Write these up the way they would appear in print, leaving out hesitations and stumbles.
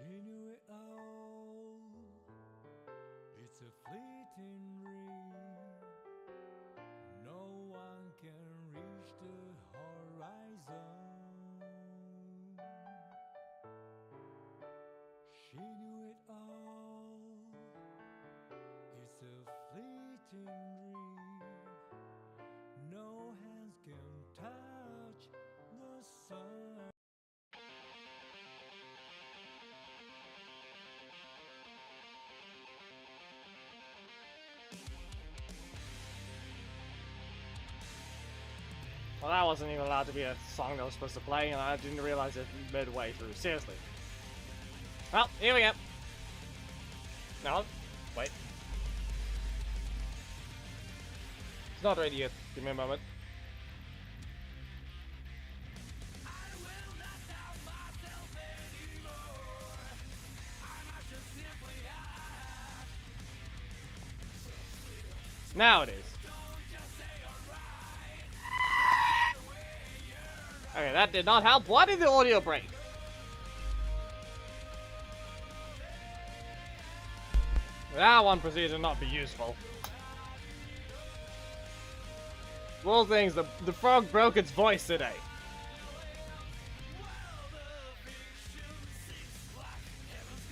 knew it all. It's a fleeting dream. No one can reach the horizon. She knew it all. It's a fleeting dream. No hands can touch the sun. Well, that wasn't even allowed to be a song that was supposed to play, and I didn't realize it midway through. Seriously. Well, here we go. No, wait. It's not ready yet. Give me a moment. Now it is. Okay, that did not help. Why did the audio break? That one proceeds to not be useful. Well, things, the frog broke its voice today.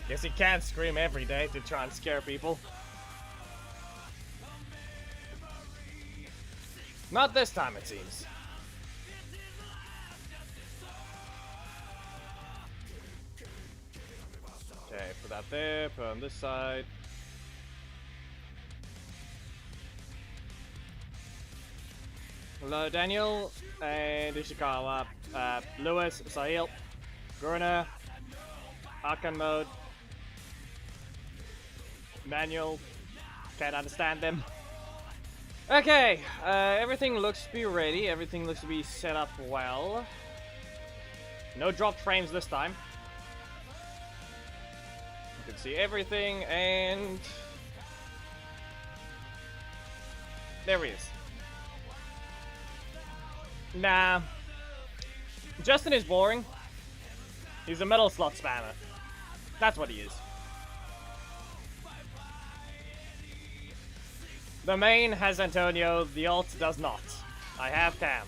Guess he can't scream every day to try and scare people. Not this time, it seems. Okay, put that there, put on this side. Hello, Daniel, and Ishikawa, Lewis, Sahil, Gurna, Arkan mode, Manual, can't understand them. Okay, everything looks to be ready, everything looks to be set up well. No dropped frames this time. You can see everything, and there he is. Nah, Justin is boring. He's a metal slot spammer. That's what he is. The main has Antonio, the alt does not. I have Cam.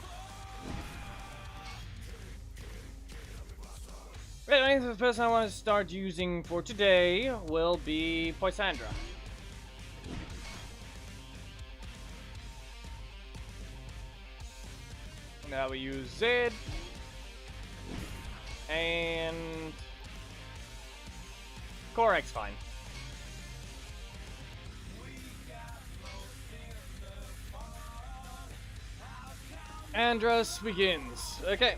Right, I think the person I want to start using for today will be Poisandra. Now we use Zed. And Korek's fine. Andros begins. Okay.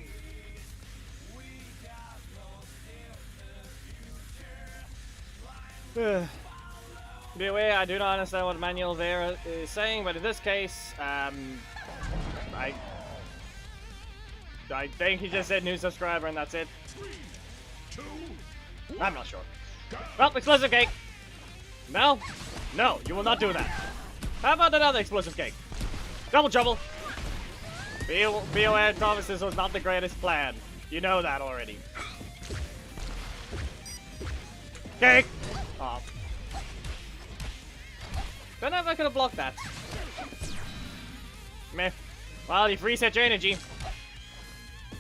Be aware, I do not understand what Manuel there is saying, but in this case, I think he just said new subscriber and that's it. 3, 2, I'm not sure. Well, explosive cake. No, no, you will not do that. How about another explosive cake? Double trouble. Be aware, Thomas, this was not the greatest plan. You know that already. Cake. Oh. Don't know if I could have blocked that. Meh. Well, you've reset your energy.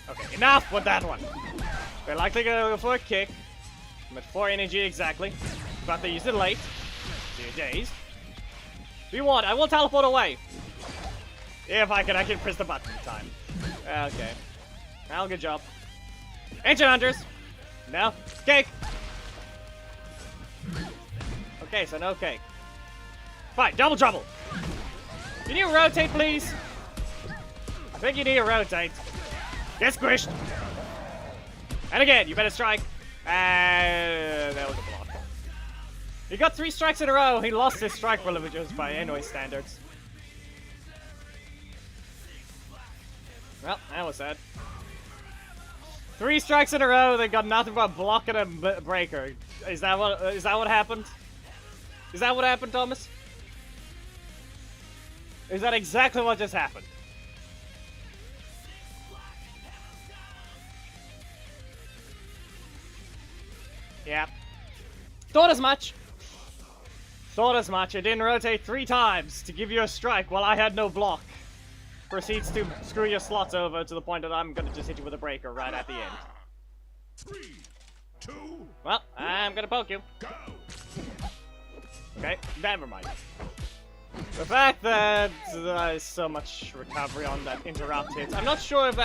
Okay, enough with that one. They're likely gonna go for a kick. I'm at 4 energy exactly. But they used it late. So you're dazed. If you want, I will teleport away. If I can press the button in time. Okay. Well, good job. Ancient Hunters! No. Cake! Okay, so no cake. Fine, double trouble! Can you rotate, please? I think you need to rotate. Get squished! And again, you better strike. And that was a block. He got 3 strikes in a row. He lost his strike privileges by anyway standards. Well, that was sad. 3 strikes in a row. They got nothing but block and a breaker. Is that what happened? Is that what happened, Thomas? Is that exactly what just happened? Yep. Thought as much. Thought as much. It didn't rotate 3 times to give you a strike while I had no block. Proceeds to screw your slots over to the point that I'm gonna just hit you with a breaker right at the end. 3, 2. Well, I'm gonna poke you. Go. Okay, never mind. The fact that there's so much recovery on that interrupt hit, I'm not sure if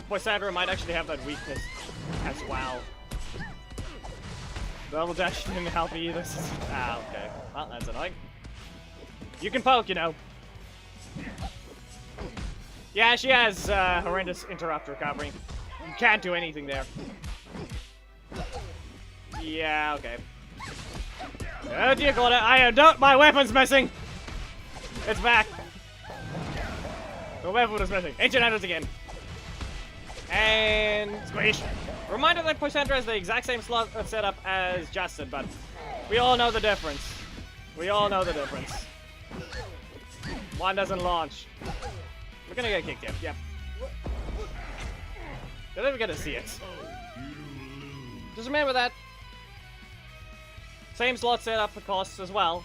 Poisandra might actually have that weakness as well. Double dash didn't help either. Ah, okay. Well, that's annoying. You can poke, you know. Yeah, she has horrendous interrupt recovery. You can't do anything there. Yeah, okay. Oh dear God, I am not. My weapon's missing. It's back. The weapon is missing. Ancient Hunters again. And squish. Reminder that Poisandra has the exact same slot setup as Justin, but we all know the difference. We all know the difference. One doesn't launch. We're gonna get kicked in. Yep. You're never gonna see it. Just remember that. Same slot setup for costs as well,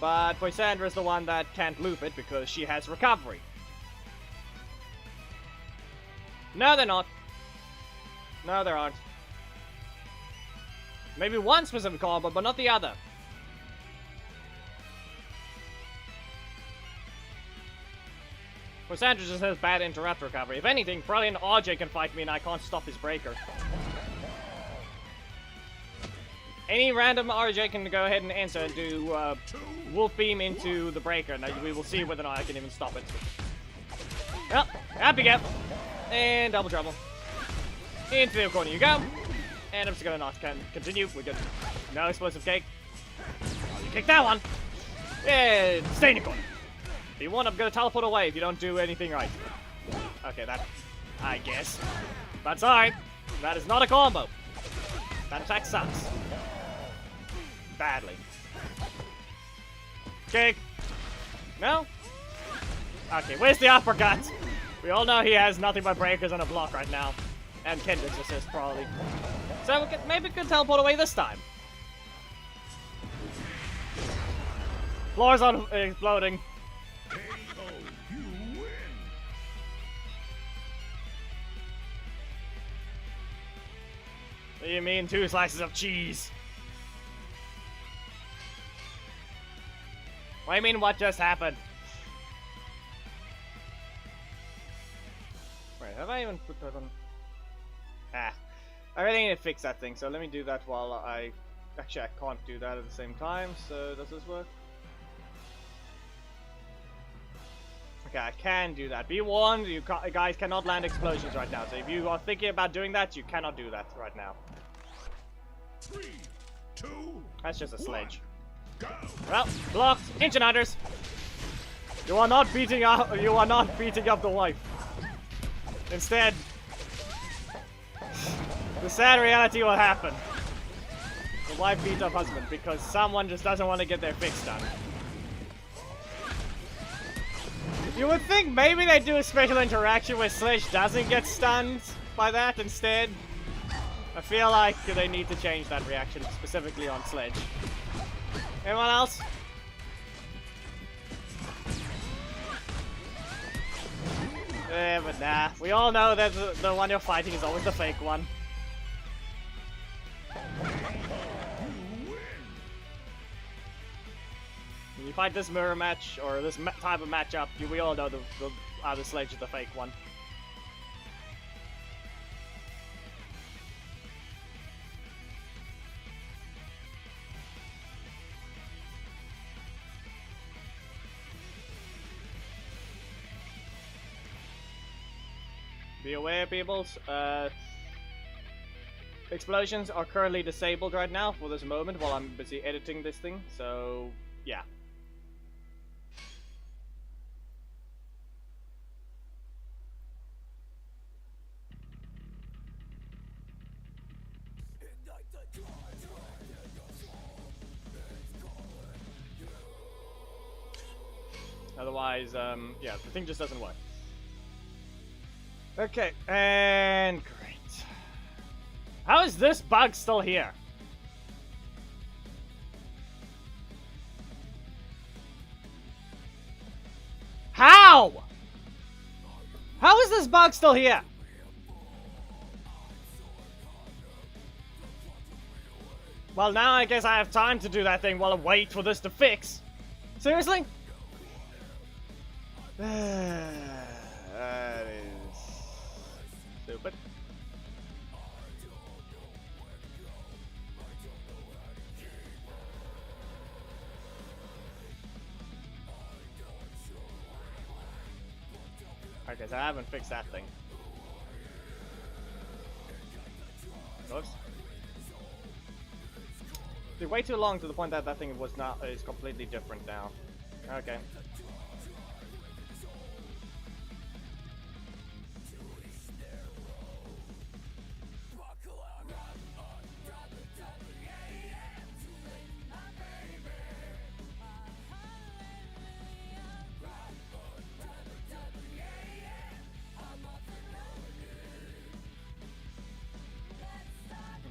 but Poisandra is the one that can't loop it because she has recovery. No, they're not. No, there aren't. Maybe one specific combo, but not the other. Poisandra just has bad interrupt recovery. If anything, probably an RJ can fight me and I can't stop his breaker. Any random RJ can go ahead and answer and do Wolf Beam into the breaker. Now we will see whether or not I can even stop it. Well, happy gap. And double trouble. Into the corner you go. And I'm just gonna not continue. We're good. No explosive cake. Oh, you kick that one. And stay in your corner. If you want, I'm gonna teleport away if you don't do anything right. Okay, that I guess. That's alright. That is not a combo. That attack sucks. Badly. Kick. No? Okay, where's the uppercut? We all know he has nothing but breakers on a block right now. And Kendrick's assist, probably. So maybe we could teleport away this time. Floor's on exploding. You win. What do you mean 2 slices of cheese? What do you mean what just happened? Wait, have I even put that on? Ah. I really need to fix that thing, so let me do that while I... Actually, I can't do that at the same time, so does this work? Okay, I can do that. Be warned, you guys cannot land explosions right now, so if you are thinking about doing that, you cannot do that right now. 3, 2. That's just a sledge. Go. Well, blocked. Ancient Hunters. You are not beating up. You are not beating up the wife. Instead, the sad reality will happen. The wife beats up husband because someone just doesn't want to get their fix done. You would think maybe they do a special interaction where Sledge doesn't get stunned by that instead. I feel like they need to change that reaction specifically on Sledge. Anyone else? But nah. We all know that the one you're fighting is always the fake one. When you fight this mirror match, or this type of matchup, we all know the Sledge is the fake one. Be aware, peoples. Explosions are currently disabled right now for this moment while I'm busy editing this thing, so yeah. Otherwise, yeah, the thing just doesn't work. Okay, and great. How is this bug still here? How? How is this bug still here? Well, now I guess I have time to do that thing while I wait for this to fix. Seriously? That is stupid. Okay, so I haven't fixed that thing. Oops. It's way too long to the point that that thing was not is completely different now. Okay.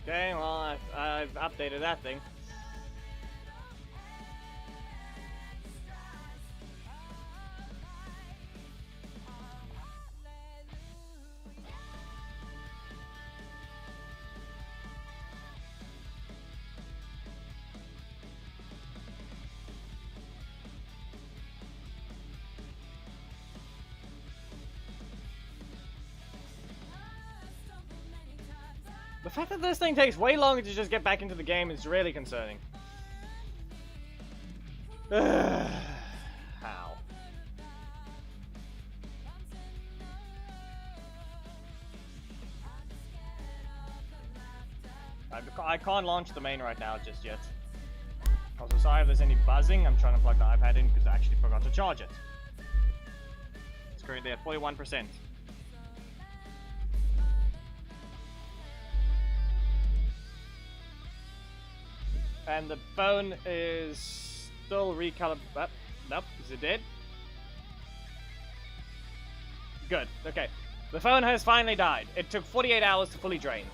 Okay, well, I've updated that thing. The fact that this thing takes way longer to just get back into the game is really concerning. How? I can't launch the main right now just yet. Also, sorry if there's any buzzing. I'm trying to plug the iPad in because I actually forgot to charge it. It's currently at 41%. And the phone is still recalibrated. Nope, is it dead? Good, okay. The phone has finally died. It took 48 hours to fully drain.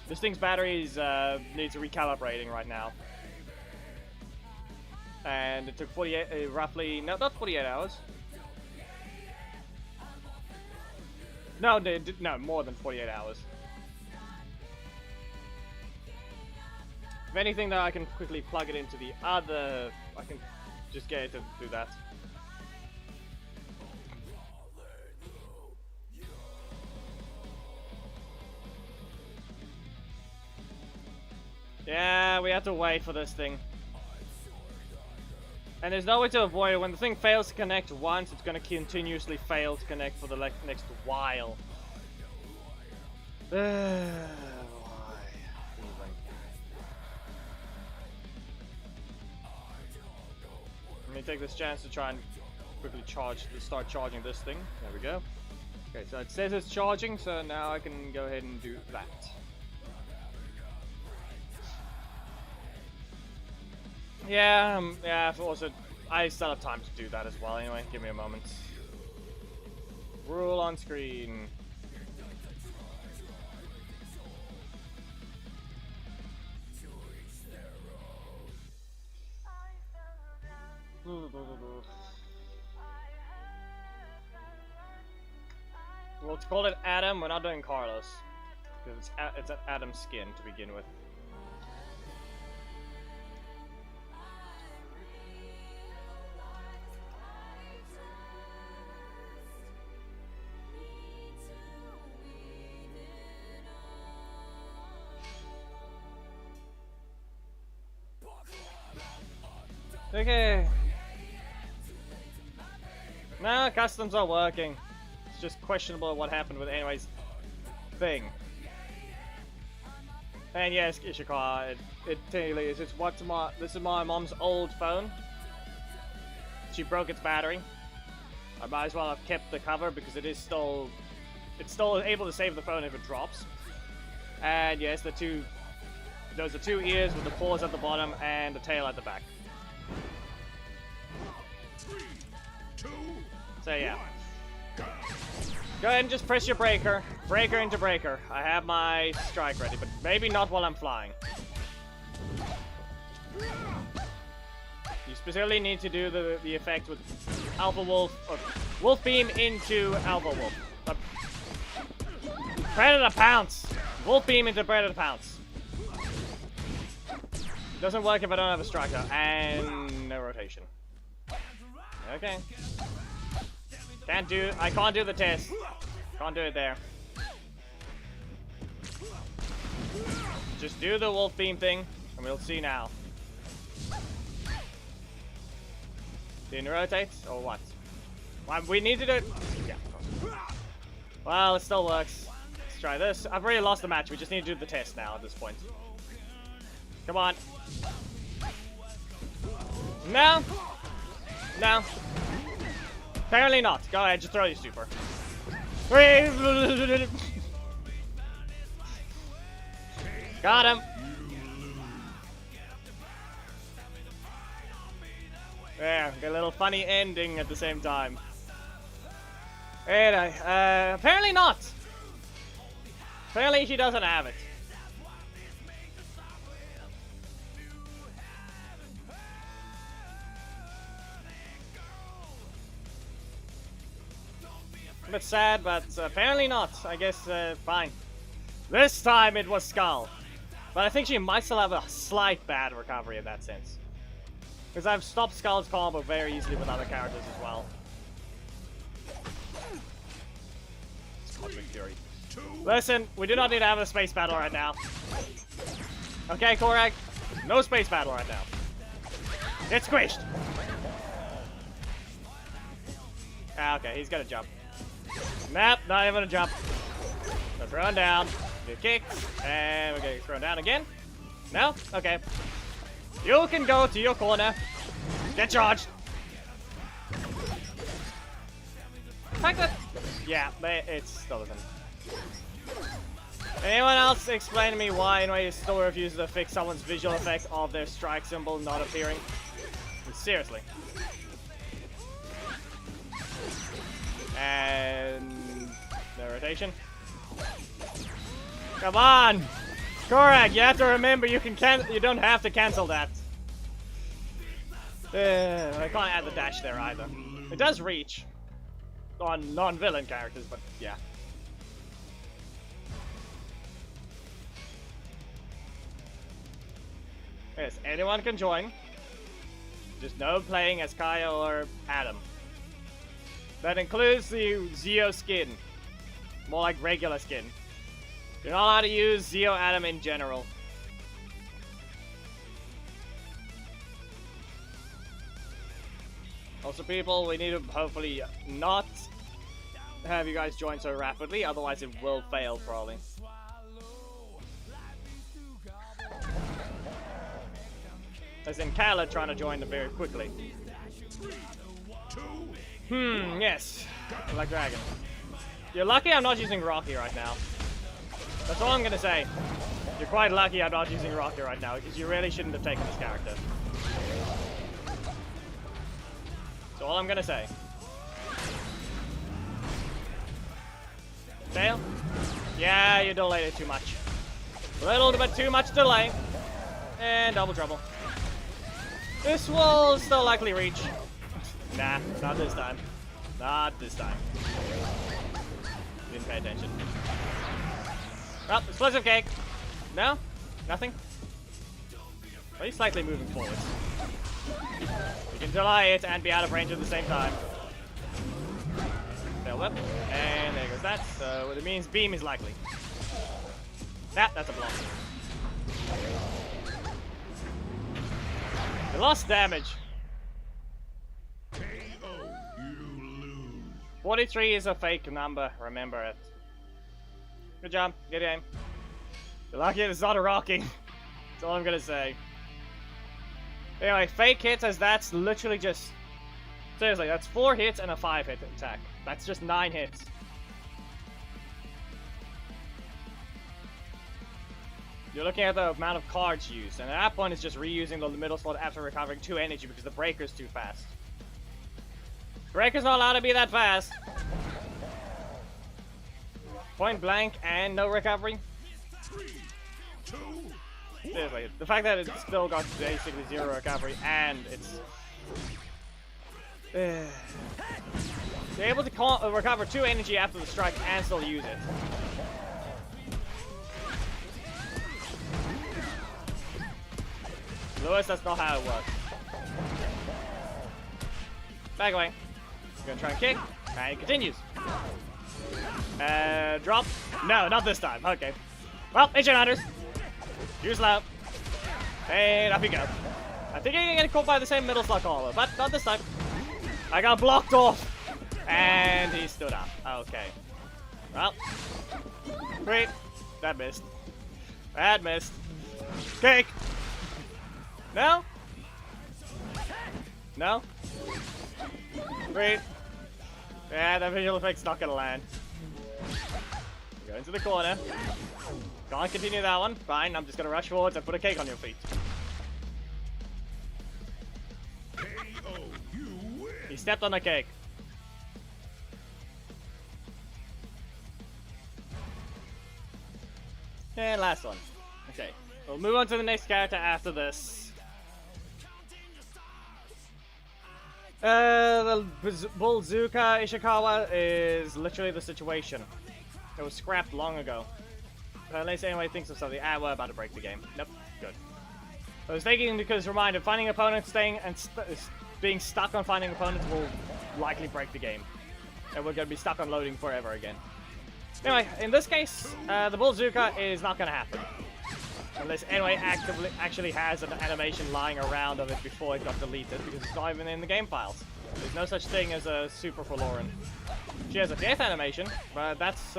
This thing's batteries needs recalibrating right now. And it took 48, roughly, no, not 48 hours. No, no, more than 48 hours. If anything, though, I can quickly plug it into the other. I can just get it to do that. Yeah, we have to wait for this thing. And there's no way to avoid it. When the thing fails to connect once, it's going to continuously fail to connect for the next while. Let me take this chance to try and quickly start charging this thing. There we go. Okay, so it says it's charging, so now I can go ahead and do that. Yeah, yeah, also, I still have time to do that as well anyway. Give me a moment. Rule on screen. Well, let's call it Adam. We're not doing Carlos because it's Adam's skin to begin with. Okay. Nah, customs are working. It's just questionable what happened with anyways thing. And yes, Ishikawa, it technically is. This is my mom's old phone. She broke its battery. I might as well have kept the cover because it's still able to save the phone if it drops. And yes, those are two ears with the paws at the bottom and the tail at the back. 3, 2, So yeah. 1, go. Go ahead and just press your breaker. Breaker into breaker. I have my strike ready, but maybe not while I'm flying. You specifically need to do the effect with Alpha Wolf, or Wolf Beam into Elbow Wolf. Predator Pounce! Wolf Beam into Predator Pounce. Doesn't work if I don't have a strike though. And no rotation. Okay. I can't do the test. Can't do it there. Just do the Wolf Beam thing, and we'll see now. Didn't rotate, or what? Well, we need to do it. Yeah. Well, it still works. Let's try this. I've already lost the match. We just need to do the test now at this point. Come on. No. No. Apparently not. Go ahead, just throw your super. Got him. There, got a little funny ending at the same time. Anyway, apparently not. Apparently she doesn't have it. A bit sad, but apparently not. I guess, fine. This time it was Skull. But I think she might still have a slight bad recovery in that sense. Because I've stopped Skull's combo very easily with other characters as well. Cosmic Fury. Listen, we do not need to have a space battle right now. Okay, Korag. No space battle right now. Get squished. Ah, okay, he's gonna jump. Nope, not even a jump. So thrown down. Get kicked. And we're getting thrown down again. No? Okay. You can go to your corner. Get charged. The fact that... Yeah, it still doesn't. Anyone else explain to me why anyway still refuses to fix someone's visual effect of their strike symbol not appearing? Seriously. And... no rotation. Come on! Korag, you have to remember you don't have to cancel that. I can't add the dash there either. It does reach on non-villain characters, but yeah. Yes, anyone can join. Just no playing as Kiya or Adam. That includes the Zeo skin. More like regular skin. You're not allowed to use Zeo Adam in general. Also, people, we need to hopefully not have you guys join so rapidly, otherwise it will fail probably. As in Kala trying to join them very quickly. Yes. Like Dragon. You're lucky I'm not using Rocky right now. That's all I'm gonna say. You're quite lucky I'm not using Rocky right now, because you really shouldn't have taken this character. That's all I'm gonna say. Fail? Yeah, you delayed it too much. A little bit too much delay. And double trouble. This will still likely reach. Nah, not this time. Not this time. Didn't pay attention. Oh, explosive cake. No? Nothing? At least slightly moving forwards. You can delay it and be out of range at the same time. Failed up. And there goes that. So it means beam is likely. That's a block. You lost damage. 43 is a fake number, remember it. Good job, good aim. You're lucky it's not a Rocky. That's all I'm gonna say. Anyway, fake hits as that's literally just... seriously, that's 4 hits and a 5-hit attack. That's just 9 hits. You're looking at the amount of cards used, and at that point it's just reusing the middle slot after recovering 2 energy because the breaker's too fast. Breaker's not allowed to be that fast. Point blank and no recovery. 3, 2, 1. Seriously, the fact that it's still got basically 0 recovery and it's... You're able to recover 2 energy after the strike and still use it. Lewis, that's not how it works. Back away. He's gonna try and kick, and he continues. Drop. No, not this time. Okay. Well, Ancient Hunters. Too slow. And up you go. I think you're getting caught by the same middle slot caller, but not this time. I got blocked off. And he stood up. Okay. Well. Great. That missed. That missed. Cake. No? No? Great. Yeah, that visual effect's not gonna land. Go into the corner. Can't continue that one. Fine, I'm just gonna rush forwards and put a cake on your feet. He stepped on a cake. And last one. Okay, we'll move on to the next character after this. The Bullzuka Ishikawa is literally the situation. It was scrapped long ago. Unless anyone thinks of something. Ah, we're about to break the game. Nope, good. I was thinking because reminded, finding opponents staying and being stuck on finding opponents will likely break the game. And we're gonna be stuck on loading forever again. Anyway, in this case, the Bullzuka is not gonna happen. Unless anyone actually has an animation lying around of it before it got deleted, because it's not even in the game files. There's no such thing as a super for Lauren. She has a death animation, but that's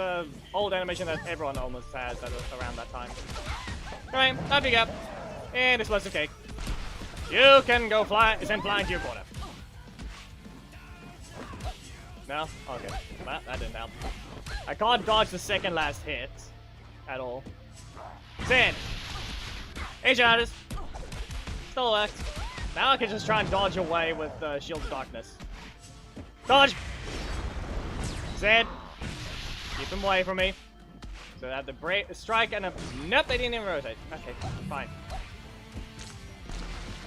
old animation that everyone almost has around that time. Anyway, up you go. And explosive cake. You can go send flying to your corner. No? Okay. Well, that didn't help. I can't dodge the second last hit at all. Send! Ancient Hunters! Still worked. Now I can just try and dodge away with Shield of Darkness. Dodge! Send! Keep him away from me. So they have the strike and a... Nope, they didn't even rotate. Okay, fine.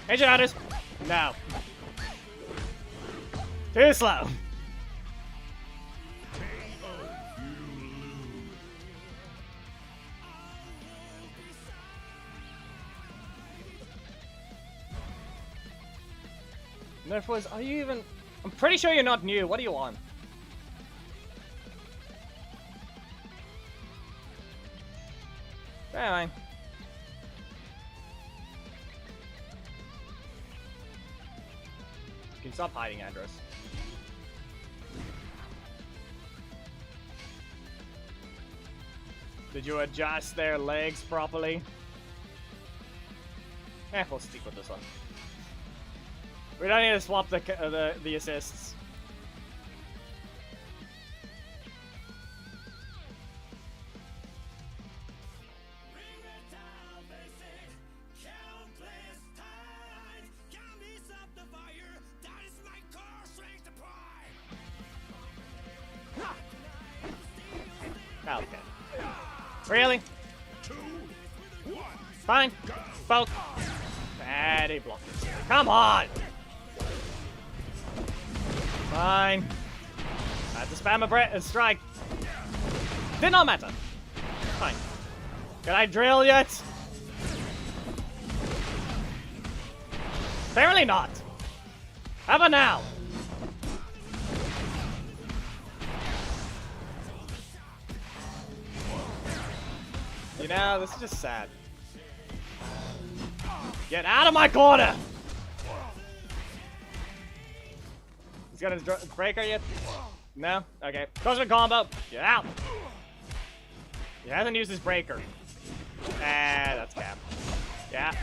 Ancient Hunters! No. Too slow. Nerf was, are you even... I'm pretty sure you're not new. What are you on? Fine. You can stop hiding, Andros. Did you adjust their legs properly? We'll stick with this one. We don't need to swap the assists. Okay. Really? Fine. Poke. And he blocked it. Come on! Fine. I have to spam a strike. Did not matter. Fine. Can I drill yet? Apparently not. How about now? You know, this is just sad. Get out of my corner! He's got his breaker yet? No? Okay. Cosmic combo. Get out! He hasn't used his breaker. Ah, that's cap. Yeah.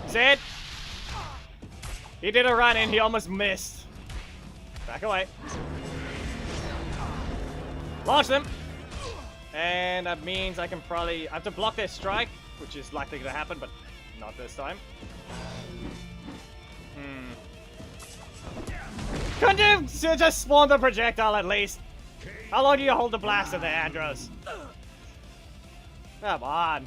Zed! He did a run and he almost missed. Back away. Launch them! And that means I can probably... I have to block their strike, which is likely to happen, but not this time. Couldn't you just spawn the projectile at least? How long do you hold the blaster there, Andros? Come on.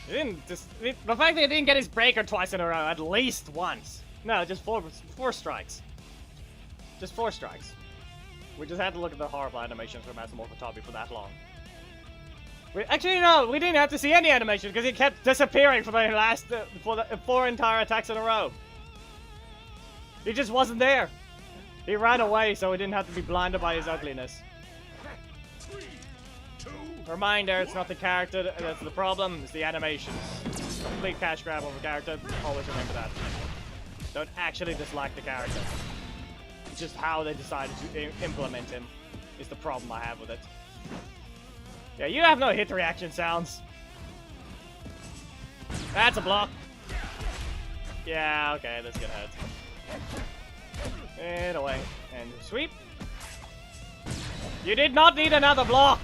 He didn't just... The fact that he didn't get his breaker twice in a row, at least once. No, just four strikes. Just 4 strikes. We just had to look at the horrible animations from Matsumoto for that long. Actually, no, we didn't have to see any animation because he kept disappearing for the last for the 4 entire attacks in a row. He just wasn't there. He ran away, so we didn't have to be blinded by his ugliness. 3, 2, Reminder, it's not the character that's the problem, it's the animations. Complete cash grab of a character, always remember that. Don't actually dislike the character. It's just how they decided to implement him is the problem I have with it. Yeah, you have no hit reaction sounds. That's a block. Yeah, okay, that's gonna hurt. And away. And sweep. You did not need another block!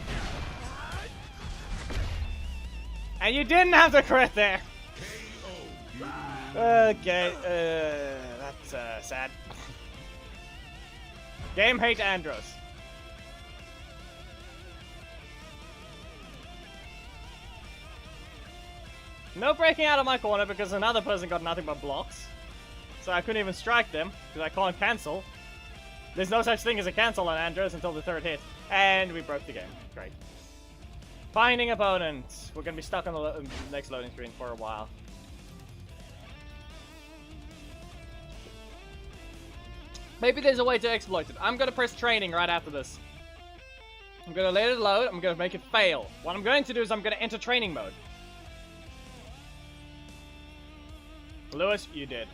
And you didn't have the crit there! Okay, that's sad. Game hate Andros. No breaking out of my corner because another person got nothing but blocks. So I couldn't even strike them because I can't cancel. There's no such thing as a cancel on Andros until the 3rd hit. And we broke the game. Great. Finding opponents. We're going to be stuck on the next loading screen for a while. Maybe there's a way to exploit it. I'm going to press training right after this. I'm going to let it load. I'm going to make it fail. What I'm going to do is I'm going to enter training mode. Lewis, you did.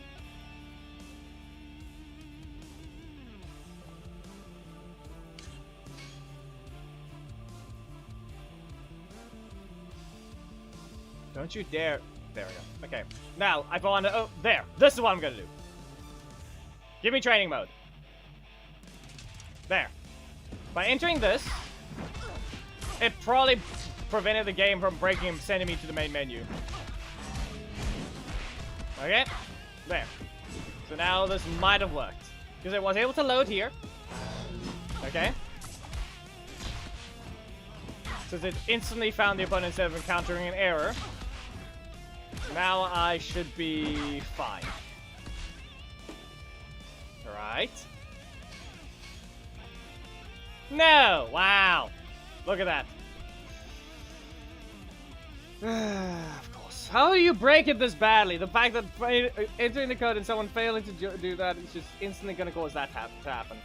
Don't you dare. There we go. Okay. Now, I want to... Oh, there. This is what I'm going to do. Give me training mode. There. By entering this, it probably prevented the game from breaking and sending me to the main menu. Okay. There. So now this might have worked. Because it was able to load here. Okay. Since it instantly found the opponent instead of encountering an error. Now I should be fine. Right. No! Wow! Look at that. Of course. How do you break it this badly? The fact that entering the code and someone failing to do that is just instantly going to cause that to happen.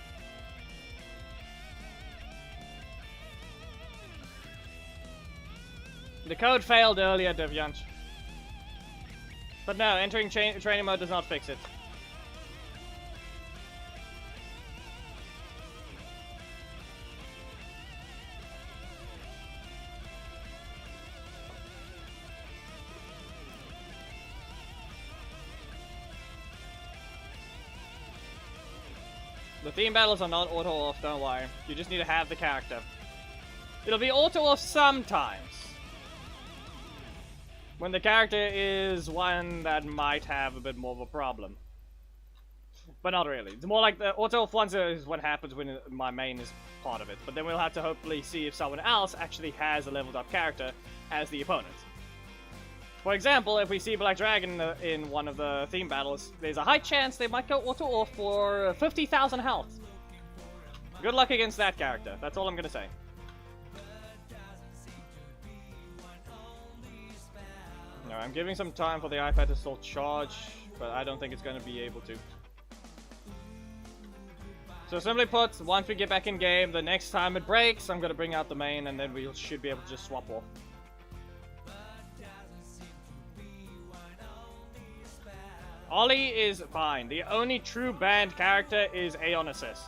The code failed earlier, Devyanch. But no, entering training mode does not fix it. The theme battles are not auto-off, don't worry. You just need to have the character. It'll be auto-off sometimes. When the character is one that might have a bit more of a problem. But not really. It's more like the auto-off ones is what happens when my main is part of it. But then we'll have to hopefully see if someone else actually has a leveled up character as the opponent. For example, if we see Black Dragon in one of the theme battles, there's a high chance they might go auto-off for 50,000 health. Good luck against that character. That's all I'm gonna say. No, I'm giving some time for the iPad to still charge, but I don't think it's going to be able to. So simply put, once we get back in game, the next time it breaks, I'm going to bring out the main, and then we should be able to just swap off. Ollie is fine. The only true banned character is Aeon Assist.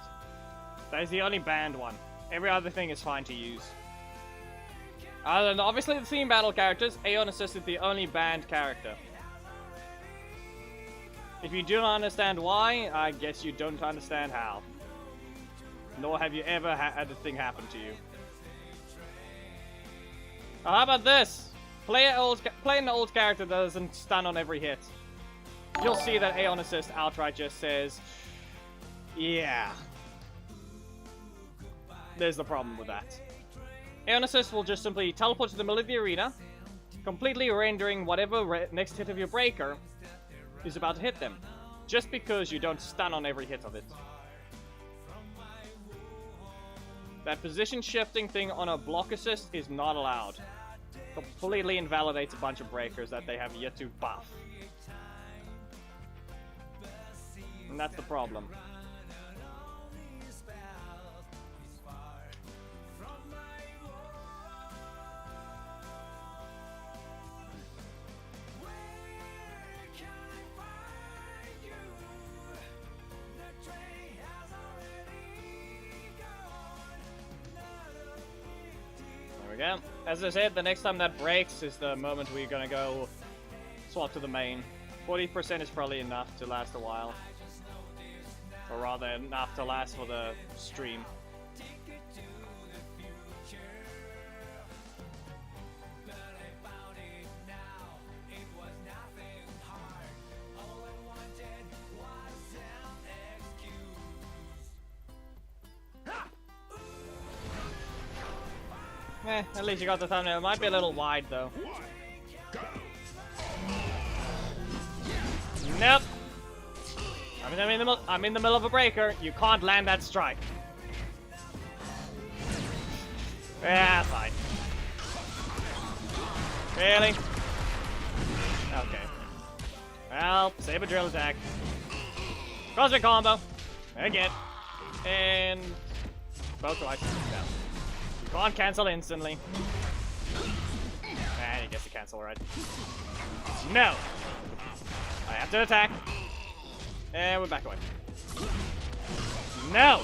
That is the only banned one. Every other thing is fine to use. Other than obviously the theme battle characters, Aeon Assist is the only banned character. If you do not understand why, I guess you don't understand how. Nor have you ever had a thing happen to you. Oh, how about this? Play an old character that doesn't stun on every hit. You'll see that Aeon Assist outright just says, yeah. There's the problem with that. Aeon Assist will just simply teleport to the middle of the arena, completely rendering whatever next hit of your breaker is about to hit them. just because you don't stun on every hit of it. That position shifting thing on a block assist is not allowed. Completely invalidates a bunch of breakers that they have yet to buff. And that's the problem. Yeah, as I said, the next time that breaks is the moment we're gonna go swap to the main. 40% is probably enough to last a while. Or rather, enough to last for the stream. At least you got the thumbnail. It might be a little wide though. Nope. I'm in the middle of a breaker. You can't land that strike. Yeah, fine. Really? Okay. Well, save a drill attack. Cosmic combo. Again. And both twice. No. Can't cancel instantly. And he gets to cancel, right? No! I have to attack. And we're back away. No!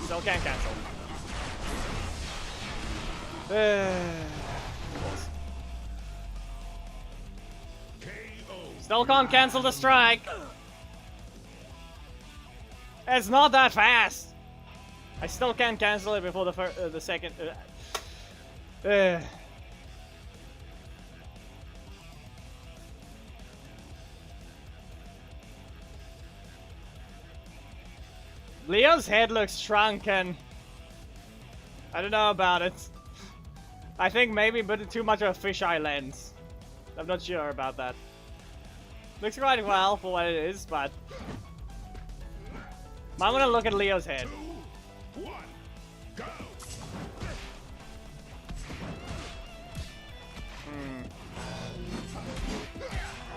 Still can't cancel. Still can't cancel the strike. It's not that fast. I still can't cancel it before the second. Leo's head looks shrunken. I don't know about it. I think maybe but too much of a fisheye lens. I'm not sure about that. Looks quite well for what it is, but I'm gonna look at Leo's head.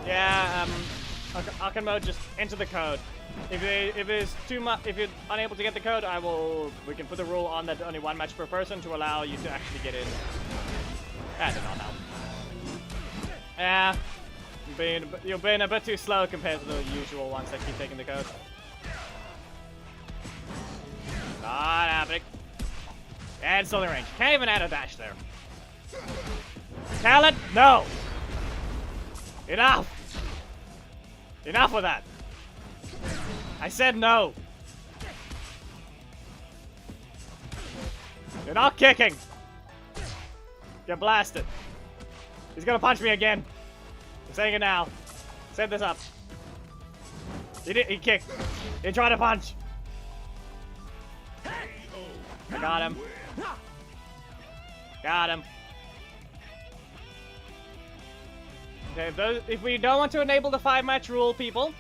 Yeah, Arcane mode, just enter the code. If it's too much, if you're unable to get the code, we can put the rule on that only one match per person to allow you to actually get in. That did not help. Yeah, you're being a bit too slow compared to the usual ones that keep taking the code. Not happening. And still in range. Can't even add a dash there. Talent? No! Enough! Enough of that! I said no! You're not kicking! Get blasted. He's gonna punch me again. I'm saying it now. Set this up. He kicked. He tried to punch. I got him. Got him. Okay, if we don't want to enable the 5-match rule, people,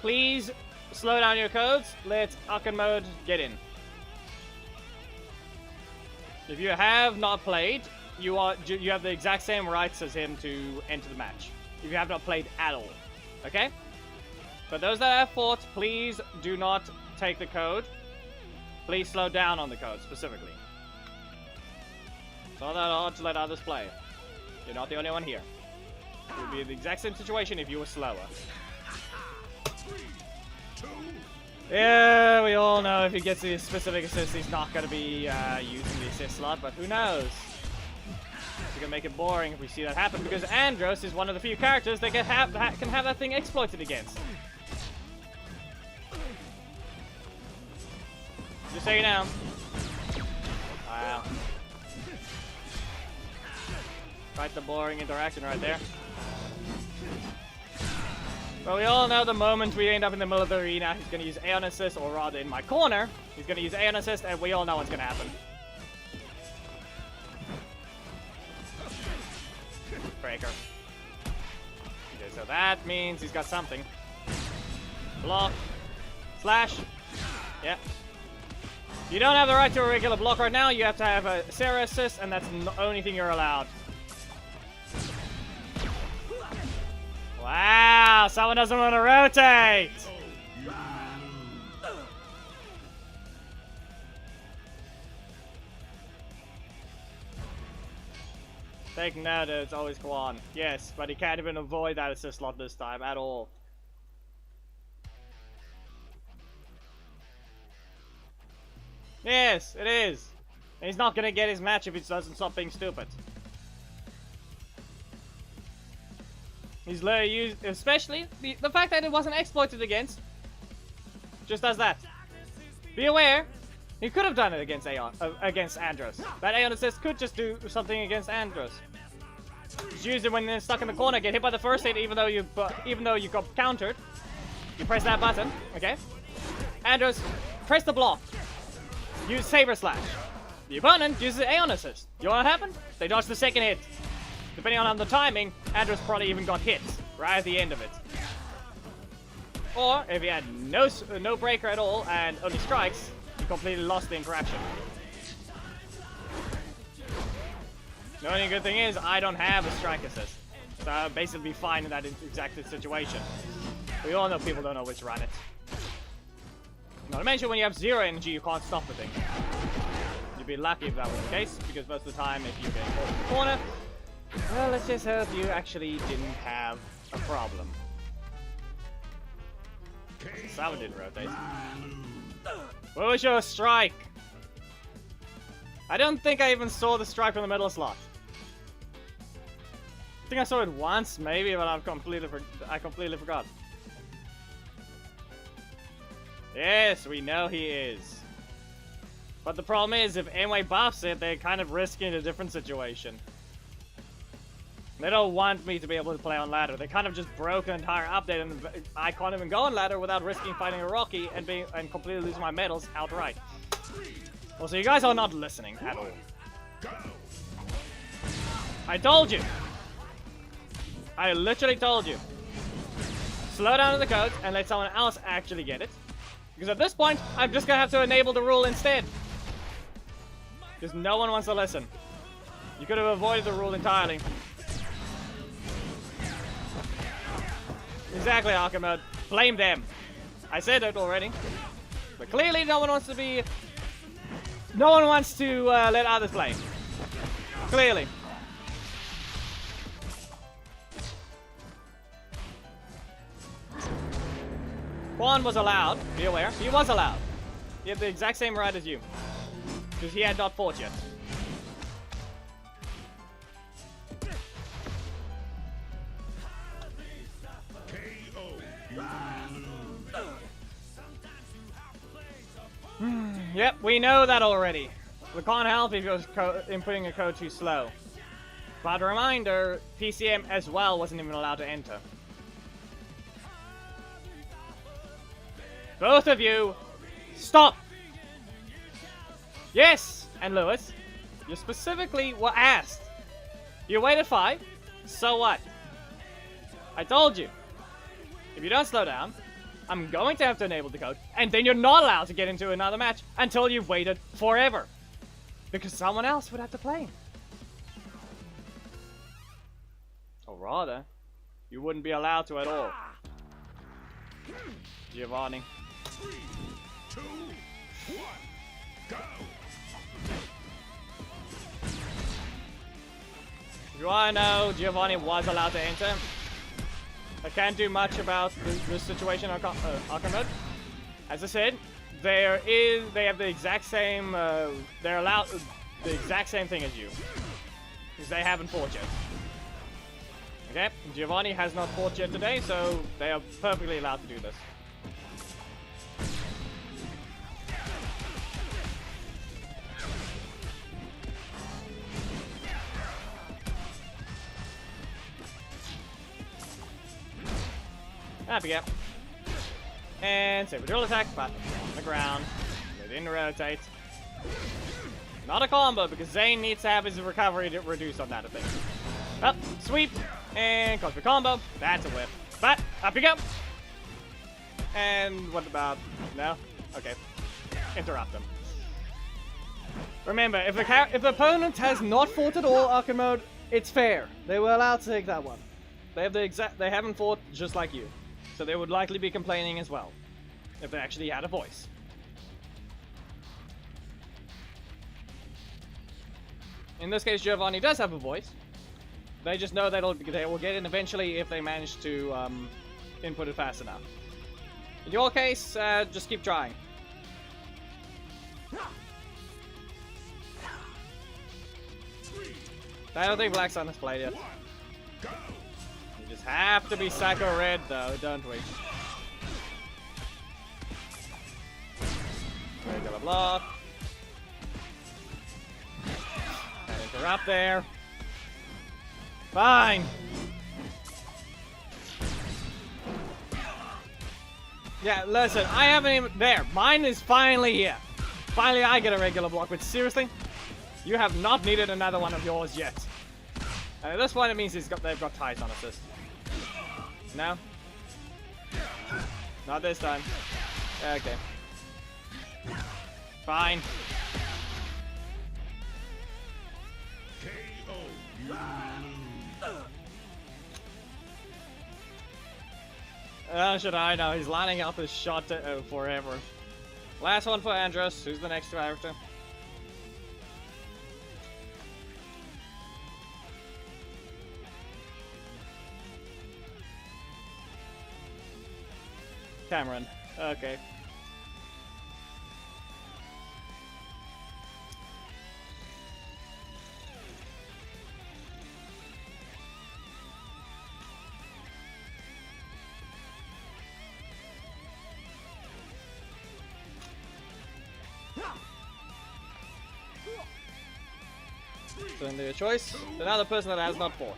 please slow down your codes. Let Arcane mode get in. If you have not played, you have the exact same rights as him to enter the match. If you have not played at all, okay? For those that have fought, please do not take the code. Please slow down on the code specifically. It's not that hard to let others play. You're not the only one here. It would be the exact same situation if you were slower. 3, 2. Yeah, we all know if he gets the specific assist, he's not going to be using the assist slot, but who knows? It's going to make it boring if we see that happen, because Andros is one of the few characters that can have that thing exploited against. Just so you know. Wow. Quite the boring interaction right there. But we all know the moment we end up in the middle of the arena, he's going to use Aeon Assist, or rather in my corner, he's going to use Aeon Assist, and we all know what's going to happen. Breaker. Okay, so that means he's got something. Block. Slash. Yeah. You don't have the right to a regular block right now. You have to have a Sarah assist, and that's the only thing you're allowed. Wow, someone doesn't want to rotate. Take note, it's always Kwan. Yes, but he can't even avoid that assist slot this time at all. Yes, it is. And he's not gonna get his match if he doesn't stop being stupid. He's literally used, especially the fact that it wasn't exploited against. Just does that. Be aware, he could have done it against against Andros. That Aeon assist could just do something against Andros. Just use it when they're stuck in the corner, get hit by the first hit, even though you got countered. You press that button, okay? Andros, press the block. Use Saber Slash. The opponent uses Aeon assist. You know what happened? They dodged the second hit. Depending on the timing, Andros probably even got hit right at the end of it. Or if he had no breaker at all and only strikes, he completely lost the interaction. The only good thing is I don't have a strike assist, so I'll basically be fine in that exact situation. We all know people don't always run it. Not to mention when you have 0 energy, you can't stop the thing. You'd be lucky if that was the case, because most of the time if you get caught in the corner, well, let's just hope you actually didn't have a problem. Salmon didn't rotate. What was your strike? I don't think I even saw the strike from the middle slot. I think I saw it once, maybe, but I completely forgot. Yes, we know he is. But the problem is, if Amway buffs it, they're kind of risking a different situation. They don't want me to be able to play on ladder. They kind of just broke an entire update, and I can't even go on ladder without risking fighting a Rocky and completely losing my medals outright. Well, so you guys are not listening at all. I told you. I literally told you. Slow down to the code and let someone else actually get it. Because at this point, I'm just gonna have to enable the rule instead. Because no one wants to listen. You could have avoided the rule entirely. Exactly, Arkham. Blame them. I said it already. But clearly no one wants to be... No one wants to let others play. Clearly. Quan was allowed. Be aware. He was allowed. He had the exact same right as you. Because he had not fought yet. Yep, we know that already. We can't help if you're inputting a code too slow. But a reminder, PCM as well wasn't even allowed to enter. Both of you, stop! Yes, and Lewis, you specifically were asked. You waited 5, so what? I told you. If you don't slow down, I'm going to have to enable the code, and then you're not allowed to get into another match until you've waited forever. Because someone else would have to play. Or rather, you wouldn't be allowed to at all. Giovanni. 3, 2, 1, go! If you want to know, Giovanni was allowed to enter. I can't do much about this situation on Arkham mode. As I said, they have the exact same, they're allowed the exact same thing as you. Because they haven't fought yet. Okay, Giovanni has not fought yet today, so they are perfectly allowed to do this. Happy gap. And save a drill attack, but on the ground. They didn't rotate. Not a combo, because Zane needs to have his recovery to reduce on that, I think. Up, sweep, and cosmic combo. That's a whip. But, up you go. And what about... No? Okay. Interrupt them. Remember, if the opponent has not fought at all Arcade mode, it's fair. They were allowed to take that one. They haven't fought just like you. So they would likely be complaining as well. If they actually had a voice. In this case, Giovanni does have a voice. They just know that they will get it eventually if they manage to input it fast enough. In your case, just keep trying. I don't think Black Sun has played yet. We just have to be Psycho Red though, don't we? Regular block. Interrupt there. Fine. Yeah, listen, I haven't even... There, mine is finally here. Finally I get a regular block, but seriously? You have not needed another one of yours yet. And at this point it means they've got ties on assist. No? Not this time. Okay. Fine. Should I know? He's lining up his shot forever. Last one for Andros. Who's the next character? Cameron. Okay. So then your choice. Another person that has not fought.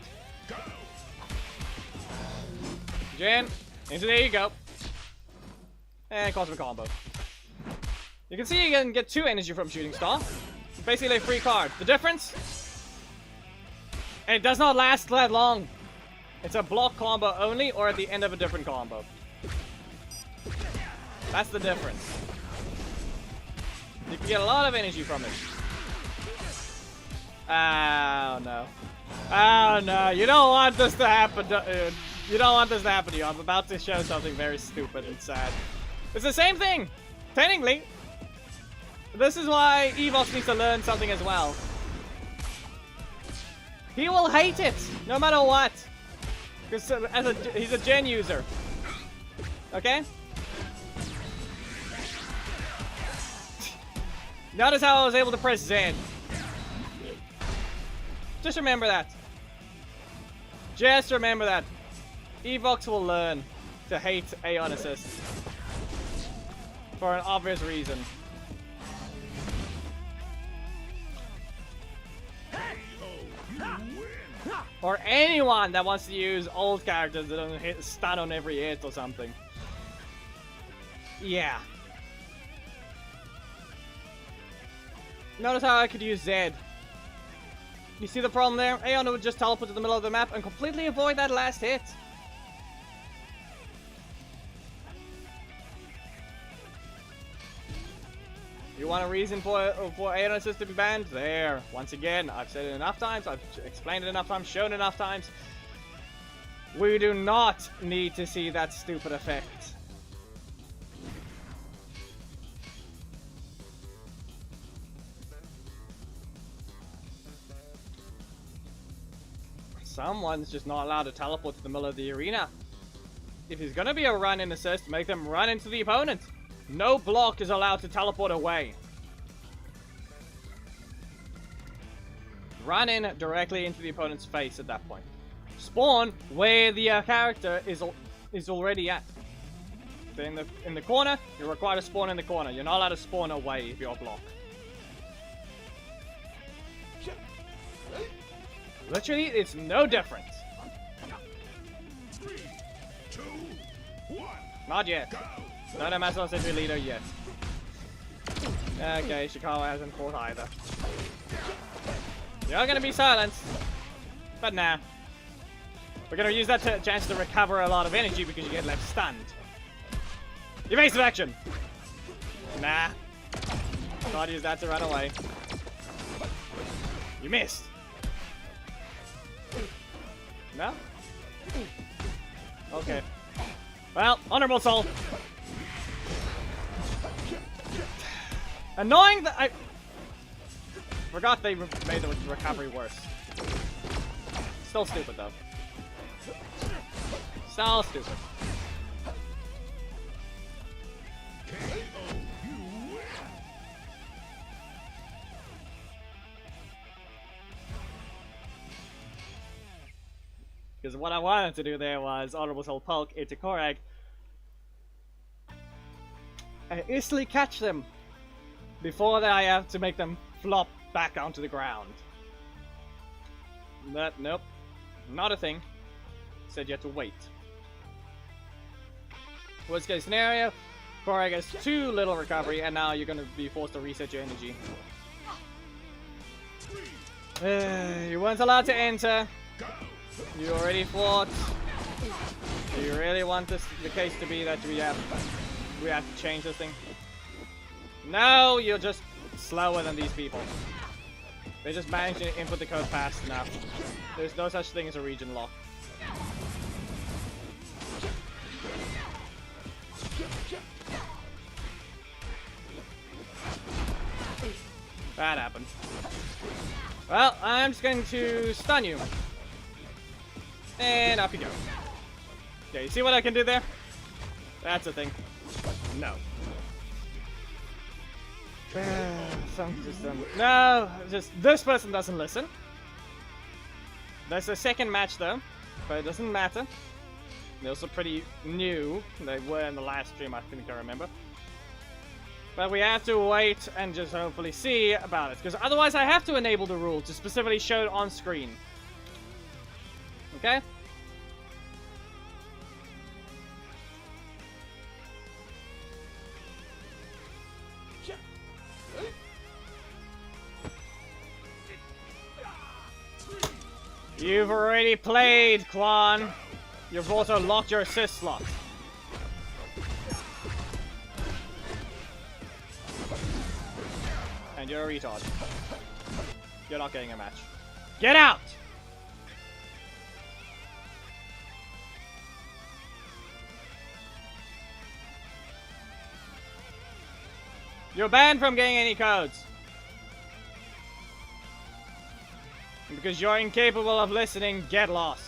Jan, into there you go. And Cosmic Combo. You can see you can get 2 energy from Shooting Star. Basically a free card. The difference? It does not last that long. It's a block combo only or at the end of a different combo. That's the difference. You can get a lot of energy from it. Oh no. Oh no, you don't want this to happen. You don't want this to happen to you. I'm about to show something very stupid and sad. It's the same thing, technically. This is why Evox needs to learn something as well. He will hate it, no matter what. Because he's a gen user. Okay? Notice how I was able to press Z. Just remember that. Just remember that. Evox will learn to hate Aeon Assist. For an obvious reason. Or anyone that wants to use old characters that don't stun on every hit or something. Yeah. Notice how I could use Z. You see the problem there? Aeon would just teleport to the middle of the map and completely avoid that last hit. You want a reason for Aeon Assist to be banned? There. Once again, I've said it enough times, I've explained it enough times, shown it enough times. We do not need to see that stupid effect. Someone's just not allowed to teleport to the middle of the arena. If there's gonna be a run in assist, make them run into the opponent. No block is allowed to teleport away. Run in directly into the opponent's face at that point. Spawn where the character is already at. In the corner, you're required to spawn in the corner. You're not allowed to spawn away if you're blocked. Literally, it's no different. 3, 2, 1. Not yet. Not a Master Century leader yet. Okay, Shikawa hasn't fought either. You're gonna be silenced. But nah. We're gonna use that chance to recover a lot of energy because you get left stunned. Evasive action! Nah. Thought use that to run away. You missed. No? Okay. Well, honorable soul. Annoying that I forgot they made the recovery worse. Still stupid though. Still stupid. Because what I wanted to do there was Honorable Soul Poke into Korag and instantly catch them before that I have to make them flop back onto the ground. But nope, not a thing. Said you had to wait. Worst case scenario, Korag has too little recovery and now you're gonna be forced to reset your energy. You weren't allowed to enter. You already fought. Do you really want the case to be that we have to change this thing? No, you're just slower than these people. They just managed to input the code fast enough. There's no such thing as a region lock. That happened. Well, I'm just going to stun you. And up you go. Okay, you see what I can do there? That's a thing. No. No, just this person doesn't listen. There's a second match though, but it doesn't matter. They're also pretty new. They were in the last stream, I think I remember. But we have to wait and just hopefully see about it, because otherwise I have to enable the rule to specifically show it on screen. Okay? You've already played, Quan. You've also locked your assist slot. And you're a retard. You're not getting a match. Get out! You're banned from getting any codes. And because you're incapable of listening, get lost.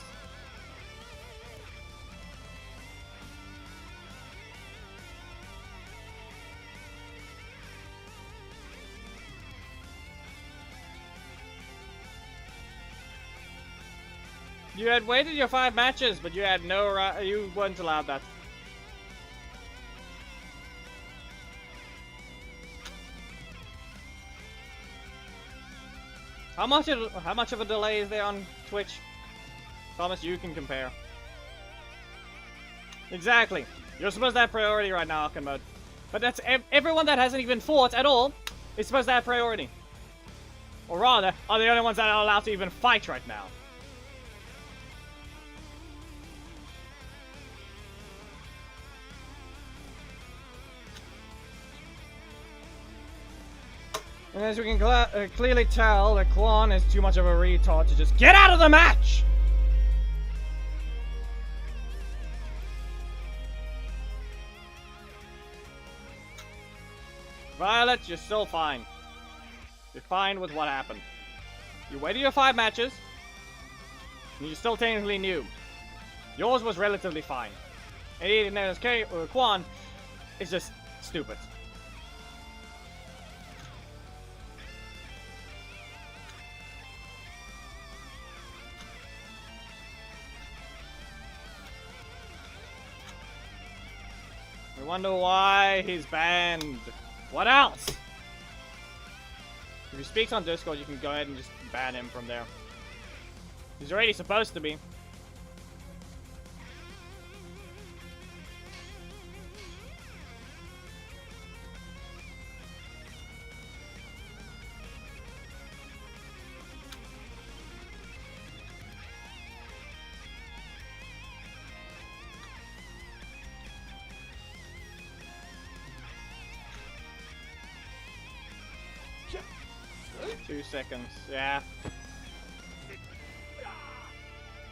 You had waited your 5 matches, but you had no you weren't allowed that. How much of a delay is there on Twitch? Thomas, you can compare. Exactly. You're supposed to have priority right now, Arkham mode. But that's everyone that hasn't even fought at all is supposed to have priority. Or rather, are the only ones that are allowed to even fight right now. And as we can clearly tell, that Quan is too much of a retard to just get out of the match! Violet, you're still fine. You're fine with what happened. You waited your 5 matches, and you're still technically new. Yours was relatively fine. And even as Quan is just stupid. I wonder why he's banned. What else? If he speaks on Discord, you can go ahead and just ban him from there. He's already supposed to be. 2 seconds. Yeah.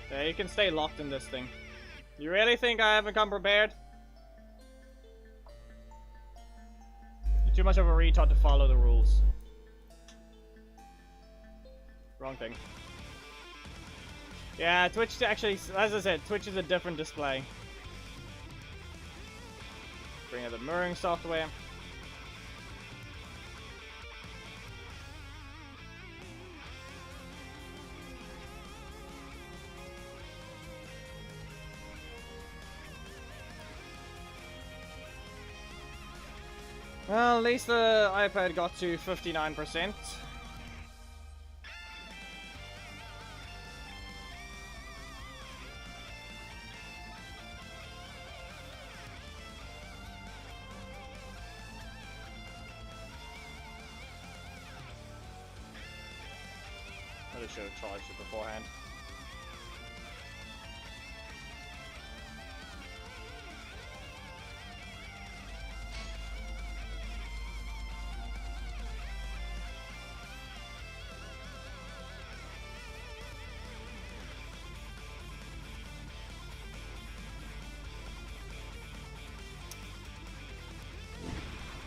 Yeah, you can stay locked in this thing. You really think I haven't come prepared? You're too much of a retard to follow the rules. Wrong thing. Yeah, Twitch actually, as I said, Twitch is a different display. Bring out the mirroring software. Well, at least the iPad got to 59%. I should have charged it beforehand.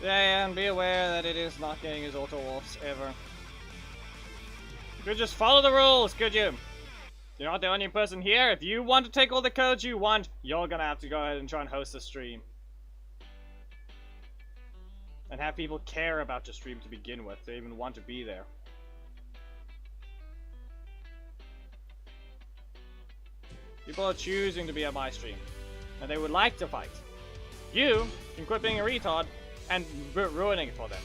Yeah, and be aware that it is not getting his auto offs ever. You could just follow the rules, could you? You're not the only person here. If you want to take all the codes you want, you're gonna have to go ahead and try and host a stream. And have people care about your stream to begin with. They even want to be there. People are choosing to be at my stream. And they would like to fight. You can quit being a retard and ruining it for them.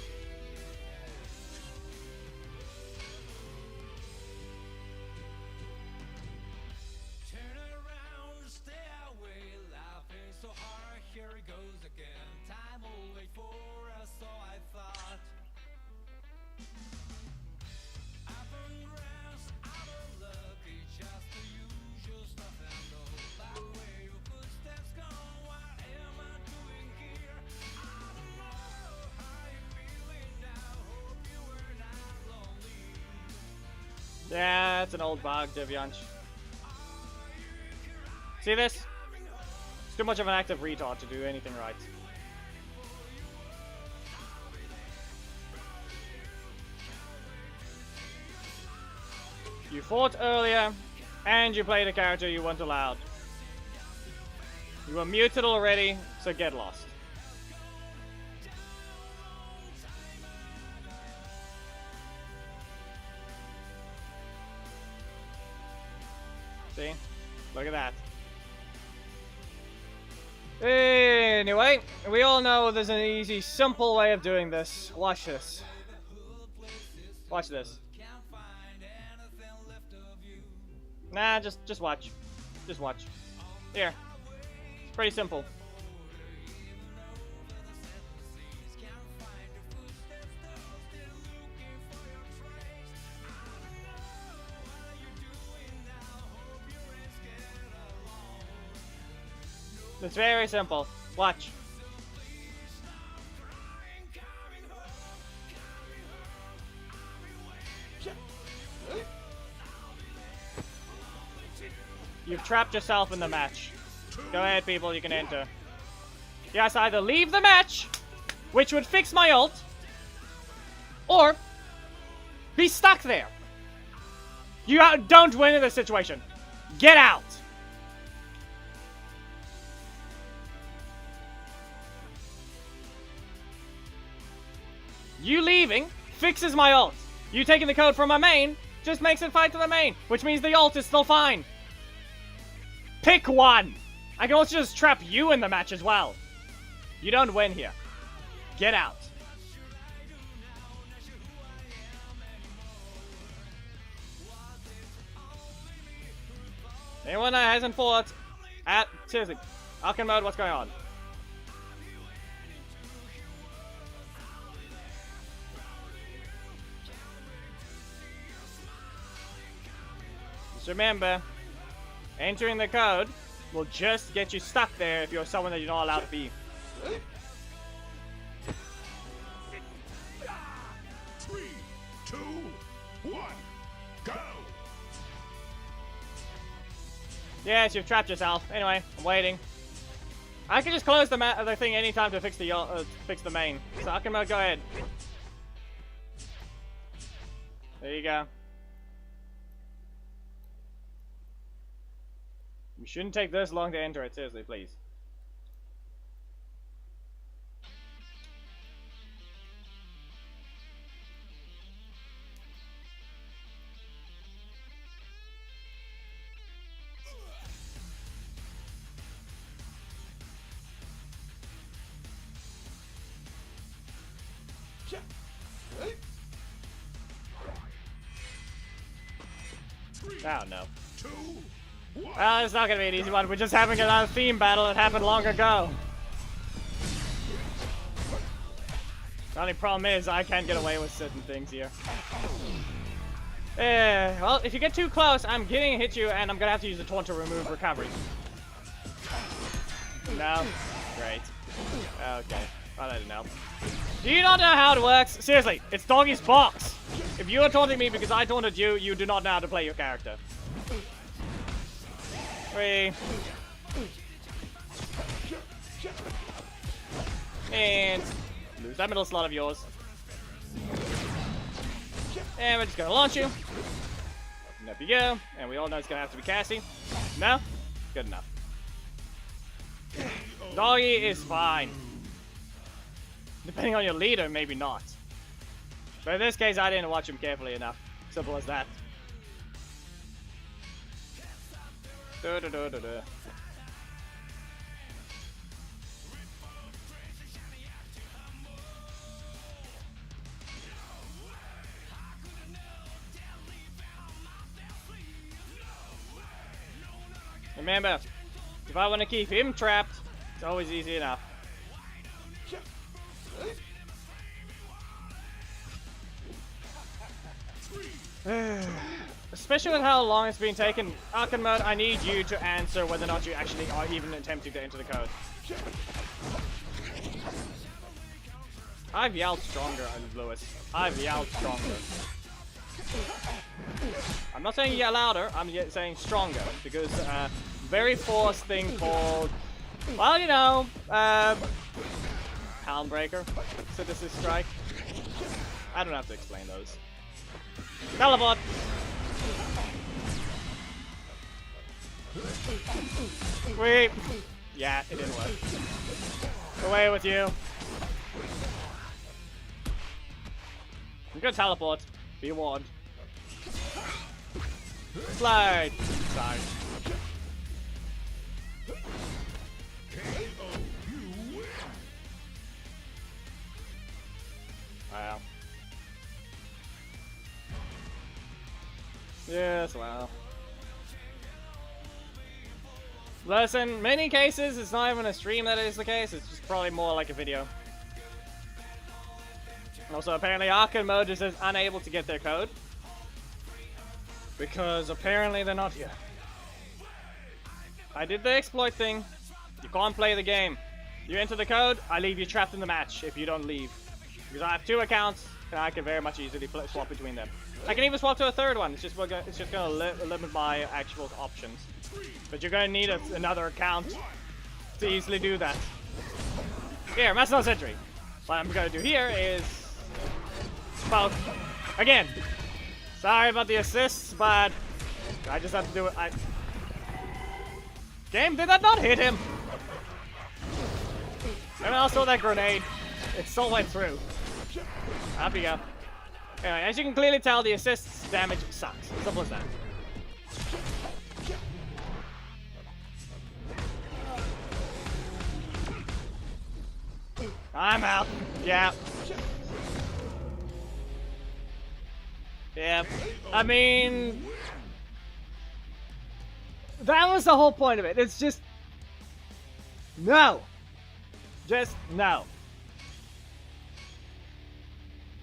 Yeah, it's an old bug, Divyansh. See this? It's too much of an active retard to do anything right. You fought earlier, and you played a character you weren't allowed. You were muted already, so get lost. See? Look at that. Anyway, we all know there's an easy, simple way of doing this. Watch this. Watch this. Nah, just watch. Just watch. Here. It's pretty simple. It's very simple. Watch. You've trapped yourself in the match. Go ahead, people, you can enter. Yes, either leave the match, which would fix my ult, or be stuck there. You don't win in this situation. Get out. You leaving fixes my ult. You taking the code from my main just makes it fight to the main, which means the ult is still fine. Pick one. I can also just trap you in the match as well. You don't win here. Get out. Anyone that hasn't fought at seriously, Alchem mode, what's going on? Just remember, entering the code will just get you stuck there if you're someone that you're not allowed to be. 3, 2, Yes, you've trapped yourself. Anyway, I'm waiting. I can just close the thing anytime to fix the main. So I can go ahead. There you go. You shouldn't take this long to enter it, seriously, please. Oh no. Well, it's not gonna be an easy one. We're just having another theme battle that happened long ago. The only problem is I can't get away with certain things here. Well, if you get too close, I'm getting to hit you, and I'm gonna have to use the taunt to remove recovery. No? Great. Okay. I don't know. Do you not know how it works? Seriously, it's Doggy's box. If you are taunting me because I taunted you, you do not know how to play your character. 3. And lose that middle slot of yours. And we're just gonna launch you. And up you go. And we all know it's gonna have to be Cassie. No? Good enough. Doggy is fine. Depending on your leader, maybe not. But in this case, I didn't watch him carefully enough. Simple as that. Remember, if I want to keep him trapped, it's always easy enough. Especially with how long it's been taken, Arcade Mode, I need you to answer whether or not you actually are even attempting to enter the code. I've yelled stronger, Lewis. I've yelled stronger. I'm not saying yell louder, I'm saying stronger, because very forced thing called, well, you know, Pound Breaker, Synthesis Strike. I don't have to explain those. Teleport! Wait. Yeah, it didn't work. Away with you. I'm gonna teleport. Be warned. Slide. Sorry. Wow. Yes, wow. Listen, many cases, it's not even a stream that is the case, it's just probably more like a video. Also, apparently Arcade Mode just is unable to get their code. Because apparently they're not here. I did the exploit thing. You can't play the game. You enter the code, I leave you trapped in the match if you don't leave. Because I have 2 accounts, and I can very much easily swap between them. I can even swap to a 3rd one, it's just gonna limit my actual options. But you're gonna need another account to easily do that. Here, Master Sentry. What I'm gonna do here is... well, again, sorry about the assists, but I just have to do it. Game, did that not hit him? And also that grenade, it still went through. Up you go. Anyway, as you can clearly tell, the assists damage sucks. Simple as that. I'm out. Yeah. Yeah. I mean, that was the whole point of it. It's just no. Just no.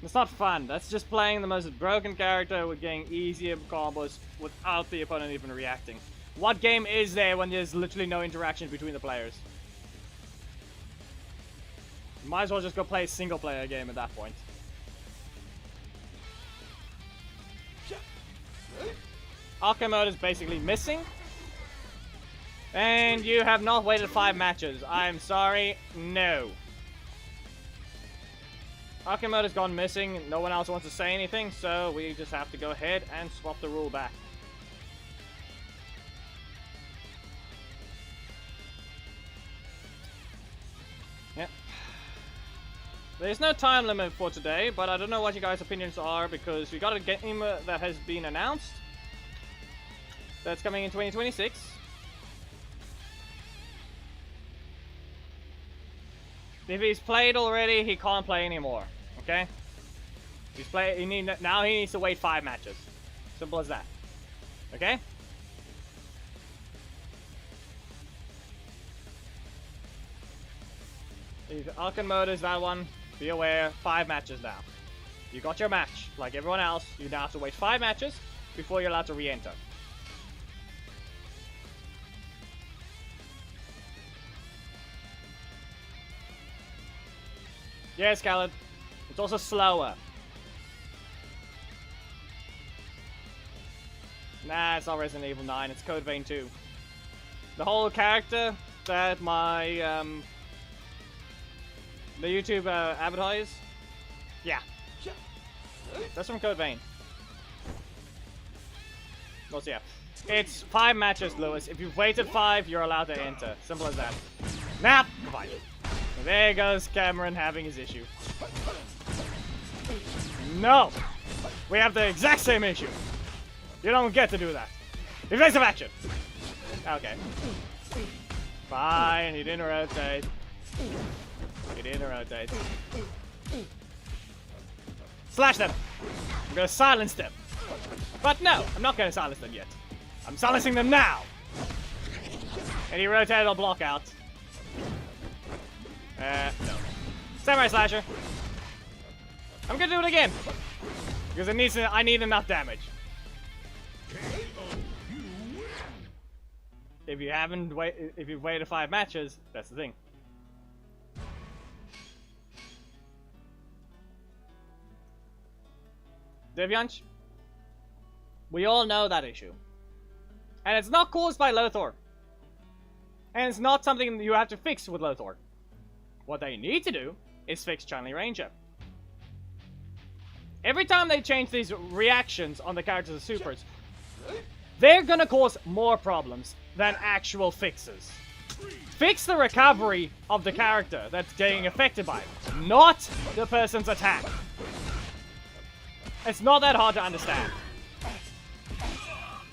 It's not fun. That's just playing the most broken character with getting easier combos without the opponent even reacting. What game is there when there's literally no interaction between the players? You might as well just go play a single player game at that point. Arcade Mode is basically missing. And you have not waited 5 matches. I'm sorry, no. Arcane mode has gone missing. No one else wants to say anything, so we just have to go ahead and swap the rule back. Yep. There's no time limit for today, but I don't know what you guys' opinions are because we got a game that has been announced that's coming in 2026. If he's played already, he can't play anymore. Okay? He's now he needs to wait 5 matches. Simple as that. Okay? If Arcane mode is that one, be aware, 5 matches now. You got your match. Like everyone else, you now have to wait 5 matches before you're allowed to re-enter. Yes, Khaled. It's also slower. Nah, it's not Resident Evil 9. It's Code Vein 2. The whole character that my the YouTube advertise. Yeah, that's from Code Vein. Well, so yeah, it's 5 matches, Lewis. If you've waited 5, you're allowed to enter. Simple as that. Nah, goodbye. There goes Cameron having his issue. No! We have the exact same issue. You don't get to do that. Evasive action! Okay. Fine, he didn't rotate. He didn't rotate. Slash them! I'm gonna silence them. But no, I'm not gonna silence them yet. I'm silencing them now! And he rotated a block out. No. Samurai Slasher. I'm gonna do it again. Because I need enough damage. If you've waited 5 matches, that's the thing. Devianch, we all know that issue. And it's not caused by Lothar. And it's not something that you have to fix with Lothar. What they need to do is fix Chun-Li Ranger. Every time they change these reactions on the characters of supers, they're gonna cause more problems than actual fixes. Fix the recovery of the character that's getting affected by it, not the person's attack. It's not that hard to understand.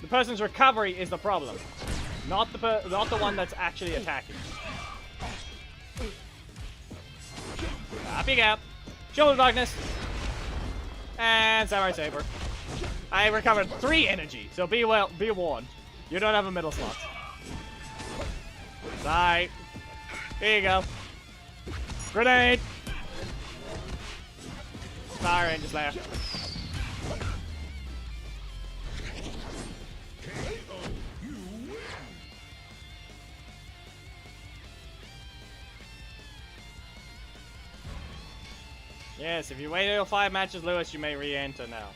The person's recovery is the problem, not the one that's actually attacking. Up you go. Shoulder Darkness. And Samurai Saber. I recovered 3 energy, so be warned. You don't have a middle slot. Sorry. Here you go. Grenade! Fire Ranger Slayer. Yes, if you wait until 5 matches, Lewis, you may re-enter now.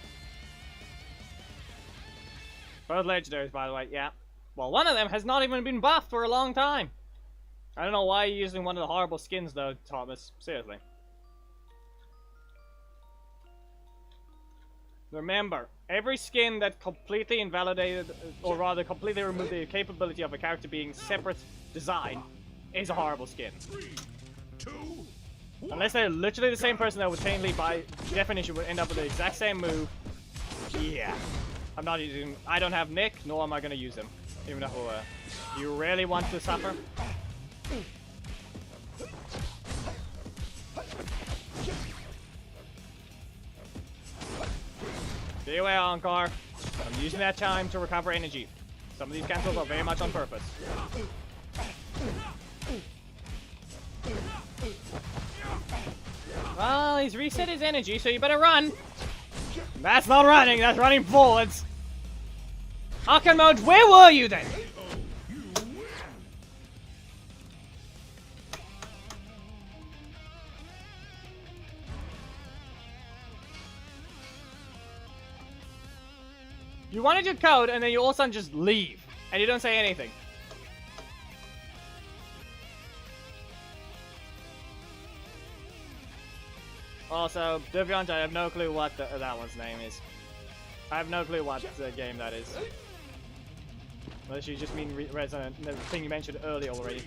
Both legendaries, by the way, yeah. Well, one of them has not even been buffed for a long time. I don't know why you're using one of the horrible skins, though, Thomas. Seriously. Remember, every skin that completely invalidated, or rather completely removed the capability of a character being separate design, is a horrible skin. 3, 2, 1. Unless they're literally the same person that would technically, by definition, would end up with the exact same move. Yeah. I'm not using... I don't have Nick, nor am I going to use him. Even though you really want to suffer. Stay away, Ankar. I'm using that time to recover energy. Some of these cancels are very much on purpose. Well, he's reset his energy, so you better run. That's not running, that's running forwards. Arcane mode, where were you then? You wanted your code, and then you all of a sudden just leave. And you don't say anything. Also, Deviant, I have no clue what that one's name is. I have no clue what game that is. Unless you just mean Resident, the thing you mentioned earlier already.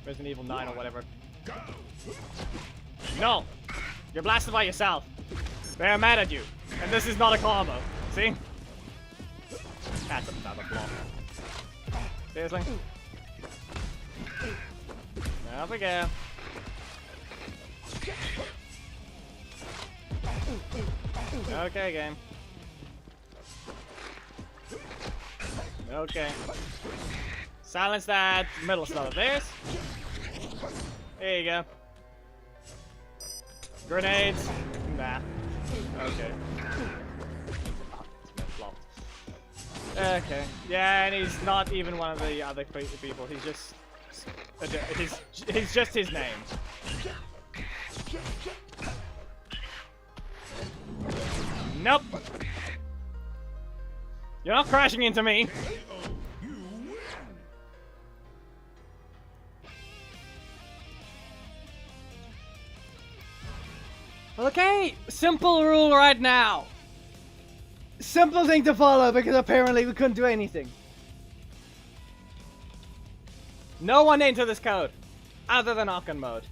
Resident Evil 9 or whatever. No! You're blasted by yourself. They're mad at you. And this is not a combo. See? That's another block. Seriously? Off we go. Okay, game. Okay. Silence that middle slot of theirs. There you go. Grenades. Nah. Okay. Okay. Yeah, and he's not even one of the other people. He's just he's just his name. Nope. You're not crashing into me. Okay, simple rule right now. Simple thing to follow because apparently we couldn't do anything. No one into this code other than Occon mode.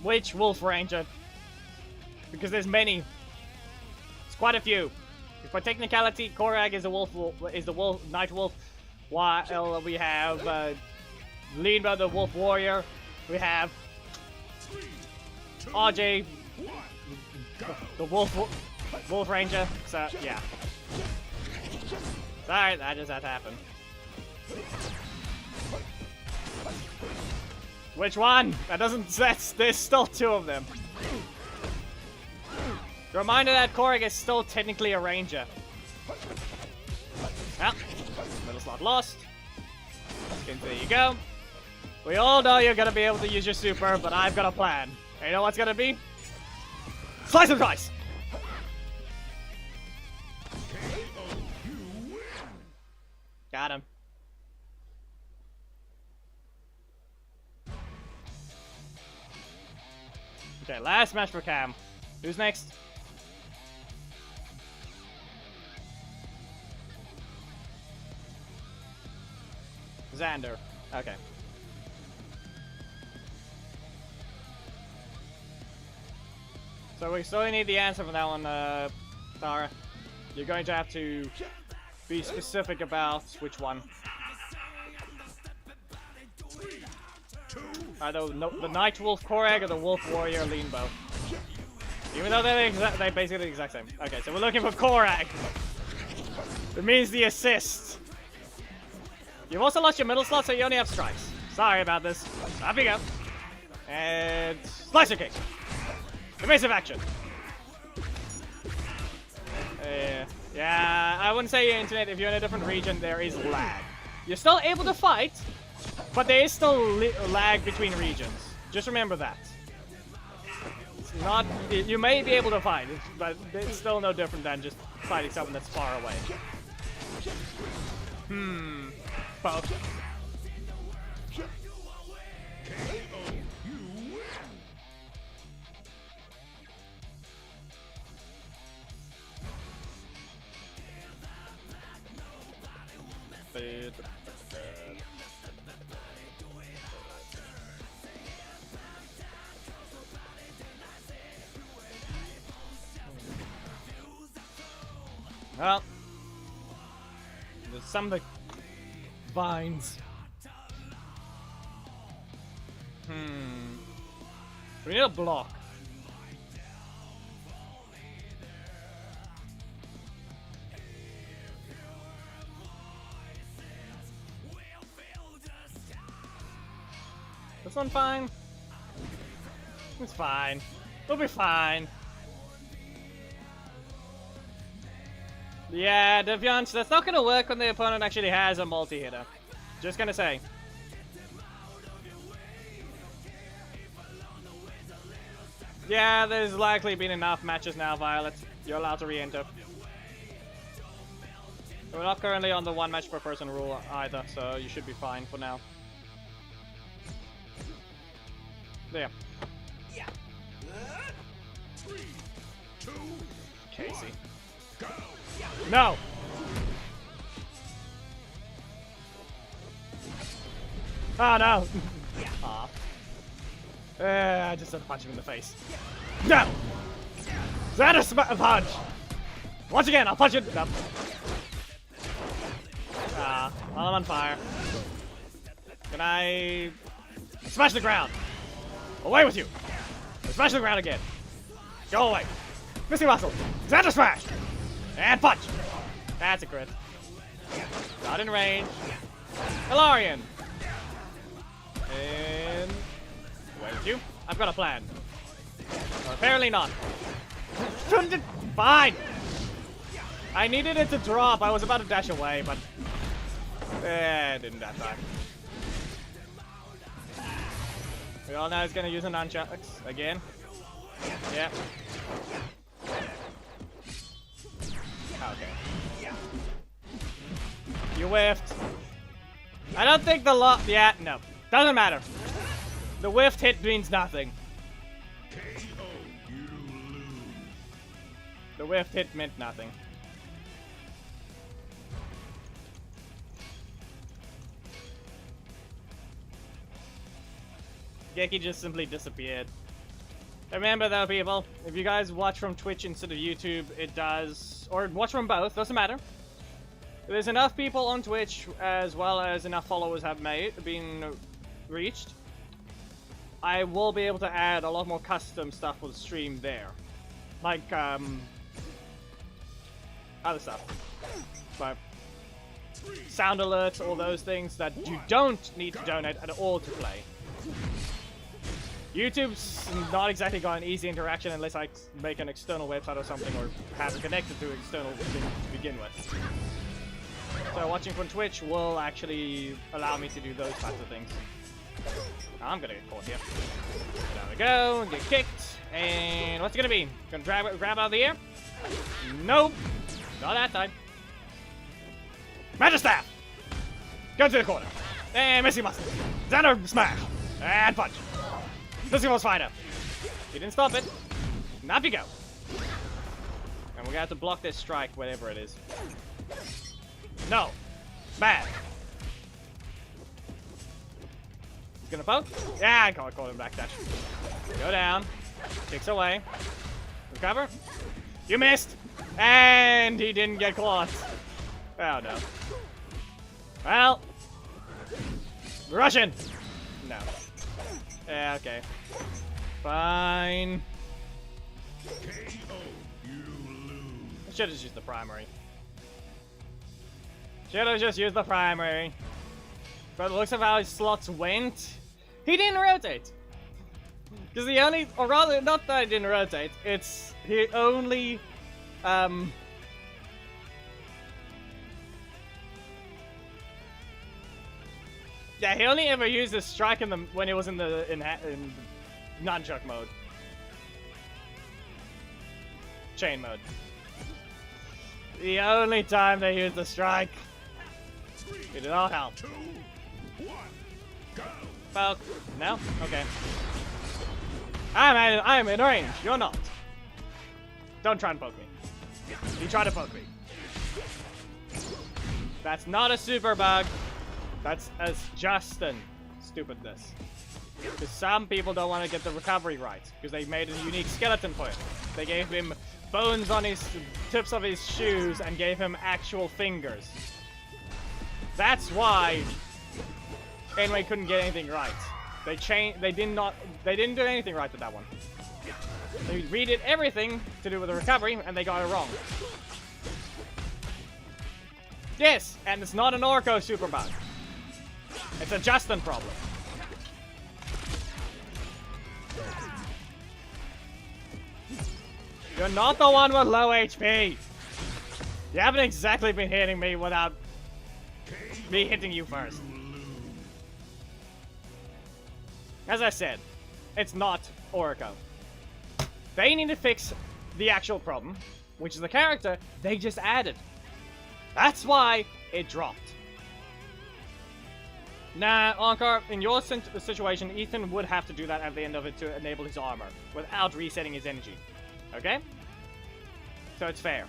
Which Wolf Ranger? Because there's many. It's quite a few. For technicality, Korag is the Night Wolf, while we have Leanbo the Wolf Warrior. We have RJ the Wolf Ranger. So yeah. Sorry, that just had to happen. Which one? That doesn't. There's still two of them. Reminder that Korag is still technically a ranger. Well, middle slot lost. There you go. We all know you're gonna be able to use your super, but I've got a plan. And you know what's gonna be? Slice and dice! Got him. Okay, last match for Cam. Who's next? Xander. Okay. So we still need the answer for that one, Tara. You're going to have to be specific about which one. Either the Night Wolf Korag or the Wolf Warrior Leanbo. Even though they're basically the exact same. Okay, so we're looking for Korag. It means the assist. You've also lost your middle slot, so you only have strikes. Sorry about this. Up you go. And slicer kick. Evasive action. Yeah, I wouldn't say your internet. If you're in a different region, there is lag. You're still able to fight, but there is still lag between regions. Just remember that. It's not. You may be able to fight, but it's still no different than just fighting someone that's far away. Both. Well, there's some of the vines. We need a block. This one fine? It's fine. We'll be fine. Yeah, Deviant, that's not gonna work when the opponent actually has a multi-hitter. Just gonna say. Yeah, there's likely been enough matches now, Violet. You're allowed to re-enter. We're not currently on the one match per person rule either, so you should be fine for now. There. Yeah. 3, 2, Casey. go. No! Oh no! Aw. I just had to punch him in the face. No! That is a punch! Once again, I'll punch it! No. Ah, well, I'm on fire. Can I... Smash the ground! Away with you! Smash the ground again! Go away! Missing muscle! Xander smash! And punch! That's a crit. Not in range. Hilarion! And... Away with you. I've got a plan. Or apparently not. Fine! I needed it to drop. I was about to dash away, but... it didn't that time. We all know he's gonna use a nunchucks again. Yeah. Okay. You whiffed. I don't think the lot. Yeah, no. Doesn't matter. The whiffed hit means nothing. KO, you lose. The whiffed hit meant nothing. Geki just simply disappeared. Remember though, people, if you guys watch from Twitch instead of YouTube, it does, or watch from both, doesn't matter. If there's enough people on Twitch, as well as enough followers have been reached, I will be able to add a lot more custom stuff for the stream there. Like, other stuff. Like, sound alerts, all those things that you don't need to donate at all to play. YouTube's not exactly got an easy interaction unless I make an external website or something, or have it connected to an external thing to begin with. So watching from Twitch will actually allow me to do those types of things. I'm gonna get caught here. There we go, get kicked, and what's it gonna be? Gonna grab out of the air? Nope, not that time. Magic Staff! Go to the corner. And Missy Muscle. Xander smash. And punch. Missy was fighter. You didn't stop it. Now you go. And we're gonna have to block this strike, whatever it is. No. Bad. He's gonna poke. Yeah, I caught him back dash. Go down. Kicks away. Recover. You missed. And he didn't get caught. Oh no. Well. Russian. No. Yeah, okay. Fine. KO, you lose. I should have just used the primary. Should have just used the primary. But the looks of how his slots went, he didn't rotate. Because he only, or rather, not that he didn't rotate, it's, he only, yeah, he only ever used his strike in the when he was in nunchuck mode, chain mode. The only time they used the strike, it did not help. 2, 1, go. Poke. No? Okay. I'm in range. You're not. Don't try and poke me. You try to poke me. That's not a super bug. That's just an stupidness. Because some people don't want to get the recovery right, because they made a unique skeleton for it. They gave him bones on his tips of his shoes and gave him actual fingers. That's why Anyway couldn't get anything right. They didn't do anything right with that one. They redid everything to do with the recovery, and they got it wrong. Yes, and it's not an Orko super bug. It's a Justin problem. You're not the one with low HP. You haven't exactly been hitting me without me hitting you first. As I said, it's not Orko. They need to fix the actual problem, which is the character they just added. That's why it dropped. Nah, Ankar, in your situation, Ethan would have to do that at the end of it to enable his armor, without resetting his energy. Okay? So it's fair.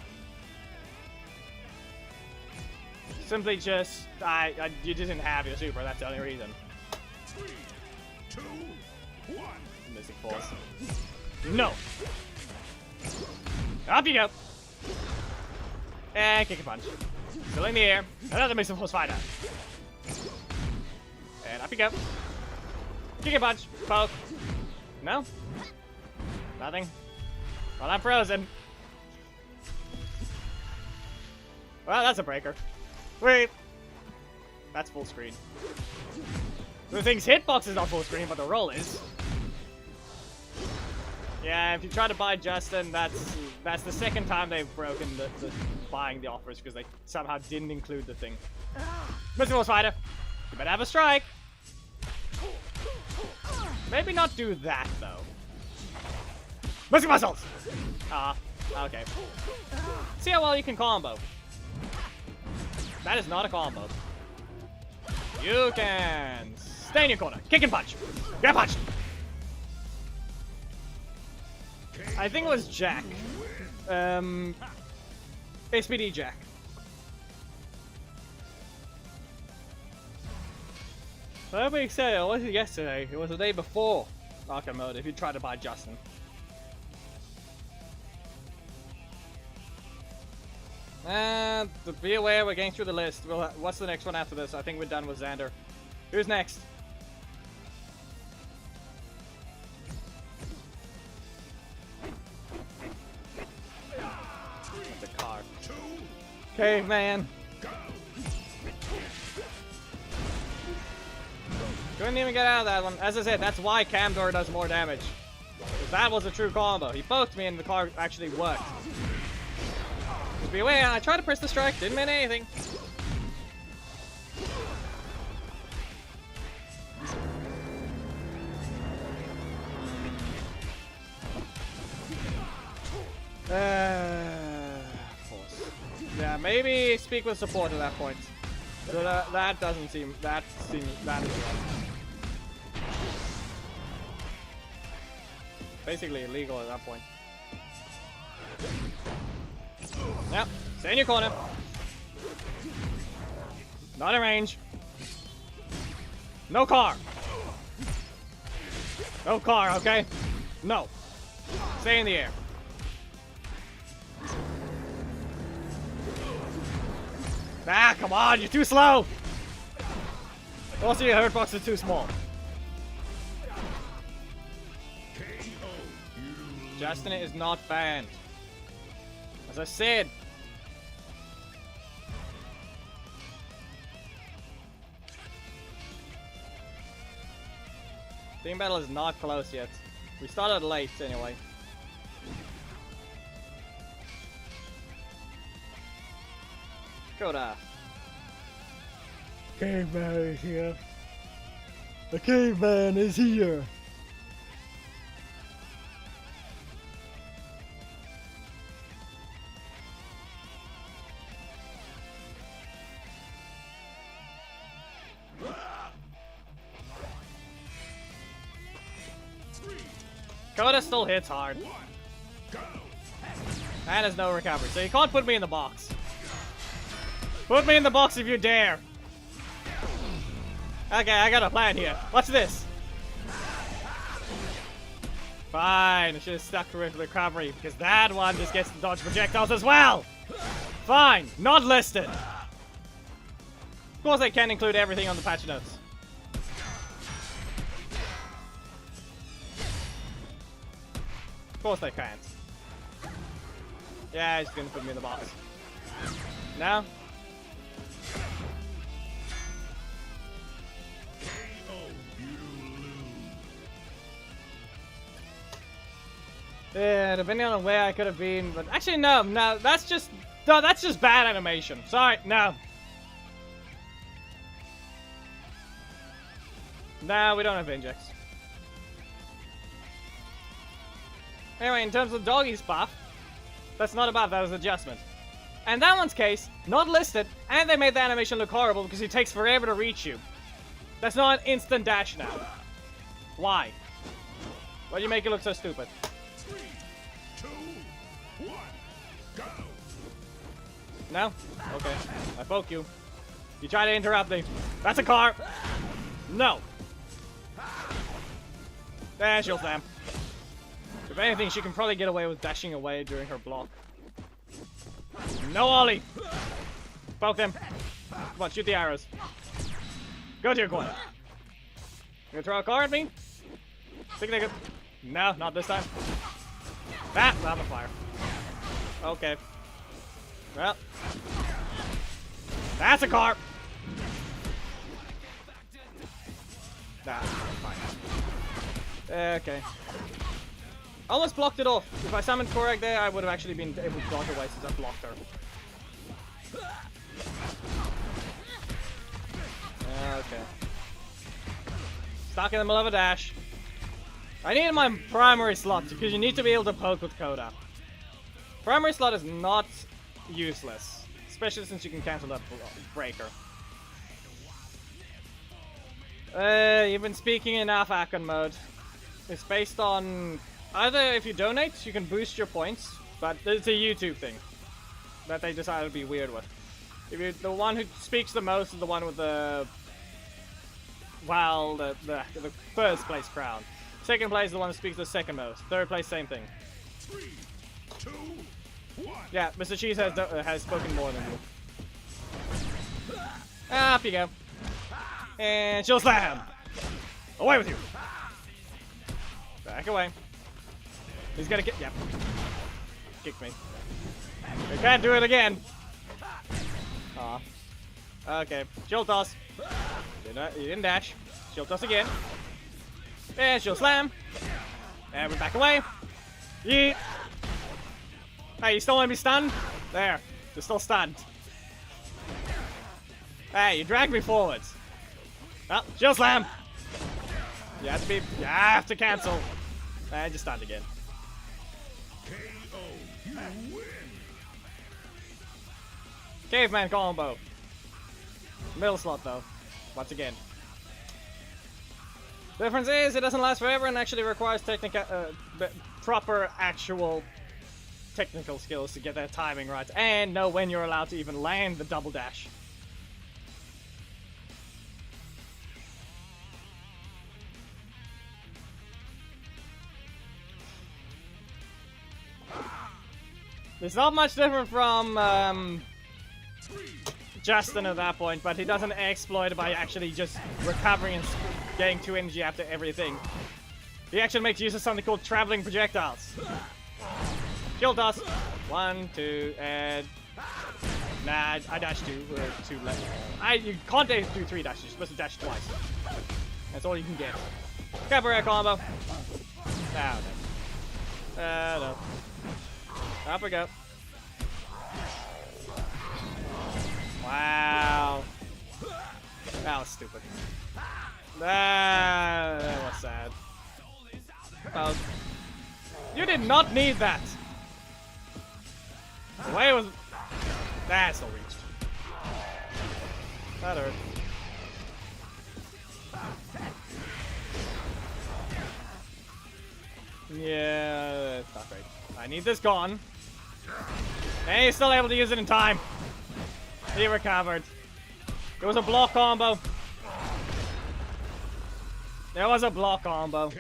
Simply just, you didn't have your super, that's the only reason. 3, 2, 1. Missing force. No! Up you go! And kick a punch. Still in the air. Another missing force fighter. And up you go. Kick a punch. Poke. No? Nothing? Well, I'm frozen. Well, that's a breaker. Wait. That's full screen. The thing's hitbox is not full screen, but the roll is. Yeah, if you try to buy Justin, that's the second time they've broken the buying the offers because they somehow didn't include the thing. Missing Force Fighter, you better have a strike. Maybe not do that though. Missing Muscles! Ah, okay. See how well you can combo. That is not a combo. You can stay in your corner. Kick and punch. Get punched. I think it was Jack. SPD Jack. That being said, it wasn't yesterday. It was the day before Arkham Mode if you tried to buy Justin. And be aware, we're getting through the list. What's the next one after this? I think we're done with Xander. Who's next? The car. Caveman. Couldn't even get out of that one. As I said, that's why Camdor does more damage. Because that was a true combo. He poked me and the car actually worked. Just be aware, I tried to press the strike, didn't mean anything. Force. Yeah, maybe speak with support at that point. That doesn't seem, that is wrong. Basically illegal at that point. Yep, stay in your corner. Not in range. No car. No car, okay? No. Stay in the air. Ah, come on, you're too slow! Also, your hurt box is too small. Justin is not banned. As I said. Team battle is not close yet. We started late anyway. Koda. Caveman is here. The caveman is here. Koda still hits hard. And has no recovery, so you can't put me in the box. Put me in the box if you dare. Okay, I got a plan here. What's this? Fine, I should have stuck with recovery because that one just gets to dodge projectiles as well. Fine, not listed. Of course, I can include everything on the patch notes. Of course they can't. Yeah, he's gonna put me in the box. No? Yeah, depending on where I could have been, but actually no, that's just bad animation. Sorry, no. No, we don't have injects. Anyway, in terms of doggy's buff, that's not a buff, that was an adjustment. And that one's case, not listed, and they made the animation look horrible because it takes forever to reach you. That's not an instant dash now. Why? Why do you make it look so stupid? 3, 2, 1, go! No? Okay. I poke you. You try to interrupt me. That's a car! No! There, she'll slam. If anything, she can probably get away with dashing away during her block. No ollie! Poke them. Come on, shoot the arrows. Go to your corner. You gonna throw a car at me? Stick nigga. No, not this time. Ah, I'm on fire. Okay. Well. That's a car! Nah, fine. Okay. Almost blocked it off. If I summoned Korag there, I would have actually been able to dodge away since I blocked her. Okay. Stuck in the middle of a dash. I need my primary slot because you need to be able to poke with Coda. Primary slot is not useless, especially since you can cancel that breaker. You've been speaking in Akon mode. It's based on either if you donate, you can boost your points, but it's a YouTube thing that they decided to be weird with. If you're the one who speaks the most is the one with the the first place crown. Second place is the one who speaks the second most. Third place, same thing. 3, 2, 1. Yeah, Mr. Cheese has spoken more than you. Up you go. And she'll slam. Away with you. Back away. He's gonna get. Yep. Kick me. You can't do it again. Aw. Okay. She'll toss. You didn't dash. She'll toss again. And she'll slam. And we're back away. Yeet. Hey, you still want to be stunned? There. You're still stunned. Hey, you dragged me forwards. Oh, she'll slam. You have to cancel. And just stunned again. KO. You win. Caveman combo. Middle slot though. Once again. The difference is it doesn't last forever and actually requires proper actual technical skills to get that timing right and know when you're allowed to even land the double dash. It's not much different from Justin at that point, but he doesn't exploit it by actually just recovering and getting 2 energy after everything. He actually makes use of something called traveling projectiles. Shield toss. 1, 2, and nah, I dashed 2 left. You can't do 3 dashes. You're supposed to dash twice. That's all you can get. Cabaret combo. Oh, no. No. Up we go. Wow. That was stupid. That was sad. Oh. You did not need that. The way it was. That's still reached. That hurt. Yeah, that's not great. I need this gone. And he's still able to use it in time. He recovered. It was a block combo. There was a block combo.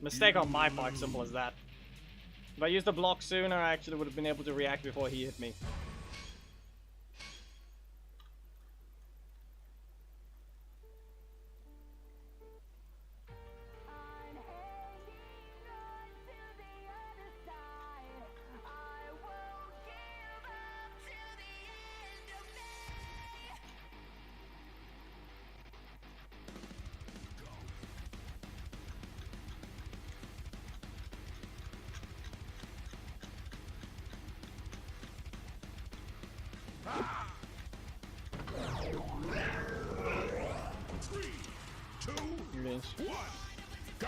Mistake on my part, simple as that. If I used the block sooner, I actually would have been able to react before he hit me.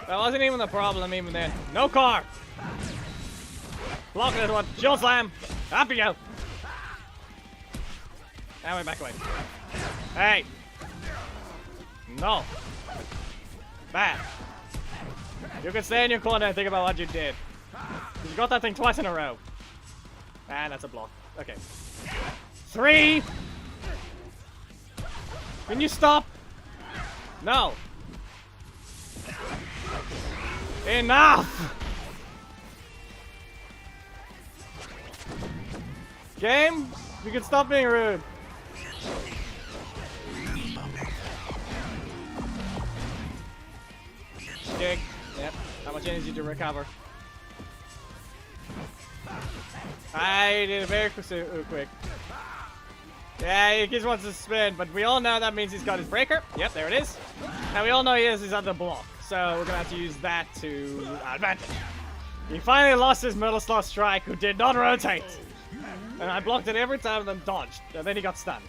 That wasn't even the problem even then. No car! Block it one. Shield slam. Up you go. And we back away. Hey. No. Bad. You can stay in your corner and think about what you did. You got that thing twice in a row. And that's a block. Okay. 3. Can you stop? No. Enough! Game, you can stop being rude. Dig. Yep. How much energy to recover? I did it very quick. Yeah, he just wants to spin, but we all know that means he's got his breaker. Yep, there it is. And we all know he's under block, so we're gonna have to use that to our advantage. He finally lost his middle slot strike, who did not rotate. And I blocked it every time and then dodged, and then he got stunned.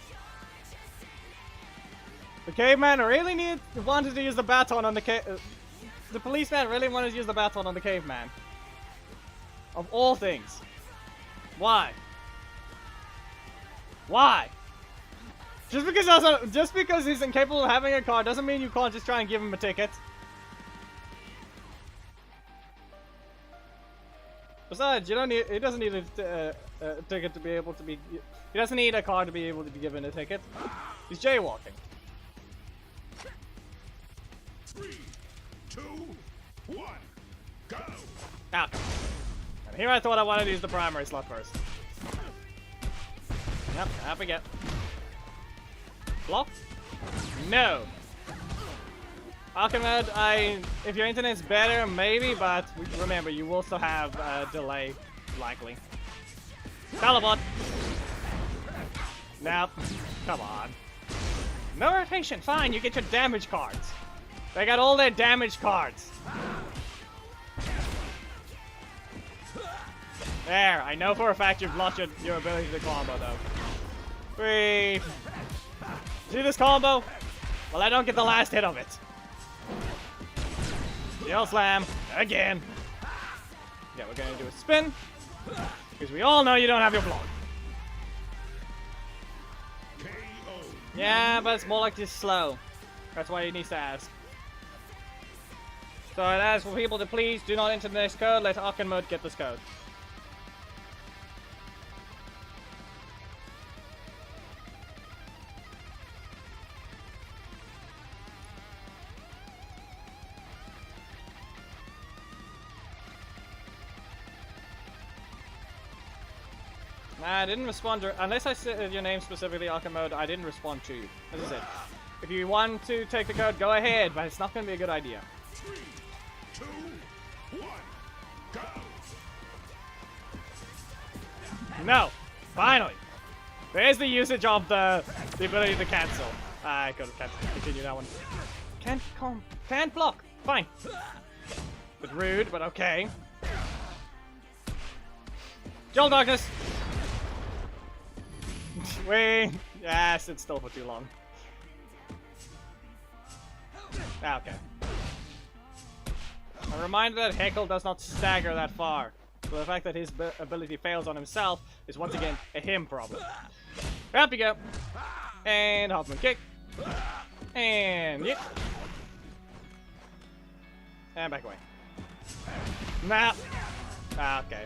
The caveman really wanted to use the baton on the policeman really wanted to use the baton on the caveman. Of all things. Why? Why? Just because he's incapable of having a car doesn't mean you can't just try and give him a ticket. Besides, you don't need. He doesn't need a ticket to be able to be. He doesn't need a car to be able to be given a ticket. He's jaywalking. 3, 2, 1, go! Out. And here I thought I wanted to use the primary slot first. Yep, up we get. Block? No. Alchemid, if your internet's better, maybe, but remember, you will still have a delay, likely. Calibot! Nope. Come on. No rotation, fine, you get your damage cards. They got all their damage cards. There, I know for a fact you've lost your ability to combo, though. Wait. See this combo? Well, I don't get the last hit of it. Shield slam. Again. Yeah, we're gonna do a spin. Because we all know you don't have your block. Yeah, but it's more like just slow. That's why he needs to ask. So it asks for people to please do not enter this code. Let Arkham Mode get this code. I didn't respond to, unless I said your name specifically, Arkham Mode, I didn't respond to you. As I said, if you want to take the code, go ahead, but it's not going to be a good idea. 3, 2, 1, go! No! Finally! There's the usage of the ability to cancel. I could have continue that one. Can't block! Fine. Bit rude, but okay. Joel Darkness! Wait. Yeah, sit still for too long. Okay. I'm reminded that Heckle does not stagger that far. So the fact that his ability fails on himself is once again a him problem. Up you go. And Hoffman kick. And yep. And back away. Nah. Okay.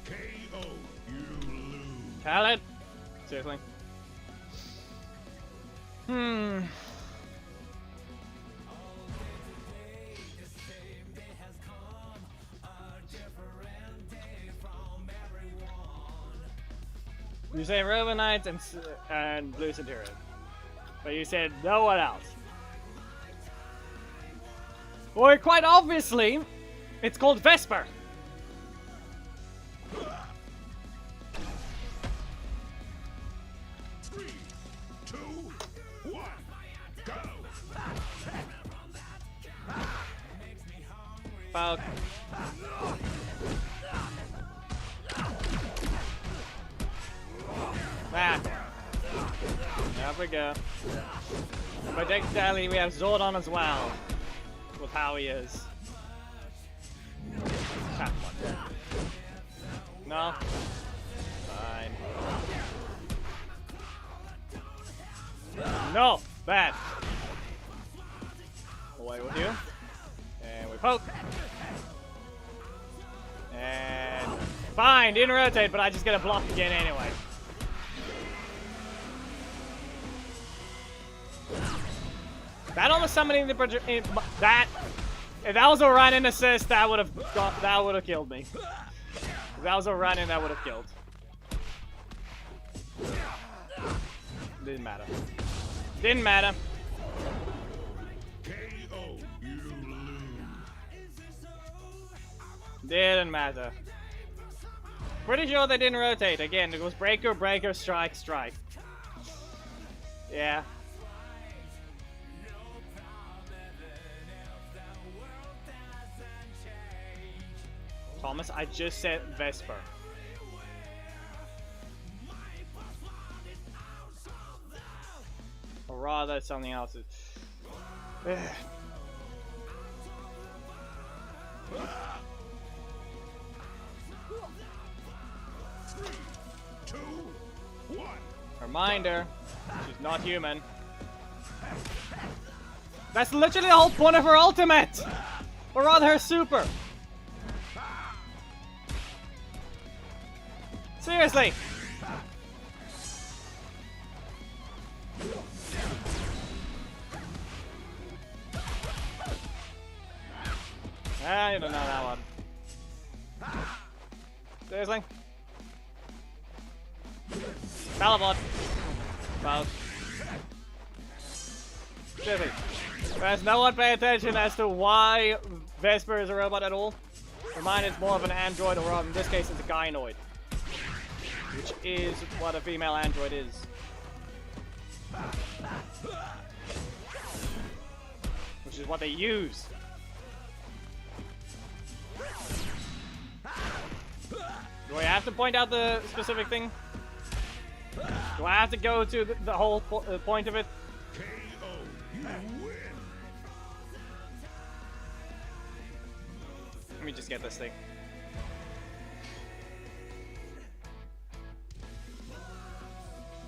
KO, you lose. Khaled? Seriously? You say Roman Knights and Blue Centurion. But you said no one else. Well, quite obviously, it's called Vesper. Falk. Ah. There we go. But technically we have Zordon as well. With how he is. No. Fine. No! Bad. Away with you. And we poke. And fine, didn't rotate, but I just get a block again anyway. That almost summoning the that if that was a run and assist, that would have killed me. If that was a run and that would have killed. Didn't matter. Didn't matter. KO, you lose. Didn't matter. Pretty sure they didn't rotate. Again, it was breaker, breaker, strike, strike. Yeah. Thomas, I just said Vesper. Or rather, something else. 3, 2, 1. Reminder, she's not human. That's literally the whole point of her ultimate! Or rather, her super. Seriously! Ah, you don't know that one. Seriously? Balabot. Well. Seriously. There's no one paying attention as to why Vesper is a robot at all. For mine, it's more of an android, or in this case, it's a gynoid. Which is what a female android is. Which is what they use. Do I have to point out the specific thing? Do I have to go to the whole point of it? KO, you win. Let me just get this thing.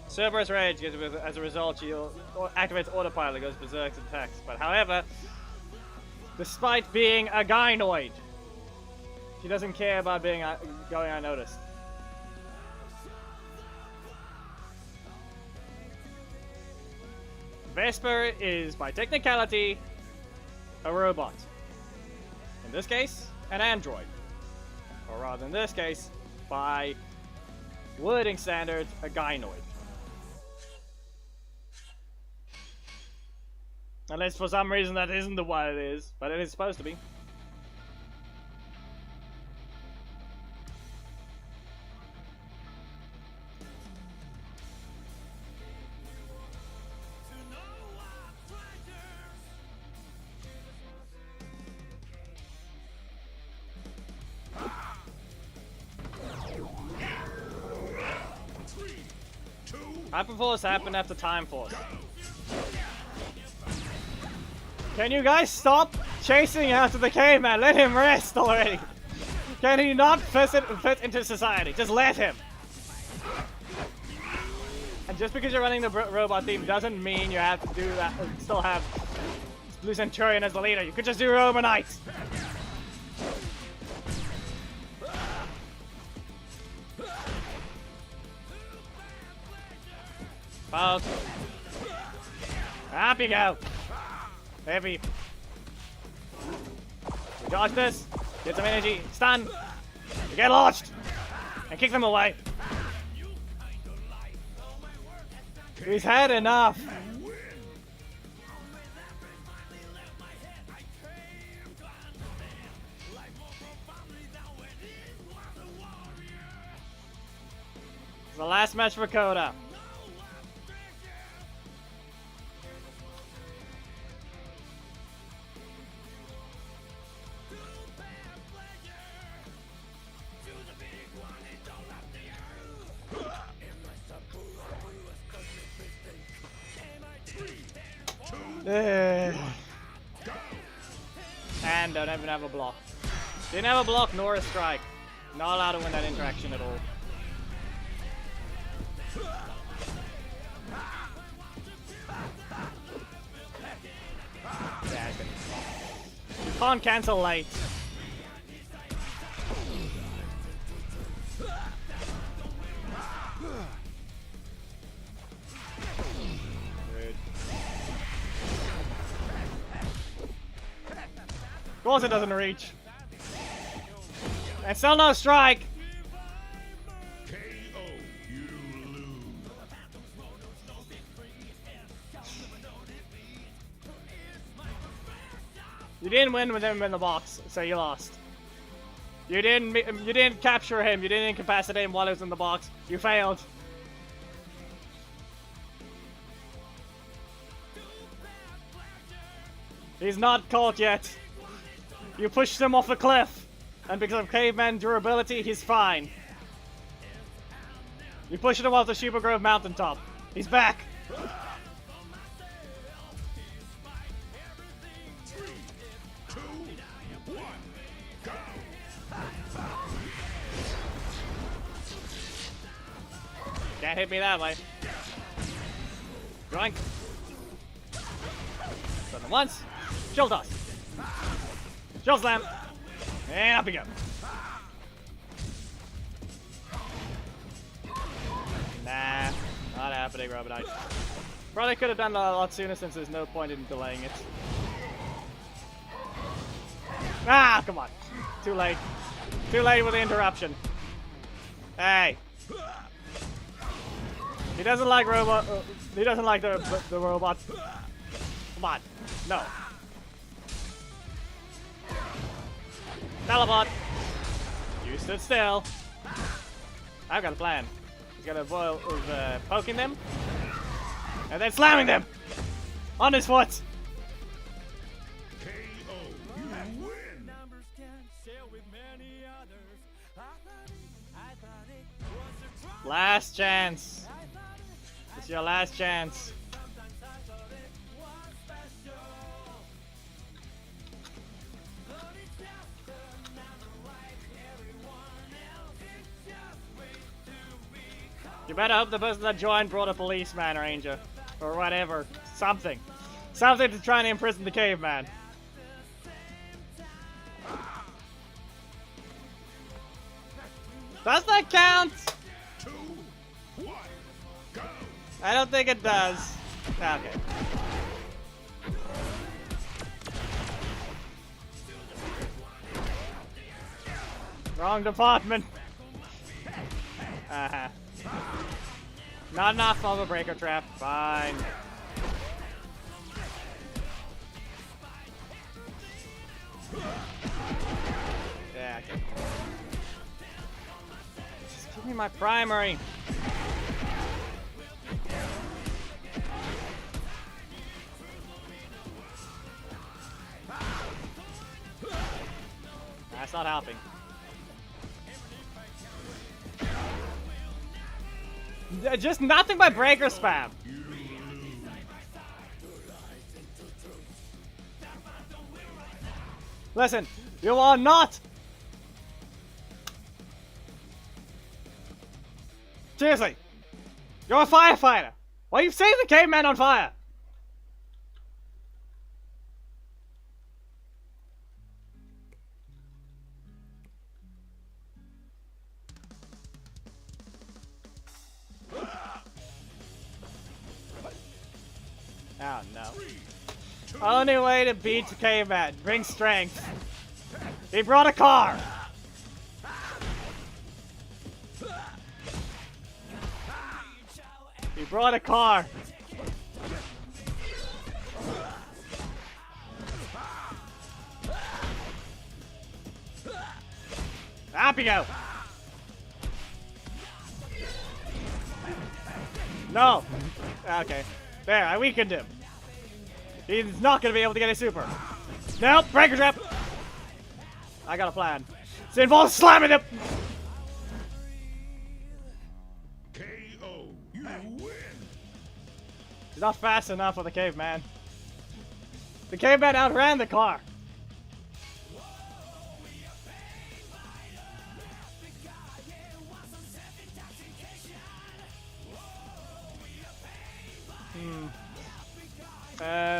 Cerberus Rage, as a result, she activates autopilot, goes berserk and attacks. But however, despite being a gynoid, she doesn't care about being going unnoticed. Vesper is, by technicality, a robot. In this case, an android. Or rather, in this case, by wording standards, a gynoid. Unless for some reason that isn't what it is, but it is supposed to be. Hyperforce happened after Time Force. Can you guys stop chasing after the caveman? Let him rest already. Can he not fit into society? Just let him. And just because you're running the robot theme doesn't mean you have to do that. Still have Blue Centurion as the leader. You could just do Romanite. Poke. Up you go. Heavy. We dodge this. Get some energy. Stun. You get launched. And kick them away. He's had enough. It's the last match for Coda. And don't even have a block. Didn't have a block nor a strike. Not allowed to win that interaction at all. Yeah, you can't cancel late. Good. Of course it doesn't reach. And still no strike. KO. You lose. You didn't win with him in the box, so you lost. You didn't capture him. You didn't incapacitate him while he was in the box. You failed. He's not caught yet. You pushed him off a cliff. And because of caveman durability, he's fine. You pushed him off the Sheba Grove mountaintop. He's back. 3, 2, 1, go. Can't hit me that way. Joink. Done it once. Shield toss. Shield slam. And up we go. Nah, not happening, Robinite. Probably could have done that a lot sooner since there's no point in delaying it. Ah, come on. Too late. Too late with the interruption. Hey. He doesn't like robot. He doesn't like the robot. Come on. No. Teleport! You stood still. I've got a plan. He's gonna boil with poking them. And then slamming them! On his foot! KO. You win. Last chance. It's your last chance. You better hope the person that joined brought a policeman, Ranger. Or whatever. Something. Something to try and imprison the caveman. Does that count? 2, 1, go. I don't think it does. Okay. Wrong department. Uh-huh. Not enough of a breaker trap. Fine. Yeah, okay. Just give me my primary. That's not helping. Just nothing but breaker spam. Listen, you are not. Seriously, you're a firefighter. Why are you setting the caveman on fire? Oh no. Only way to beat the caveman. Bring strength. He brought a car. He brought a car. Up you go. No. Okay. There, I weakened him. He's not going to be able to get a super. Nope, breaker trap. I got a plan. It involves slamming him. KO. You win. He's not fast enough for the caveman. The caveman outran the car.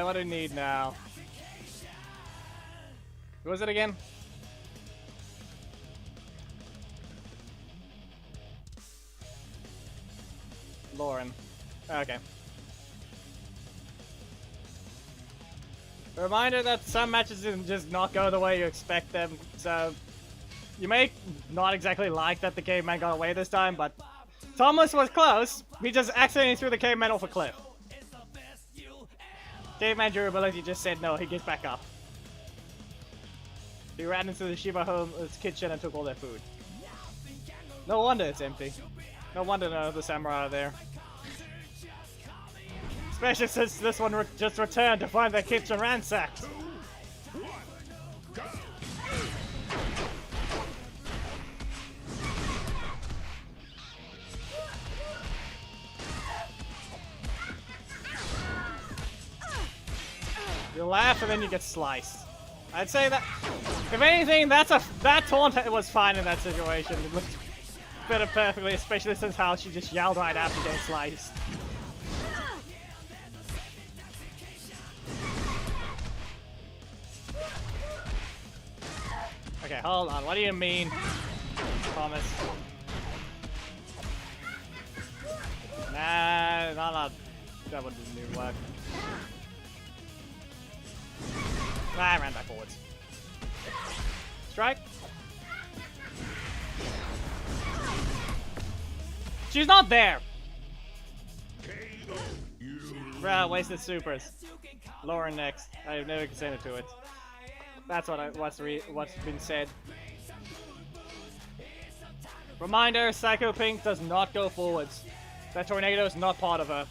What do we need now? Who was it again? Lauren. Okay. A reminder that some matches just not go the way you expect them, so you may not exactly like that the caveman got away this time, but Thomas was close. He just accidentally threw the caveman off a cliff. Caveman durability just said no, he gets back up. He ran into the Shiba home's kitchen and took all their food. No wonder it's empty. No wonder none of the samurai are there. Especially since this one just returned to find their kitchen ransacked. 2, 1, go! You laugh and then you get sliced. I'd say that, if anything, that taunt was fine in that situation. It looked better perfectly, especially since how she just yelled right after getting sliced. Okay, hold on. What do you mean, Thomas? Nah, not that wouldn't work. I ran back forwards. Strike. She's not there. KO. You Bruh, wasted supers. Lauren next. I've never consented to it. That's what's been said. Reminder: Psycho Pink does not go forwards. That tornado is not part of her.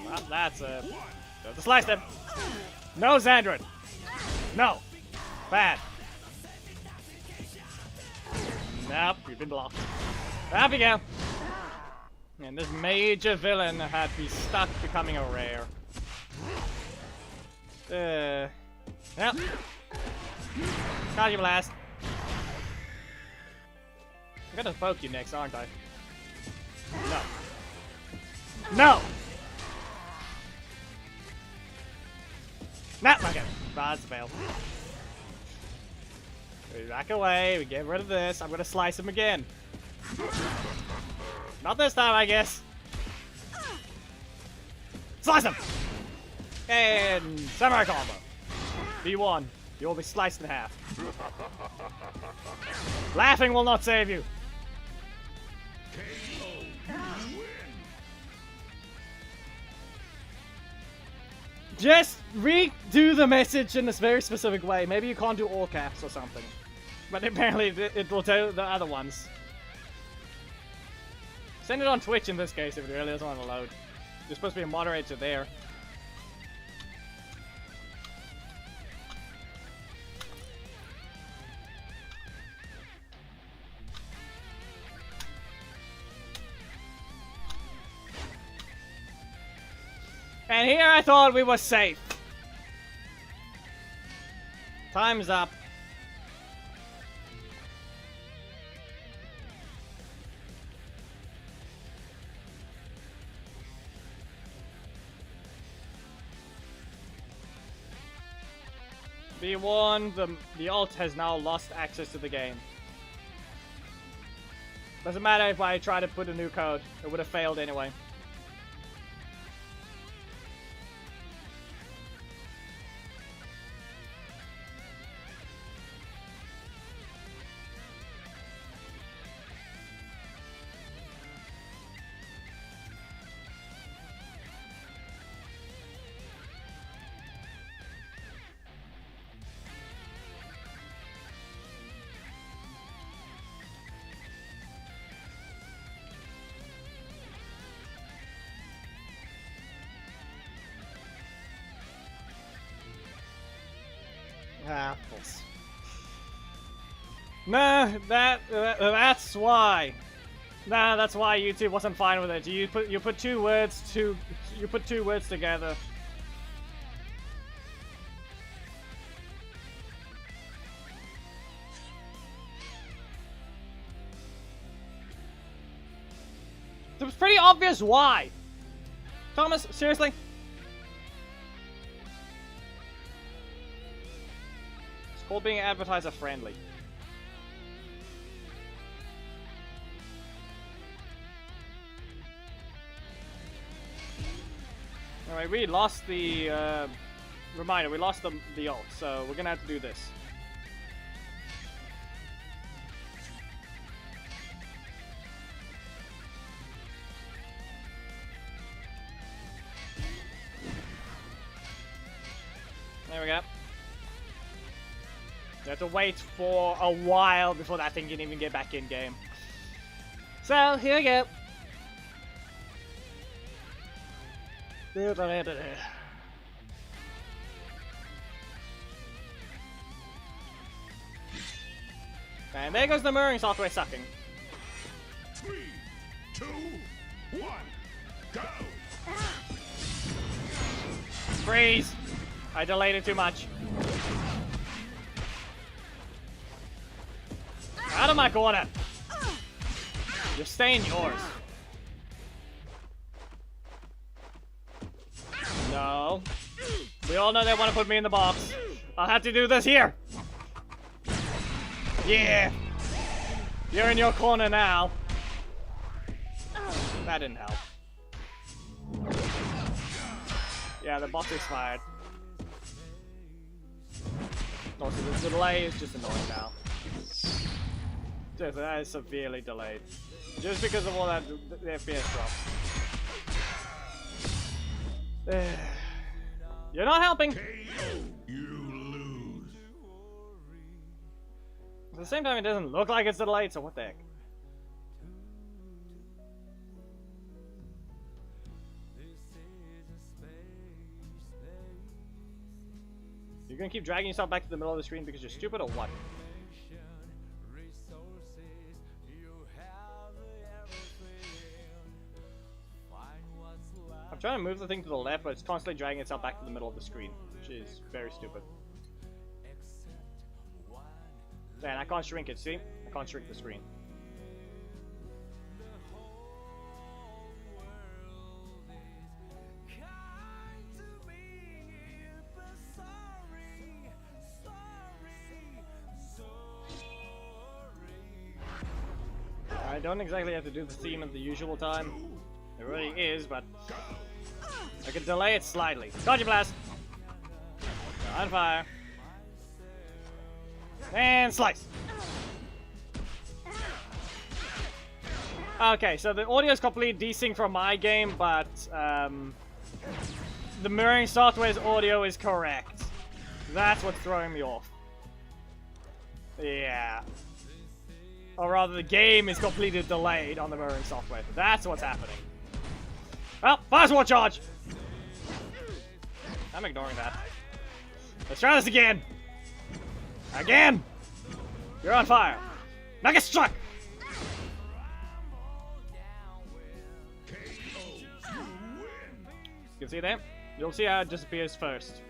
Well, that's a... Just slice them. No, Xandrid. No. Bad. Nope, you've been blocked. Up you go. And this major villain had to be stuck becoming a rare. Yep. Got you blast. I'm gonna poke you next, aren't I? No. No! Nah, okay. That's failed. We back away, we get rid of this. I'm gonna slice him again. Not this time, I guess. Slice him! And samurai combo. B1. You will be sliced in half. Laughing will not save you. KO. You win. Just redo the message in this very specific way. Maybe you can't do all caps or something. But apparently it will do the other ones. Send it on Twitch in this case if it really doesn't want to load. There's supposed to be a moderator there. And here I thought we were safe. Time's up. Be warned, the alt has now lost access to the game. Doesn't matter if I try to put a new code, it would have failed anyway. Apples. Nah, that's why. Nah, that's why YouTube wasn't fine with it. You put two words together. It was pretty obvious why. Thomas, seriously? It's called being advertiser friendly. Alright, we lost the, reminder, we lost the ult, so we're gonna have to do this. There we go. You have to wait for a while before that thing can even get back in game. So, here we go. And there goes the mirroring software sucking. 3, 2, 1, go! Freeze! I delayed it too much. Out of my corner! You're staying yours. No. We all know they want to put me in the box. I'll have to do this here. Yeah. You're in your corner now. That didn't help. Yeah, the box expired. Also, the delay is just annoying now. Just, that is severely delayed. Just because of all that, the FPS drops. You're not helping! You lose. At the same time, it doesn't look like it's delayed, so what the heck? You're gonna keep dragging yourself back to the middle of the screen because you're stupid or what? I'm trying to move the thing to the left, but it's constantly dragging itself back to the middle of the screen, which is very stupid. Man, I can't shrink it, see? I can't shrink the screen. I don't exactly have to do the theme at the usual time. It really is, but I can delay it slightly. Dodgy blast! On fire. And slice! Okay, so the audio is completely desynced from my game, but the mirroring software's audio is correct. That's what's throwing me off. Yeah. Or rather, the game is completely delayed on the mirroring software. That's what's happening. Well, fire sword charge! I'm ignoring that. Let's try this again! Again! You're on fire! Now get struck! You can see that? You'll see how it disappears first.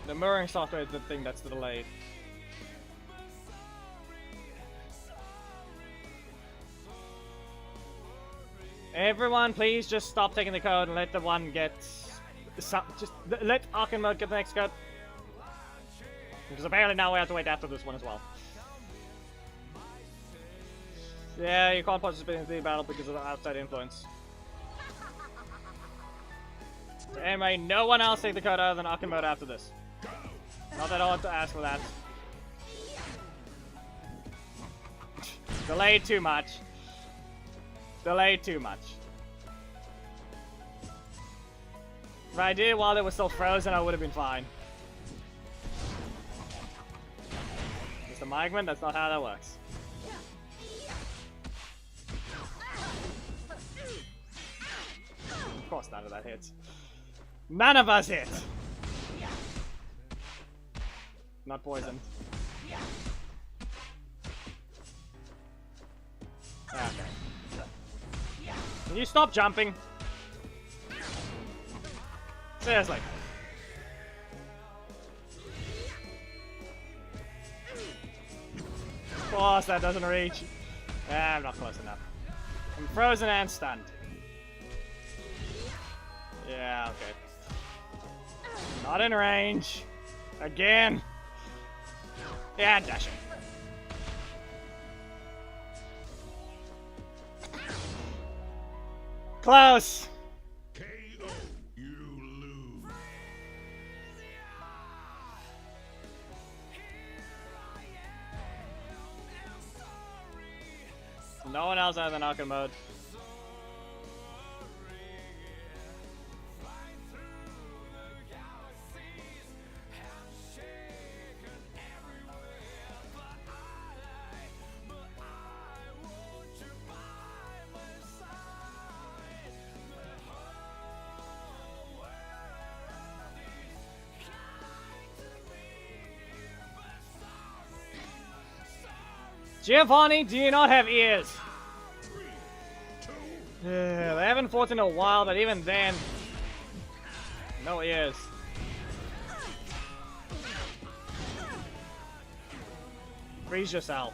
The mirroring software is the thing that's delayed. Everyone, please just stop taking the code and let the one get... just let Arkham Mode get the next code. Because apparently now we have to wait after this one as well. Yeah, you can't participate in the battle because of the outside influence. So anyway, no one else take the code other than Arkham Mode after this. Not that I want to ask for that. Delayed too much. Delayed too much. If I did while it was still frozen, I would have been fine. Mr. Mikeman, that's not how that works. Of course none of that hits. None of us hit! not poisoned. Okay. Can you stop jumping? Seriously. Of course, that doesn't reach. I'm not close enough. I'm frozen and stunned. Yeah, okay. Not in range. Again. Yeah, dashing. Close. KO. You lose. No one else has the knockout mode. Giovanni, do you not have ears? They haven't fought in a while, but even then, no ears. Freeze yourself.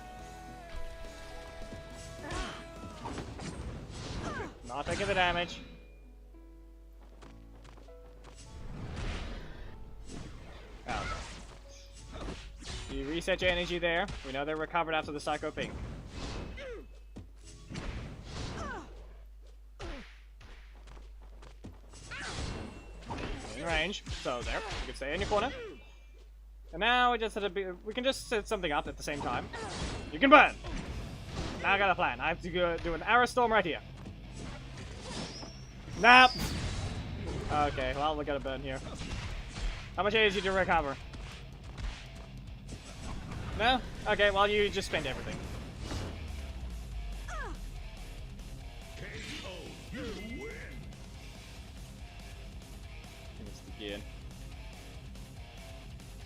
Not taking the damage. Oh. You reset your energy there. We know they're recovered after the Psycho Ping. In range, so there. You can stay in your corner. And now we just we can just set something up at the same time. You can burn. Now I got a plan. I have to go do an arrow storm right here. Nope. Okay, well we got a burn here. How much energy to recover? No? Okay, well you just spend everything. KO. You win. Let's begin.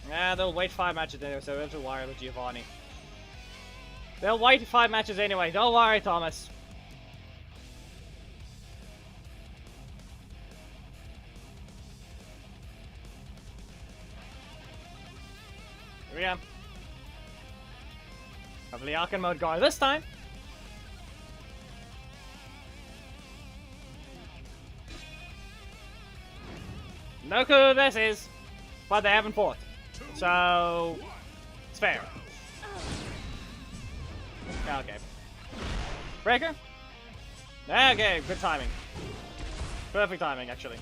Nah, they'll wait 5 matches anyway, so we have to wire with Giovanni. They'll wait 5 matches anyway. Don't worry, Thomas. Here we go. Hopefully Arcan mode guard this time. No clue who this is, but they haven't fought. So, it's fair. Okay. Breaker? Okay, good timing. Perfect timing, actually.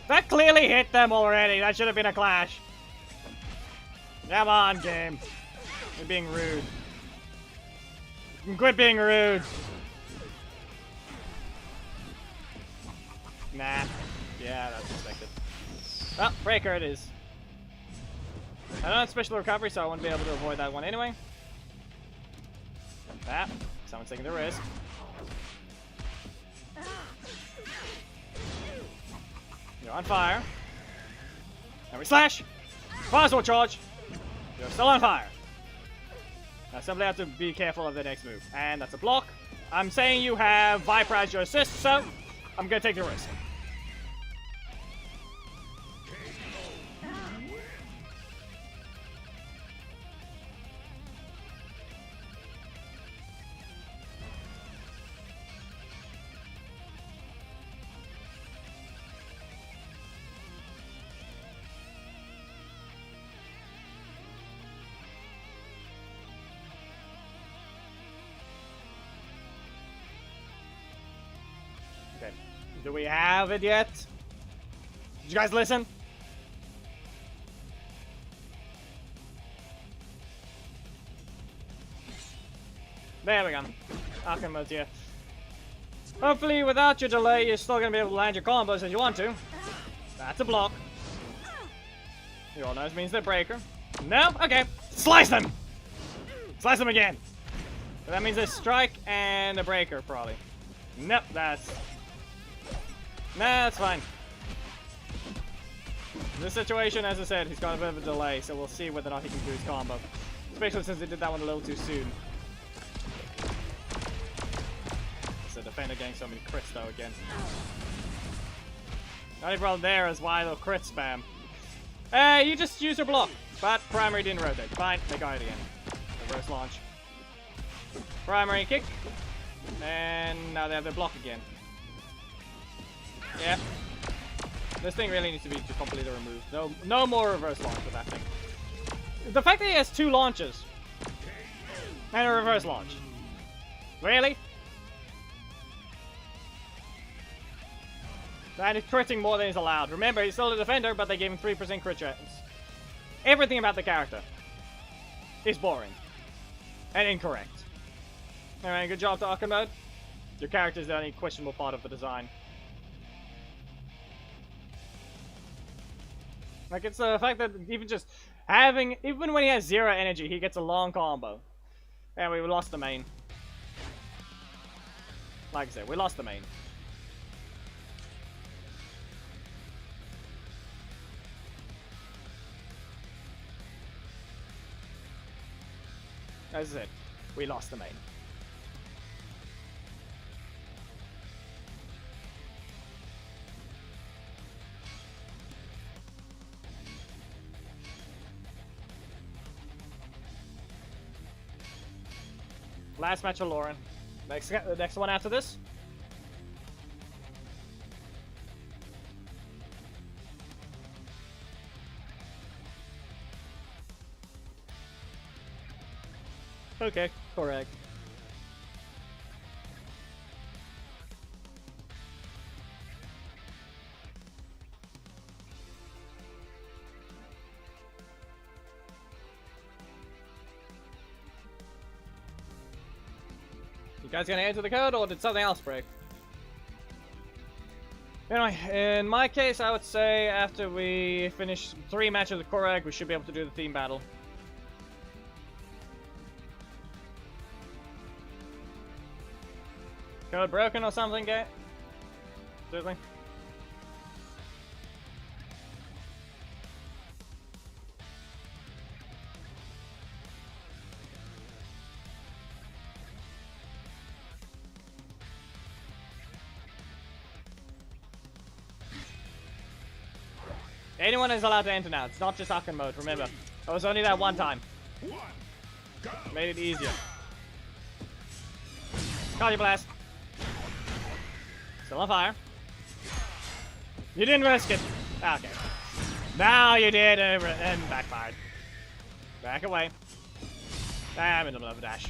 That clearly hit them already. That should have been a clash. Come on, game. You're being rude. Quit being rude. Nah. Yeah, that's expected. Well, breaker it is. I don't have special recovery, so I won't be able to avoid that one anyway. Ah, someone's taking the risk. You're on fire. And we slash! Firesword charge! You're still on fire. I simply have to be careful of the next move. And that's a block. I'm saying you have Viper as your assist, so I'm gonna take the risk. Okay. Do we have it yet? Did you guys listen? There we go. Arcan mode's here. Hopefully, without your delay, you're still gonna be able to land your combos as you want to. That's a block. You all know this means they're breaker. No? Okay. Slice them! Slice them again! So that means a strike and a breaker, probably. Nope, that's... Nah, that's fine. In this situation, as I said, he's got a bit of a delay, so we'll see whether or not he can do his combo. Especially since he did that one a little too soon. It's the defender getting so many crits though again. The only problem there is why the crit spam. You just use your block, but primary didn't rotate. Fine, they got it again. Reverse launch. Primary kick. And now they have their block again. Yeah. This thing really needs to be completely removed. No more reverse launch with that thing. The fact that he has 2 launches and a reverse launch. Really? And he's critting more than he's allowed. Remember, he's still a defender, but they gave him 3% crit chance. Everything about the character is boring and incorrect. Alright, good job to Arkham Mode. Your character is the only questionable part of the design. Like, it's the fact that even when he has 0 energy, he gets a long combo. And we lost the main. Like I said, we lost the main. As I said, we lost the main. Last match of Lauren. The next one after this. Okay, correct. You guys gonna enter the code, or did something else break? Anyway, in my case, I would say after we finish 3 matches of Korag, we should be able to do the theme battle. Code broken or something, Gate? Seriously? Anyone is allowed to enter now. It's not just Arkham Mode, remember. It was only that one time. Made it easier. Cardio Blast. Still on fire. You didn't risk it. Okay. Now you did, and backfired. Back away. I'm in the middle of a dash.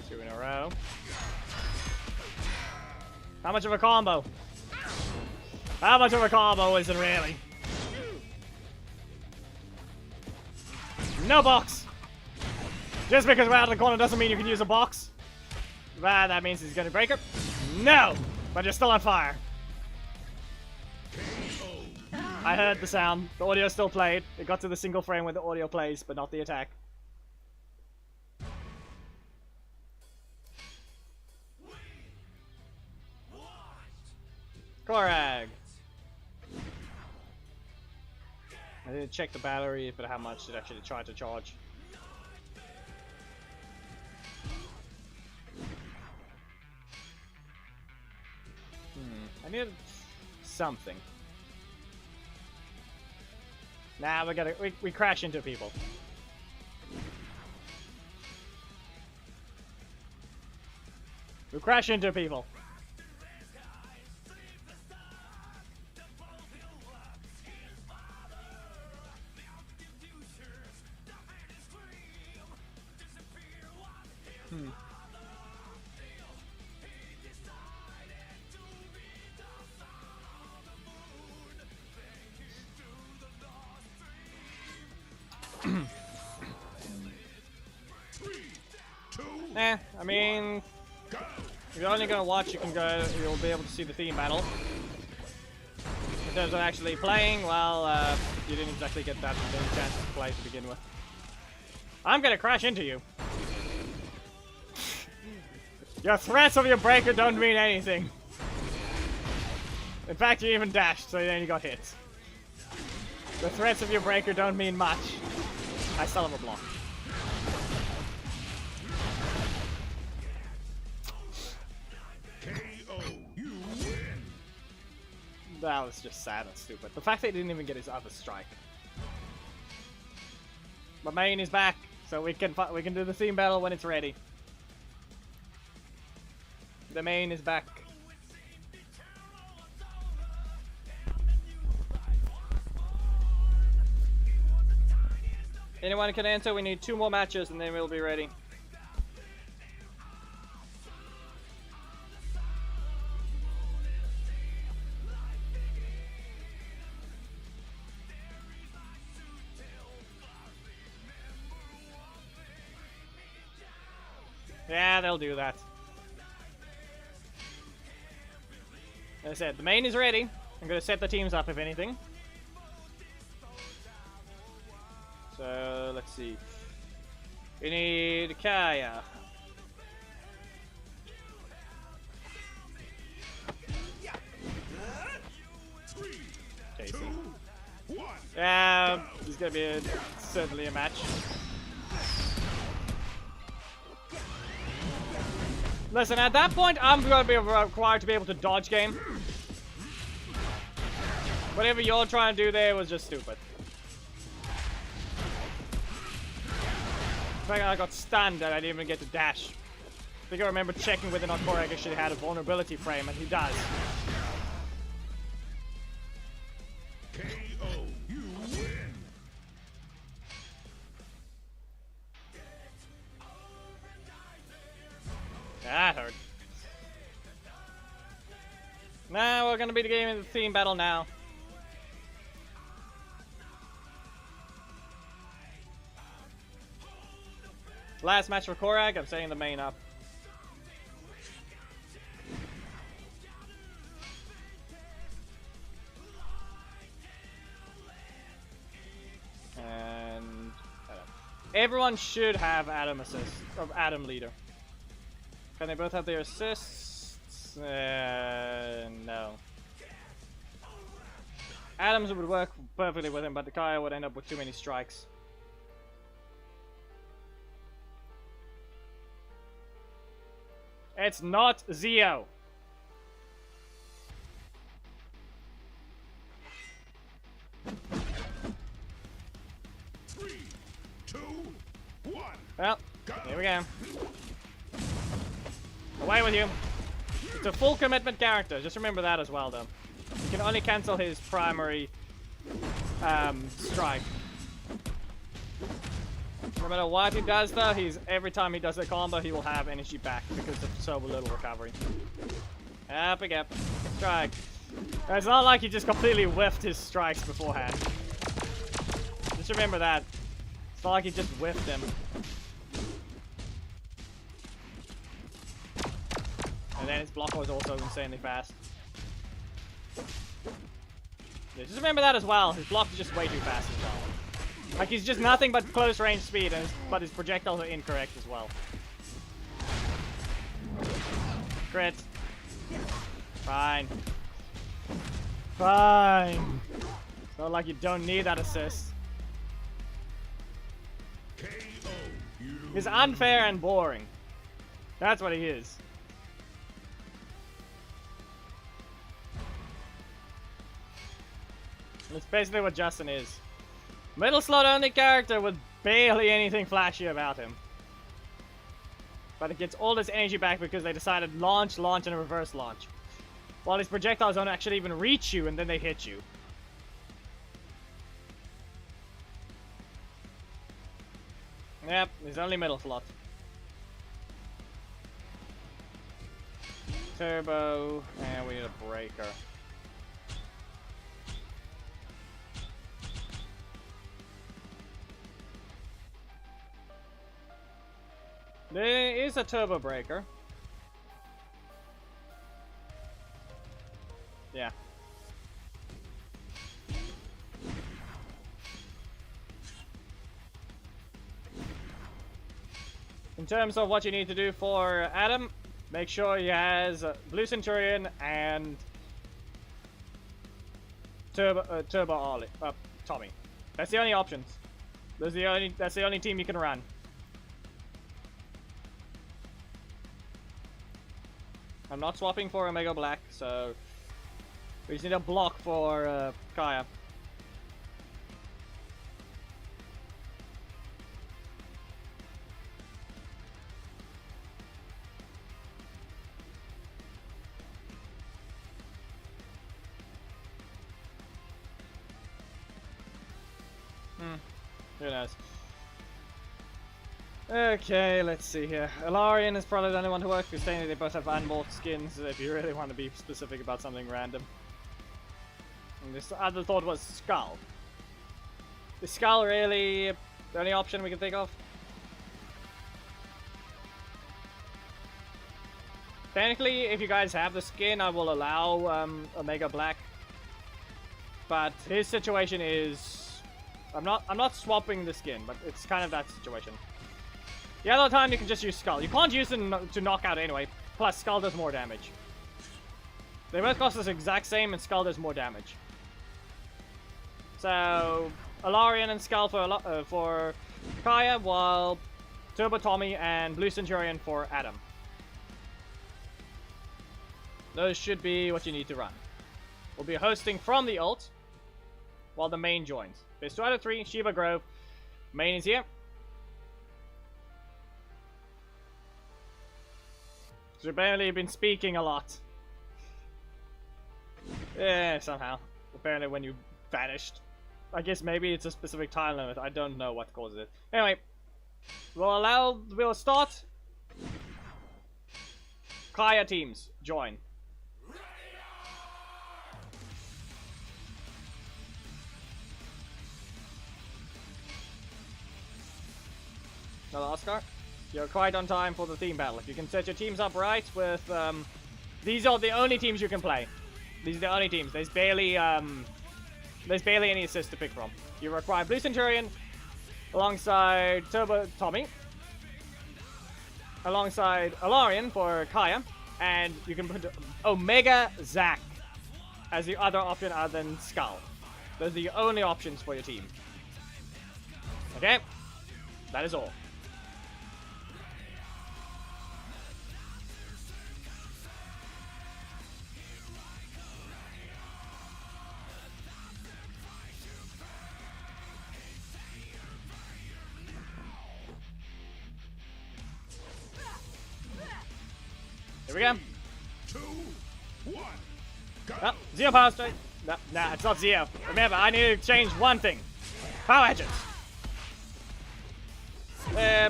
2 in a row. How much of a combo? How much of a combo is it really? No box! Just because we're out of the corner doesn't mean you can use a box. That means he's gonna break it. No! But you're still on fire. I heard the sound. The audio still played. It got to the single frame where the audio plays, but not the attack. Korag. I didn't check the battery, but how much it actually tried to charge. I needed something. Nah, we crash into people. We crash into people. I mean, if you're only gonna watch, you'll be able to see the theme battle. In terms of actually playing, well, you didn't exactly get that many chances to play to begin with. I'm gonna crash into you. Your threats of your breaker don't mean anything. In fact, you even dashed, so then you got hit. The threats of your breaker don't mean much. I still have a block. KO. You win. That was just sad and stupid. The fact that he didn't even get his other strike. My main is back, so we can do the theme battle when it's ready. The main is back. Anyone can enter. We need 2 more matches and then we'll be ready. Yeah, they'll do that. As I said, the main is ready. I'm gonna set the teams up if anything. So let's see. We need Kiya. Casey. Yeah, he's gonna be certainly a match. Listen, at that point, I'm going to be required to be able to dodge game. Whatever you're trying to do there was just stupid. In fact, I got stunned and I didn't even get to dash. I think I remember checking whether or not Korag actually had a vulnerability frame, and he does. KO. You win. That hurt. Nah, we're gonna be the game in the theme battle now. Last match for Korag, I'm setting the main up. And everyone should have Adam assist, or Adam leader. Can they both have their assists? No. Adams would work perfectly with him, but the Kiya would end up with too many strikes. It's not Zio. Three, two, one. Well, here we go. Away with you. It's a full commitment character. Just remember that as well, though. You can only cancel his primary strike. No matter what he does, though, every time he does a combo, he will have energy back because of so little recovery. Up again. Strike. It's not like he just completely whiffed his strikes beforehand. Just remember that. It's not like he just whiffed them. And then his block was also insanely fast. Yeah, just remember that as well. His block is just way too fast as well. Like, he's just nothing but close range speed, but his projectiles are incorrect as well. Crit. Fine. Fine. It's not like you don't need that assist. KO. You He's unfair and boring. That's what he is. That's basically what Justin is. Middle slot only character with barely anything flashy about him. But it gets all this energy back because they decided launch, launch, and a reverse launch. While his projectiles don't actually even reach you and then they hit you. Yep, he's only middle slot. Turbo, and we need a breaker. There is a turbo breaker. Yeah. In terms of what you need to do for Adam, make sure he has Blue Centurion and Turbo Ollie. Tommy. That's the only options. That's the only team you can run. I'm not swapping for Omega Black, so we just need a block for Kiya. Who knows? Okay, let's see here. Ilarion is probably the only one to work, because they both have Anmorph skins, if you really want to be specific about something random. And this other thought was Skull. Is Skull really the only option we can think of? Technically, if you guys have the skin, I will allow Omega Black. But his situation is... I'm not swapping the skin, but it's kind of that situation. The other time you can just use Skull. You can't use it to knock out anyway. Plus, Skull does more damage. They both cost us the exact same, and Skull does more damage. So, Ilarion and Skull for Kiya, while Turbo Tommy and Blue Centurion for Adam. Those should be what you need to run. We'll be hosting from the ult, while the main joins. Phase 2 out of 3, Shiva Grove. Main is here. So apparently you've been speaking a lot. Yeah, somehow. Apparently when you vanished. I guess maybe it's a specific time limit. I don't know what causes it. Anyway, we'll start. Kiya teams, join. Another Oscar. You're quite on time for the team battle. If you can set your teams up right with, these are the only teams you can play. These are the only teams. There's barely any assists to pick from. You require Blue Centurion alongside Turbo Tommy, alongside Ilarion for Kiya, and you can put Omega Zack as the other option other than Skull. Those are the only options for your team. Okay? That is all. Here we go. 2, 1, go. Oh, Zeo Power Strike. No, nah, it's not Zeo. Remember, I need to change one thing. Power Hatchets.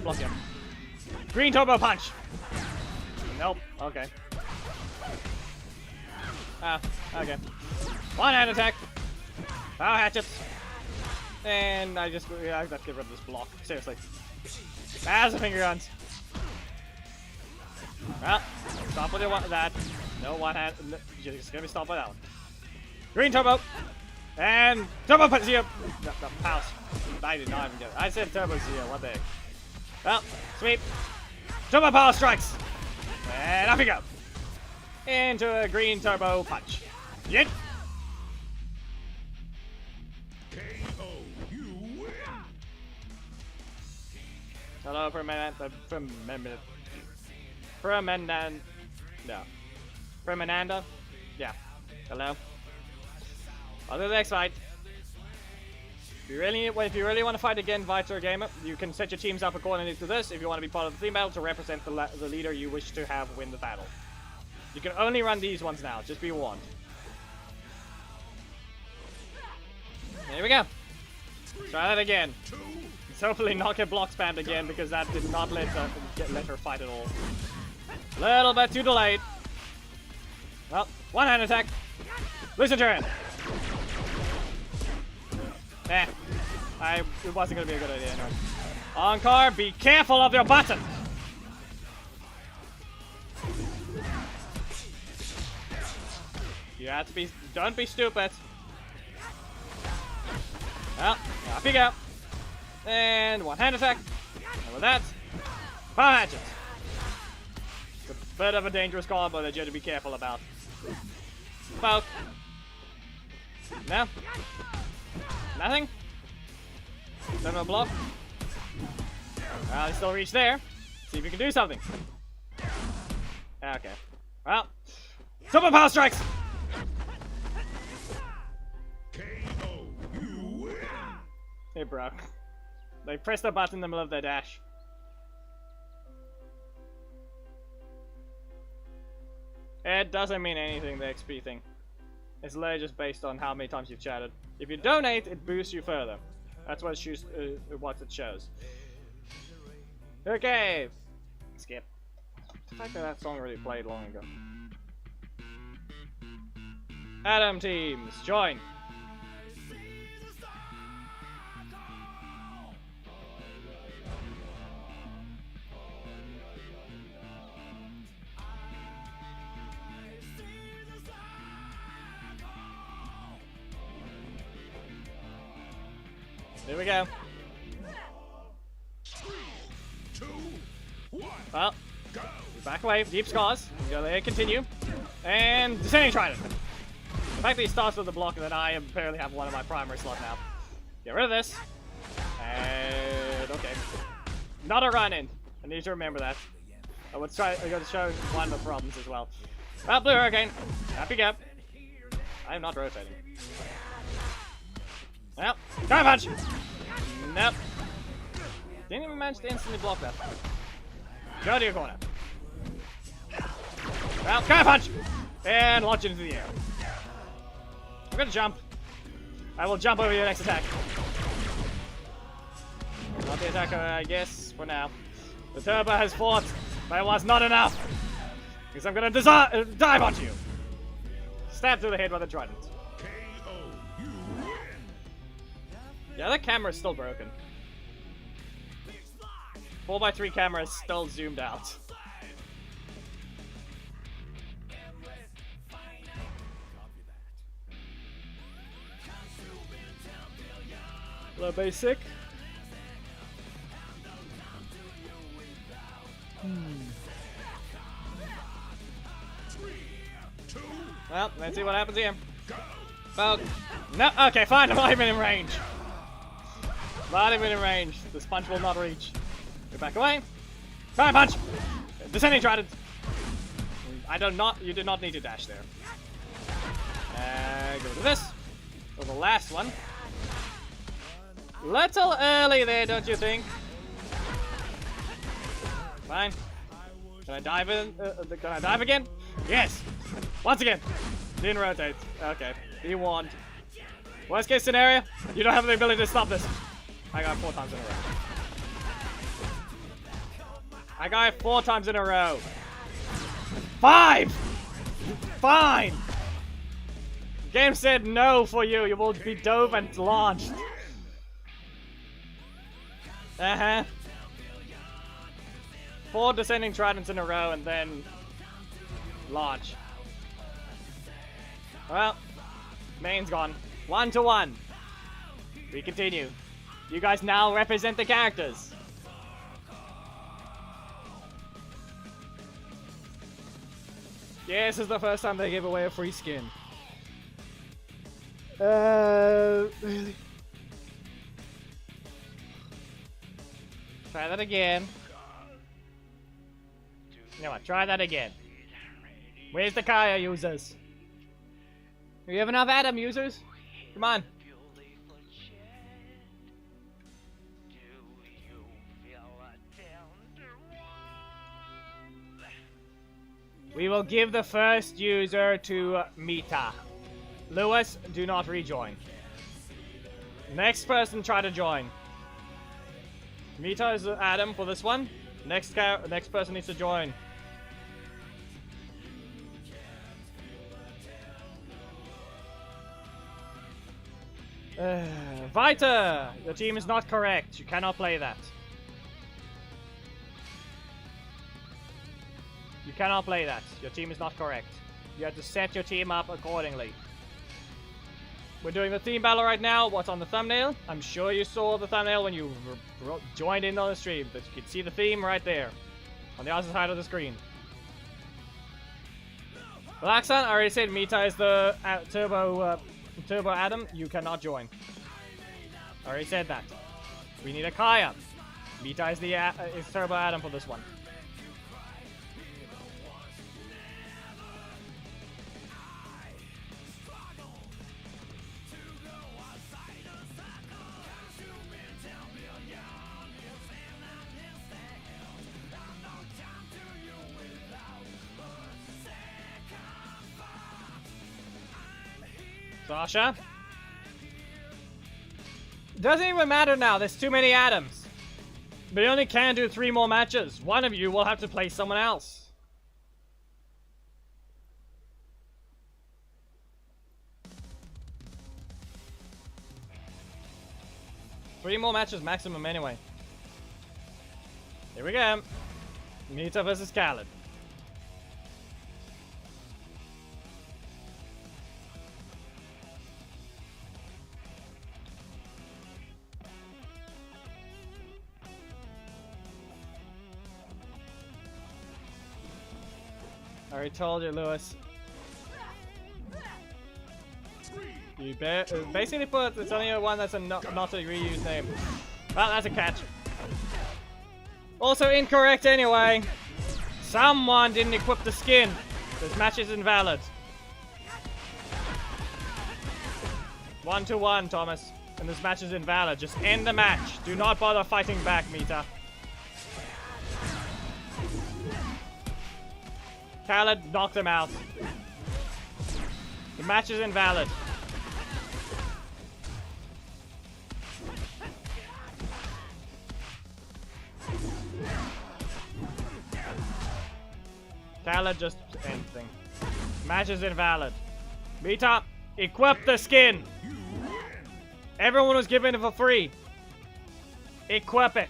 Block him. Green Turbo Punch. Nope. Okay. Okay. One-hand attack. Power Hatchets. And I have to get rid of this block. Seriously. As the finger guns. Well, stop with that. No one hand. No, you're just gonna be stopped by that one. Green Turbo. And Turbo Zeo. No, Pals. I did not even get it. I said Turbo Zeo. What the heck? Well, sweep. Turbo Power Strikes. And off you go. Into a Green Turbo Punch. Yeet. KO. You win. Hello, Permananda. Yeah. Hello. On to the next fight. If you really want to fight again, Vitor Gamer, you can set your teams up accordingly to this if you want to be part of the team battle to represent the leader you wish to have win the battle. You can only run these ones now, just be warned. Here we go. Try that again. Let's hopefully not get block spammed again because that did not let her fight at all. Little bit too delayed. Well, one-hand attack. Listen to it. It wasn't gonna be a good idea anyway. Encore, be careful of your button. You have to be, don't be stupid. Well, off you go. And one-hand attack. And with that, power hatchet. It's a bit of a dangerous combo that you have to be careful about. Poke. Now. Nothing? Don't know block. Well, he still reached there. See if we can do something. Okay. Well, super power strikes! KO. You win. Hey, bro. They pressed the button in the middle of their dash. It doesn't mean anything, the XP thing. It's literally just based on how many times you've chatted. If you donate, it boosts you further. That's what it shows. Okay. Skip. The fact that that song already played long ago. Adam teams, join. Here we go. 3, 2, 1. Well, Go. back away, deep scars. Go there, continue. And descending trident. The fact that he starts with the block and then I apparently have one of my primary slot now. Get rid of this. And okay. Not a run in. I need to remember that. I would try I gotta show one of the problems as well. Well, Blue Hurricane. Happy gap. I am not rotating. Well, Sky Punch! Nope. Didn't even manage to instantly block that. Go to your corner. Well, Sky Punch! And launch it into the air. I'm gonna jump. I will jump over your next attack. Not the attacker, I guess, for now. The turbo has fought, but it was not enough. Because I'm gonna dive onto you. Stab through the head with a trident. KO. You win. Yeah, the camera's still broken. 4x3 camera is still zoomed out. A little basic. Well, let's see what happens here. Well, no, okay, fine, I'm not even in range. Not even in range. This punch will not reach. Go back away. Fire punch! Descending trident. You did not need to dash there. Go to this. For the last one. Little early there, don't you think? Fine. Can I dive in? Can I dive again? Yes! Once again! Didn't rotate. Okay. You won. Worst case scenario, you don't have the ability to stop this. I got it 4 times in a row. I got it 4 times in a row. 5! Fine! Game said no for you. You will be dove and launched. Uh-huh. 4 descending tridents in a row and then launch. Well, main's gone. 1-1. We continue. You guys now represent the characters. Yeah, this is the first time they give away a free skin. Really? Try that again. You know what? Try that again. Where's the Kiya users? Do you have enough Adam users? Come on. We will give the first user to Mita. Lewis, do not rejoin. Next person try to join. Mita is Adam for this one. Next person needs to join. Vita! Your team is not correct. You cannot play that. You cannot play that. Your team is not correct. You have to set your team up accordingly. We're doing the team battle right now. What's on the thumbnail? I'm sure you saw the thumbnail when you joined in on the stream. But you can see the theme right there. On the other side of the screen. Relaxan, I already said Mita is the Turbo Adam. You cannot join. Already said that. We need a Kiya. Mita is the is Turbo Adam for this one. Sasha? Doesn't even matter now, there's too many Adams. We only can do 3 more matches. One of you will have to play someone else. Three more matches maximum anyway. Here we go. Mita versus Khaled. I already told you, Lewis. You basically put it's only one that's not a reused name. Well, that's a catch. Also incorrect anyway. Someone didn't equip the skin. This match is invalid. 1-1, Thomas. And this match is invalid. Just end the match. Do not bother fighting back, Mita. Khaled knocked him out. The match is invalid. Khaled just anything. Match is invalid. Mita, equip the skin. Everyone was given it for free. Equip it.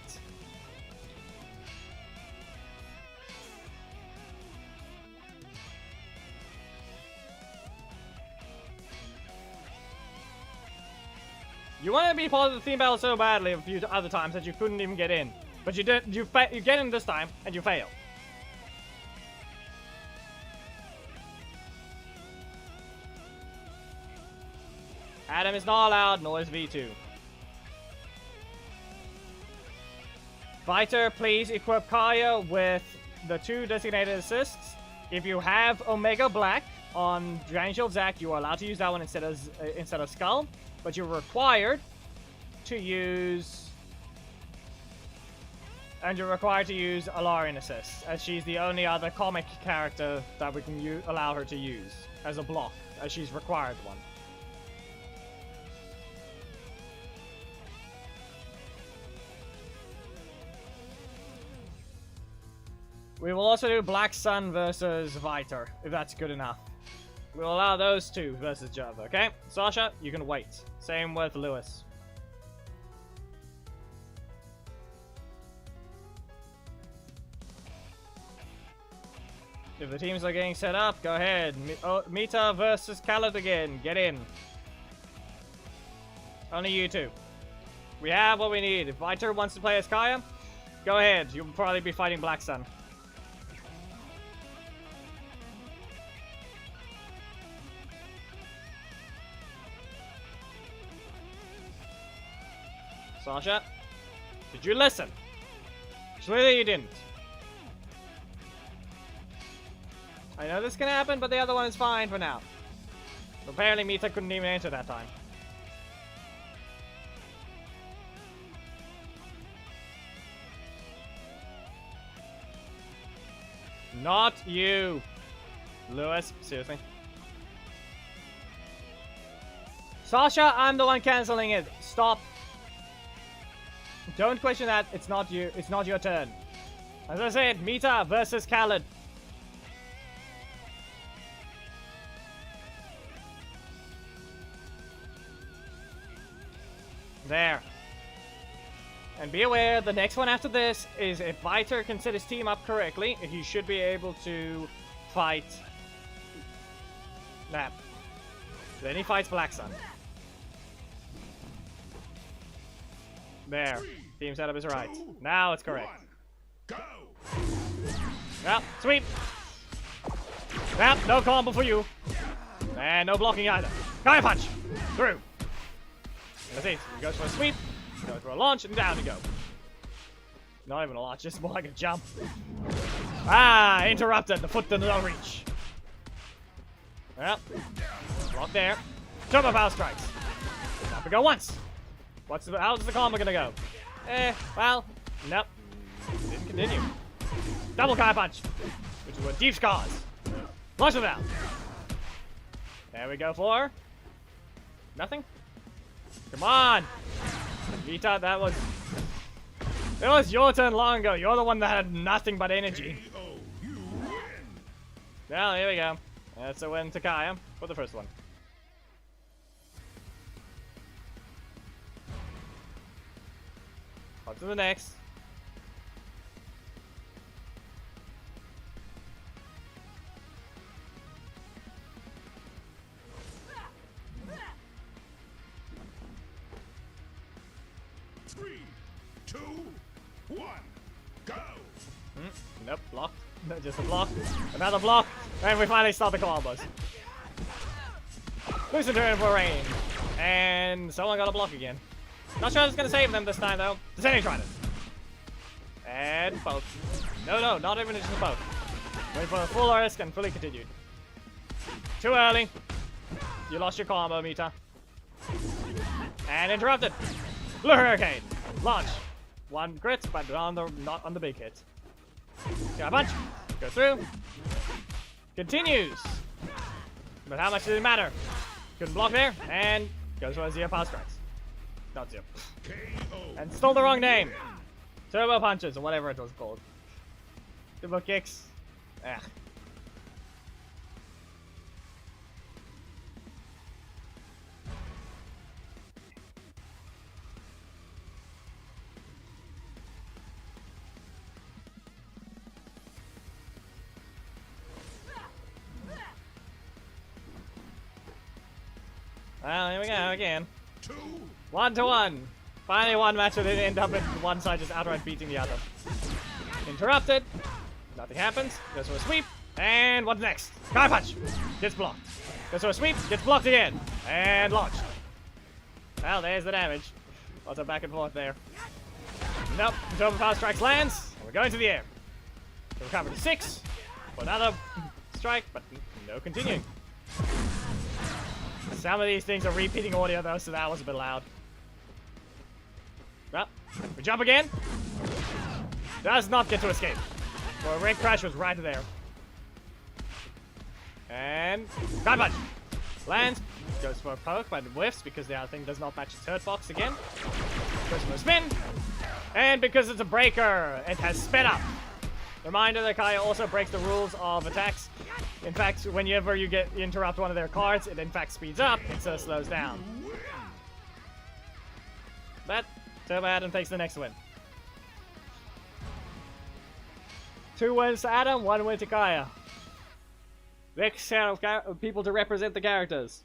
You want to be part of the theme battle so badly a few other times that you couldn't even get in. But you did. You get in this time, and you fail. Adam is not allowed, nor is V2. Fighter, please equip Kiya with the 2 designated assists. If you have Omega Black on Dragon Shield Zack, you are allowed to use that one instead of Skull. But you're required to use... And you're required to use Alarian assists, as she's the only other comic character that we can allow her to use as a block, as she's required one. We will also do Black Sun versus Viter, if that's good enough. We'll allow those 2 versus each other, okay? Sasha, you can wait. Same with Lewis. If the teams are getting set up, go ahead. Mita versus Khaled again. Get in. Only you 2. We have what we need. If Viter wants to play as Kiya, go ahead. You'll probably be fighting Black Sun. Sasha, did you listen? Clearly you didn't. I know this can happen, but the other one is fine for now. Apparently Mita couldn't even enter that time. Not you, Lewis. Seriously. Sasha, I'm the one canceling it. Stop. Don't question that. It's not you. It's not your turn. As I said, Mita versus Khaled. There. And be aware, the next one after this is if Viter can set his team up correctly, he should be able to fight Nap. Then he fights Black Sun. There. Team setup is right. Now it's correct. Go. Well, sweep. Well, no combo for you. And no blocking either. Kiya punch. Through. Let's see. He goes for a sweep. Go for a launch and down you go. Not even a launch, just more like a jump. Ah, interrupted. The foot did not reach. Well, block there. Turbo power strikes. Up we go once. How's the combo gonna go? Well, nope. Didn't continue. Double Kiya punch, which is what deep scars. Launch it out. There we go for nothing. Come on, Vita. It was your turn long ago. You're the one that had nothing but energy. KO, you win. Well, here we go. That's a win to Kiya for the first one. On to the next. Three, two, one, go. Nope, block. No, just a block. Another block. And we finally start the combos. Loosen turn for rain. And someone got a block again. Not sure I was gonna save them this time though. Descending Trident. And both. No, not even just both. Wait for the full risk and fully continued. Too early. You lost your combo, Mita. And interrupted. Blue Hurricane. Launch. One crit, but not on the big hit. Got a punch. Go through. Continues. But how much does it matter? Couldn't block there, and goes for a zero power strikes. Not zero. KO. And stole the wrong name. Turbo punches, or whatever it was called. Turbo kicks. Ugh. Well, here we go again. 1-1. Finally, one match that didn't end up in one side just outright beating the other. Interrupted. Nothing happens. Goes for a sweep. And what's next? Kiya punch. Gets blocked. Goes for a sweep. Gets blocked again. And launched. Well, there's the damage. Lots of back and forth there. Nope. Turbo power strikes lands. And we're going to the air. Recover to 6. For another strike, but no continuing. Some of these things are repeating audio though, so that was a bit loud. Well, we jump again. Does not get to escape. Well, Red Crash was right there. And Kiya punch. Lands. Goes for a poke, but whiffs because the other thing does not match its hurt box again. Goes for a spin. And because it's a breaker, it has sped up. Reminder that Kiya also breaks the rules of attacks. In fact, whenever you interrupt one of their cards, it in fact speeds up instead of slows down. But Turbo Adam takes the next win. 2 wins to Adam, 1 win to Kiya. Next set of people to represent the characters.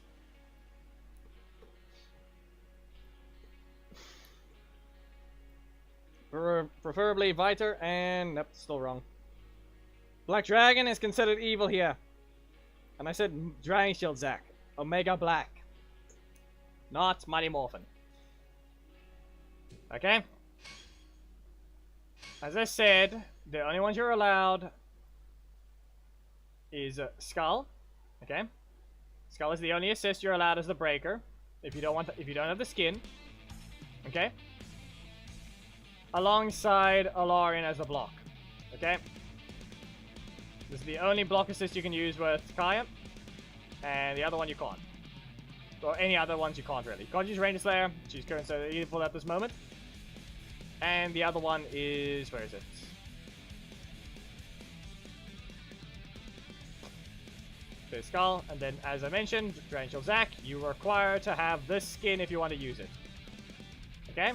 Preferably Viter and... nope, still wrong. Black Dragon is considered evil here. And I said Dragon Shield Zack. Omega Black. Not Mighty Morphin. Okay? As I said, the only ones you're allowed is Skull. Okay? Skull is the only assist you're allowed as the breaker. If you don't have the skin. Okay? Alongside Alarian as a block. Okay? This is the only block assist you can use with Kiya. And the other one you can't. Or any other ones you can't really. Can't use Ranger Slayer. She's currently evil at this moment. And the other one is... where is it? There's Skull. And then, as I mentioned, Dragon Shield Zack. You require to have this skin if you want to use it. Okay?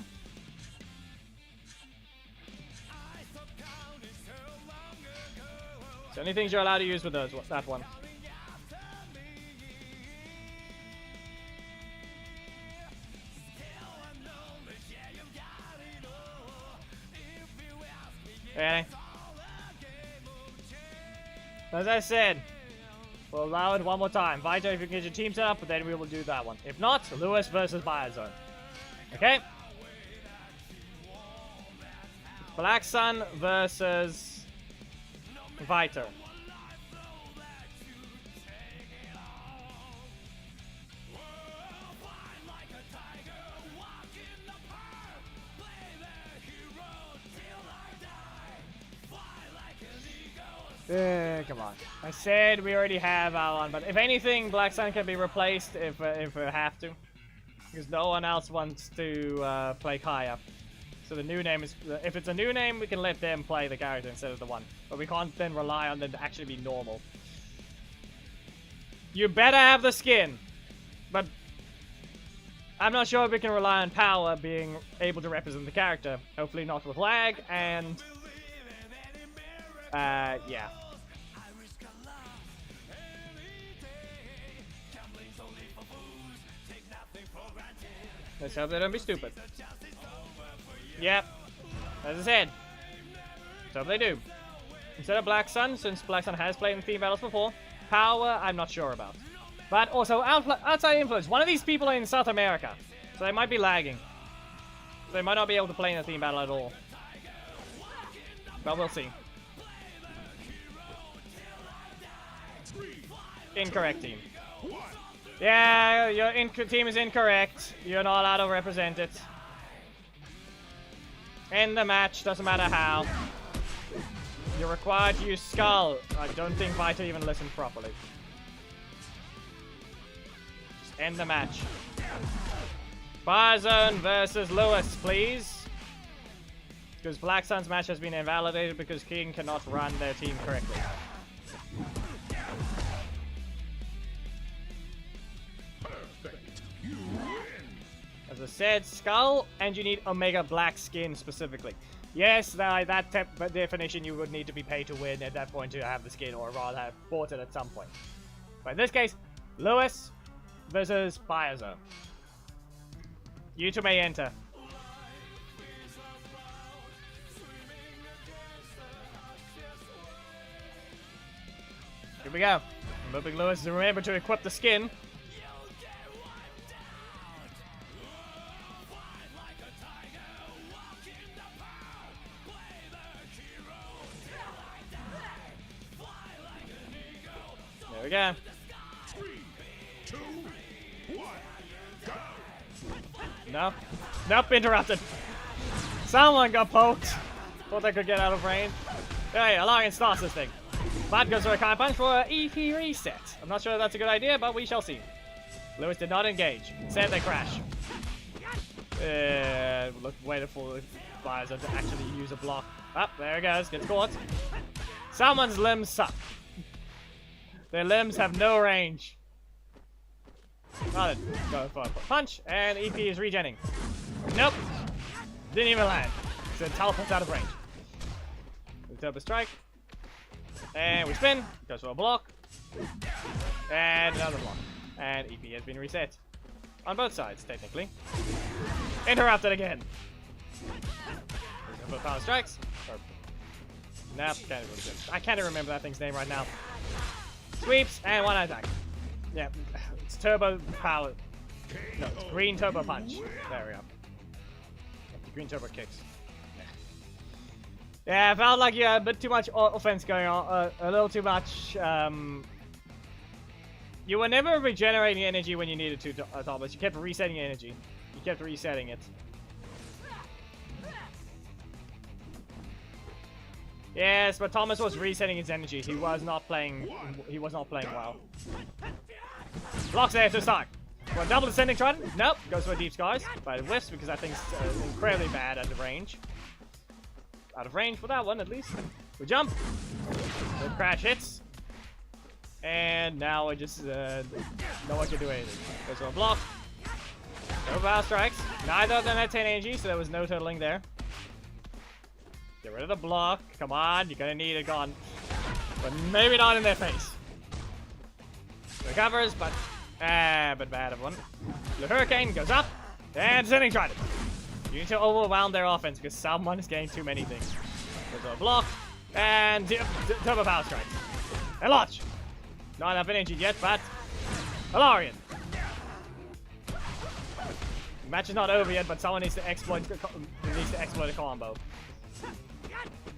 So only things you're allowed to use with those, that one. Okay. As I said, we'll allow it one more time. Vito, if you can get your team set up, but then we will do that one. If not, Lewis versus Biozone. Okay? Black Sun versus Vito. Come on. I said we already have Alan, but if anything, Black Sun can be replaced if we have to. Because no one else wants to play Kiya. So the new name is... If it's a new name, we can let them play the character instead of the one. But we can't then rely on them to actually be normal. You better have the skin. But I'm not sure if we can rely on power being able to represent the character. Hopefully not with lag, and... yeah. Let's hope they don't be stupid. Yep. As I said. Let's hope they do. Instead of Black Sun, since Black Sun has played in theme battles before, power, I'm not sure about. But also, outside influence. One of these people are in South America, so they might be lagging. So they might not be able to play in a theme battle at all. But we'll see. Incorrect team. Yeah, your team is incorrect. You're not allowed to represent it. End the match, doesn't matter how. You're required to use Skull. I don't think Vito even listened properly. Just end the match. Firzone versus Lewis, please. Because Black Sun's match has been invalidated because King cannot run their team correctly. As I said, Skull, and you need Omega Black Skin specifically. Yes, that definition you would need to be paid to win at that point to have the skin, or rather have bought it at some point. But in this case, Lewis versus Firzone. You two may enter. Here we go. I'm hoping Lewis to remember to equip the skin. There we go. 3, 2, 1, go. Nope. Nope, interrupted. Someone got poked. Thought they could get out of range. Hey, Alarian starts this thing. Bad goes for a kind punch for an EP reset. I'm not sure if that's a good idea, but we shall see. Lewis did not engage. Instead, they crash. Look, waited for Firzone to actually use a block. Up, there it goes. Gets caught. Someone's limbs suck. Their limbs have no range. Rather go for a punch, and EP is regenning. Nope. Didn't even land. So teleports out of range. We turbo strike. And we spin. Goes for a block. And another block. And EP has been reset. On both sides, technically. Interrupted again. There's no power strikes. Or, nope, I can't even remember that thing's name right now. Sweeps and one attack. Yeah, it's turbo power. No, it's green turbo punch. There we go. Green turbo kicks. Yeah, I felt like you had a bit too much offense going on. A little too much. You were never regenerating energy when you needed to, Thomas. You kept resetting energy. You kept resetting it. Yes, but Thomas was resetting his energy. He was not playing. He was not playing well. Blocks there to start. For a double descending trident? Nope. Goes for a deep skies, but it whiffs because that thing's incredibly bad out of range. Out of range for that one, at least. We jump. The crash hits. And now we just no one can do anything. Goes for a block. No power strikes. Neither of them had 10 energy, so there was no totaling there. Get rid of the block. Come on, you're gonna need it gone. But maybe not in their face. Recovers, but bad of one. The hurricane goes up, and descending trident. You need to overwhelm their offense because someone is getting too many things. There's a block, and turbo power strike. And launch. Not enough energy yet, but Alarian. The match is not over yet, but someone needs to exploit a combo.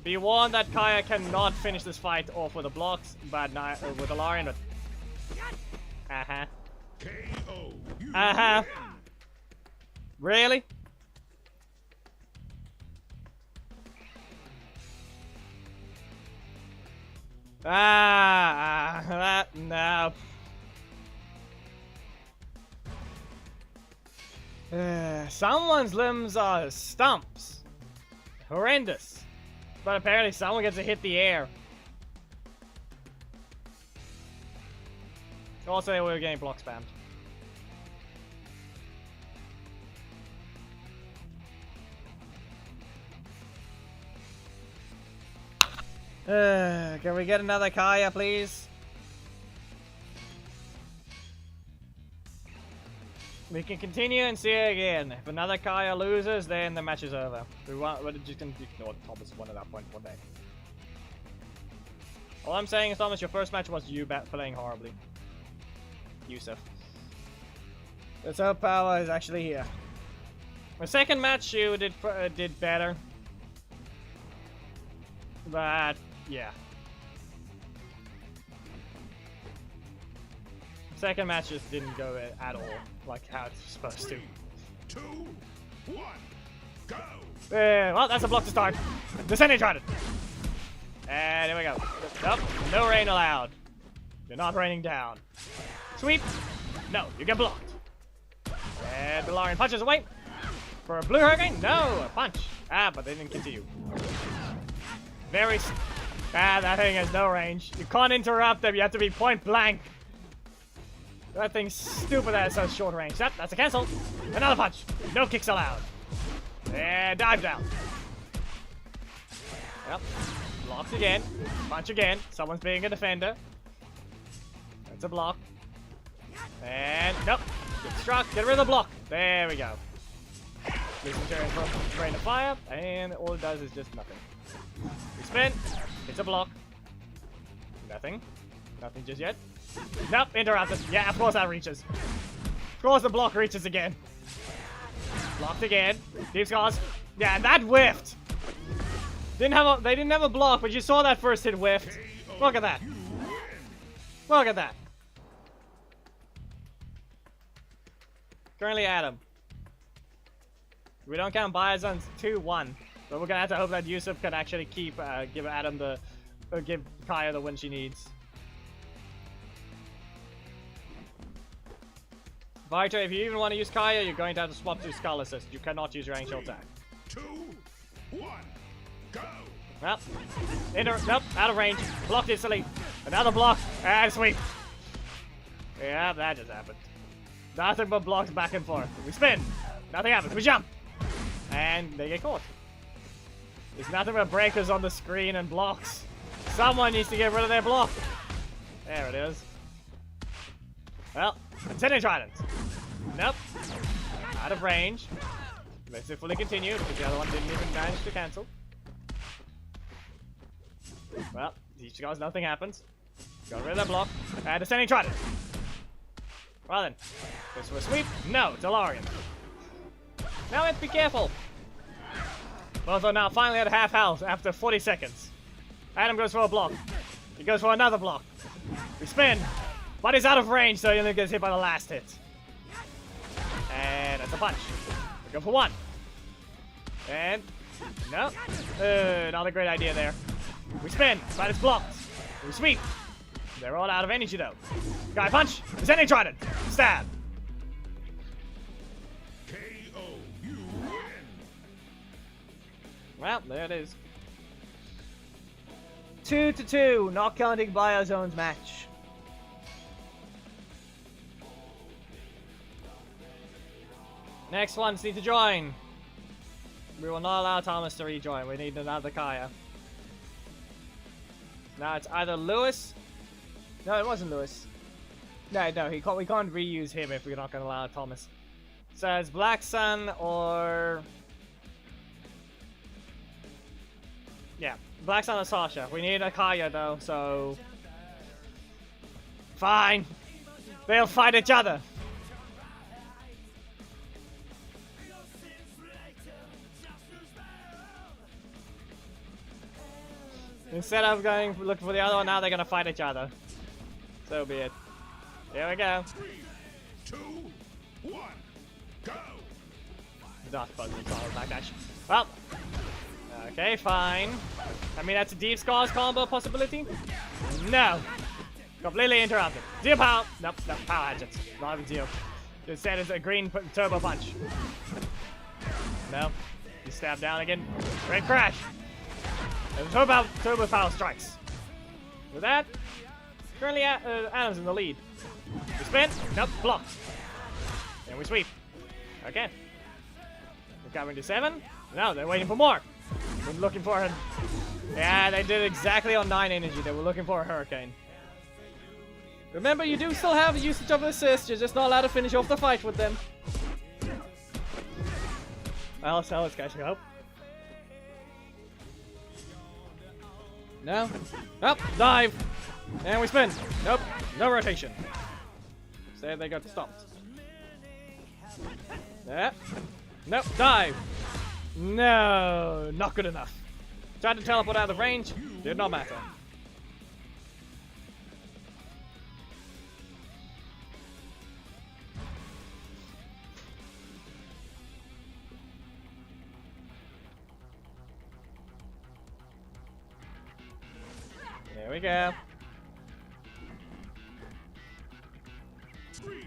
Be warned that Kiya cannot finish this fight off with the blocks, but not with the Larian, but... Uh-huh. KO. You Uh-huh. win. Really? No. Someone's limbs are stumps. Horrendous. But apparently someone gets to hit the air. Also, they were getting block spammed. Can we get another Kiya, please? We can continue and see it again. If another Kiya loses, then the match is over. We're just gonna ignore Thomas won at that point one day. All I'm saying is, Thomas, your first match was you playing horribly. Yusuf. Let's hope Power is actually here. My second match, you did better. But yeah. Second match just didn't go at all like how it's supposed to. 2, 1, go. Well, that's a block to start. Descending Trident. And here we go. Nope, no rain allowed. You're not raining down. Sweep. No, you get blocked. And the Larian punches away. For a blue hurricane? No, a punch. Ah, but they didn't continue. That thing has no range. You can't interrupt them. You have to be point blank. That thing's stupid that it says short range. Yep, that's a cancel. Another punch. No kicks allowed. And dive down. Yep. Blocked again. Punch again. Someone's being a defender. That's a block. And nope. Get struck. Get rid of the block. There we go. Losing turn from Rain of Fire. And all it does is just nothing. We spin. It's a block. Nothing. Nothing just yet. Nope, interrupted. Yeah, of course that reaches. Of course the block reaches again. Blocked again. Deep scars. Yeah, and that whiffed. They didn't have a block, but you saw that first hit whiffed. Look at that. Look at that. Currently Adam. We don't count Bioson's 2-1. But we're gonna have to hope that Yusuf can actually keep give Adam give Kiya the win she needs. Vito, if you even want to use Kiya, you're going to have to swap to Skull Assist. You cannot use range attack. 2, 1, go. Well, nope, out of range. Blocked instantly. Another block, and sweep. Yeah, that just happened. Nothing but blocks back and forth. We spin. Nothing happens. We jump. And they get caught. There's nothing but breakers on the screen and blocks. Someone needs to get rid of their block. There it is. Well, Ascending Trident. Nope. Out of range. Let's fully continue because the other one didn't even manage to cancel. Well, each goes, nothing happens. Got rid of that block. And Ascending Trident. Well then. Goes for a sweep. No, it's a Larian. Now we have to be careful. Both are now finally at half health after 40 seconds. Adam goes for a block. He goes for another block. We spin. But he's out of range, so he only gets hit by the last hit. And that's a punch. We go for one. And no. Not a great idea there. We spin, but it's blocked. We sweep. They're all out of energy though. Guy punch. Ascending Trident. Stab. KO. You win. Well, there it is. 2-2, not counting Biozone's match. Next ones need to join. We will not allow Thomas to rejoin. We need another Kiya. Now it's either Lewis. No, it wasn't Lewis. No, we can't reuse him if we're not going to allow Thomas. So it's Black Sun or... Yeah, Black Sun or Sasha. We need a Kiya though, so... Fine. They'll fight each other. Instead of going looking for the other one, now they're gonna fight each other. So be it. Here we go. 3, 2, 1, go! Not fun to solve backdash. Well, okay, fine. I mean, that's a deep scars combo possibility. No, completely interrupted. Zero power. Nope, no power hatchets. Not even zero. Instead, it's a green turbo punch. No, you stab down again. Great crash. And turbo power strikes. With that, currently Adam's in the lead. We spin. Nope, blocked. And we sweep. Okay. We're coming to 7. No, they're waiting for more. We're looking for it. Yeah, they did exactly on 9 energy. They were looking for a hurricane. Remember, you do still have usage of assist. You're just not allowed to finish off the fight with them. Well, so let's catch up. No. Nope. Dive. And we spin. Nope. No rotation. Instead, they got stopped. Yeah. Nope. Dive. No. Not good enough. Tried to teleport out of range. Did not matter. There we go. 3,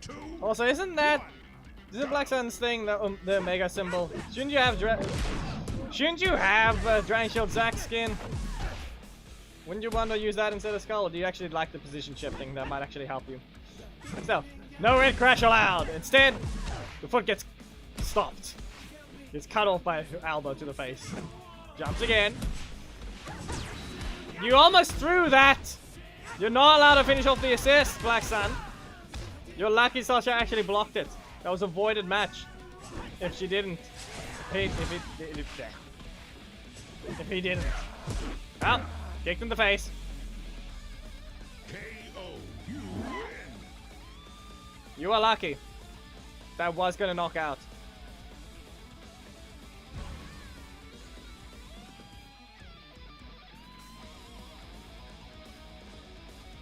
2, Also, isn't Black Sun's thing the Omega symbol? Shouldn't you have Dragon Shield Zack skin? Wouldn't you want to use that instead of Skull? Or do you actually like the position shifting? That might actually help you. So, no red crash allowed. Instead, the foot gets stopped. Gets cut off by an elbow to the face. Jumps again. You almost threw that! You're not allowed to finish off the assist, Black Sun. You're lucky Sasha actually blocked it. That was a voided match. If she didn't. If he didn't. Well, kicked in the face. KO, you win! You are lucky. That was gonna knock out.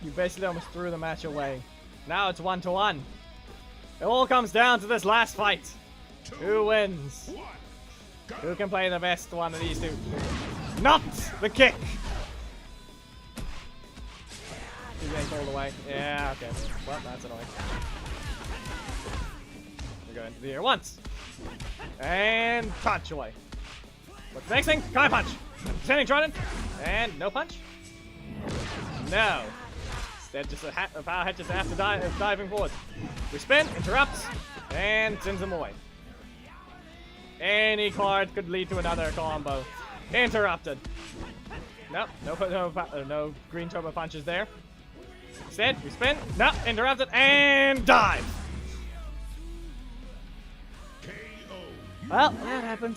You basically almost threw the match away. Now it's 1-1. It all comes down to this last fight. 2, Who wins? 1, go! Who can play the best one of these two? Not the kick! He's getting called away. Yeah, okay. Well, that's annoying. We're going to the air once. And punch away. What's the next thing? Kai punch! Standing Trident. And no punch? No. Instead, just a power head just after diving forward. We spin, interrupts, and sends him away. Any card could lead to another combo. Interrupted. Nope, no green turbo punches there. Instead, we spin, nope, interrupted, and dive. KO, you Well, that happened.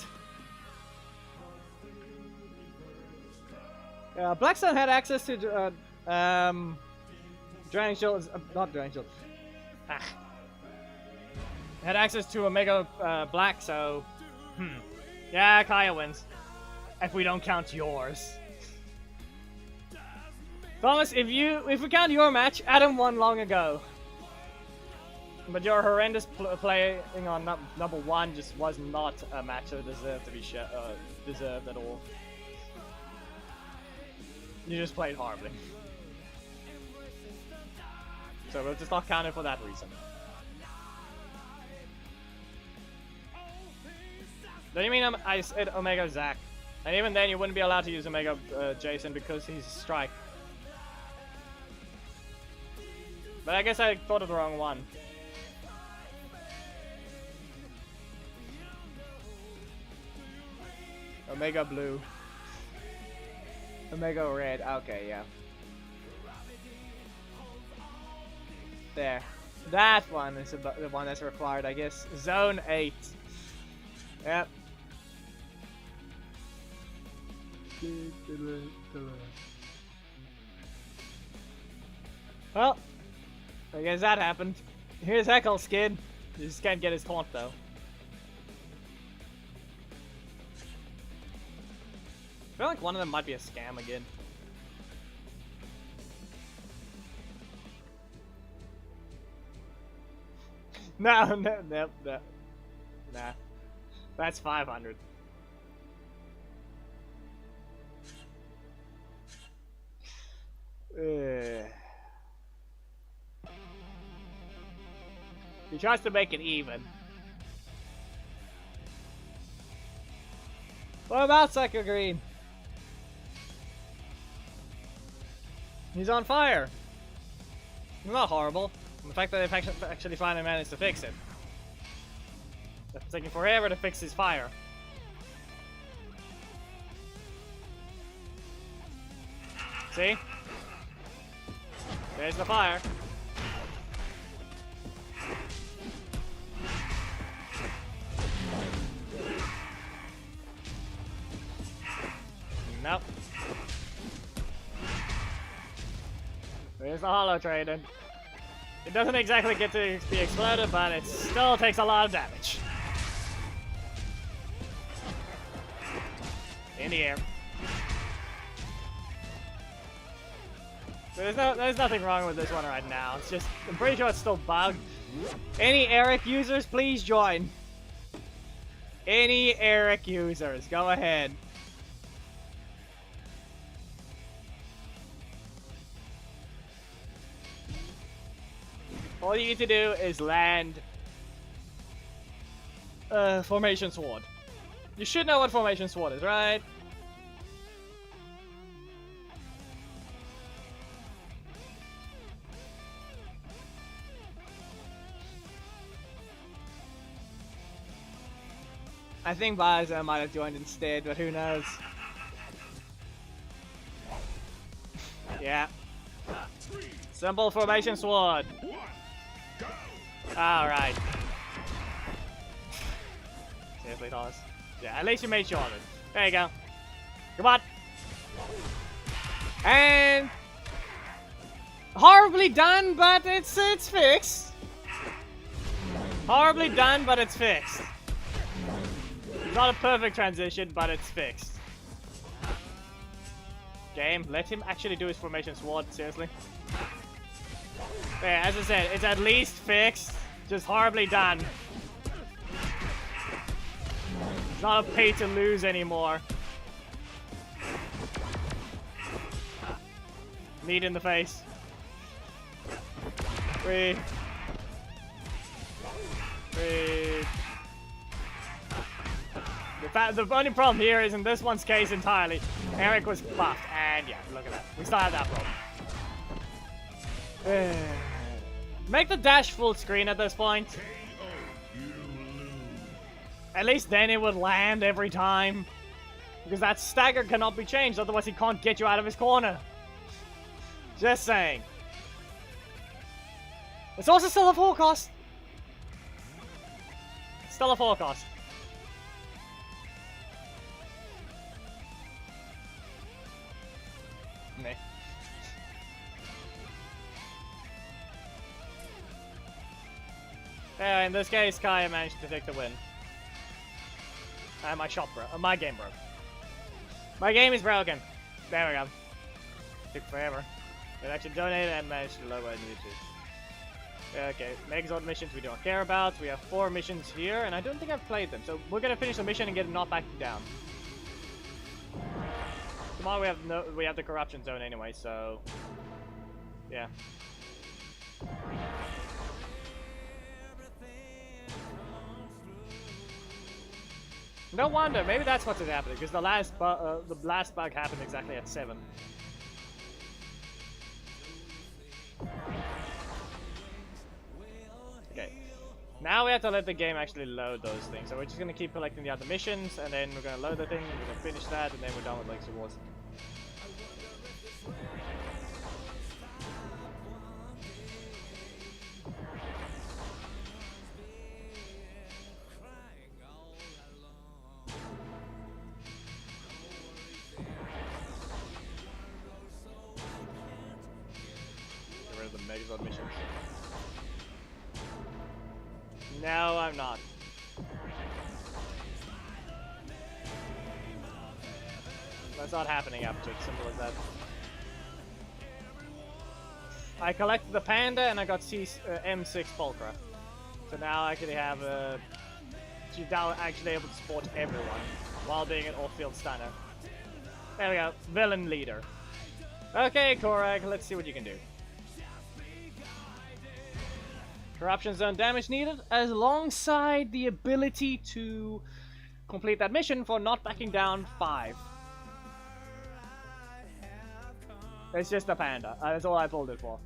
Black Sun had access to Dragon Shield, not Dragon Shield. Had access to Omega Black, so yeah, Kiya wins. If we don't count yours. Thomas, if we count your match, Adam won long ago. But your horrendous playing on number 1 just was not a match that deserved to be deserved at all. You just played horribly. So we'll just not count it for that reason. Don't you mean I said Omega Zack? And even then you wouldn't be allowed to use Omega Jason because he's Strike. But I guess I thought of the wrong one. Omega Blue. Omega Red, okay, yeah. There. That one is the one that's required, I guess. Zone 8. Yep. Well, I guess that happened. Here's Heckle's kid. He just can't get his taunt though. I feel like one of them might be a scam again. No. Nah. That's 500. He tries to make it even. What about Psycho Green? He's on fire. It's not horrible. The fact that they've actually finally managed to fix it. It's taking forever to fix his fire. See? There's the fire. Nope. There's the Hollow Trident. It doesn't exactly get to be exploded, but it still takes a lot of damage. In the air. There's nothing wrong with this one right now. It's just, I'm pretty sure it's still bugged. Any Eric users, please join. Any Eric users, go ahead. All you need to do is land Formation Sword. You should know what Formation Sword is, right? I think Bowser might have joined instead, but who knows? Yeah. Simple Formation Sword. Alright. Seriously, Thomas? Yeah, at least you made sure of it. There you go. Come on. And horribly done, but it's fixed. Horribly done, but it's fixed. Not a perfect transition, but it's fixed. Game, let him actually do his Formation Sword, seriously. Yeah, as I said, it's at least fixed, just horribly done. It's not a pay to lose anymore. Knee in the face. Breathe. Breathe. The only problem here is in this one's case entirely, Eric was buffed, and yeah, look at that. We still have that problem. Make the dash full screen at this point. At least then it would land every time. Because that stagger cannot be changed, otherwise he can't get you out of his corner. Just saying. It's also still a full cost. Still a full cost. Meh. In this case, Kiya managed to take the win. And my shop broke. My game broke. My game is broken. There we go. Took forever. It actually donated and managed to lower what I needed to. Okay, Megazord missions we don't care about. We have 4 missions here, and I don't think I've played them. So we're gonna finish the mission and get knocked back down. Tomorrow we have the corruption zone anyway, so yeah. No wonder, maybe that's what's happening, because the last bug happened exactly at 7. Okay, now we have to let the game actually load those things. So we're just gonna keep collecting the other missions, and then we're gonna load the thing, and we're gonna finish that, and then we're done with Legacy Wars. Megazord missions. No, I'm not. That's not happening after. Simple as that. I collected the panda and I got M6 Pulchra. So now I actually have she's now actually able to support everyone while being an off-field stunner. There we go, villain leader. Okay, Korag, let's see what you can do. Corruption zone damage needed, alongside the ability to complete that mission for not backing down 5. It's just a panda. That's all I pulled it for.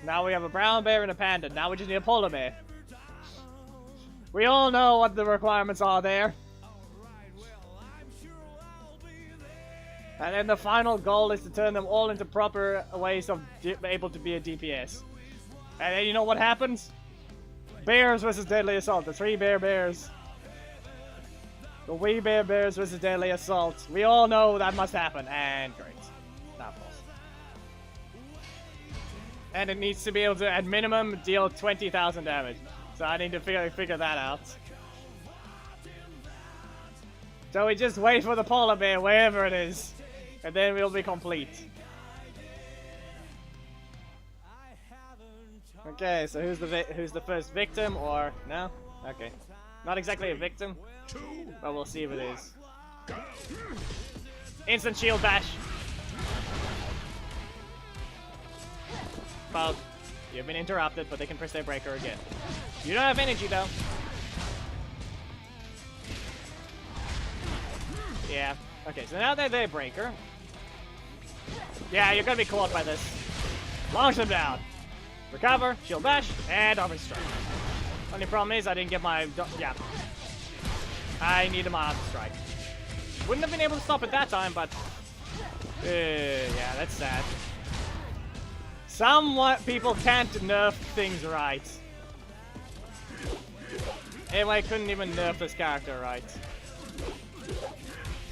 Now we have a brown bear and a panda. Now we just need a polar bear. We all know what the requirements are there. And then the final goal is to turn them all into proper ways of able to be a DPS. And then you know what happens? Bears versus Deadly Assault. The 3 bears. The wee bears versus Deadly Assault. We all know that must happen. And great. Now false. And it needs to be able to, at minimum, deal 20,000 damage. So I need to figure that out. So we just wait for the polar bear, wherever it is. And then we'll be complete. Okay, so who's the first victim, or no? Okay, not exactly a victim, but we'll see if it is. Instant shield bash. Well, you've been interrupted, but they can press their breaker again. You don't have energy though. Yeah. Okay, so now they're their breaker. Yeah, you're gonna be caught by this. Launch them down. Recover, shield bash, and armor strike. Only problem is I didn't get my... yeah. I needed my armor strike. Wouldn't have been able to stop it that time, but... yeah, that's sad. Somewhat people can't nerf things right. Anyway, I couldn't even nerf this character right.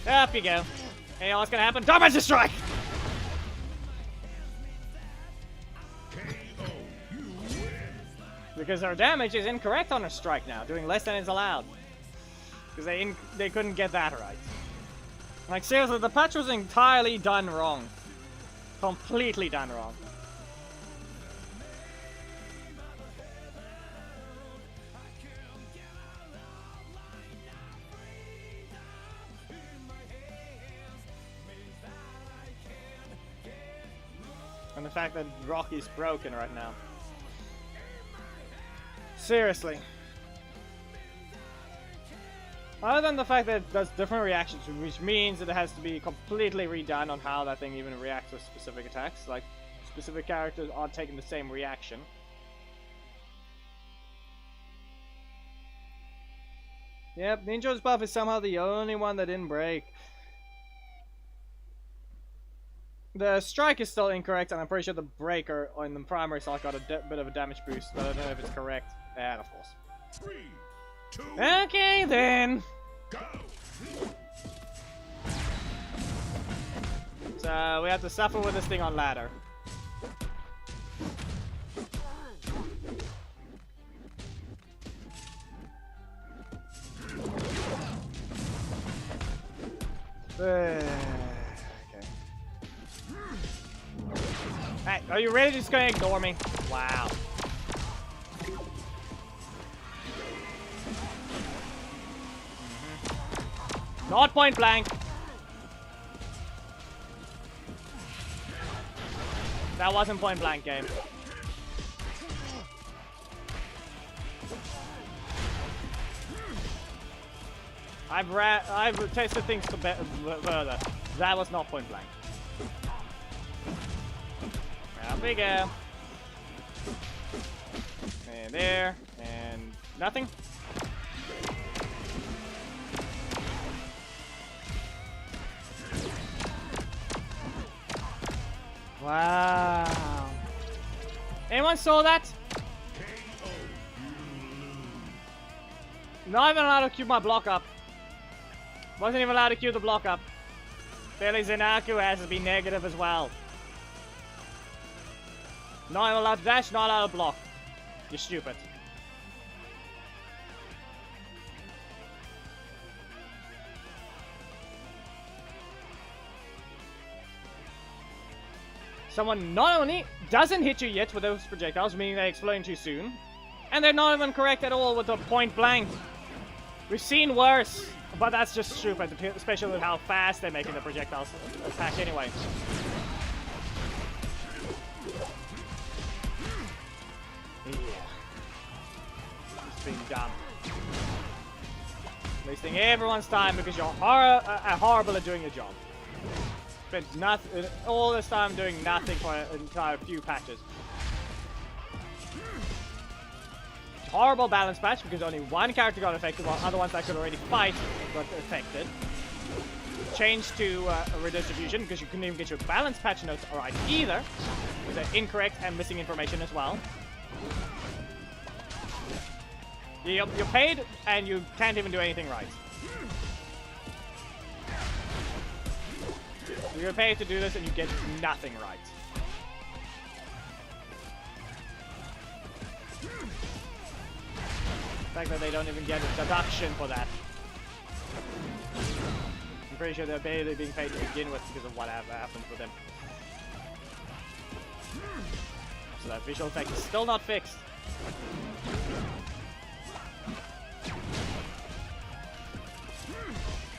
Up you go. And you know what's gonna happen? Dimension strike! Because our damage is incorrect on a strike now, doing less than is allowed. Because they couldn't get that right. Like seriously, the patch was entirely done wrong. Completely done wrong. And the fact that Rock is broken right now. Seriously. Other than the fact that it does different reactions, which means that it has to be completely redone on how that thing even reacts to specific attacks. Like, specific characters aren't taking the same reaction. Yep, Ninja's buff is somehow the only one that didn't break. The strike is still incorrect, and I'm pretty sure the breaker on the primary slot got a bit of a damage boost, but I don't know if it's correct. And of course. 3, 2, okay then. go. So we have to suffer with this thing on ladder. Okay. Hey, are you really just gonna ignore me? Wow. Not point blank. That wasn't point blank game. I've tested things further. That was not point blank. There we go. And there, and nothing. Wow. Anyone saw that? Not even allowed to queue my block up. Wasn't even allowed to queue the block up. Billy Zenaku has to be negative as well. Not allowed to dash, not allowed to block. You're stupid. someone not only doesn't hit you yet with those projectiles, meaning they explode too soon, and they're not even correct at all with the point blank. We've seen worse, but that's just stupid, especially with how fast they're making the projectiles attack anyway. Yeah. It's being dumb. Wasting everyone's time because you're horrible at doing your job. Spent nothing, all this time doing nothing for an entire few patches. Horrible balance patch because only one character got affected while other ones that could already fight got affected. Change to a redistribution because you couldn't even get your balance patch notes right either. They're incorrect and missing information as well. You're paid and you can't even do anything right. You're paid to do this and you get nothing right. The fact that they don't even get a deduction for that. I'm pretty sure they're barely being paid to begin with because of whatever happens with them. So that visual effect is still not fixed.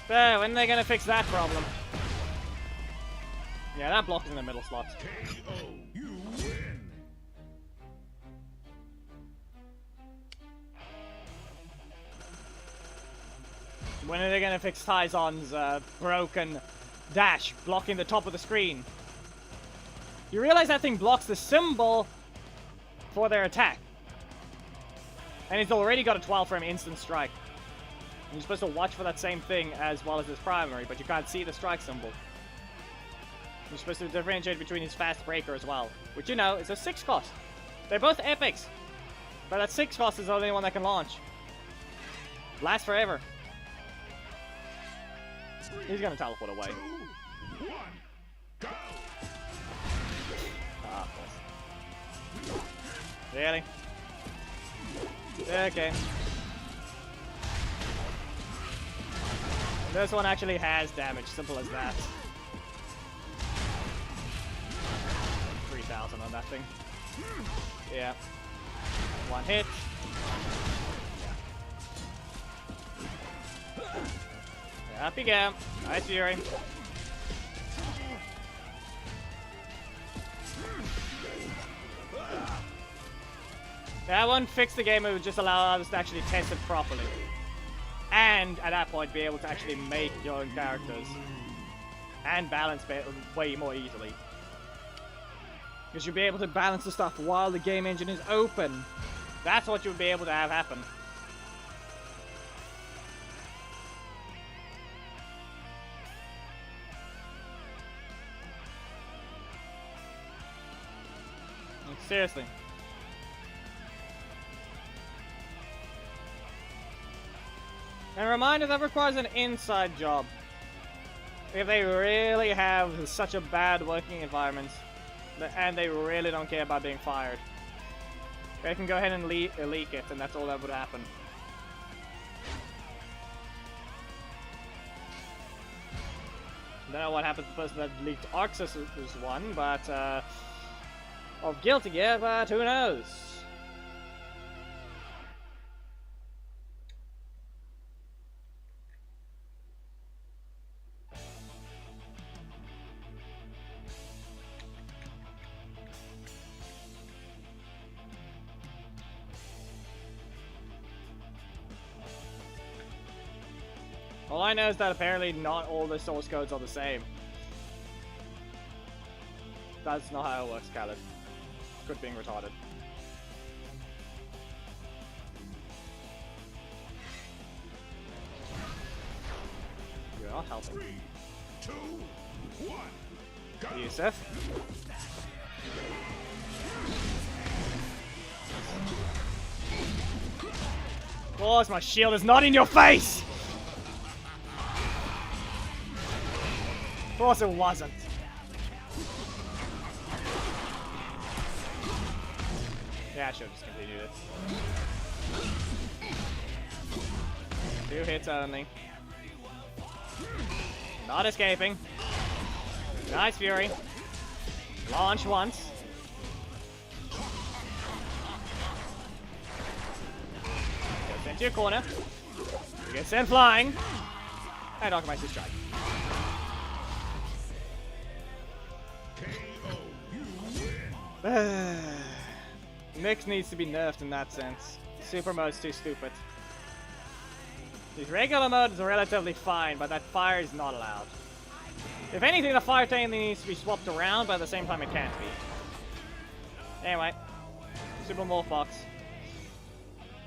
So, when are they gonna fix that problem? Yeah, that block is in the middle slot. KO, you win. When are they gonna fix Tyzon's broken dash blocking the top of the screen? You realize that thing blocks the symbol for their attack. And it's already got a 12 frame instant strike. And you're supposed to watch for that same thing as well as his primary, but you can't see the strike symbol. You're supposed to differentiate between his fast breaker as well, which you know is a 6 cost. They're both epics, but that 6 cost is the only one that can launch. Lasts forever. He's gonna teleport away. 2, 1, go. Ah, of course. Really? Okay. This one actually has damage, simple as that. 3,000 on that thing. Yeah. One hit. Yeah. Up you go. Nice Fury. That won't fix the game, it would just allow us to actually test it properly. And at that point be able to actually make your own characters. And balance way more easily. Because you'll be able to balance the stuff while the game engine is open. That's what you'll be able to have happen. Like, seriously. And a reminder that requires an inside job. If they really have such a bad working environment, and they really don't care about being fired, they can go ahead and leak it, and that's all that would happen. I don't know what happened to the person that leaked Arxis is one, but of Guilty Gear, but who knows? All I know is that apparently not all the source codes are the same. That's not how it works, Khaled. Quit being retarded. You're not helping. 3, 2, 1, go. Yusuf. Of course, my shield is not in your face! Of course it wasn't. Yeah, I should have just continued it. 2 hits only. Not escaping. Nice Fury. Launch once. Get sent to your corner. You get sent flying. And Alchemist is strike. KO. You win. Mix needs to be nerfed in that sense. Super mode's too stupid. These regular modes are relatively fine, but that fire is not allowed. If anything, the fire technically needs to be swapped around, but at the same time it can't be. Anyway, Super Morph Box.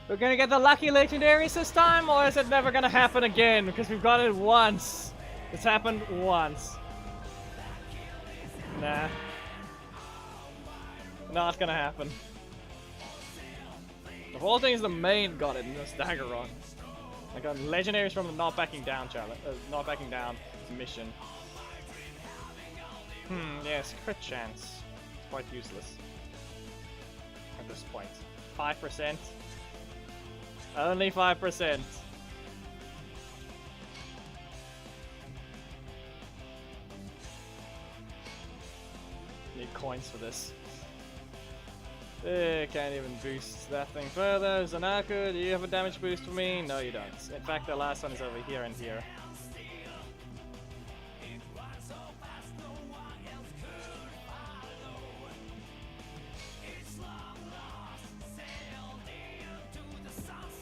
We're gonna get the lucky legendaries this time, or is it never gonna happen again? Because we've got it once. It's happened once. Nah. Not gonna happen. The whole thing is the main got it in this dagger run. I got legendaries from the not backing down challenge, not backing down mission. Yes, crit chance. It's quite useless at this point. 5%. Only 5%. Need coins for this. Can't even boost that thing further. Zanaku, do you have a damage boost for me? No, you don't. In fact, the last one is over here and here.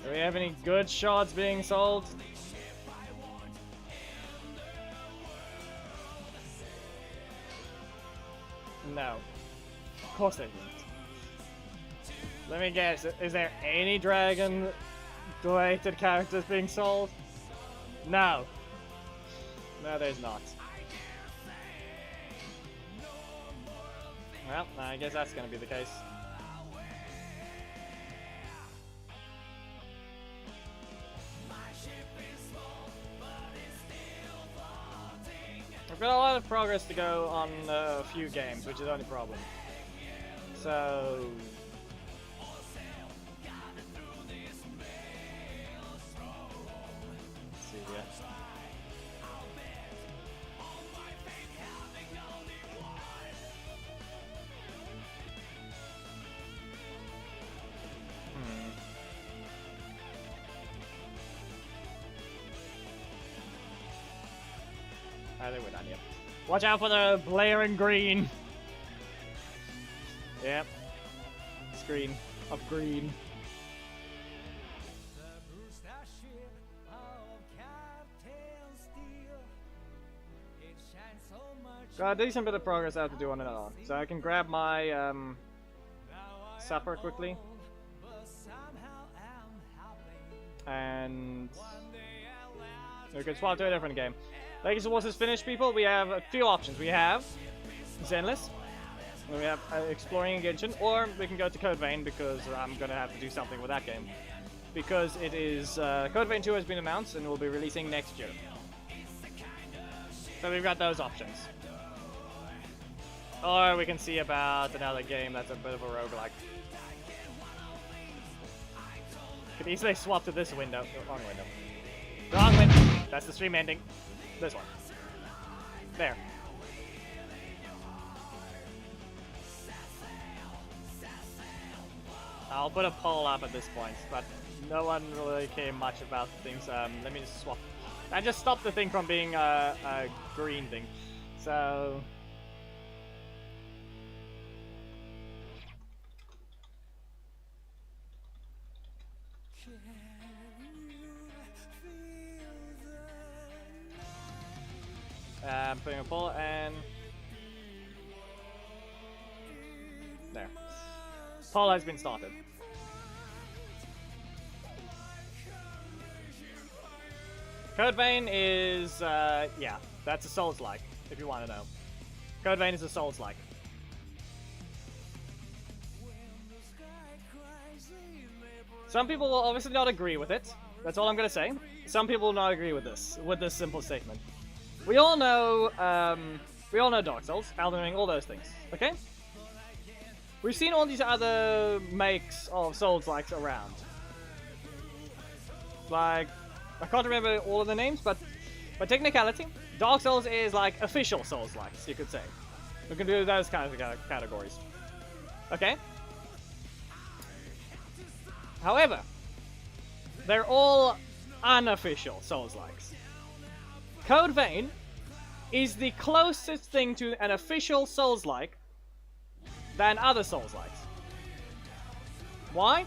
Do we have any good shards being sold? No. Of course they didn't. Let me guess, is there any dragon-related characters being sold? No. No, there's not. Well, I guess that's gonna be the case. We've got a lot of progress to go on a few games, which is the only problem. So... let's see here. I think we're done here. Watch out for the blaring green. Yep. Screen of green. Got a decent bit of progress I have to do on another one. So I can grab my supper quickly. And we can swap to a different game. Legacy Wars is finished, people. We have a few options. We have Zenless, we have Exploring Genshin, or we can go to Code Vein because I'm gonna have to do something with that game. Because it is Code Vein 2 has been announced and will be releasing next year. So we've got those options. Or we can see about another game that's a bit of a roguelike. Could easily swap to this window. Oh, wrong window. Wrong window. That's the stream ending. This one. There. I'll put a poll up at this point, but no one really cared much about things. Let me just swap. I just stopped the thing from being a green thing. So... putting a poll and there. Poll has been started. Code Vein is yeah, that's a Souls-like, if you want to know. Code Vein is a Souls-like. Some people will obviously not agree with it. That's all I'm gonna say. Some people will not agree with this simple statement. We all know Dark Souls, Elden Ring, all those things, okay? We've seen all these other makes of Souls-likes around. Like, I can't remember all of the names, but by technicality, Dark Souls is like official Souls-likes, you could say. We can do those kind of categories. Okay? However, they're all unofficial Souls-likes. Code Vein is the closest thing to an official Souls-like than other Souls-likes. Why?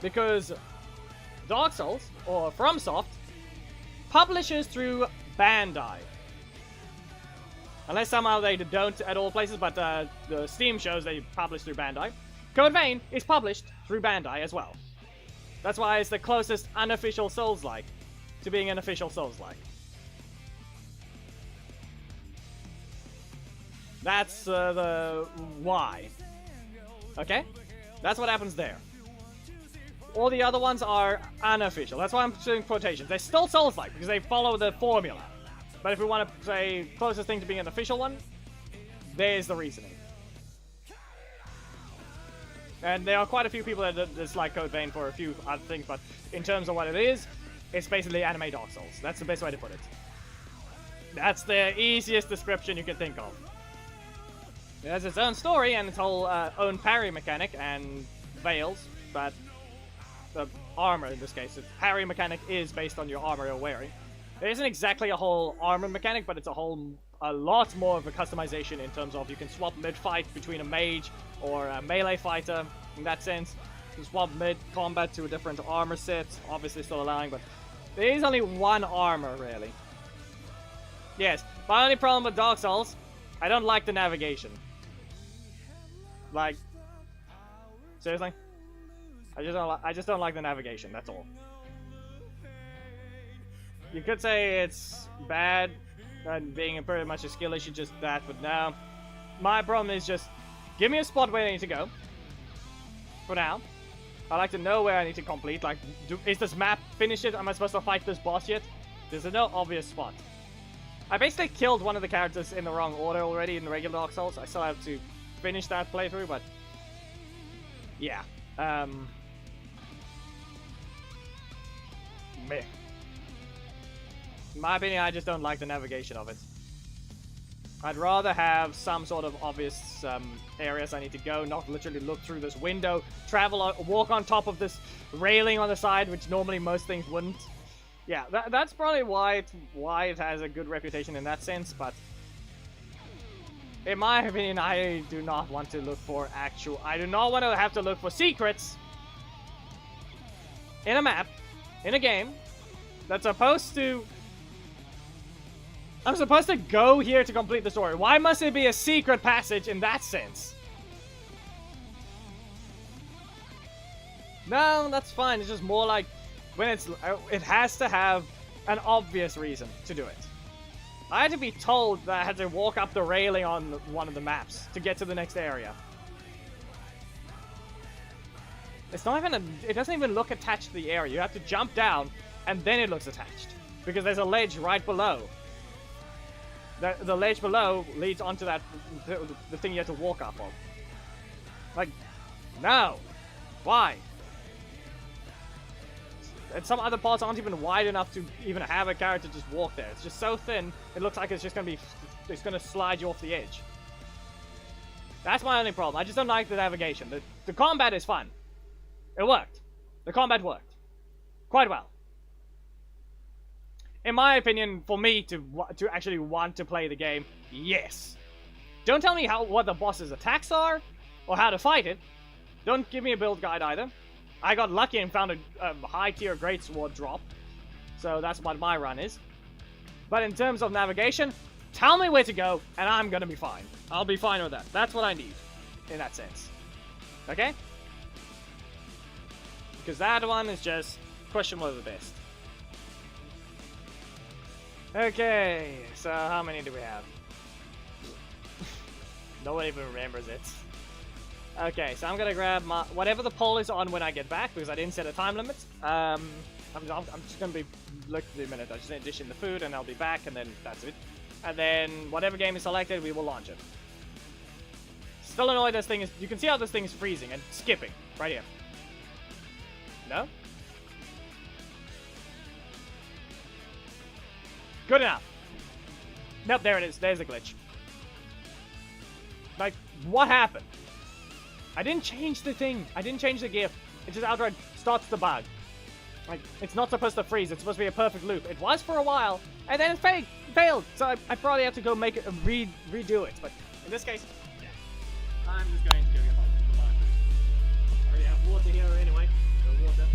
Because Dark Souls, or FromSoft, publishes through Bandai. Unless somehow they don't at all places, but the Steam shows they publish through Bandai. Code Vein is published through Bandai as well. That's why it's the closest unofficial Souls-like to being an official Souls-like. That's the why. Okay? That's what happens there. All the other ones are unofficial. That's why I'm doing quotations. They're still Souls-like because they follow the formula. But if we want to say closest thing to being an official one, there's the reasoning. And there are quite a few people that dislike Code Vein for a few other things, but in terms of what it is, it's basically anime Dark Souls. That's the best way to put it. That's the easiest description you can think of. It has its own story and its whole own parry mechanic and veils, but the armor in this case, the parry mechanic is based on your armor you're wearing. It isn't exactly a whole armor mechanic, but it's a lot more of a customization in terms of you can swap mid-fight between a mage or a melee fighter. In that sense, you can swap mid-combat to a different armor set, obviously still allowing, but there is only one armor, really. Yes, my only problem with Dark Souls, I don't like the navigation. Like, seriously? I just don't like the navigation, that's all. You could say it's bad, and being pretty much a skill issue, just that, but no. My problem is just, give me a spot where I need to go. For now. I like to know where I need to complete, like, is this map finished yet? Am I supposed to fight this boss yet? There's no obvious spot. I basically killed one of the characters in the wrong order already in the regular Dark Souls. I still have to finish that playthrough, but yeah. Meh. In my opinion, I just don't like the navigation of it. I'd rather have some sort of obvious areas I need to go, not literally look through this window, travel, walk on top of this railing on the side, which normally most things wouldn't. Yeah, that's probably why it has a good reputation in that sense, but in my opinion, I do not want to look for I do not want to have to look for secrets in a map, in a game, that's supposed to... I'm supposed to go here to complete the story. Why must it be a secret passage in that sense? No, that's fine. It's just more like when it has to have an obvious reason to do it. I had to be told that I had to walk up the railing on one of the maps to get to the next area. It's not even it doesn't even look attached to the area. You have to jump down and then it looks attached because there's a ledge right below. The ledge below leads onto that the thing you have to walk up on. Like, no. Why? And some other parts aren't even wide enough to even have a character just walk there. It's just so thin, it looks like it's just gonna slide you off the edge. That's my only problem. I just don't like the navigation. The combat is fun. It worked. The combat worked. Quite well. In my opinion, for me to actually want to play the game, yes. Don't tell me what the boss's attacks are, or how to fight it. Don't give me a build guide either. I got lucky and found a high-tier greatsword drop, so that's what my run is. But in terms of navigation, tell me where to go, and I'm gonna be fine. I'll be fine with that. That's what I need, in that sense. Okay? Because that one is just questionable at the best. Okay, so how many do we have? Nobody even remembers it. Okay, so I'm gonna grab whatever the poll is on when I get back, because I didn't set a time limit. I'm just gonna be looking in a minute. I just need to dish in the food, and I'll be back, and then that's it. And then whatever game is selected, we will launch it. Still annoyed this thing is... You can see how this thing is freezing and skipping right here. No? Good enough. Nope, there it is. There's the glitch. Like, what happened? I didn't change the thing. I didn't change the gear. It just outright starts the bug. Like, it's not supposed to freeze. It's supposed to be a perfect loop. It was for a while, and then it failed. So I probably have to go make it redo it. But in this case, yeah. I'm just going to go get my food. I already have water here anyway. So water.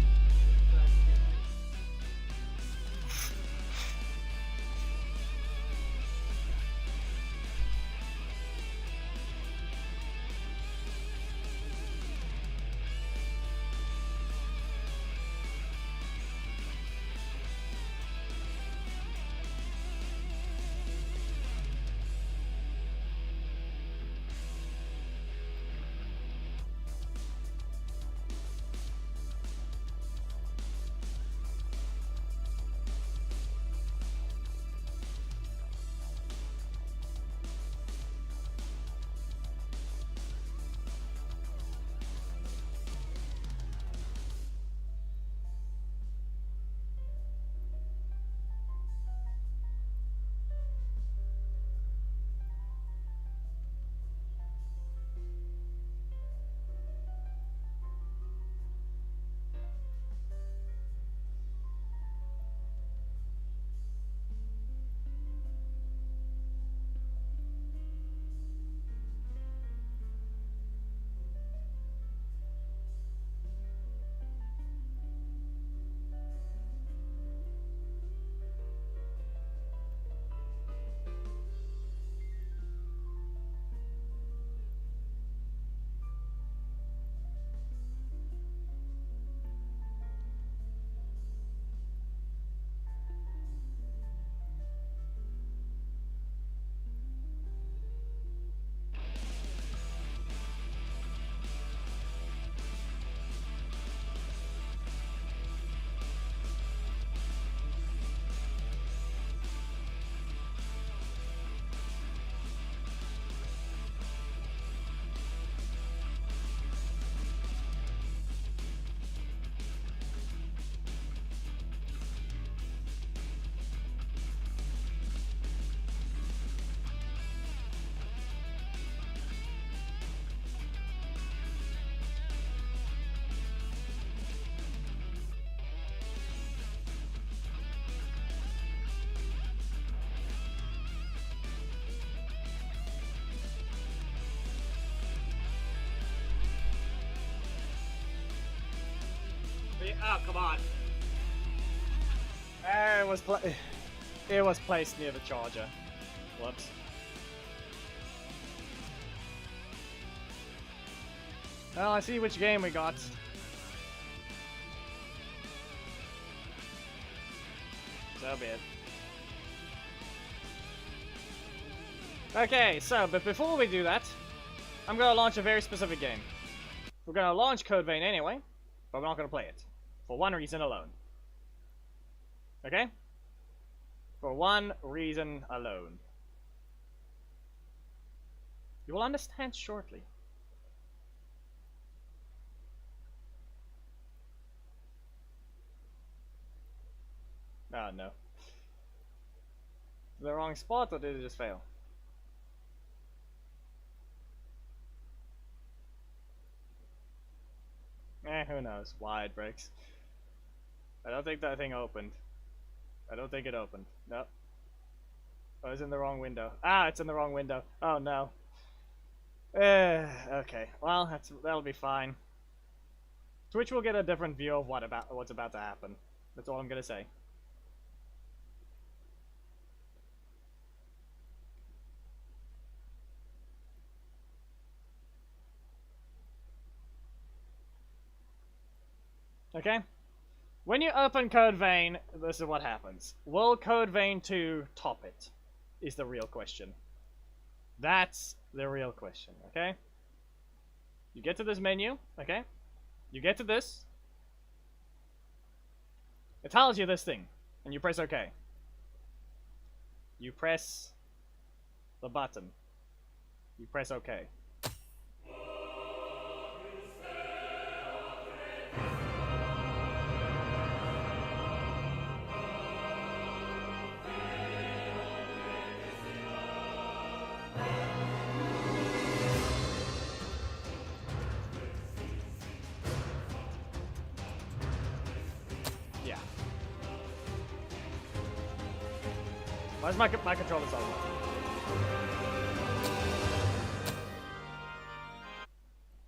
Oh, come on. It was placed near the charger. Whoops. Well, I see which game we got. So be it. Okay, so, but before we do that, I'm gonna launch a very specific game. We're gonna launch Code Vein anyway, but we're not gonna play it. For one reason alone. Okay? For one reason alone. You will understand shortly. Oh no. The wrong spot, or did it just fail? Who knows why it breaks. I don't think that thing opened. I don't think it opened. Nope. Oh, it's in the wrong window. Ah, it's in the wrong window. Oh no. Okay. Well, that'll be fine. Twitch will get a different view of what's about to happen. That's all I'm gonna say. Okay? When you open Code Vein, this is what happens. Will Code Vein 2 top it? Is the real question. That's the real question, okay? You get to this menu, okay? You get to this. It tells you this thing, and you press OK. You press the button. You press OK. Why's my controller so low?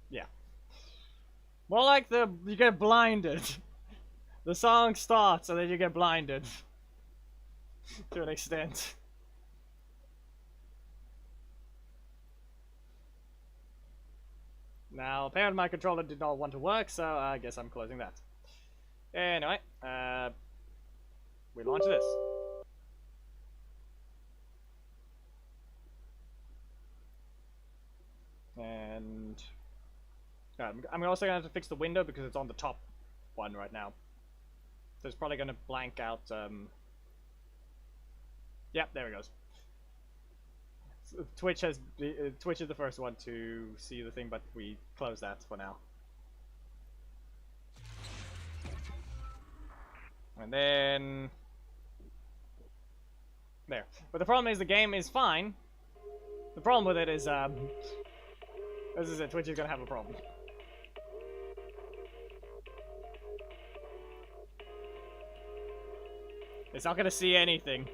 Yeah. More like you get blinded. The song starts and then you get blinded. To an extent. Now, apparently my controller did not want to work, so I guess I'm closing that. Anyway, we launch this. And I'm also gonna have to fix the window because it's on the top one right now. So it's probably gonna blank out. Yep, there it goes. So Twitch is the first one to see the thing, but we close that for now. And then there. But the problem is the game is fine. The problem with it is as I said, Twitch is gonna have a problem. It's not gonna see anything.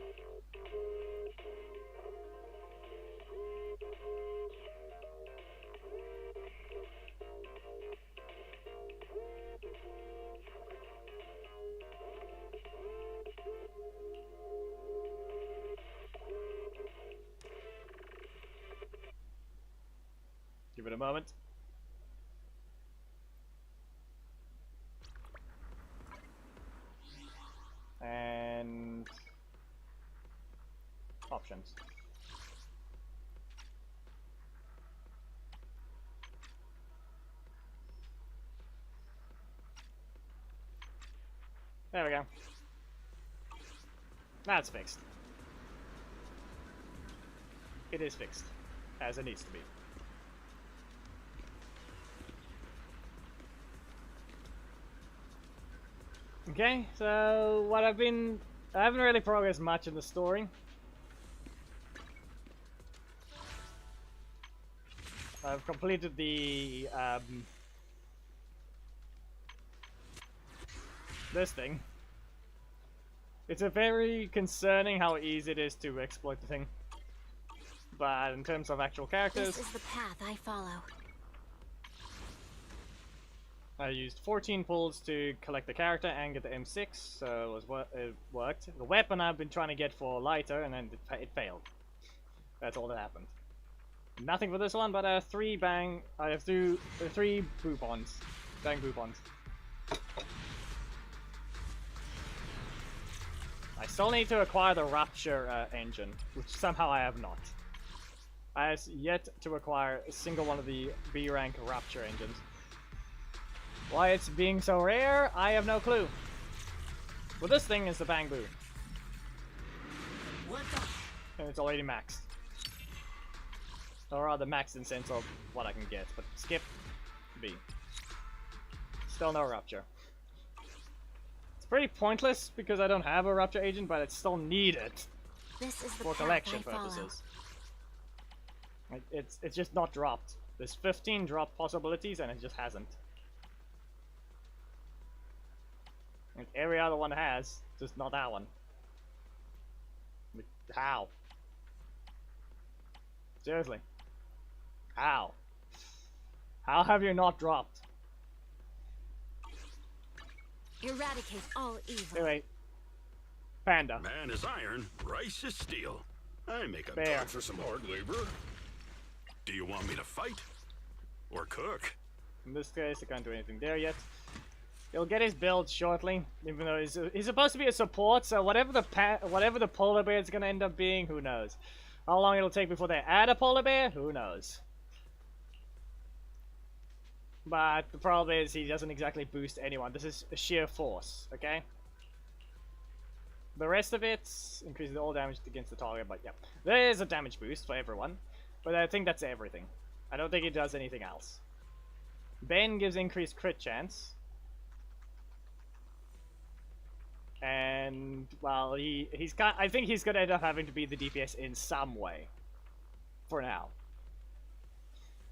Give it a moment. And options. There we go. That's fixed. It is fixed, as it needs to be. Okay, so I haven't really progressed much in the story. I've completed the, this thing. It's a very concerning how easy it is to exploit the thing. But in terms of actual characters... This is the path I follow. I used 14 pulls to collect the character and get the M6, so it worked. The weapon I've been trying to get for lighter, and then it failed. That's all that happened. Nothing for this one, but I have three boopons. Bang boopons. I still need to acquire the Rapture engine, which somehow I have not. I have yet to acquire a single one of the B rank Rapture engines. Why it's being so rare, I have no clue. Well, this thing is the Bang Boo. And it's already maxed. Or rather maxed in sense of what I can get. But skip B. Still no Rapture. It's pretty pointless because I don't have a Rapture agent, but it's still needed This is the for path collection I follow. purposes. Like, it's just not dropped. There's 15 drop possibilities and it just hasn't. Like every other one has, just not that one. Like, how? Seriously. How? How have you not dropped? Eradicate all evil. Anyway. Panda. Man is iron, rice is steel. I make a Bear. time for some hard labor. Do you want me to fight? Or cook? In this case, I can't do anything there yet. He'll get his build shortly, even though he's supposed to be a support, so whatever the polar bear is gonna end up being, who knows. How long it'll take before they add a polar bear, who knows. But the problem is he doesn't exactly boost anyone. This is a sheer force, okay? The rest of it increases all damage against the target, but yeah. There is a damage boost for everyone, but I think that's everything. I don't think it does anything else. Ben gives increased crit chance. And, well, I think he's gonna end up having to be the DPS in some way. For now.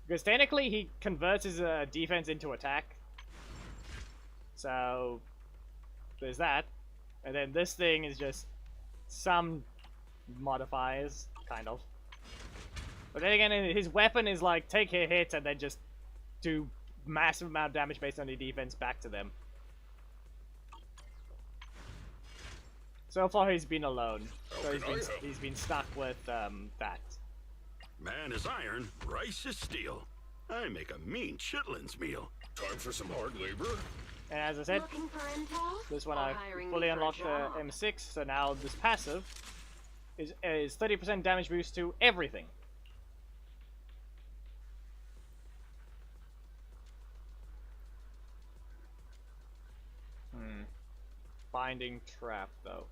Because technically he converts his defense into attack. So, there's that. And then this thing is just some modifiers, kind of. But then again, his weapon is like take a hit and then just do massive amount of damage based on the defense back to them. So far he's been alone, so he's been stuck with that. Man is iron, rice is steel. I make a mean chitlins meal. Time for some hard labor? And as I said, Looking for intel? this one Or I hiring fully me for a unlocked job? M6, so now this passive is 30% damage boost to everything. Binding trap though.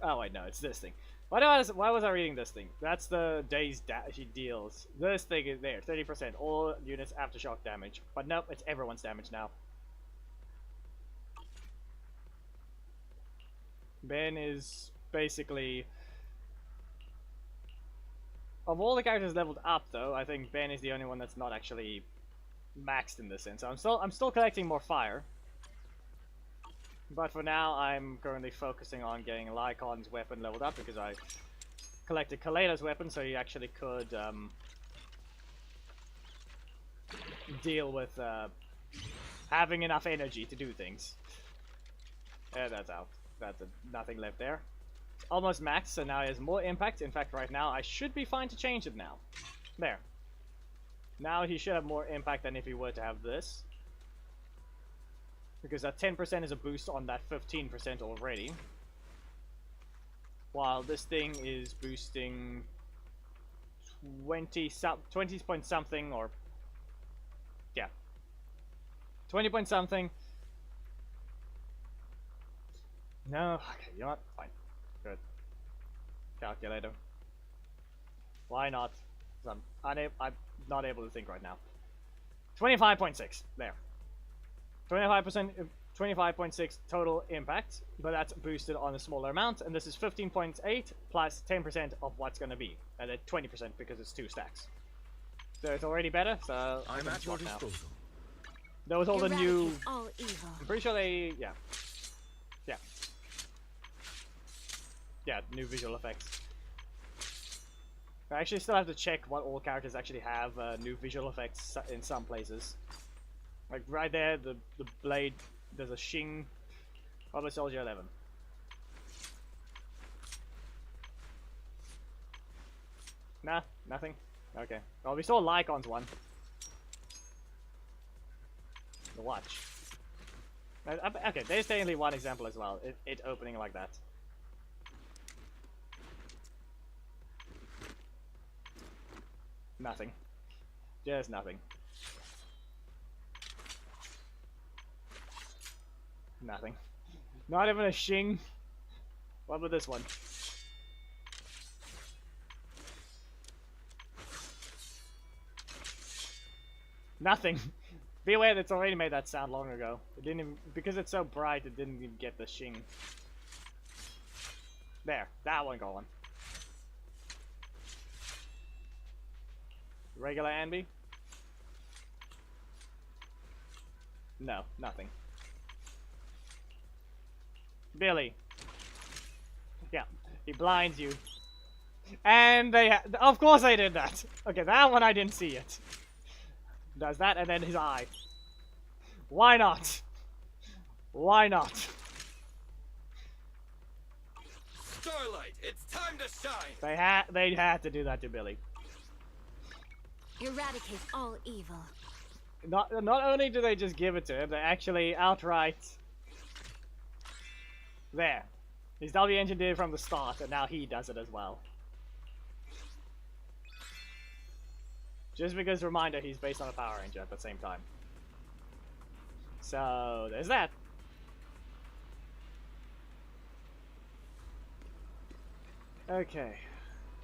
Oh wait, no, it's this thing. Why was I reading this thing? That's the days he deals. This thing is there, 30%. All units aftershock damage. But nope, it's everyone's damage now. Ben is basically... Of all the characters leveled up though, I think Ben is the only one that's not actually maxed in this sense. So I'm still collecting more fire. But for now, I'm currently focusing on getting Lycon's weapon leveled up because I collected Kaleda's weapon, so he actually could deal with having enough energy to do things. Yeah, that's out. That's nothing left there. It's almost maxed, so now he has more impact. In fact, right now, I should be fine to change it now. There. Now he should have more impact than if he were to have this. Because that 10% is a boost on that 15% already. While this thing is boosting 20 point something, or yeah, 20 point something. No, okay, you know what? Fine, good. Calculator. Why not? 'Cause I'm not able to think right now. 25.6 there. 25%, 25.6 total impact, but that's boosted on a smaller amount, and this is 15.8 plus 10% of what's going to be, and then 20% because it's 2 stacks. So it's already better, so I'm at your disposal. There was all the new... Eradicate all evil. I'm pretty sure they... yeah. Yeah. Yeah, new visual effects. I actually still have to check what all characters actually have new visual effects in some places. Like right there, the blade, there's a shing. What about Soldier 11? Nah, nothing. Okay. Well, we saw Lycon's one. The watch. Okay, there's technically one example as well. It opening like that. Nothing. Just nothing. Nothing. Not even a shing. What about this one? Nothing. Be aware that it's already made that sound long ago. It didn't even, because it's so bright, it didn't even get the shing. There, that one going. Regular Anby? No, nothing. Billy. Yeah, he blinds you. And of course they did that. Okay, that one I didn't see it. Does that and then his eye. Why not? Why not? Starlight, it's time to shine. They had to do that to Billy. Eradicate all evil. Not only do they just give it to him, they actually outright... There. His W engine did it from the start, and now he does it as well. Just because, reminder, he's based on a Power Ranger at the same time. So, there's that. Okay.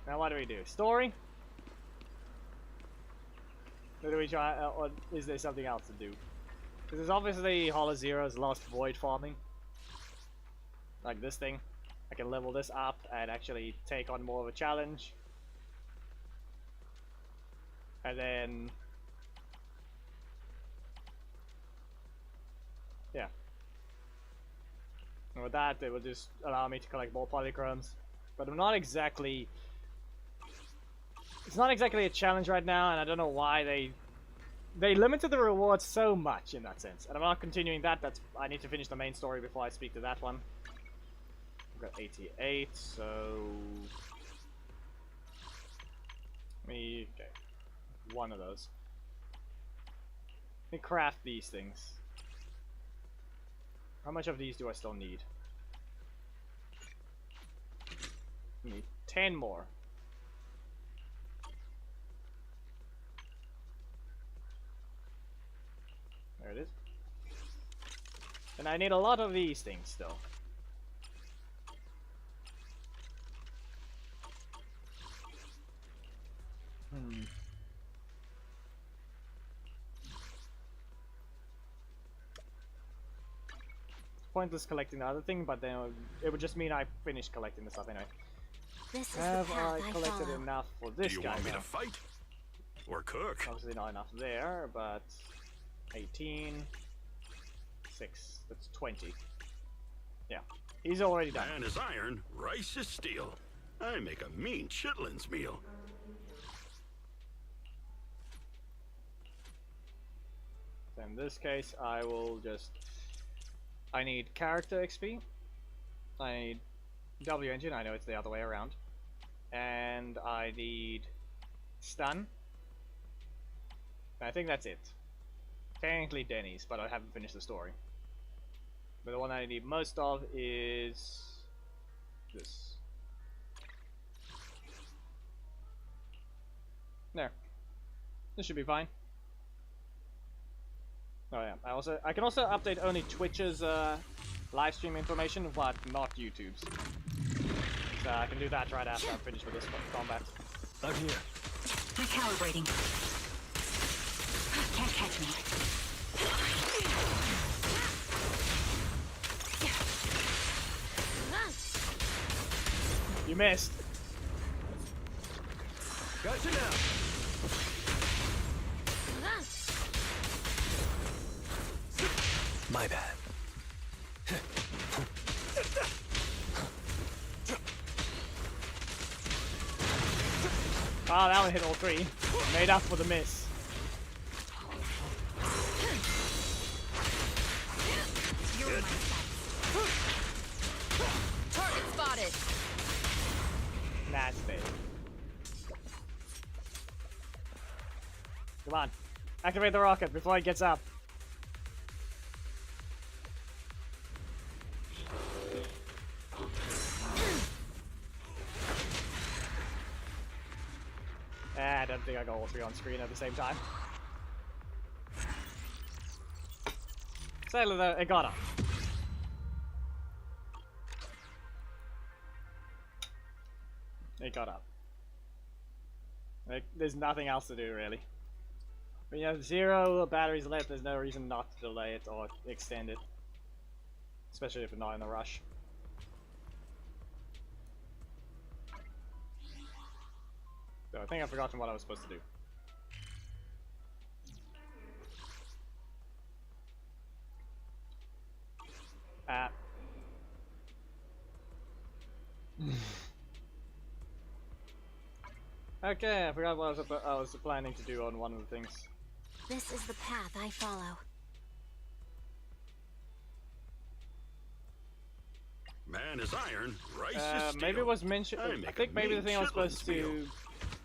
Now what do we do? Story? Or do we try, or is there something else to do? Because there's obviously Hollow Zero's Lost Void farming. Like this thing. I can level this up and actually take on more of a challenge. And then... yeah. And with that, it will just allow me to collect more polychromes. But I'm not exactly... It's not exactly a challenge right now, and I don't know why they limited the rewards so much in that sense. And I'm not continuing that. I need to finish the main story before I speak to that one. I've got 88, so... Okay. One of those. Let me craft these things. How much of these do I still need? I need 10 more. There it is. And I need a lot of these things still. Pointless collecting the other thing, but then it would just mean I finished collecting the stuff anyway. This is Have the path I collected follow. enough for this Do you guy want me now? to fight? Or cook? Obviously not enough there, but 18, 6, that's 20. Yeah, he's already done. Man is iron, rice is steel. I make a mean chitlins meal. So in this case, I will just... I need character XP. I need W engine, I know it's the other way around. And I need stun. I think that's it. Technically Denny's, but I haven't finished the story. But the one I need most of is this. There. This should be fine. Oh yeah, I can also update only Twitch's live stream information, but not YouTube's. So I can do that right after I'm finished with this combat. Out here. Recalibrating. Can't catch me. You missed. Gotcha now. My bad. Ah, that one hit all three. Made up for the miss. Target spotted. That's big. Come on. Activate the rocket before it gets up. I don't think I got all three on screen at the same time. Sadly though, it got up. It got up. Like, there's nothing else to do really. When you have 0 batteries left, there's no reason not to delay it or extend it. Especially if you're not in a rush. So I think I've forgotten what I was supposed to do. Okay, I forgot what I was planning to do on one of the things. This is the path I follow. Man is iron, rice is steel. Maybe it was mentioned. I make think a maybe the mean thing I was chitlins supposed meal. to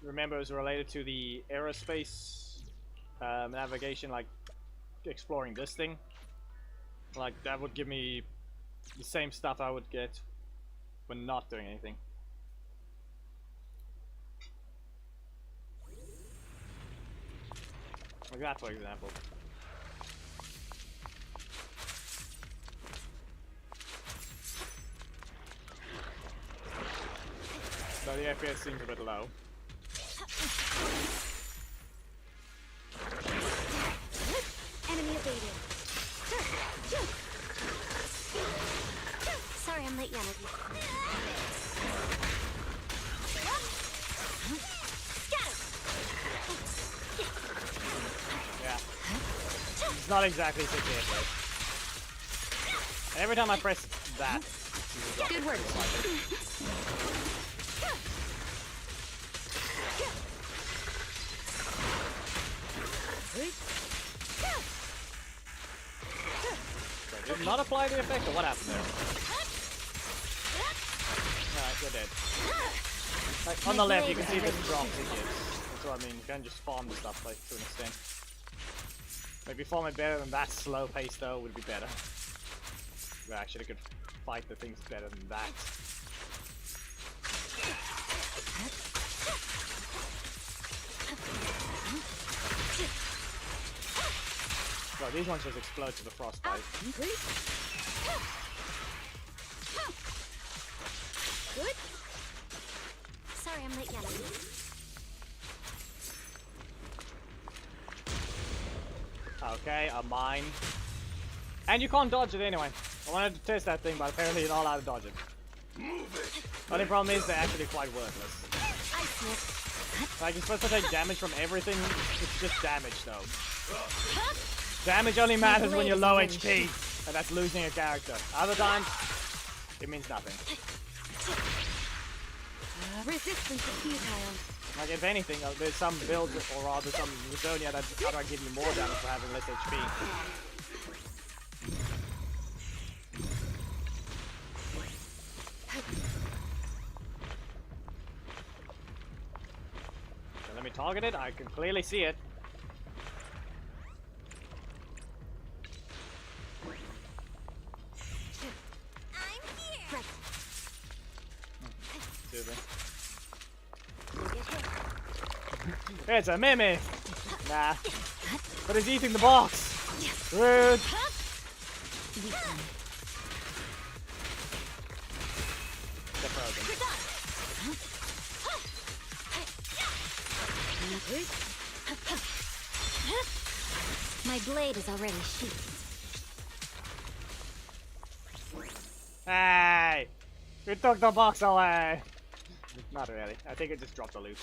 remember was related to the aerospace navigation, like exploring this thing. Like that would give me the same stuff I would get when not doing anything. Like that, for example. So the FPS seems a bit low. Enemy evaded. Sorry, I'm late, Yanagi. Yeah. It's not exactly 60 FPS. And every time I press that. Good work. Did not apply the effect, or what happened there? Alright, you're dead. Like, on the left, you can see the drops it gives. That's what I mean. You can just farm the stuff, like, to an extent. Maybe farm it better than that slow pace, though, would be better. You actually could fight the things better than that. Well, these ones just explode to the frostbite. Good. Sorry, I'm late yelling. Okay, a mine. And you can't dodge it anyway. I wanted to test that thing, but apparently you're not allowed to dodge it. Only problem is they're actually quite worthless. I sniff. Like, you're supposed to take damage from everything, it's just damage though. Damage only matters when you're low HP, and that's losing a character. Other times, it means nothing. Resistance is futile. Like, if anything, there's some builds, or rather some Resonia that try to give you more damage for having less HP. So let me target it, I can clearly see it. It's a mimic! Nah. But he's eating the box! Rude! They're frozen. My blade is already sheathed. Hey! You took the box away! Not really. I think it just dropped the loot.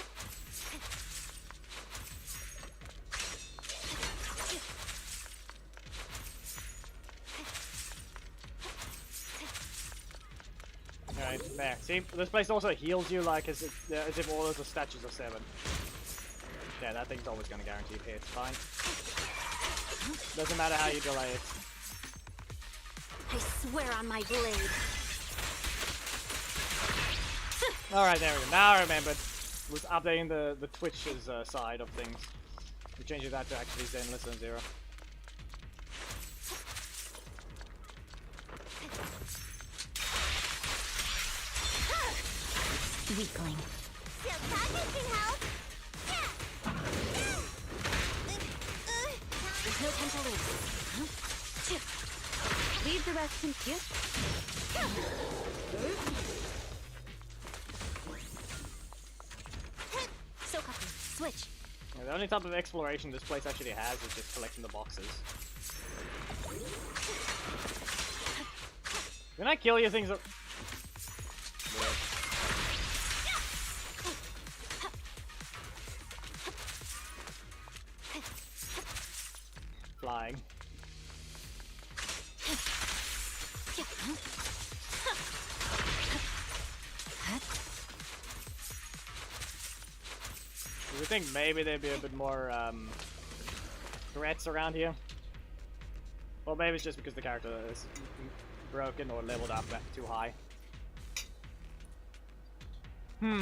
Alright, there. See, this place also heals you like as if all of the statues are 7. Yeah, that thing's always gonna guarantee a hit. It's fine. Doesn't matter how you delay it. I swear on my blade. Alright, there we go. Now I remembered. Was updating the Twitch's side of things. We changed that to actually Zenless and 0. Weakling. There's no time to lose. Leave the rest in here. Soak up. Switch. Yeah, the only type of exploration this place actually has is just collecting the boxes. Can I kill you things up? Weird. Flying. Do you think maybe there'd be a bit more threats around here? Well, maybe it's just because the character is broken or leveled up too high. Let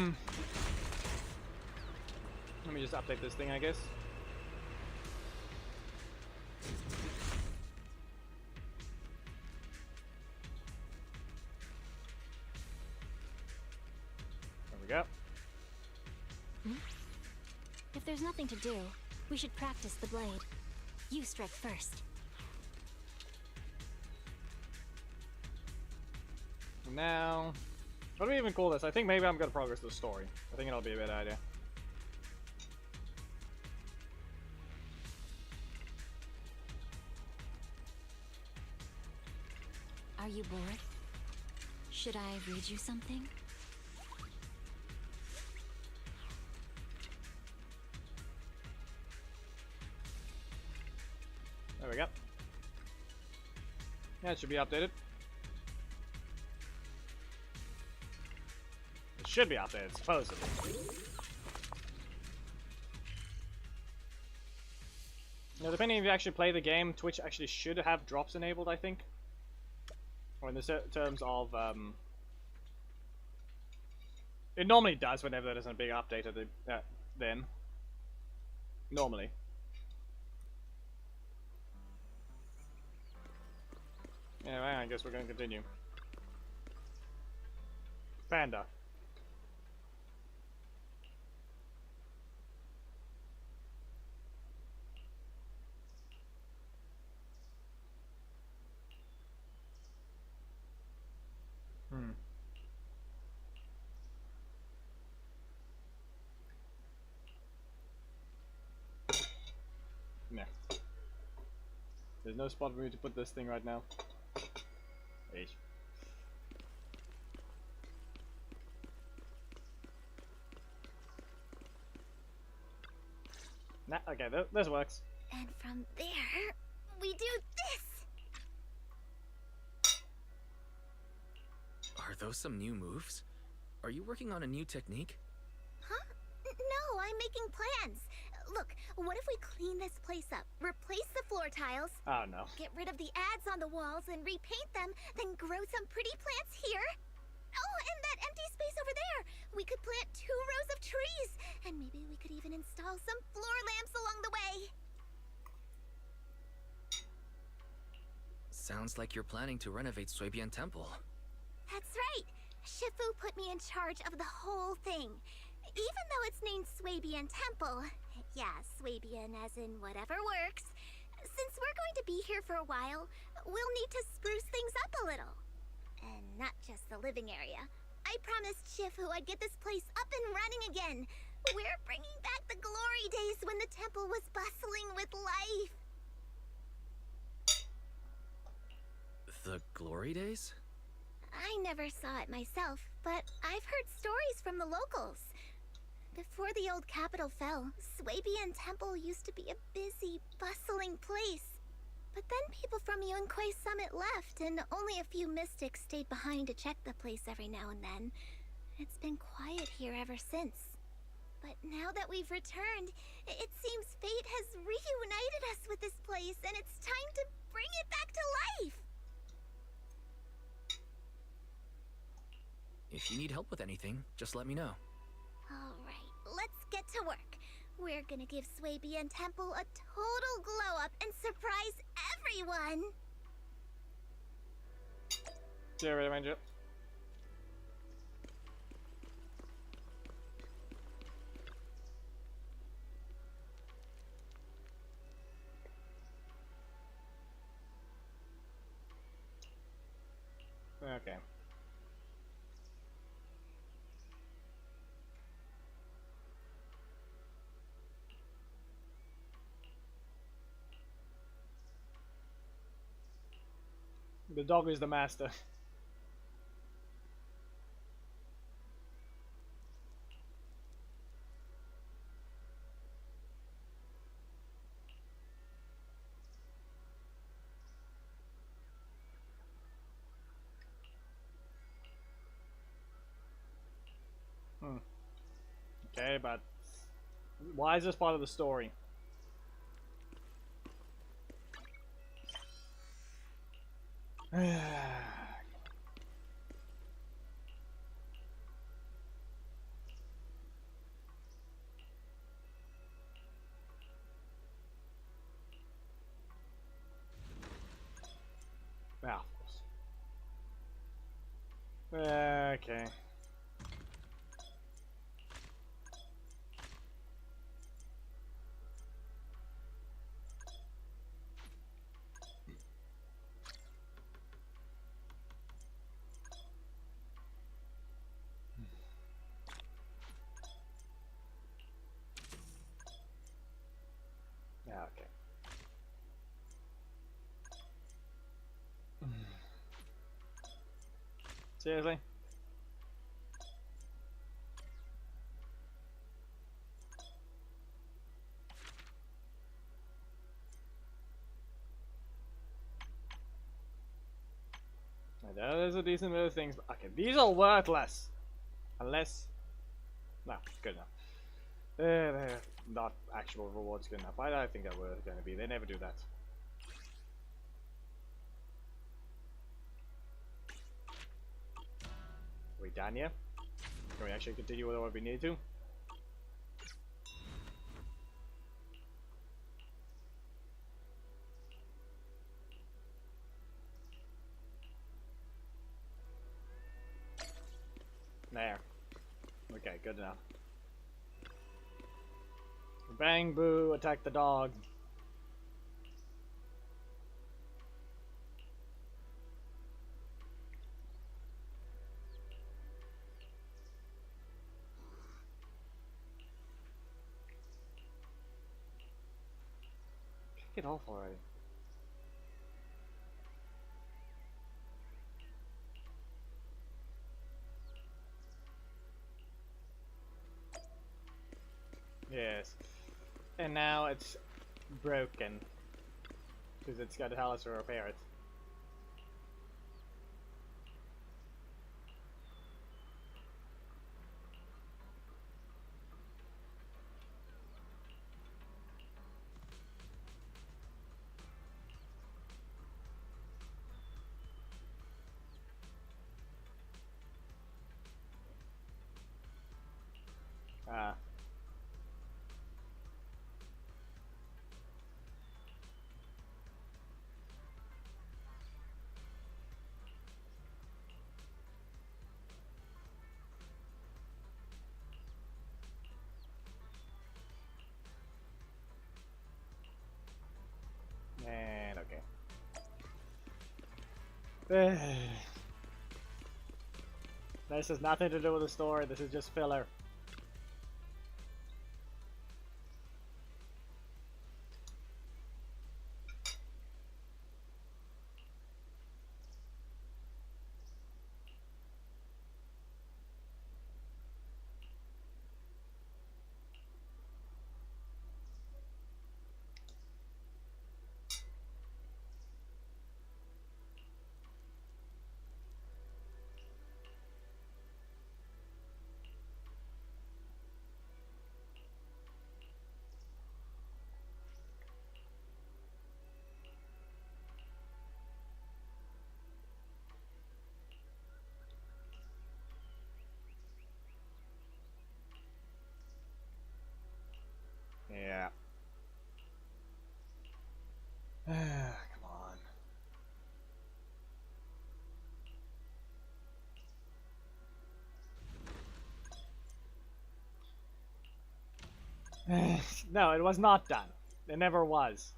me just update this thing, I guess. There we go. If there's nothing to do, we should practice the blade. You strike first. Now, what do we even call this? I think maybe I'm gonna progress the story. I think it'll be a better idea. Are you bored? Should I read you something? There we go. Yeah, it should be updated. should be updated, supposedly. Now, depending if you actually play the game, Twitch actually should have drops enabled, I think. Or in the terms of, it normally does whenever there's a big update at the, then. Normally. Anyway, I guess we're going to continue. Panda. Nah. There's no spot for me to put this thing right now. Hey. Nah, okay, this works. And from there, we do this! Are those some new moves? Are you working on a new technique? Huh? No, I'm making plans. Look, what if we clean this place up, replace the floor tiles, Oh no. get rid of the ads on the walls and repaint them, then grow some pretty plants here? Oh, and that empty space over there! We could plant 2 rows of trees, and maybe we could even install some floor lamps along the way. Sounds like you're planning to renovate Suibian Temple. That's right. Shifu put me in charge of the whole thing. Even though it's named Suibian Temple, yeah, Suibian as in whatever works, since we're going to be here for a while, we'll need to spruce things up a little. And not just the living area. I promised Shifu I'd get this place up and running again. We're bringing back the glory days when the temple was bustling with life. The glory days? I never saw it myself, but I've heard stories from the locals. Before the old capital fell, Suibian Temple used to be a busy, bustling place. But then people from Yunquei Summit left, and only a few mystics stayed behind to check the place every now and then. It's been quiet here ever since. But now that we've returned, it seems fate has reunited us with this place, and it's time to bring it back to life! If you need help with anything, just let me know. Alright, let's get to work. We're gonna give Suibian Temple a total glow-up and surprise everyone! Yeah, right, Ranger. Okay. The dog is the master. Okay, but why is this part of the story? Now, of course. Okay. Yeah, okay. Seriously? There's a decent bit of things, but okay, these are worthless. Unless... No, good enough. Not actual rewards good enough. I think that were going to be. They never do that. Are we done yet? Can we actually continue with what we need to? There. Okay, good enough. Bang, boo, attack the dog. Kick it off already. Yes. And now it's broken. Because it's got to tell us to repair it. Ah. And okay. This has nothing to do with the story, this is just filler. Yeah. Come on. No, it was not done. It never was.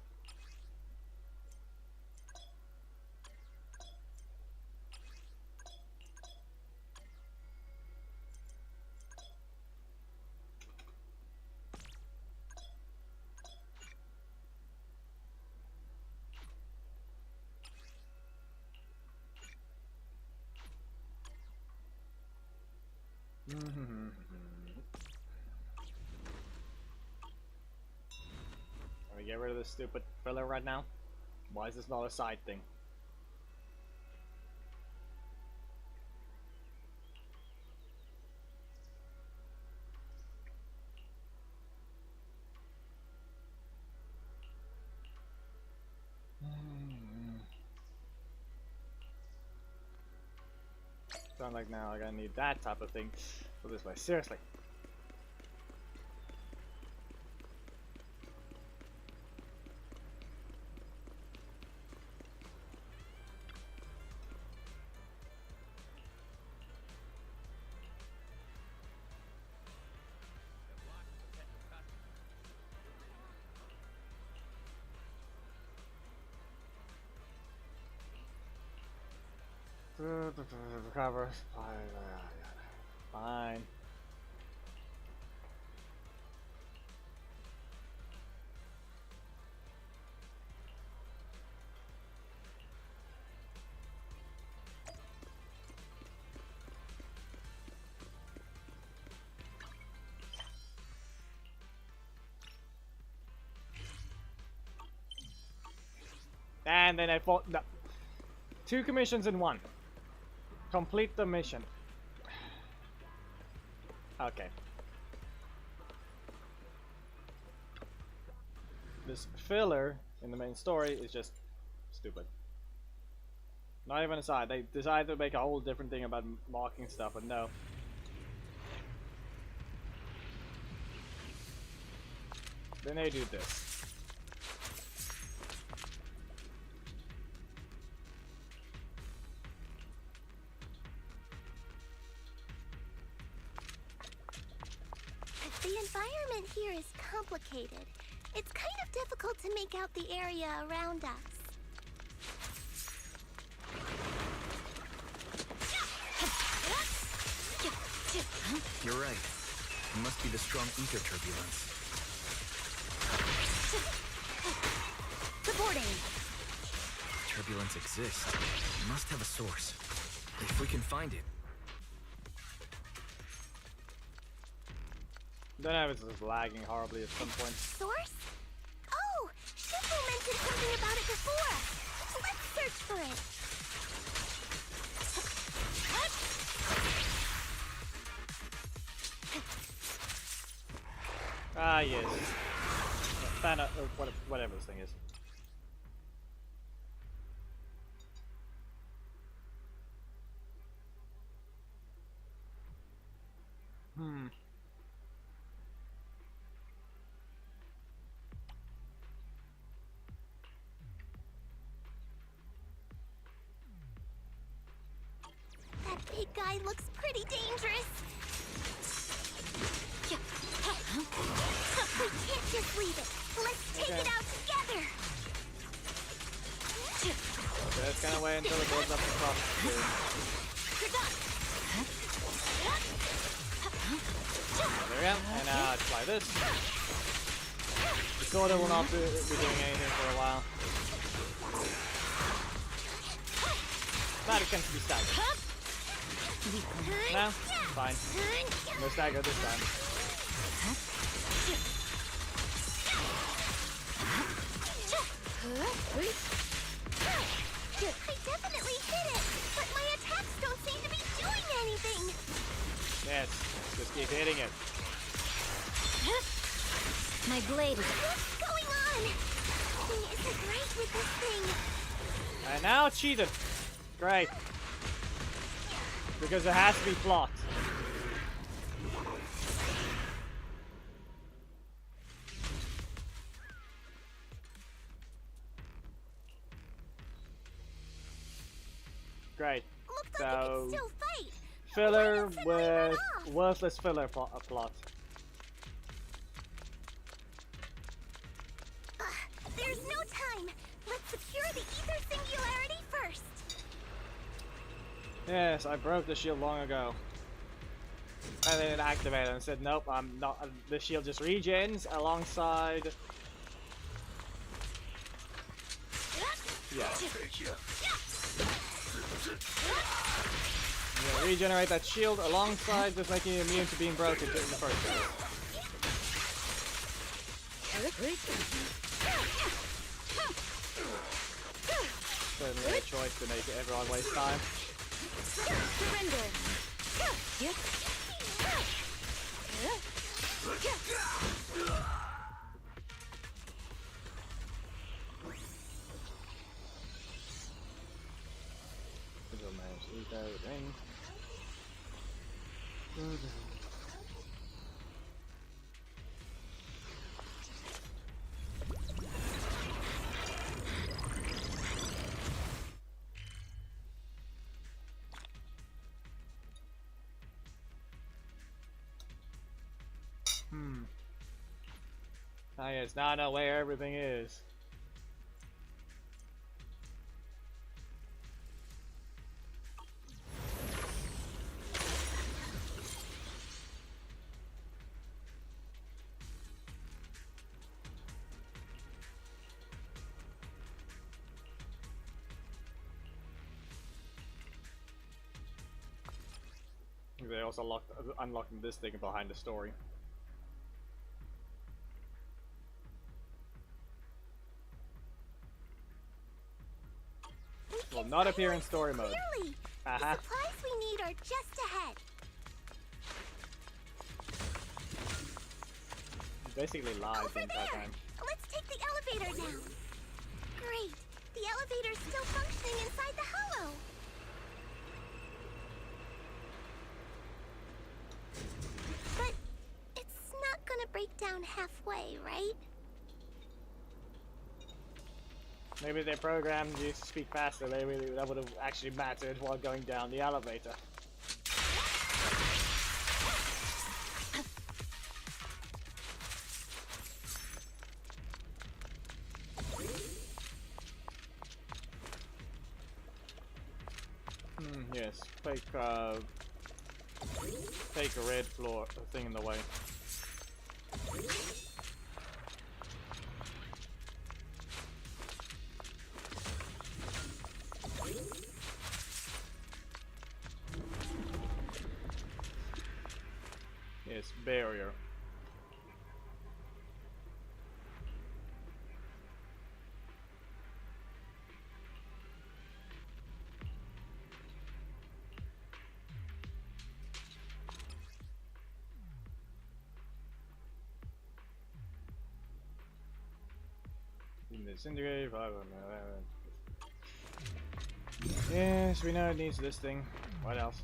Can we get rid of this stupid filler right now? Why is this not a side thing? Sound like now I'm gonna need that type of thing for this way. Seriously. Recover. Fine. And then I fought. No. 2 commissions in 1. Complete the mission. Okay. This filler in the main story is just stupid. Not even a side. They decided to make a whole different thing about mocking stuff, but no. Then they do this. The environment here is complicated. It's kind of difficult to make out the area around us. You're right. It must be the strong ether turbulence. Supporting. Turbulence exists. It must have a source. If we can find it. Then I was just lagging horribly at some point. Source? Oh, Shifu mentioned something about it before. Let's search for it. Ah, yes. Thanos, whatever this thing is. That big guy looks pretty dangerous. We can't just leave it. Let's take it out together. Okay, let's kind of wait until it goes up the top. There we go. And now let's try this. The Soda will not be doing anything for a while. But it can be staggered. No? Fine. No stagger this time. I definitely hit it, but my attacks don't seem to be doing anything. Yes, just keep hitting it. My blade. What's going on? Something isn't right with this thing. And now it cheated. Great. Because it has to be blocked. Great. Looks So, like we can still fight. filler Why doesn't it run with off? worthless filler plot. There's no time. Let's secure the ether singularity first. Yes, I broke the shield long ago. And then it activated and said, nope, I'm not. The shield just regens alongside. Yeah. Yeah, regenerate that shield alongside just making you immune to being broken in the first place. Certainly a choice to make everyone waste time. Surrender. Ah yes, now I know where everything is. They also unlocking this thing behind the story. Will not appear in story mode. Clearly. The supplies we need are just ahead. basically lied the Over entire there! time. Let's take the elevator down! Great! The elevator's still functioning inside the hollow! But it's not gonna break down halfway, right? Maybe they programmed you to speak faster. Maybe that would have actually mattered while going down the elevator. Yes, take a red floor thing in the way. Yes, barrier. Disintegrate. Yes, we know it needs this thing. What else?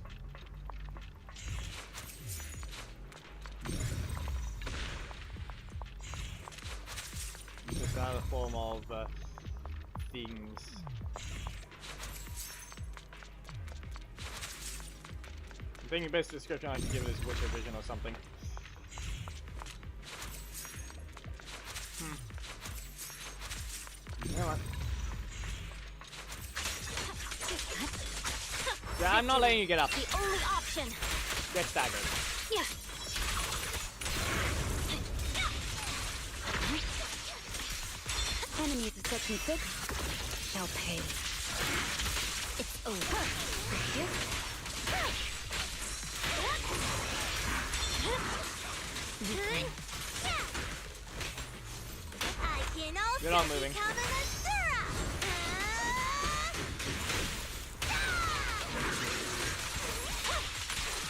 Just another form of things. I think the best description I can give it is Witcher Vision or something. You know what? Yeah, I'm not letting you get up. The only option! Get staggered. Yeah. Enemies of Section 6 shall pay. It's over. I can also You're not moving. become an Asura!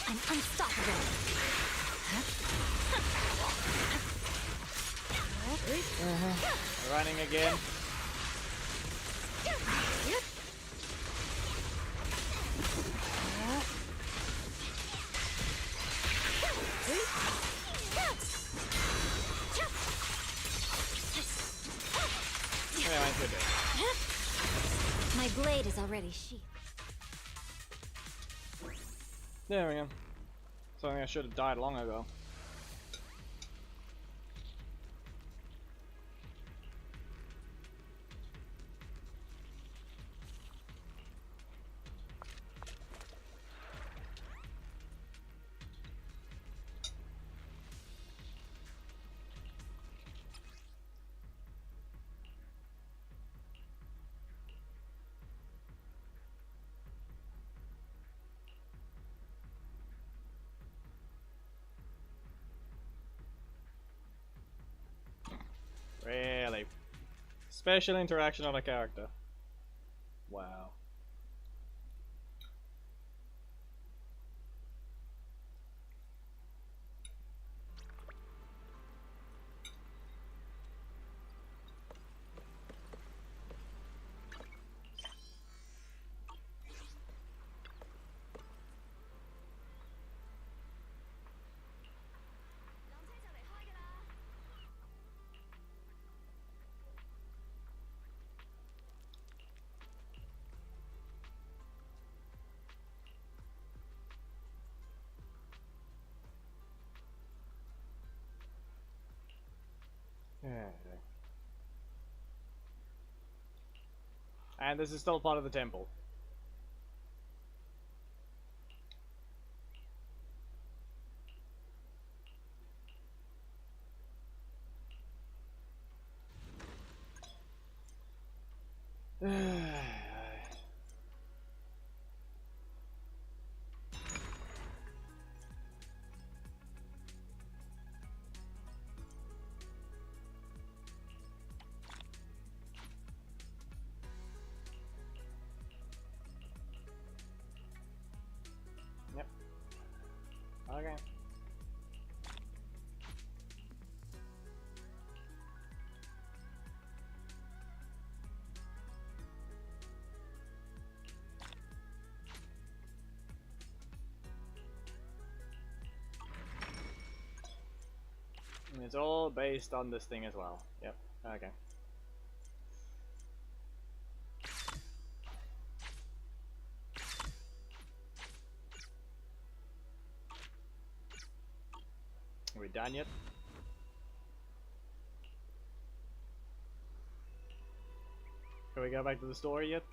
I'm unstoppable. Running again. My blade is already sheathed. There we go. Something I should have died long ago. Really? Special interaction on a character. Wow. And this is still part of the temple. Yep. Okay. It's all based on this thing as well. Yep. Okay. Are we done yet? Can we go back to the story yet?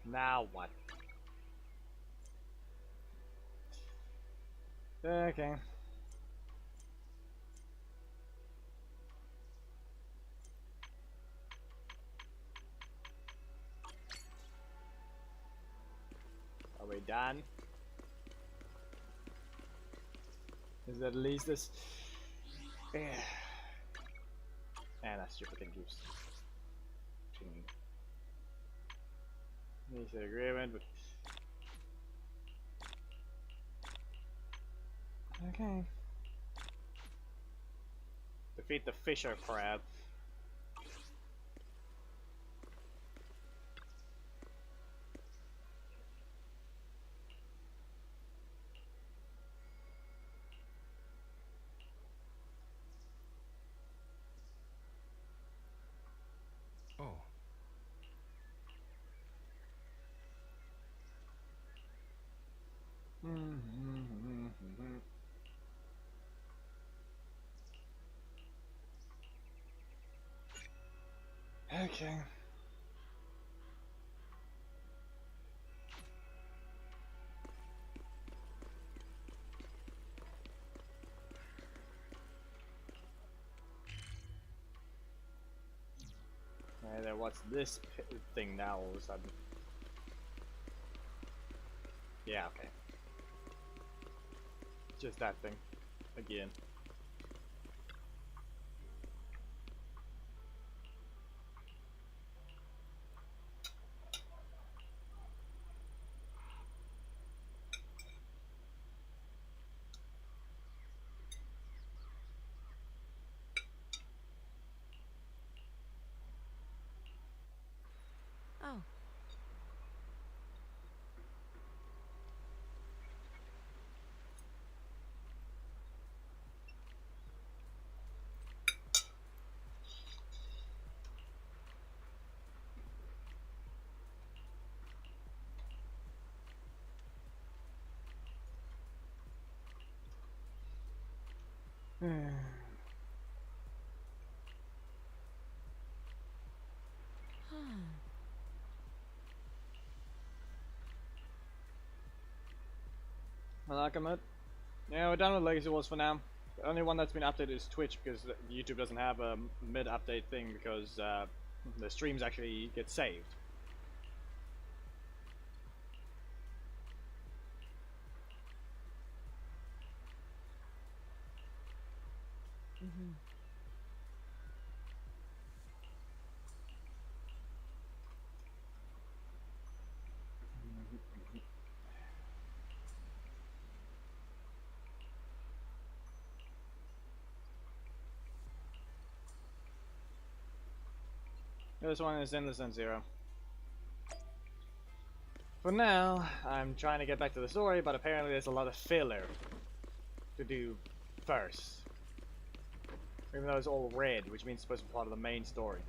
Now what? Okay. Are we done? Is that at least this? Yeah. And that stupid thing keeps changing. Needs an agreement, but okay. Defeat the Fisher crab. Oh. Okay. And then what's this thing now all of a sudden? Yeah, okay. Just that thing. Again. Oh. Malakamat. Yeah, we're done with Legacy Wars for now. The only one that's been updated is Twitch because YouTube doesn't have a mid-update thing because the streams actually get saved. This one is Endless and Zero. For now, I'm trying to get back to the story, but apparently there's a lot of filler to do first. Even though it's all red, which means it's supposed to be part of the main story.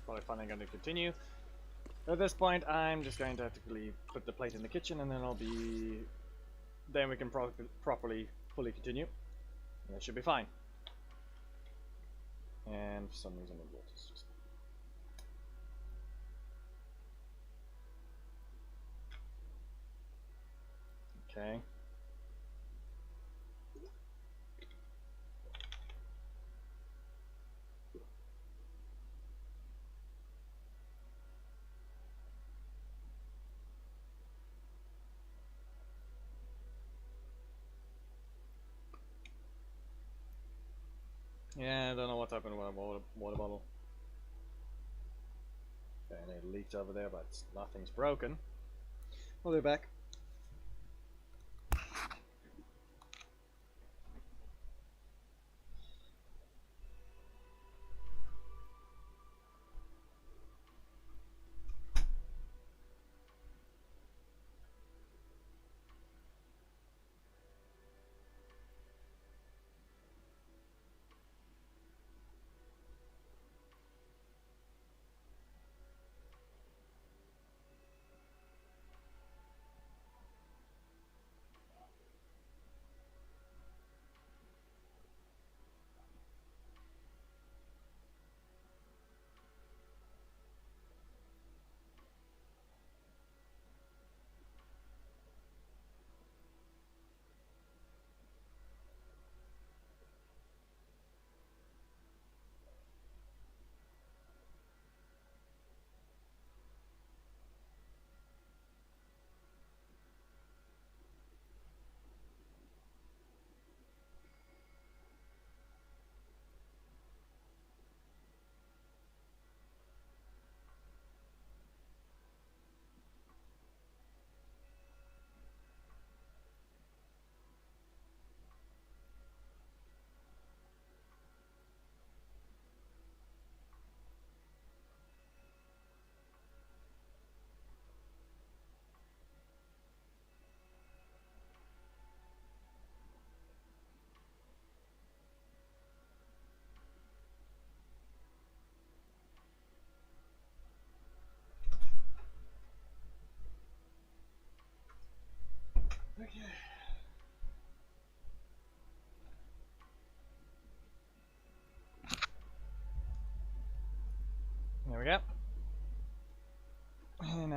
Probably finally going to continue. At this point, I'm just going to tactically put the plate in the kitchen, and then I'll be... Then we can properly, fully continue. And that should be fine. And for some reason the water's just... Okay. Yeah, I don't know what's happened with my water bottle. Okay, and it leaked over there, but nothing's broken. We'll be back.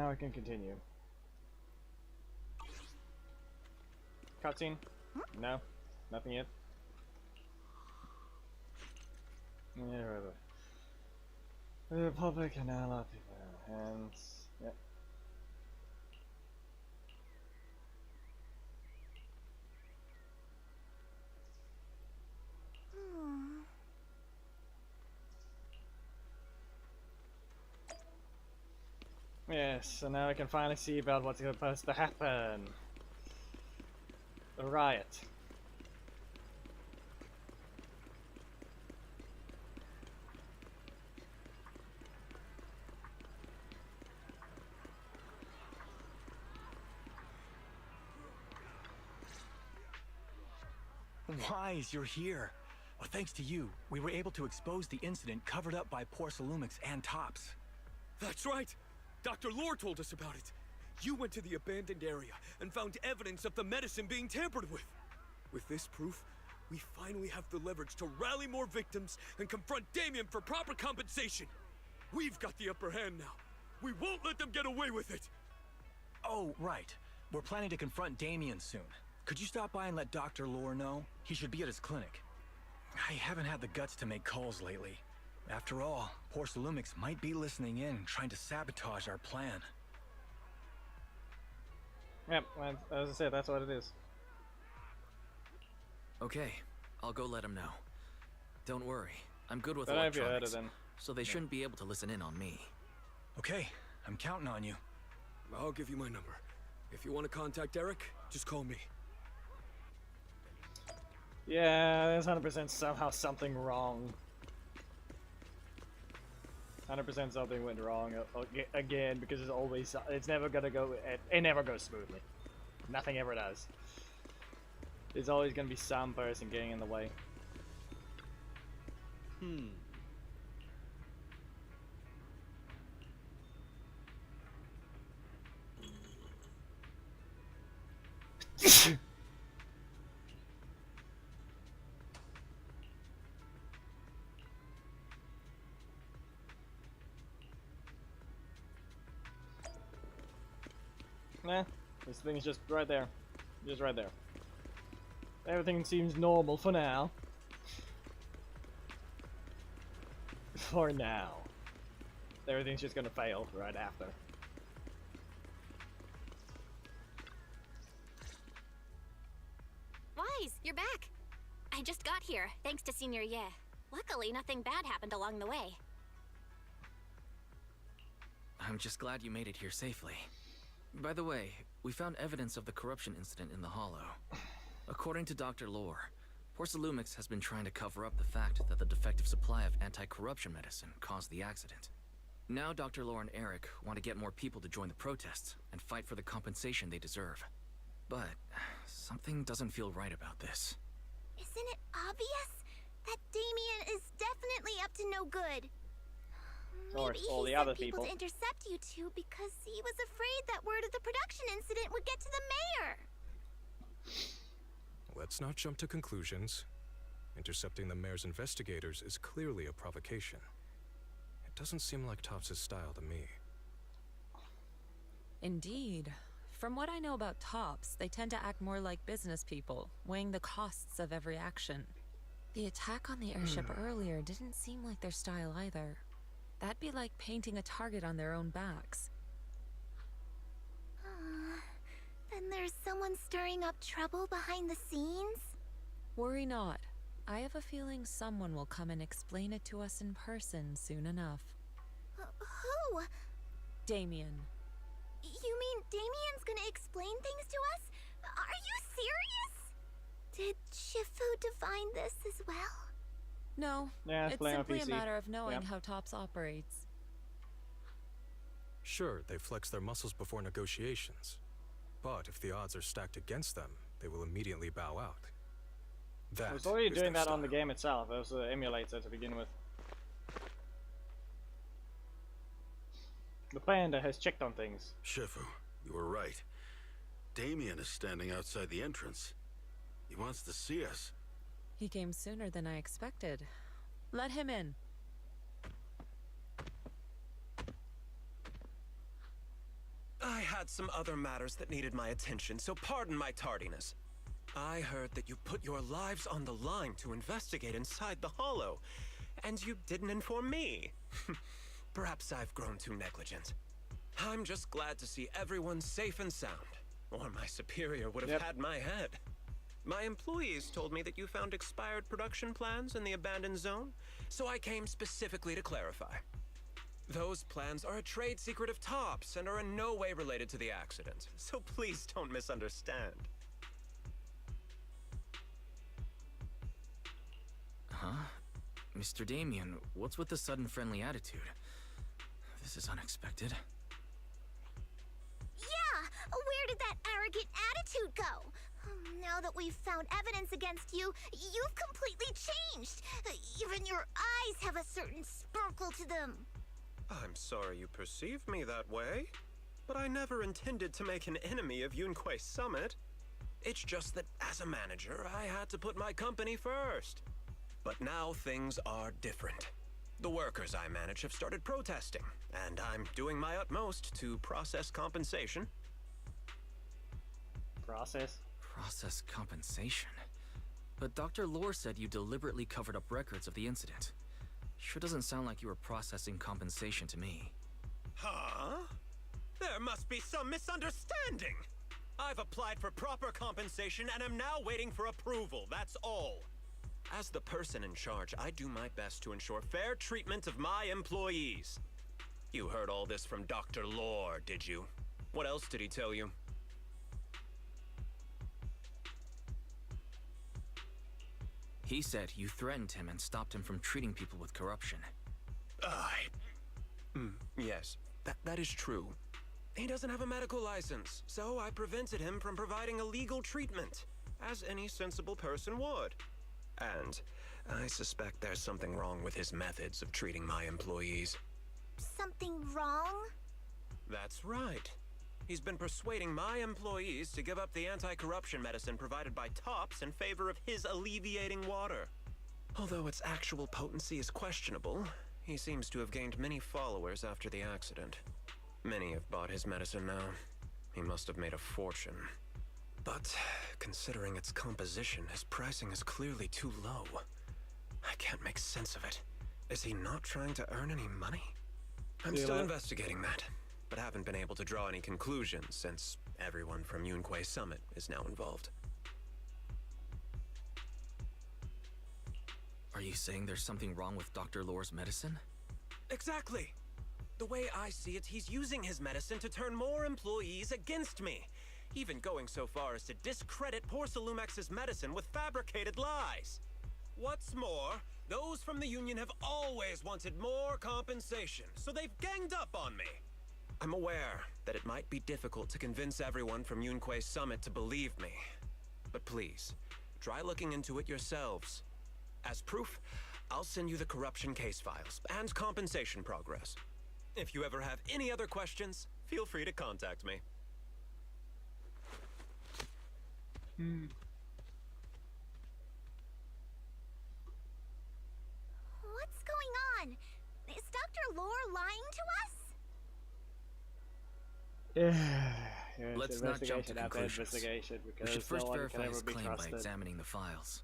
now I can continue. Cutscene? No, nothing yet. Yeah, whatever. The Republic and now a lot of people in their hands. Yep. Yes, so now I can finally see about what's supposed to happen. The riot. Wise, you're here. Well, thanks to you, we were able to expose the incident covered up by Porcelumix and Tops. That's right! Dr. Lore told us about it. You went to the abandoned area and found evidence of the medicine being tampered with. With this proof, we finally have the leverage to rally more victims and confront Damien for proper compensation. We've got the upper hand now. We won't let them get away with it. Oh, right. We're planning to confront Damien soon. Could you stop by and let Dr. Lore know? He should be at his clinic. I haven't had the guts to make calls lately. After all, Porcelumix might be listening in, trying to sabotage our plan. Yep, as I said, that's what it is. Okay, I'll go let him know. Don't worry, I'm good with But I've heard electronics, of them. so they shouldn't be able to listen in on me. Okay, I'm counting on you. I'll give you my number. If you want to contact Eric, just call me. Yeah, there's 100% somehow something wrong. 100% something went wrong again, because it's never gonna go, it never goes smoothly. Nothing ever does. There's always gonna be some person getting in the way. Nah, this thing is just right there. Just right there. Everything seems normal for now. For now. Everything's just gonna fail right after. Wise, you're back. I just got here, thanks to Senior Ye. Luckily, nothing bad happened along the way. I'm just glad you made it here safely. By the way, we found evidence of the corruption incident in the Hollow. According to Dr. Lore, Porcelumix has been trying to cover up the fact that the defective supply of anti-corruption medicine caused the accident. Now Dr. Lore and Eric want to get more people to join the protests and fight for the compensation they deserve. But something doesn't feel right about this. Isn't it obvious that Damien is definitely up to no good? Or Maybe all he the sent other people people. to intercept you two because he was afraid that word of the production incident would get to the mayor. Let's not jump to conclusions. Intercepting the mayor's investigators is clearly a provocation. It doesn't seem like Tops' style to me. Indeed. From what I know about Tops, they tend to act more like business people, weighing the costs of every action. The attack on the airship earlier didn't seem like their style either. That'd be like painting a target on their own backs. Then there's someone stirring up trouble behind the scenes? Worry not. I have a feeling someone will come and explain it to us in person soon enough. Who? Damien. You mean Damien's gonna explain things to us? Are you serious? Did Shifu divine this as well? No, Yeah, it's playing on simply a PC. matter of knowing Yep. how Tops operates. Sure, they flex their muscles before negotiations. But if the odds are stacked against them, they will immediately bow out. That I was already is doing their that on the style. game itself. It was an emulator to begin with. The panda has checked on things. Shifu, you were right. Damien is standing outside the entrance. He wants to see us. He came sooner than I expected. Let him in. I had some other matters that needed my attention, so pardon my tardiness. I heard that you put your lives on the line to investigate inside the Hollow, and you didn't inform me. Perhaps I've grown too negligent. I'm just glad to see everyone safe and sound, or my superior would have had my head. My employees told me that you found expired production plans in the abandoned zone, so I came specifically to clarify. Those plans are a trade secret of Topps and are in no way related to the accident, so please don't misunderstand. Huh? Mr. Damien, what's with the sudden friendly attitude? This is unexpected. Yeah! Where did that arrogant attitude go? Now that we've found evidence against you, you've completely changed. Even your eyes have a certain sparkle to them. I'm sorry you perceive me that way, but I never intended to make an enemy of Yunquei Summit. It's just that as a manager, I had to put my company first. But now things are different. The workers I manage have started protesting, and I'm doing my utmost to process compensation. Process compensation? But Dr. Lore said you deliberately covered up records of the incident. Sure doesn't sound like you were processing compensation to me. Huh? There must be some misunderstanding. I've applied for proper compensation and am now waiting for approval, that's all. As the person in charge, I do my best to ensure fair treatment of my employees. You heard all this from Dr. Lore, did you? What else did he tell you? He said you threatened him and stopped him from treating people with corruption. Yes, that is true. He doesn't have a medical license, so I prevented him from providing illegal treatment, as any sensible person would. And I suspect there's something wrong with his methods of treating my employees. Something wrong? That's right. He's been persuading my employees to give up the anti-corruption medicine provided by Topps in favor of his alleviating water. Although its actual potency is questionable, he seems to have gained many followers after the accident. Many have bought his medicine now. He must have made a fortune. But considering its composition, his pricing is clearly too low. I can't make sense of it. Is he not trying to earn any money? I'm still investigating that, but haven't been able to draw any conclusions since everyone from Yunquei Summit is now involved. Are you saying there's something wrong with Dr. Lore's medicine? Exactly! The way I see it, he's using his medicine to turn more employees against me, even going so far as to discredit Porcelumex's medicine with fabricated lies. What's more, those from the Union have always wanted more compensation, so they've ganged up on me. I'm aware that it might be difficult to convince everyone from Yunquei Summit to believe me, but please, try looking into it yourselves. As proof, I'll send you the corruption case files and compensation progress. If you ever have any other questions, feel free to contact me. What's going on? Is Dr. Lore lying to us? Yeah, Let's not jump to investigation after conclusions. investigation, We because should first no one verify can his ever be claim by trusted. examining the files.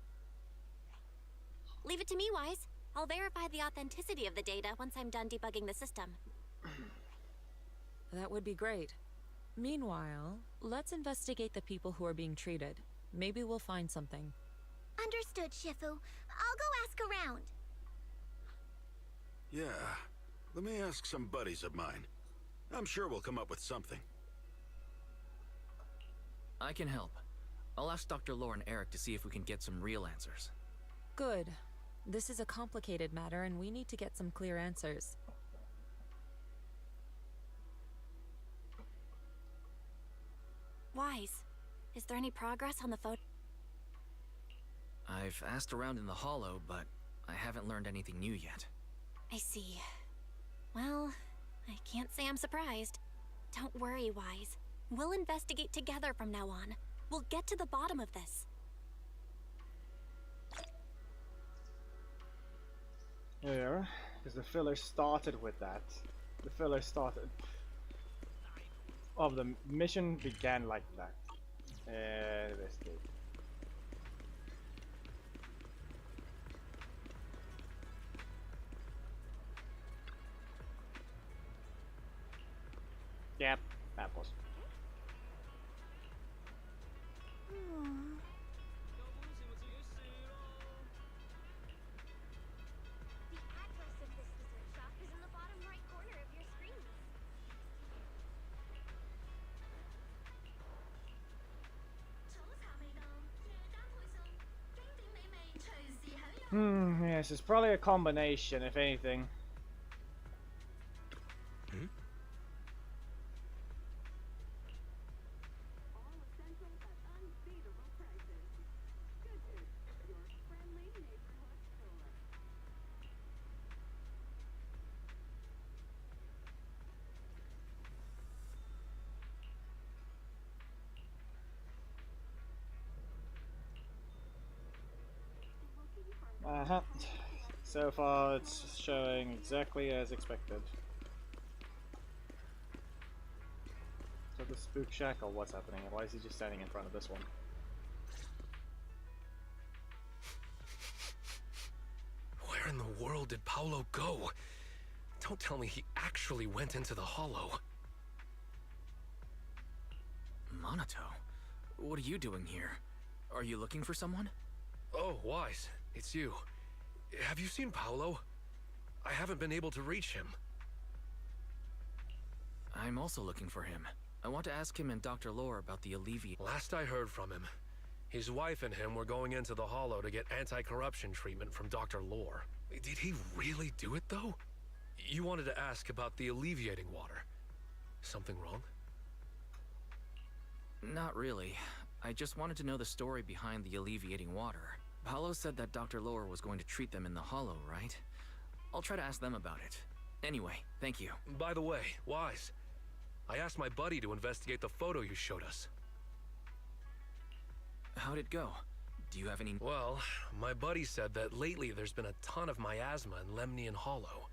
Leave it to me, Wise. I'll verify the authenticity of the data once I'm done debugging the system. That would be great. Meanwhile, let's investigate the people who are being treated. Maybe we'll find something. Understood, Shifu. I'll go ask around. Yeah, let me ask some buddies of mine. I'm sure we'll come up with something. I can help. I'll ask Dr. Lore and Eric to see if we can get some real answers. Good. This is a complicated matter and we need to get some clear answers. Wise, is there any progress on the photo? I've asked around in the Hollow, but I haven't learned anything new yet. I see. Well, I can't say I'm surprised. Don't worry, Wise. We'll investigate together from now on. We'll get to the bottom of this. Yeah, because the filler started with that. The filler started. of the mission began like that. Investigate. Yep, apples. Aw. The address of this dessert shop is in the bottom right corner of your screen. Yes, it's probably a combination, if anything. Hmm? Uh-huh. So far, it's showing exactly as expected. So the spook shack, or what's happening? Why is he just standing in front of this one? Where in the world did Paolo go? Don't tell me he actually went into the hollow. Monato, what are you doing here? Are you looking for someone? Oh, Wise, it's you. Have you seen Paolo? I haven't been able to reach him. I'm also looking for him. I want to ask him and Dr. Lore about the alleviate. Last I heard from him, his wife and him were going into the hollow to get anti-corruption treatment from Dr. Lore. Did he really do it, though? You wanted to ask about the alleviating water. Something wrong? Not really. I just wanted to know the story behind the alleviating water. Paolo said that Dr. Lore was going to treat them in the hollow, right? I'll try to ask them about it. Anyway, thank you. By the way, Wise, I asked my buddy to investigate the photo you showed us. How'd it go? Do you have any... Well, my buddy said that lately there's been a ton of miasma in Lemnian Hollow.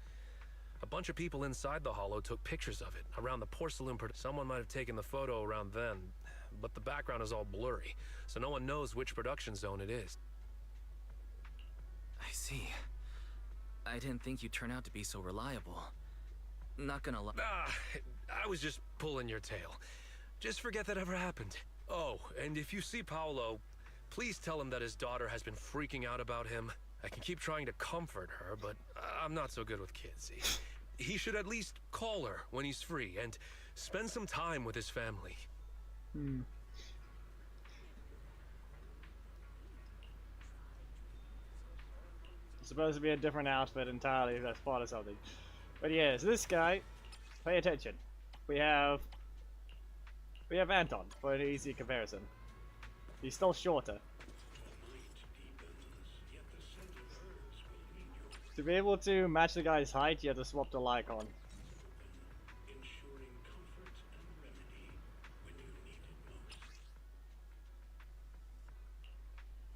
A bunch of people inside the hollow took pictures of it around the porcelain. Someone might have taken the photo around then, but the background is all blurry, so no one knows which production zone it is. I see. I didn't think you'd turn out to be so reliable. Not gonna lie. I was just pulling your tail. Just forget that ever happened. Oh, and if you see Paolo, please tell him that his daughter has been freaking out about him. I can keep trying to comfort her, but I'm not so good with kids. He should at least call her when he's free and spend some time with his family. It's supposed to be a different outfit entirely, that's part of something. But yes, this guy, pay attention. We have Anton, for an easy comparison. He's still shorter. To be able to match the guy's height, you have to swap the Lycon.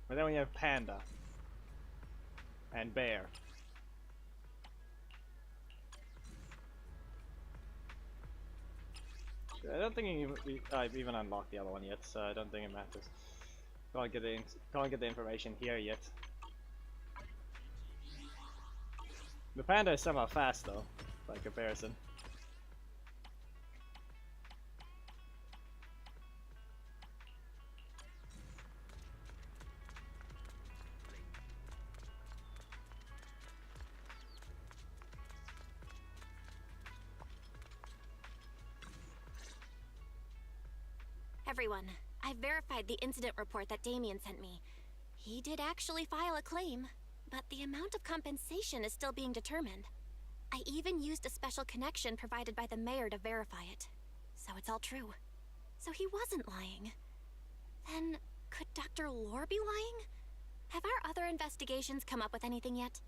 But then we have Panda. And Bear. I don't think I've even unlocked the other one yet, so I don't think it matters. Can't get the information here yet. The Panda is somehow fast though, by comparison. Everyone, I've verified the incident report that Damien sent me. He did actually file a claim, but the amount of compensation is still being determined. I even used a special connection provided by the mayor to verify it. So it's all true. So he wasn't lying. Then, could Dr. Lore be lying? Have our other investigations come up with anything yet?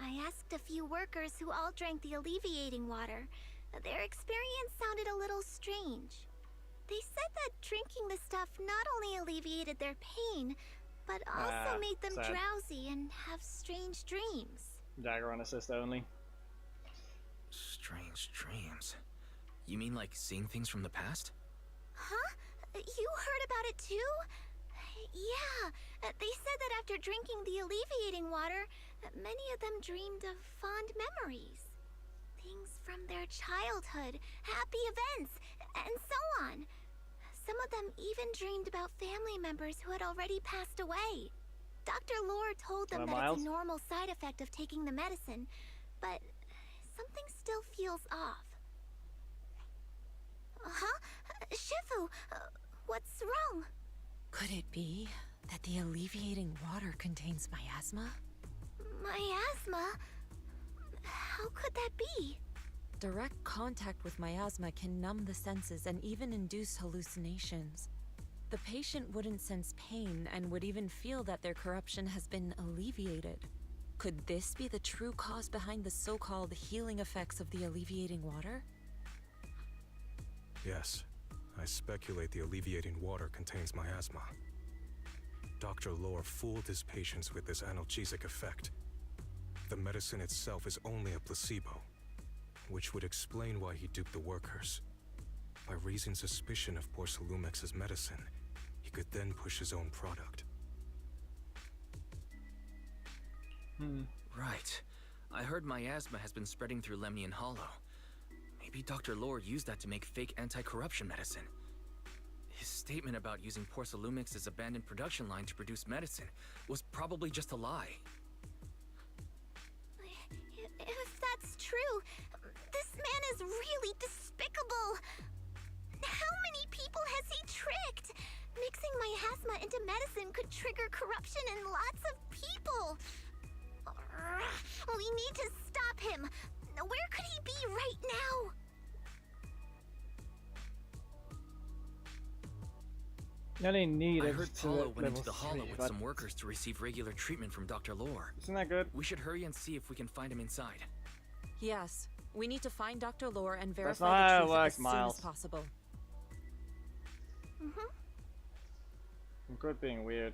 I asked a few workers who all drank the alleviating water. Their experience sounded a little strange. They said that drinking the stuff not only alleviated their pain, but also made them sad. drowsy and have strange dreams. Dagger on assist only. Strange dreams. You mean like seeing things from the past? Huh? You heard about it too? Yeah, they said that after drinking the alleviating water, many of them dreamed of fond memories. Things from their childhood, happy events, and so on. Some of them even dreamed about family members who had already passed away. Dr. Lore told them that it's a normal side effect of taking the medicine, but something still feels off. Huh? Shifu, what's wrong? Could it be that the alleviating water contains miasma? Miasma? How could that be? Direct contact with miasma can numb the senses and even induce hallucinations. The patient wouldn't sense pain and would even feel that their corruption has been alleviated. Could this be the true cause behind the so-called healing effects of the alleviating water? Yes. I speculate the alleviating water contains miasma. Dr. Lore fooled his patients with this analgesic effect. The medicine itself is only a placebo, which would explain why he duped the workers. By raising suspicion of Porcelumex's medicine, he could then push his own product. Right. I heard miasma has been spreading through Lemnian Hollow. Maybe Dr. Lore used that to make fake anti-corruption medicine. His statement about using Porcelumex's abandoned production line to produce medicine was probably just a lie. If that's true, this man is really despicable. How many people has he tricked? Mixing miasma into medicine could trigger corruption in lots of people. We need to stop him. Where could he be right now? No, they need I it heard to Paulo went level into the hollow 3, with but some workers to receive regular treatment from Dr. Lore. isn't that good? We should hurry and see if we can find him inside. Yes. We need to find Dr. Lore and not verify how the it truth works, as soon Miles. as possible. I'm good being weird.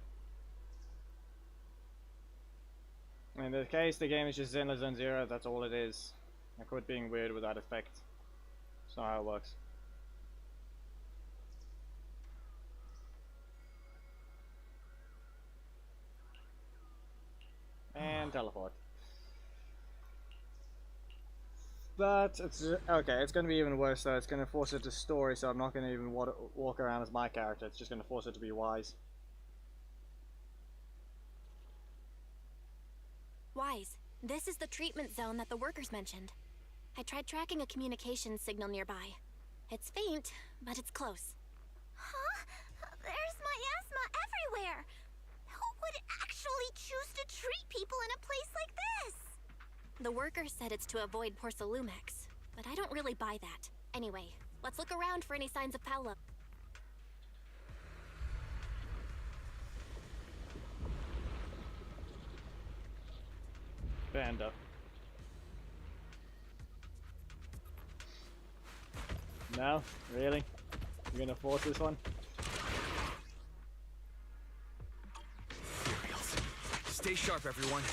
In this case, the game is just Zen Zone 0, that's all it is. I quit being weird with that effect. That's not how it works. And teleport. But it's okay. It's gonna be even worse though. It's gonna force it to story, so I'm not gonna even walk around as my character. It's just gonna force it to be wise. Wise, this is the treatment zone that the workers mentioned. I tried tracking a communications signal nearby. It's faint, but it's close. Huh? There's miasma everywhere. Who would actually choose to treat people in a place like this? The workers said it's to avoid Porcelumex, but I don't really buy that. Anyway, let's look around for any signs of Paulo. Panda. No? Really? You're gonna force this one? Stay sharp, everyone.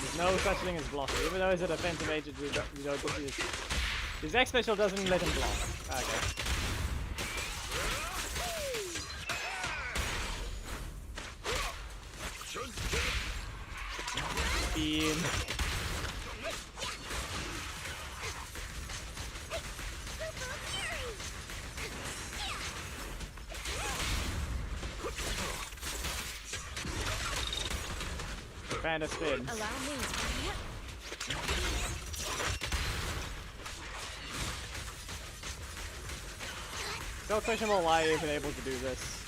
There's no such thing as blocking. Even though he's a defensive agent, you don't his X special doesn't let him block. Okay. Beam. Panda spin. Allow me. So questionable why you've been able to do this.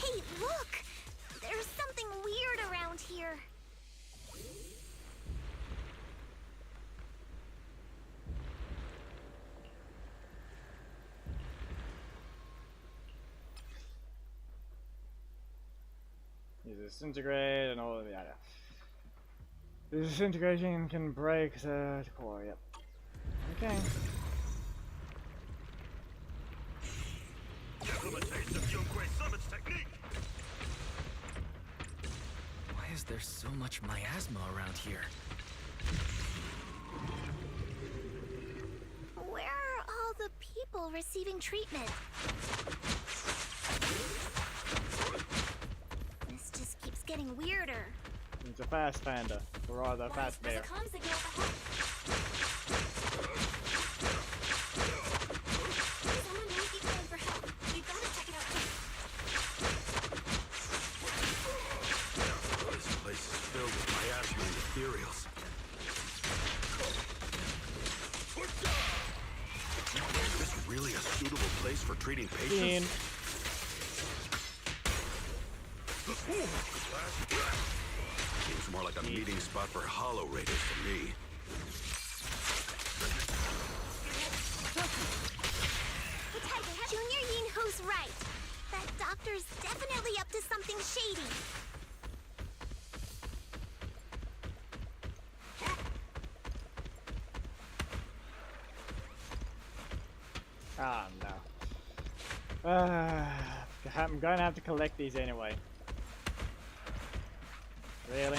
Hey, look! There's something weird around here. You disintegrate and all of the other. The disintegration can break the core, yep. Okay. Give them a taste of Yonkei Summit's technique! Why is there so much miasma around here? Where are all the people receiving treatment? This just keeps getting weirder. It's a fast panda. Or rather, fast bear. There's a comm signal up ahead. Someone might be calling for help. We've got to check it out quick. This place is filled with miasma and ethereals. Is this really a suitable place for treating patients? Seems more like a meeting spot for hollow raiders to me. Junior Yinho's right. That doctor's definitely up to something shady. Ah, no. I'm gonna have to collect these anyway. Really?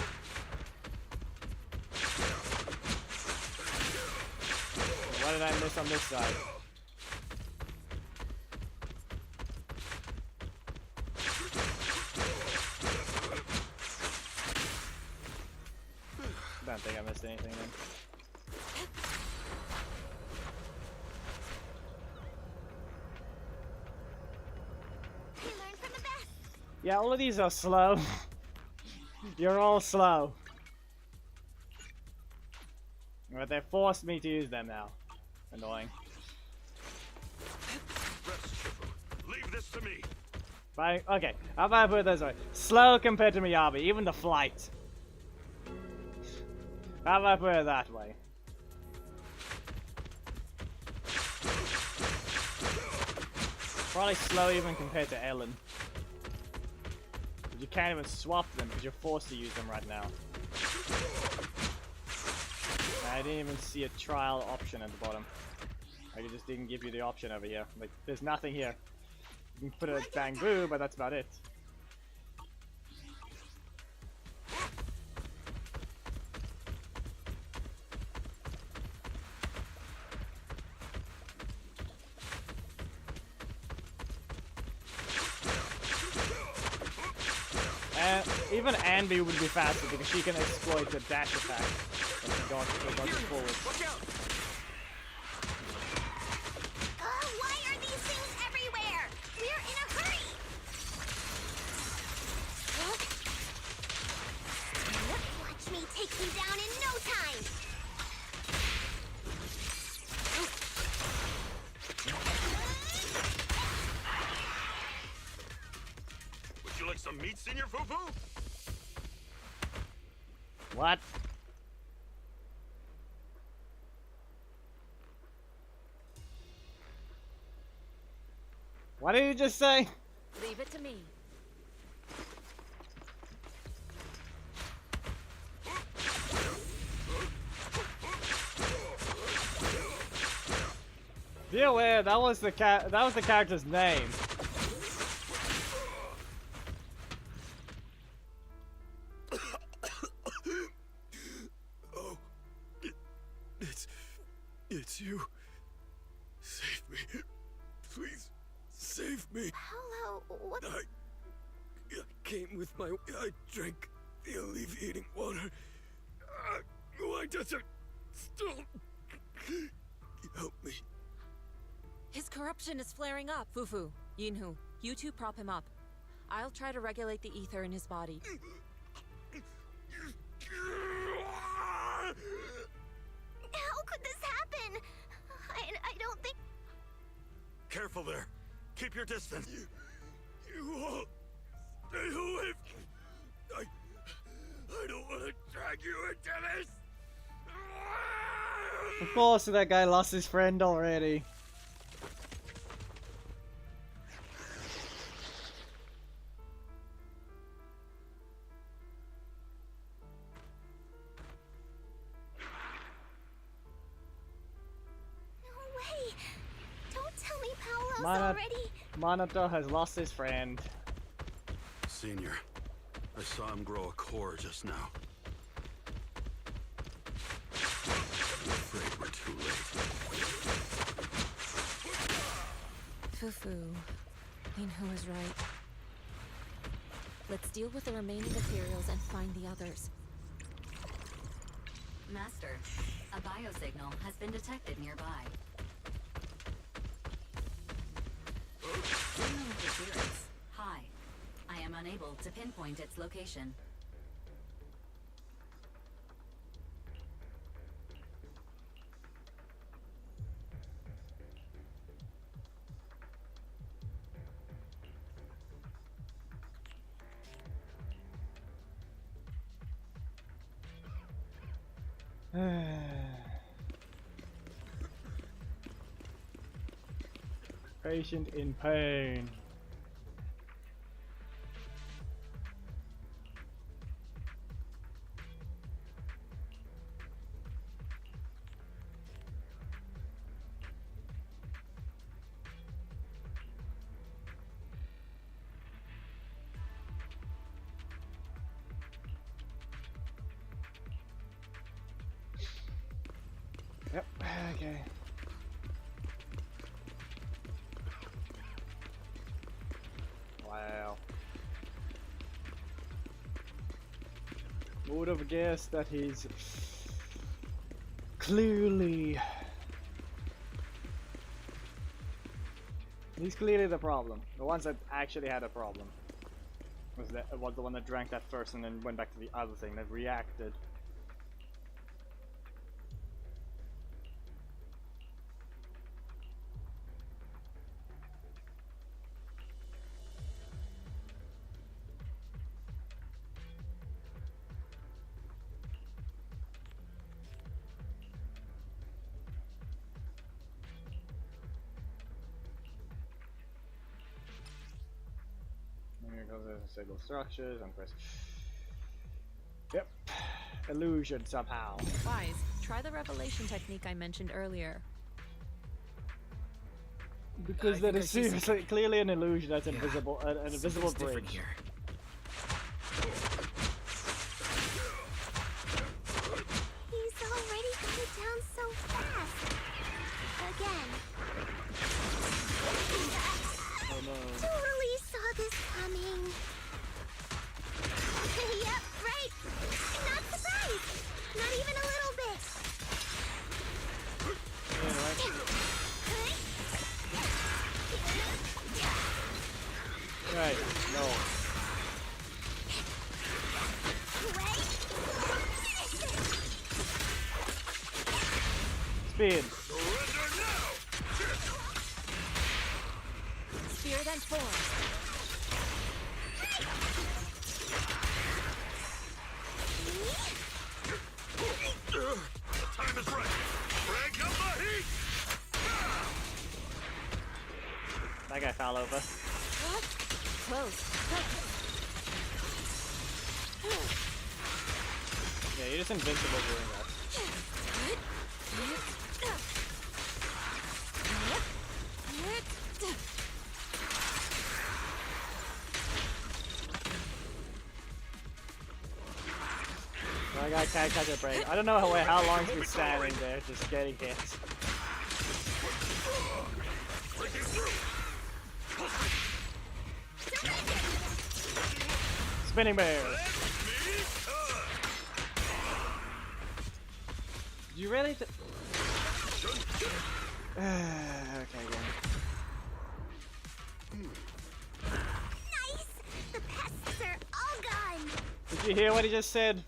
What did I miss on this side? Don't think I missed anything then. Yeah, all of these are slow. You're all slow. But they forced me to use them now. Annoying. Leave this to me. Fine. Okay, how about I put it this way? Slow compared to Miyabi, even the flight. How about I put it that way? Probably slow even compared to Ellen. But you can't even swap them because you're forced to use them right now. I didn't even see a trial option at the bottom. Like it just didn't give you the option over here. Like there's nothing here. You can put a bang boo, but that's about it. Even Anby would be faster because she can exploit the dash attack when she goes forward. Why are these things everywhere? We're in a hurry! Watch me take you down in no time! Would you like some meat, Senior Foo-Foo? What? What did you just say? Leave it to me. Be aware that was the character's name. Oh, it's you. Save me, please. Save me. Paolo, what? I came with my... I drank the alleviating water. Why does it still... Help me. His corruption is flaring up. Fufu, Yinhu, you two prop him up. I'll try to regulate the ether in his body. How could this happen? I don't think... Careful there. Keep your distance. You all stay away. I don't want to drag you into this. Of course, that guy lost his friend already. No way. Don't tell me Paolo's Why not? already... Manato has lost his friend. Senior, I saw him grow a core just now. I'm afraid we're too late. Fufu. Minhu is right. Let's deal with the remaining Imperials and find the others. Master, a biosignal has been detected nearby. Signal interference. High. I am unable to pinpoint its location. Patient in pain. Yep, okay. Wow. Would have guessed that he's clearly... He's clearly the problem. The ones that actually had a problem was the one that drank that first and then went back to the other thing that reacted. Signal structures and press. Yep. Illusion somehow. Wise, try the revelation technique I mentioned earlier. Because that is seriously clearly an illusion that's invisible, an invisible bridge. Here. He's already got it down so fast. Again. Oh no. Totally saw this coming. Yep, right. Not surprised. Not even a little bit. Right. No. Speed. Spear then form. Time is right. Crank up the heat. That guy fell over. Close. Yeah, you're just invincible doing that. That guy can't catch a break. I don't know how long he's been standing there, just getting hit. Spinning bear. You really? Okay, yeah. Nice! The pests are all gone! Did you hear what he just said?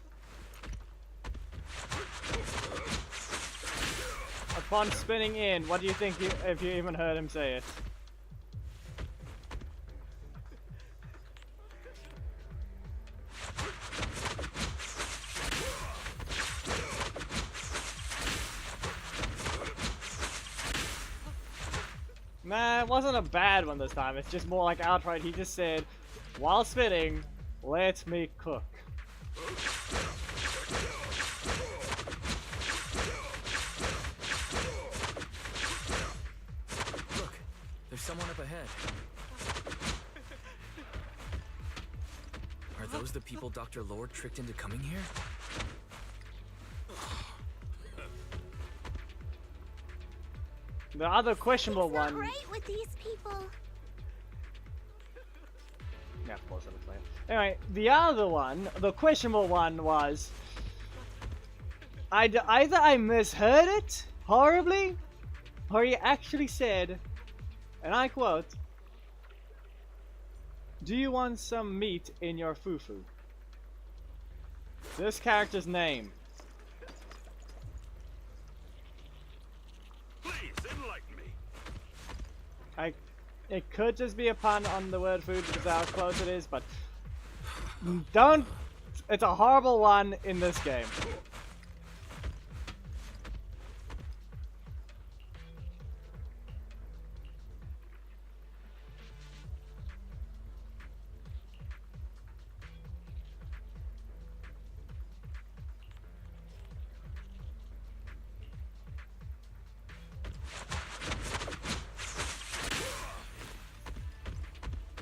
Upon spinning in, what do you think if you even heard him say it? Nah, it wasn't a bad one this time. It's just more like outright. He just said, while spinning, let me cook. Look, there's someone up ahead. those the people Dr. Lord tricked into coming here? The other questionable It's not one. right with these people. Yeah, of course, it'll play. Anyway, the other one, the questionable one was, either I misheard it horribly, or he actually said, and I quote, "Do you want some meat in your fufu?" This character's name. Please enlighten me. It could just be a pun on the word food because of how close it is, but don't. It's a horrible one in this game.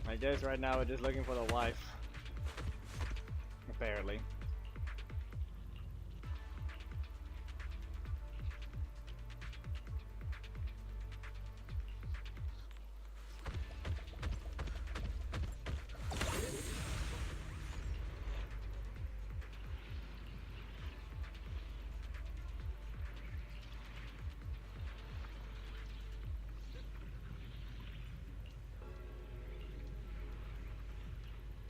I guess right now we're just looking for the wife. Apparently.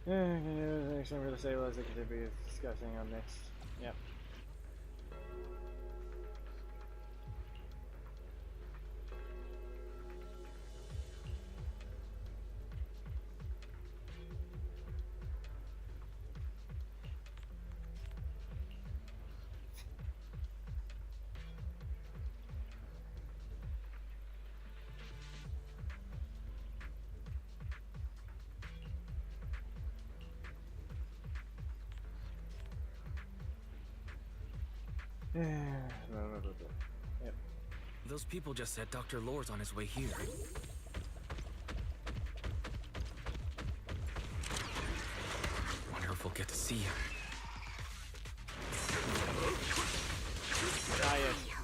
Next I'm gonna say was it could be discussing on next. Yep. Yep. Those people just said Dr. Lore's on his way here. Wonder if we'll get to see him.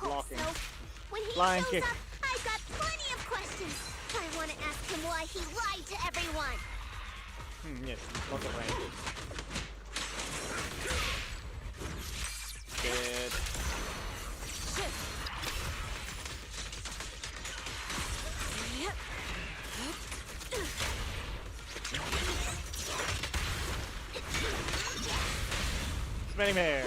Blocking. So, when he Flying shows kick. up, I've got plenty of questions. I want to ask him why he lied to everyone. Yes, lots of range. Good. Spinning hair.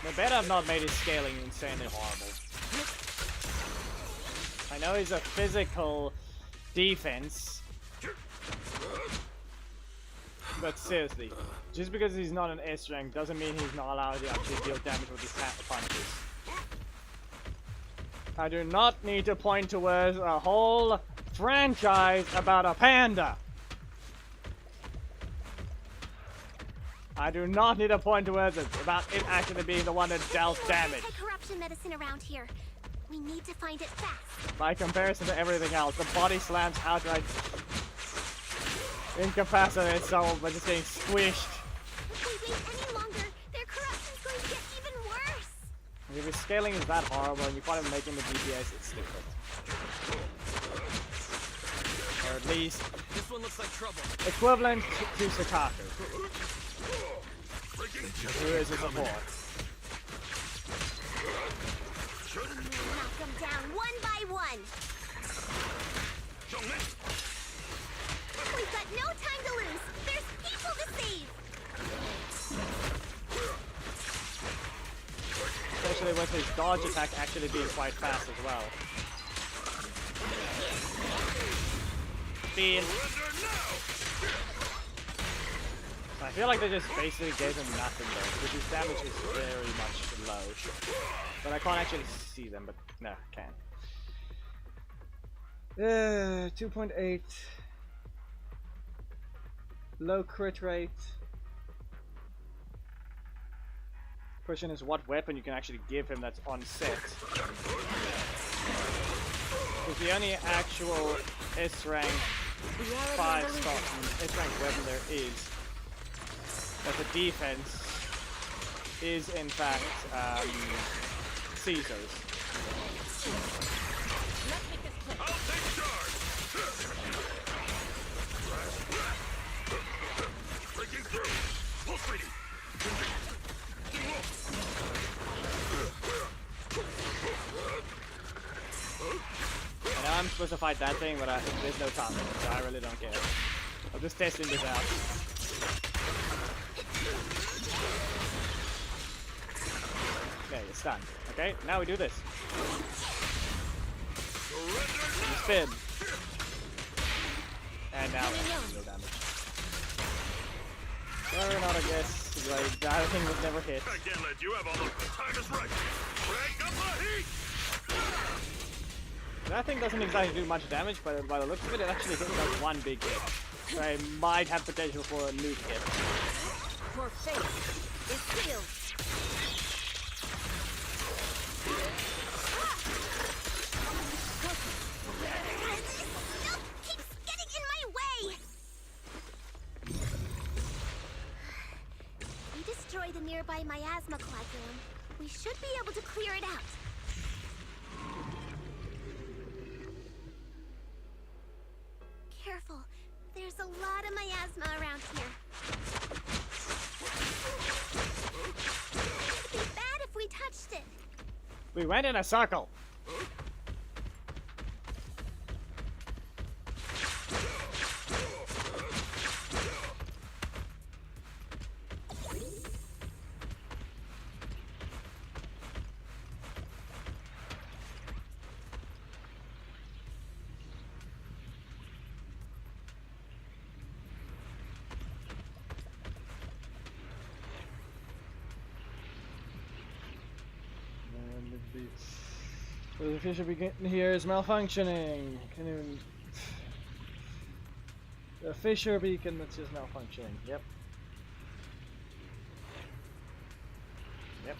They better have not made his scaling insanely horrible. I know he's a physical defense, but seriously, just because he's not an S rank doesn't mean he's not allowed to actually deal damage with his punches. I do not need to point towards a whole franchise about a panda. I do not need to point towards it about it actually being the one that dealt damage. Anti-corruption medicine around here. We need to find it fast. By comparison to everything else, the body slams outright incapacitated someone by just getting squished. If we wait any longer, their corruption's going to get even worse. If his scaling is that horrible and you can't even make him a DPS, it's stupid. Or at least This one looks like trouble. equivalent to Sakaku, who is a support. Knock them down one by one. We've got no time to lose. There's people to save. Especially with his dodge attack actually being quite fast as well. Speed. I feel like they just basically gave him nothing though, because his damage is very much low. But I can't actually see them, but no, I can. 2.8. Low crit rate. Question is what weapon you can actually give him that's on set. Because the only actual S rank 5 spots in S-rank weapon there is that the defense is in fact Caesar's. I'll take charge! Breaking through! Pulse reading! I know I'm supposed to fight that thing, but there's no time, so I really don't care. I'm just testing this out. Okay, it's done. Okay, now we do this. You spin. And now we have no damage. Or not, I guess. Like, that thing was never hit. I can't let you have all the time is right. Crank up the heat! That thing doesn't exactly do much damage, but by the looks of it, it actually hits like one big hit. So I might have potential for a nuke hit. Your fate is sealed. Keeps getting in my way. We destroy the nearby miasma coagulum. We should be able to clear it out. Careful. There's a lot of miasma around here. It'd be bad if we touched it. We went in a circle. The fisher beacon here is malfunctioning. Can even... The fisher beacon that's just malfunctioning. Yep. Yep.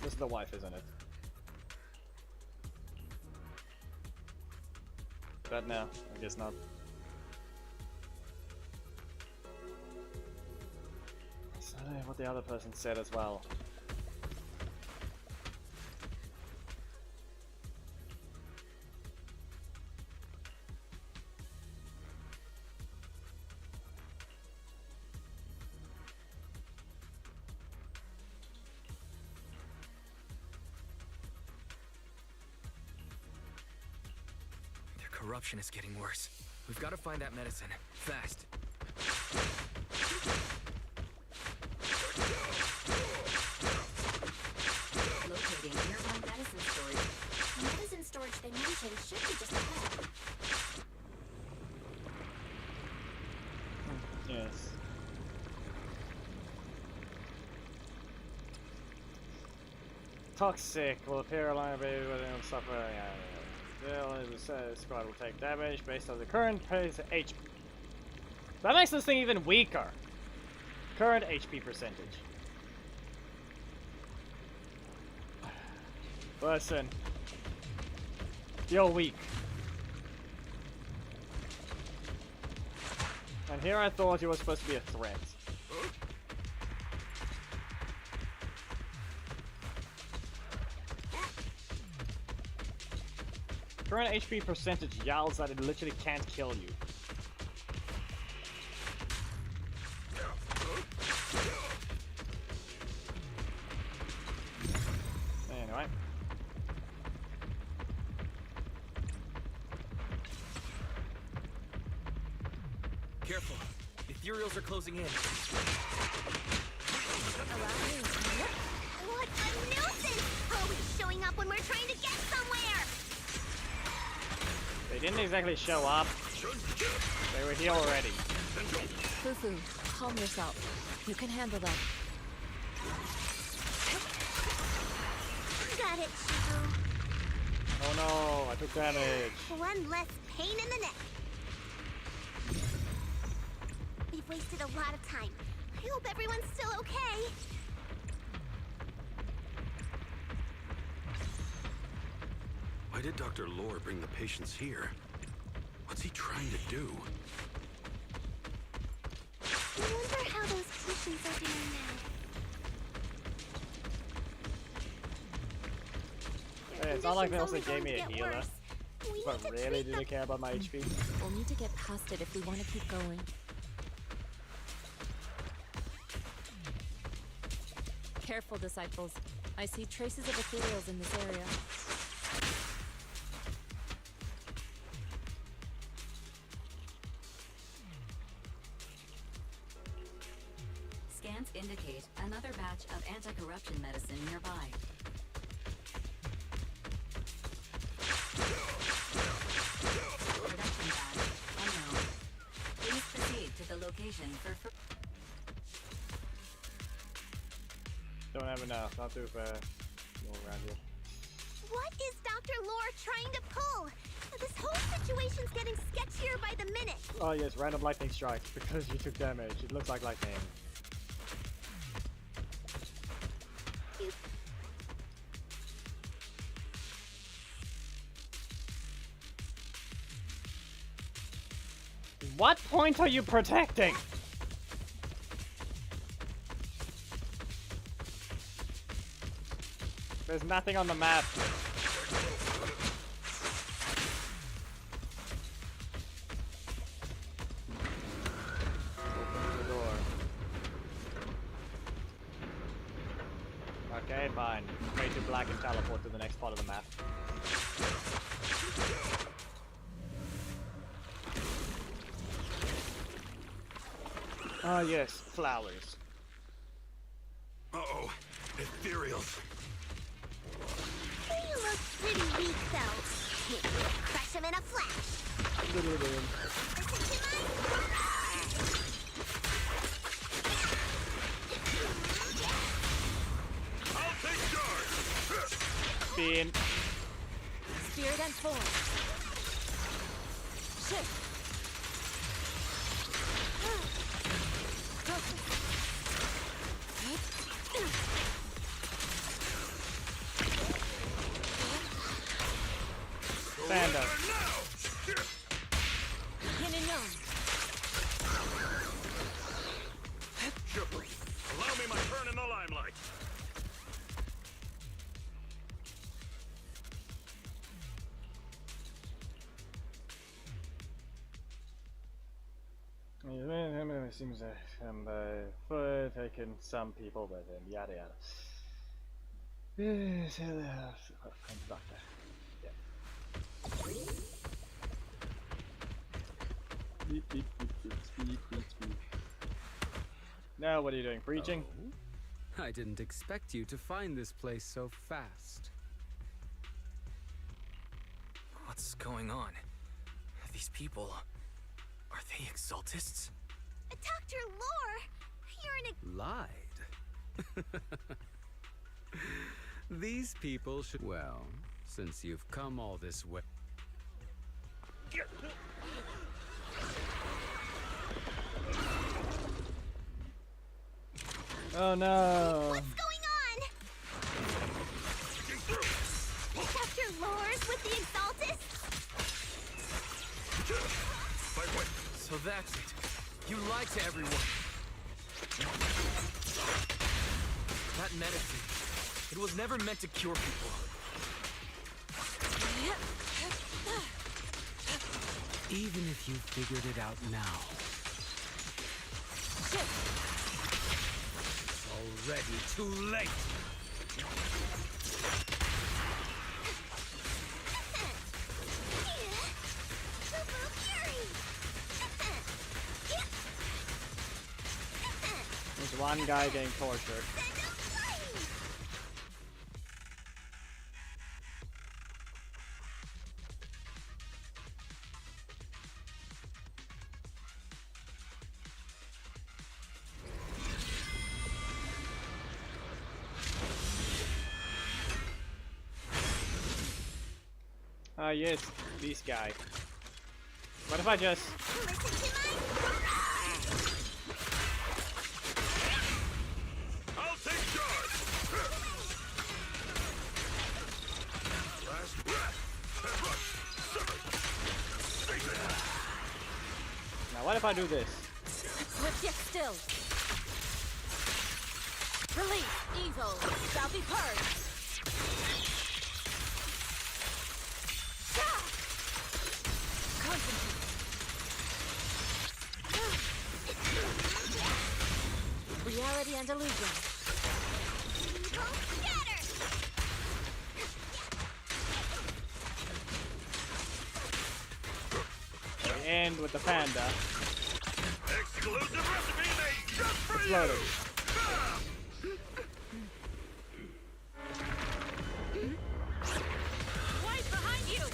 This is the wife, isn't it? But no, I guess not. So what the other person said as well. Corruption is getting worse. We've got to find that medicine. Fast. Locating nearby medicine storage. The medicine storage they mentioned should be just ahead. Yes. Toxic will appear aligned with suffer. The squad will take damage based on the current pace HP. That makes this thing even weaker. Current HP percentage. Listen. You're weak. And here I thought you were supposed to be a threat. Current HP percentage yells that it literally can't kill you. Anyway. Careful. Ethereals are closing in. What a nuisance! Always showing up when we're trying to get somewhere! They didn't exactly show up. They were here already. Fufu, calm yourself. You can handle that. Got it, Shifu. Oh no, I took damage. One less pain in the neck. we've wasted a lot of time. I hope everyone's still okay. Why did Dr. Lore bring the patients here? What's he trying to do? I wonder how those patients are doing now. Hey, it's not like they also Conditions gave me a only healer. worse. We But need to really, treat do they care about my HP? We'll need to get past it if we want to keep going. Careful, disciples. I see traces of ethereals in this area. Scans indicate another batch of anti-corruption medicine nearby. Production batch unknown. Please proceed to the location for Don't have enough. Not too fast. Go around here. What is Dr. Lore trying to pull? This whole situation's getting sketchier by the minute. Oh yes, random lightning strikes because you took damage. It looks like lightning. What point are you protecting? There's nothing on the map. Open the door. Okay, fine. Fade to black and teleport to the next part of the map. Ah yes, flowers. Uh-oh, ethereals. They look pretty weak, though. Maybe we'll crush them in a flash. Listen to I'll take charge! Bean. Spirit and form. Shift. Stand up. Yin and yang. Shipper, allow me my turn in the limelight. It seems that for taking some people with him, yada yada. Yes, doctor. Yeah. Beep, beep, beep, beep, beep, beep, beep. Now, what are you doing? Preaching? Oh, I didn't expect you to find this place so fast. What's going on? These people... Are they exaltists? Dr. Lore, you're an... Lied. These people should... Well, since you've come all this way... Oh no! What's going on? Dr. Lore's with the Exaltists? So that's it. You lied to everyone. That medicine, it was never meant to cure people. Even if you figured it out now. It's already too late. There's one guy getting tortured. Ah yes, this guy. What if I just... if I do this? Swift yet still. Release evil shall be purged. Concentrate. Reality and illusion. We end with the panda. Exclusive recipe made just for Exploded. Right behind you.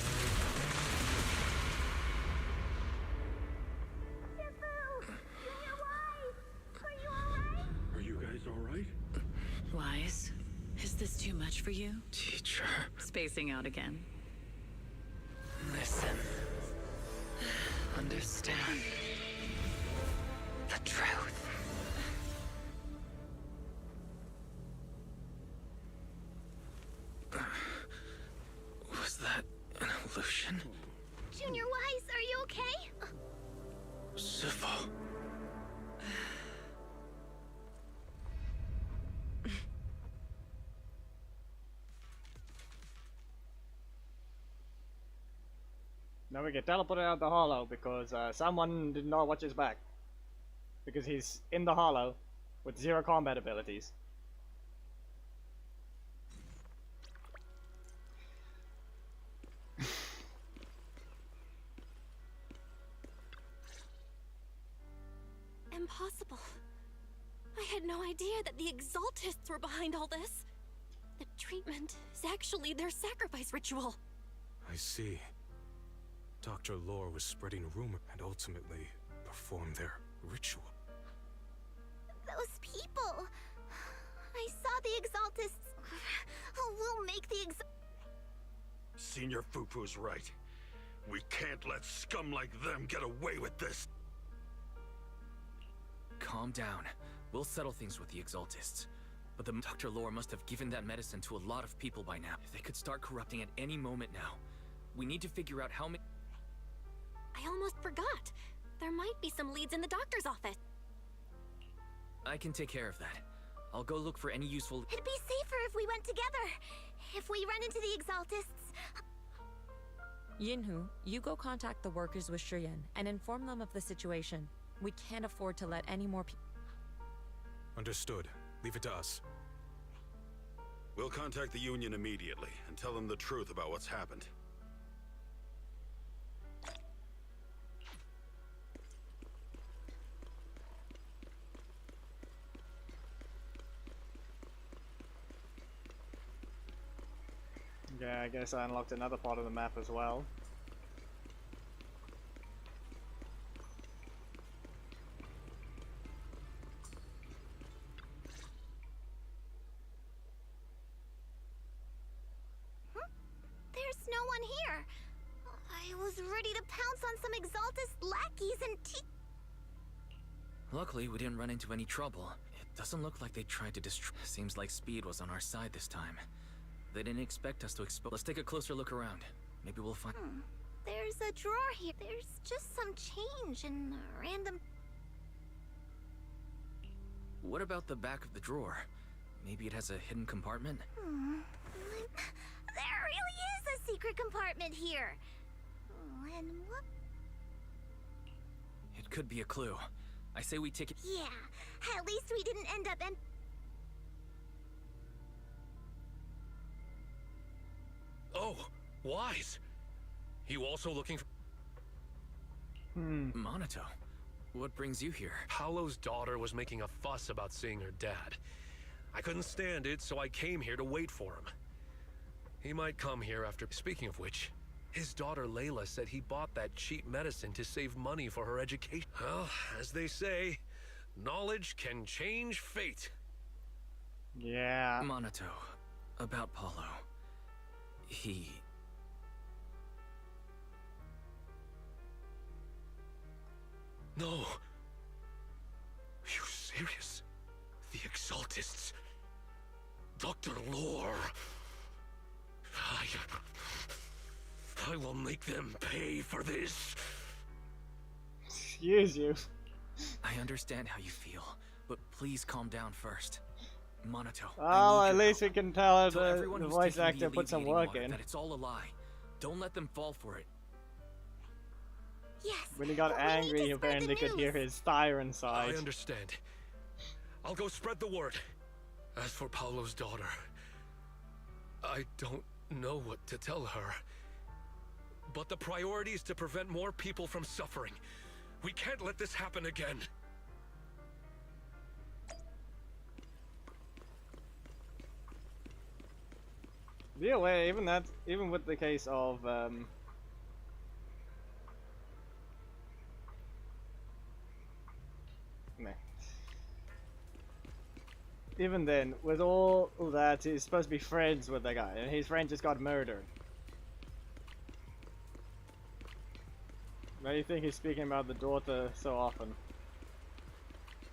Are you guys alright? Wise, is this too much for you? Teacher. Spacing out again. Listen. Understand. The truth. Was that an illusion? Junior Wise, are you okay? Civil. Now we get teleported out the hollow because someone did not watch his back. Because he's in the hollow with 0 combat abilities. Impossible. I had no idea that the Exaltists were behind all this. The treatment is actually their sacrifice ritual. I see. Dr. Lore was spreading rumor and ultimately performed their ritual. Those people. I saw the Exaltists. We'll make the Senior Fufu's right. We can't let scum like them get away with this. Calm down. We'll settle things with the Exaltists. But the Dr. Lore must have given that medicine to a lot of people by now. They could start corrupting at any moment now. We need to figure out how many... I almost forgot. There might be some leads in the doctor's office. I can take care of that. I'll go look for any useful... It'd be safer if we went together. If we run into the Exaltists. Yinhu, you go contact the workers with Shiyan and inform them of the situation. We can't afford to let any more people... Understood. Leave it to us. We'll contact the Union immediately and tell them the truth about what's happened. Yeah, I guess I unlocked another part of the map as well. There's no one here. I was ready to pounce on some Exaltist lackeys and Luckily, we didn't run into any trouble. It doesn't look like they tried to destroy... Seems like speed was on our side this time. They didn't expect us to expose... Let's take a closer look around. Maybe we'll find... There's a drawer here. There's just some change and random... What about the back of the drawer? Maybe it has a hidden compartment? There really is a secret compartment here. And what... It could be a clue. I say we take it... Yeah, at least we didn't end up in... Oh, Wise. You also looking for... Monato, what brings you here? Paolo's daughter was making a fuss about seeing her dad. I couldn't stand it, so I came here to wait for him. He might come here after... Speaking of which, his daughter Layla said he bought that cheap medicine to save money for her education. Well, as they say, knowledge can change fate. Yeah. Monato, about Paulo. He... No. Are you serious? The Exaltists. Dr. Lore. I will make them pay for this. Excuse you. I understand how you feel, but please calm down first. Monato. Oh, I at need your least we help. can tell Tell the everyone who's voice taking the actor put some alleviating work water in. that it's all a lie. Don't let them fall for it. Yes. When he got but we need angry, to he spread the apparently could hear news. his siren side. I understand. I'll go spread the word. As for Paolo's daughter, I don't know what to tell her. But the priority is to prevent more people from suffering. We can't let this happen again. Be aware, even with the case of meh. Even then, with all that, he's supposed to be friends with the guy, and his friend just got murdered. Why do you think he's speaking about the daughter so often?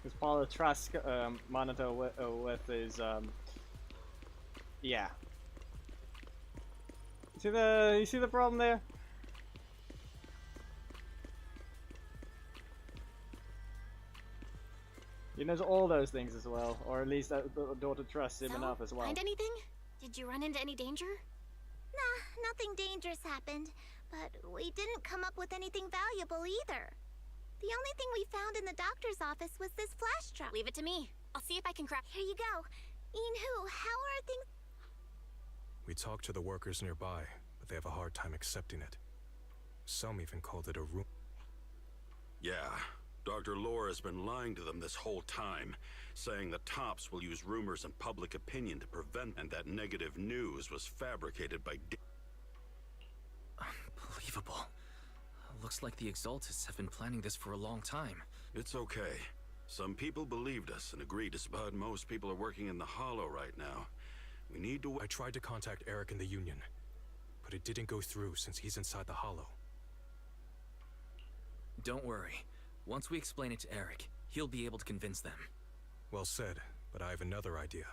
Because Paulo trusts Monato with his yeah. You see the problem there? He knows all those things as well, or at least that the daughter trusts him enough as well. Find anything? Did you run into any danger? Nah, nothing dangerous happened, but we didn't come up with anything valuable either. The only thing we found in the doctor's office was this flash trap. Leave it to me. I'll see if I can craft. Here you go. Inhu, how are things? We talked to the workers nearby, but they have a hard time accepting it. Some even called it a room. Yeah, Dr. Lore has been lying to them this whole time, saying the Tops will use rumors and public opinion to prevent, and that negative news was fabricated by Unbelievable. Looks like the Exaltists have been planning this for a long time. It's okay. Some people believed us and agreed to, but most people are working in the Hollow right now. We need to. I tried to contact Eric in the Union, but it didn't go through since he's inside the Hollow. Don't worry. Once we explain it to Eric, he'll be able to convince them. Well said, but I have another idea.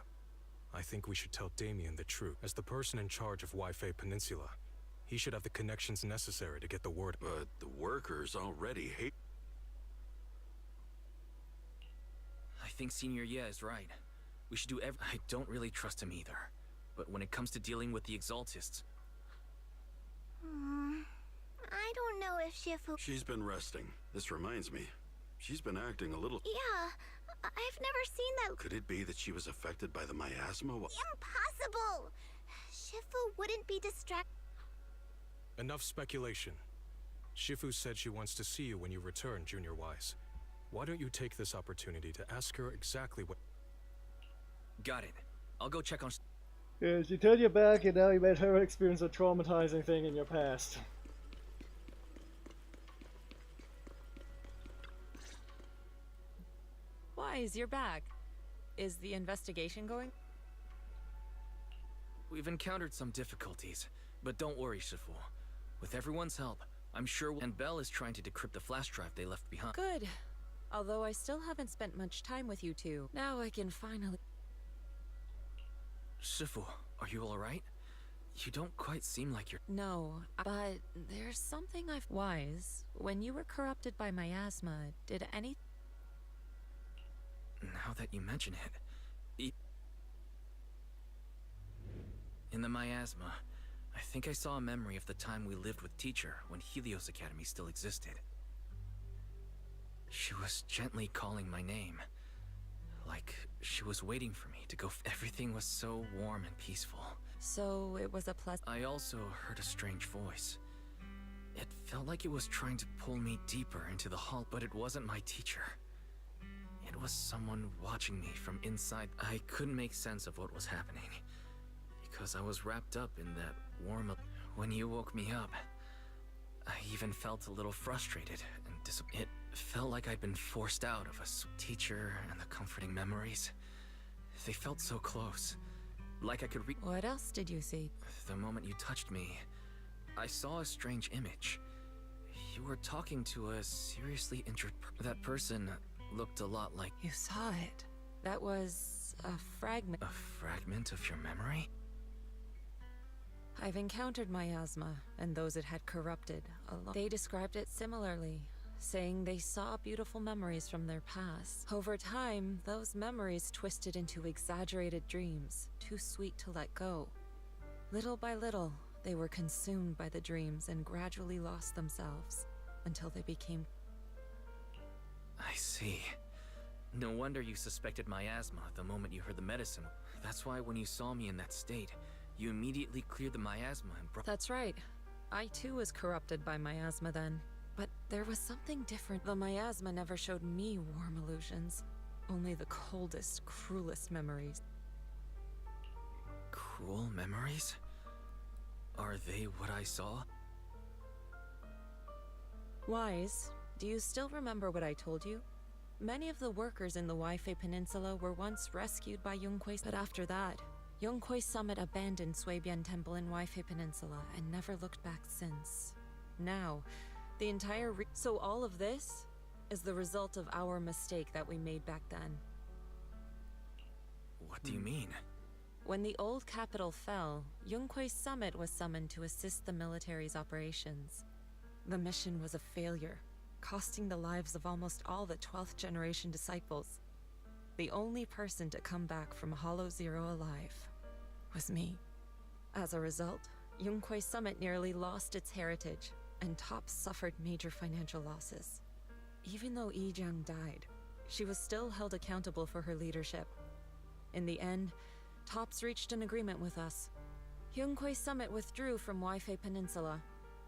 I think we should tell Damien the truth. As the person in charge of Wi-Fi Peninsula, he should have the connections necessary to get the word. But the workers already hate. I think Senior Ye is right. We should do I don't really trust him either. But when it comes to dealing with the Exaltists... I don't know if Shifu... She's been resting. This reminds me. She's been acting a little... Yeah, I've never seen that... Could it be that she was affected by the miasma? Impossible! Shifu wouldn't be distracted. Enough speculation. Shifu said she wants to see you when you return, Junior Wise. Why don't you take this opportunity to ask her exactly what... Got it. I'll go check on... Yeah, she turned you back and now you made her experience a traumatizing thing in your past. Wise, you're back. Is the investigation going? We've encountered some difficulties, but don't worry, Shifu. With everyone's help, I'm sure and Belle is trying to decrypt the flash drive they left behind. Good. Although I still haven't spent much time with you two. Now I can finally... Shifu, are you alright? You don't quite seem like you're... No, but there's something I've... Wise, when you were corrupted by miasma, did any... Now that you mention it... In the miasma, I think I saw a memory of the time we lived with Teacher when Helios Academy still existed. She was gently calling my name. Like she was waiting for me to go. Everything was so warm and peaceful. So it was a pleasant... I also heard a strange voice. It felt like it was trying to pull me deeper into the hall, but it wasn't my teacher. It was someone watching me from inside. I couldn't make sense of what was happening, because I was wrapped up in that warm... When you woke me up, I even felt a little frustrated and it felt like I'd been forced out of a teacher and the comforting memories. They felt so close, like I could What else did you see? The moment you touched me, I saw a strange image. You were talking to a seriously injured that person looked a lot like... You saw it. That was a fragment... A fragment of your memory? I've encountered miasma, and those it had corrupted. They described it similarly. saying they saw beautiful memories from their past. Over time, those memories twisted into exaggerated dreams, too sweet to let go. Little by little, they were consumed by the dreams and gradually lost themselves, until they became... I see. No wonder you suspected miasma the moment you heard the medicine. That's why when you saw me in that state, you immediately cleared the miasma and brought... That's right. I too was corrupted by miasma then. But there was something different. The miasma never showed me warm illusions. Only the coldest, cruelest memories. Cruel memories? Are they what I saw? Wise, do you still remember what I told you? Many of the workers in the Waifei Peninsula were once rescued by Yongkuei, but after that, Yongkuei Summit abandoned Suibian Temple in Waifei Peninsula and never looked back since. Now, the entire so all of this is the result of our mistake that we made back then. What do you mean? When the old capital fell, Yongkuei Summit was summoned to assist the military's operations. The mission was a failure, costing the lives of almost all the 12th generation disciples. The only person to come back from Hollow Zero alive was me. As a result, Yongkuei Summit nearly lost its heritage, and Tops suffered major financial losses. Even though Yijiang died, she was still held accountable for her leadership. In the end, Tops reached an agreement with us. Yongkuei Summit withdrew from Waifei Peninsula.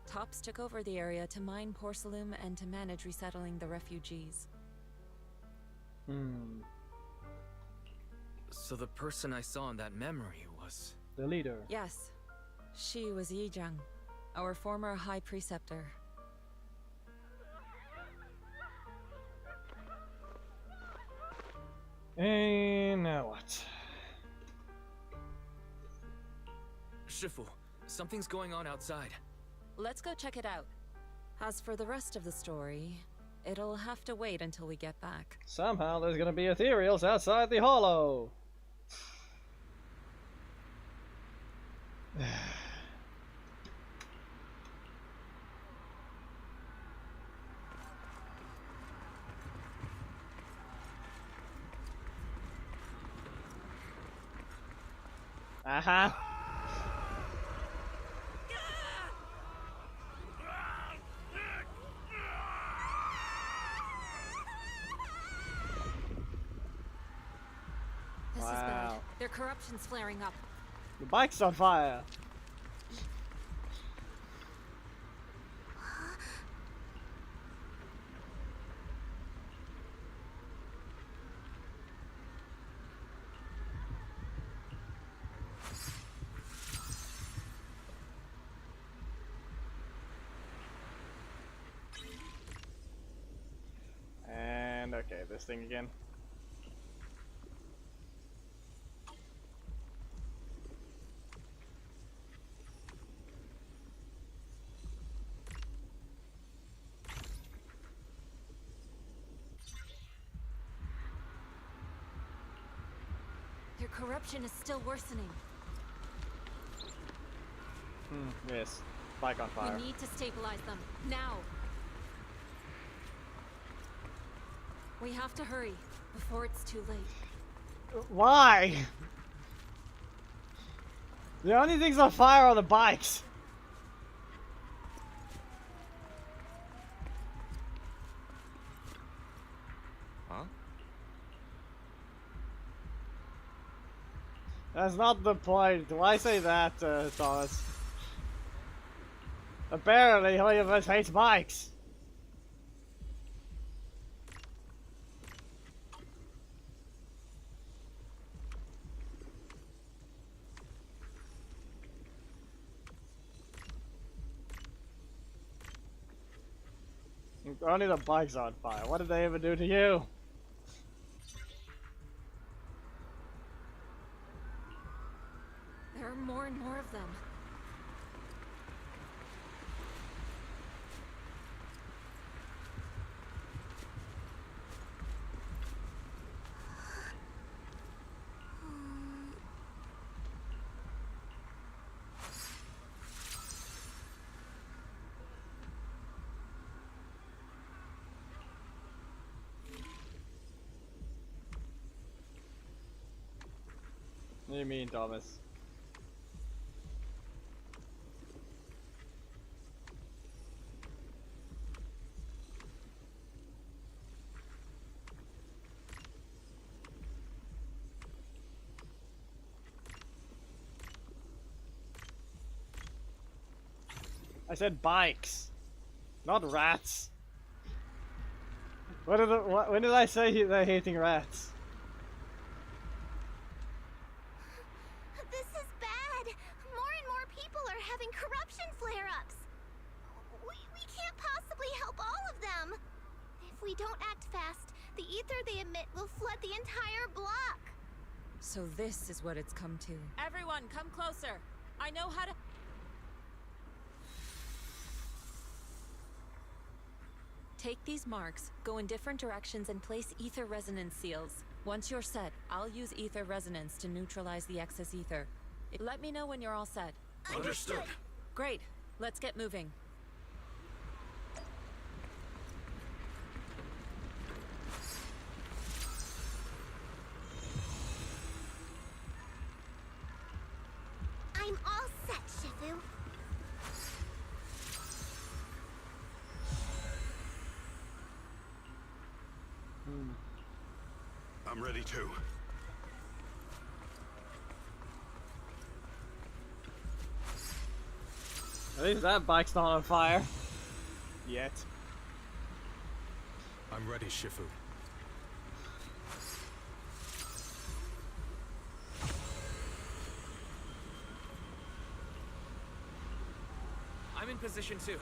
Tops took over the area to mine porcelain and to manage resettling the refugees. So the person I saw in that memory was... the leader. Yes, she was Yijiang, our former High Preceptor. And now what? Shifu, something's going on outside. Let's go check it out. As for the rest of the story, it'll have to wait until we get back. Somehow there's gonna be ethereals outside the hollow. Uh-huh. This is bad. Their corruption's flaring up. The bike's on fire. And okay, this thing again. Their corruption is still worsening. Yes. Bike on fire. We need to stabilize them, now! We have to hurry, before it's too late. Why? The only things on fire are the bikes. Huh? That's not the point. Why say that, Thomas? Apparently, all of us hates bikes. Only the bike's on fire. What did they ever do to you? There are more and more of them. What do you mean, Thomas? I said bikes, not rats. When did I say they're hating rats? This is bad. More and more people are having corruption flare-ups. We can't possibly help all of them. If we don't act fast, the ether they emit will flood the entire block. So this is what it's come to. Everyone, come closer. I know how to... Take these marks, go in different directions, and place ether resonance seals. Once you're set, I'll use ether resonance to neutralize the excess ether. Let me know when you're all set. Understood. Great. Let's get moving. I'm all set, Shifu. I'm ready too. At least that bike's not on fire. Yet. I'm ready, Shifu. I'm in position too.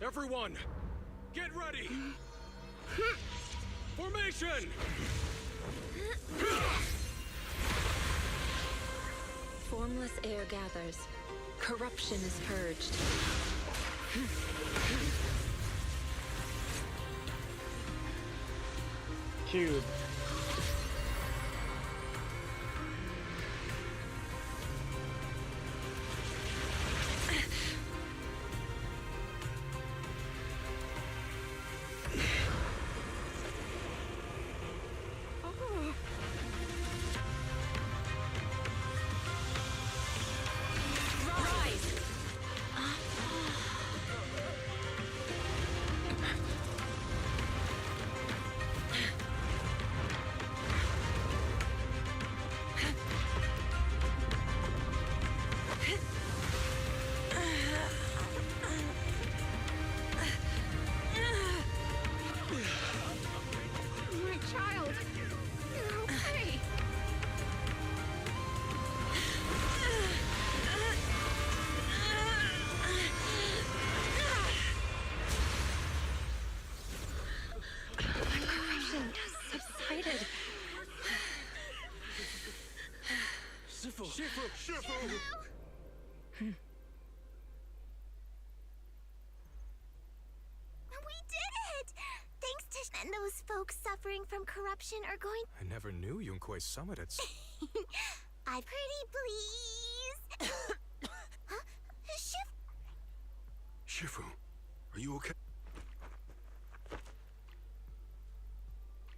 Everyone, get ready! Formation! Formless air gathers. Corruption is purged. Cube. My child. You're okay. Corruption has subsided. Shifu! Shifu! Shifu! We did it! Thanks to and those folks suffering from corruption are going. I never knew Yunque's summit had... I'm pretty please. Huh? Shifu, are you okay?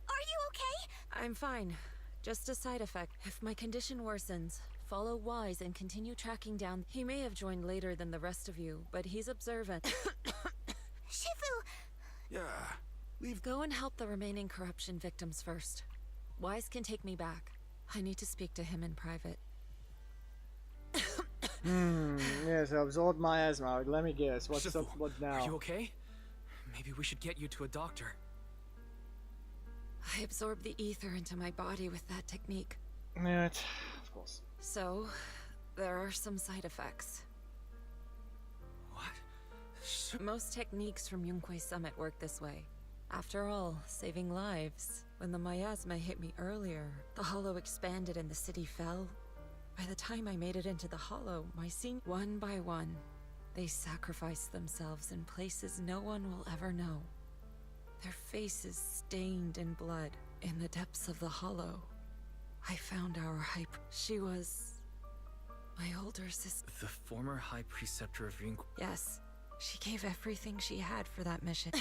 Are you okay? I'm fine. Just a side effect. If my condition worsens, follow Wise and continue tracking down. He may have joined later than the rest of you, but he's observant. Shifu! Yeah, leave. Go and help the remaining corruption victims first. Wise can take me back. I need to speak to him in private. Yes, I absorbed my asthma. Let me guess. What's Shifu, up? What now? Are you okay? Maybe we should get you to a doctor. I absorbed the ether into my body with that technique. Yeah, of course. So, there are some side effects. What? Most techniques from Yunque's summit work this way. After all, saving lives. When the miasma hit me earlier, the hollow expanded and the city fell. By the time I made it into the hollow, my scene, one by one, they sacrificed themselves in places no one will ever know. their faces stained in blood in the depths of the hollow. I found our She was my older sister. The former High Preceptor of Yun. Yes, she gave everything she had for that mission.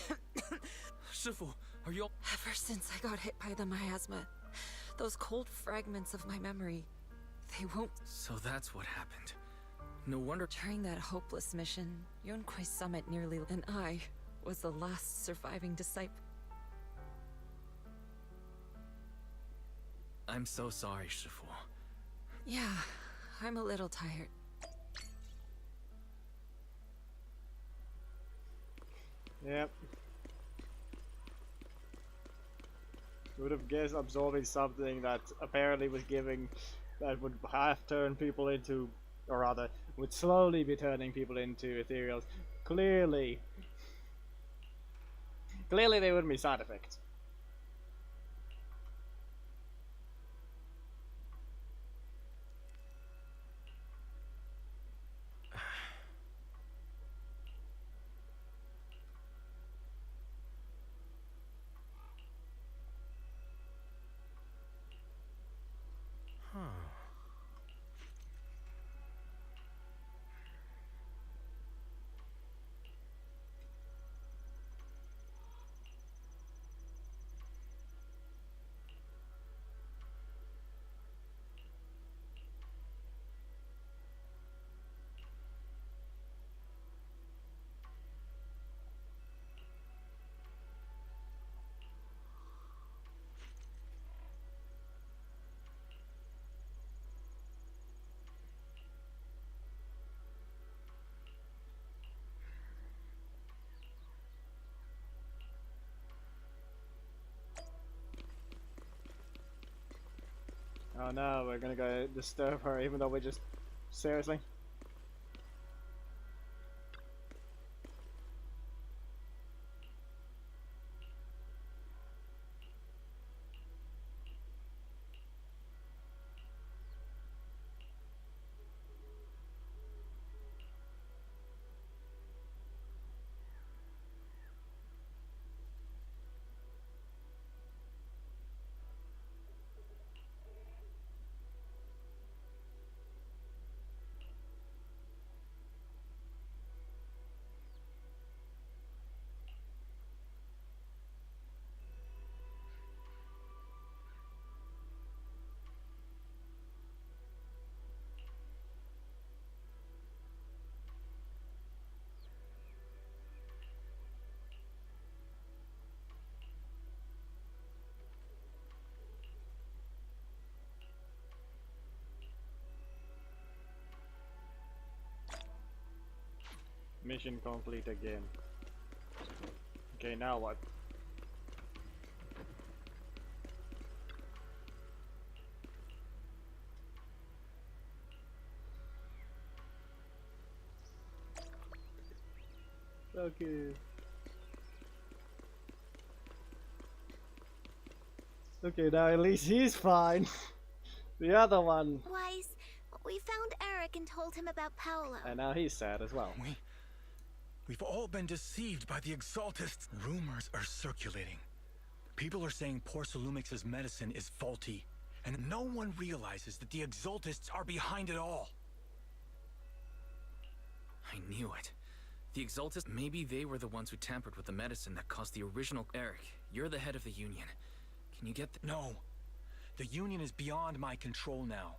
Shifu, are you? Ever since I got hit by the miasma, those cold fragments of my memory, they won't. So that's what happened. No wonder. During that hopeless mission, Yunquai's summit nearly. And I was the last surviving disciple. I'm so sorry, Shifu. Yeah, I'm a little tired. Yep. Would have guessed absorbing something that apparently was giving, that would half turn people into, or rather, would slowly be turning people into ethereals. Clearly they wouldn't be side effects. Oh no, we're gonna go disturb her even though we're just... Seriously? Mission complete again. Okay, now what? Okay. Okay, now at least he's fine. The other one. Wise, we found Eric and told him about Paolo. And now he's sad as well. We've all been deceived by the Exaltists. Rumors are circulating. People are saying Porcelumix's medicine is faulty, and no one realizes that the Exaltists are behind it all. I knew it. The Exaltists, maybe they were the ones who tampered with the medicine that caused the original... Eric, you're the head of the Union. Can you get the... No. The Union is beyond my control now.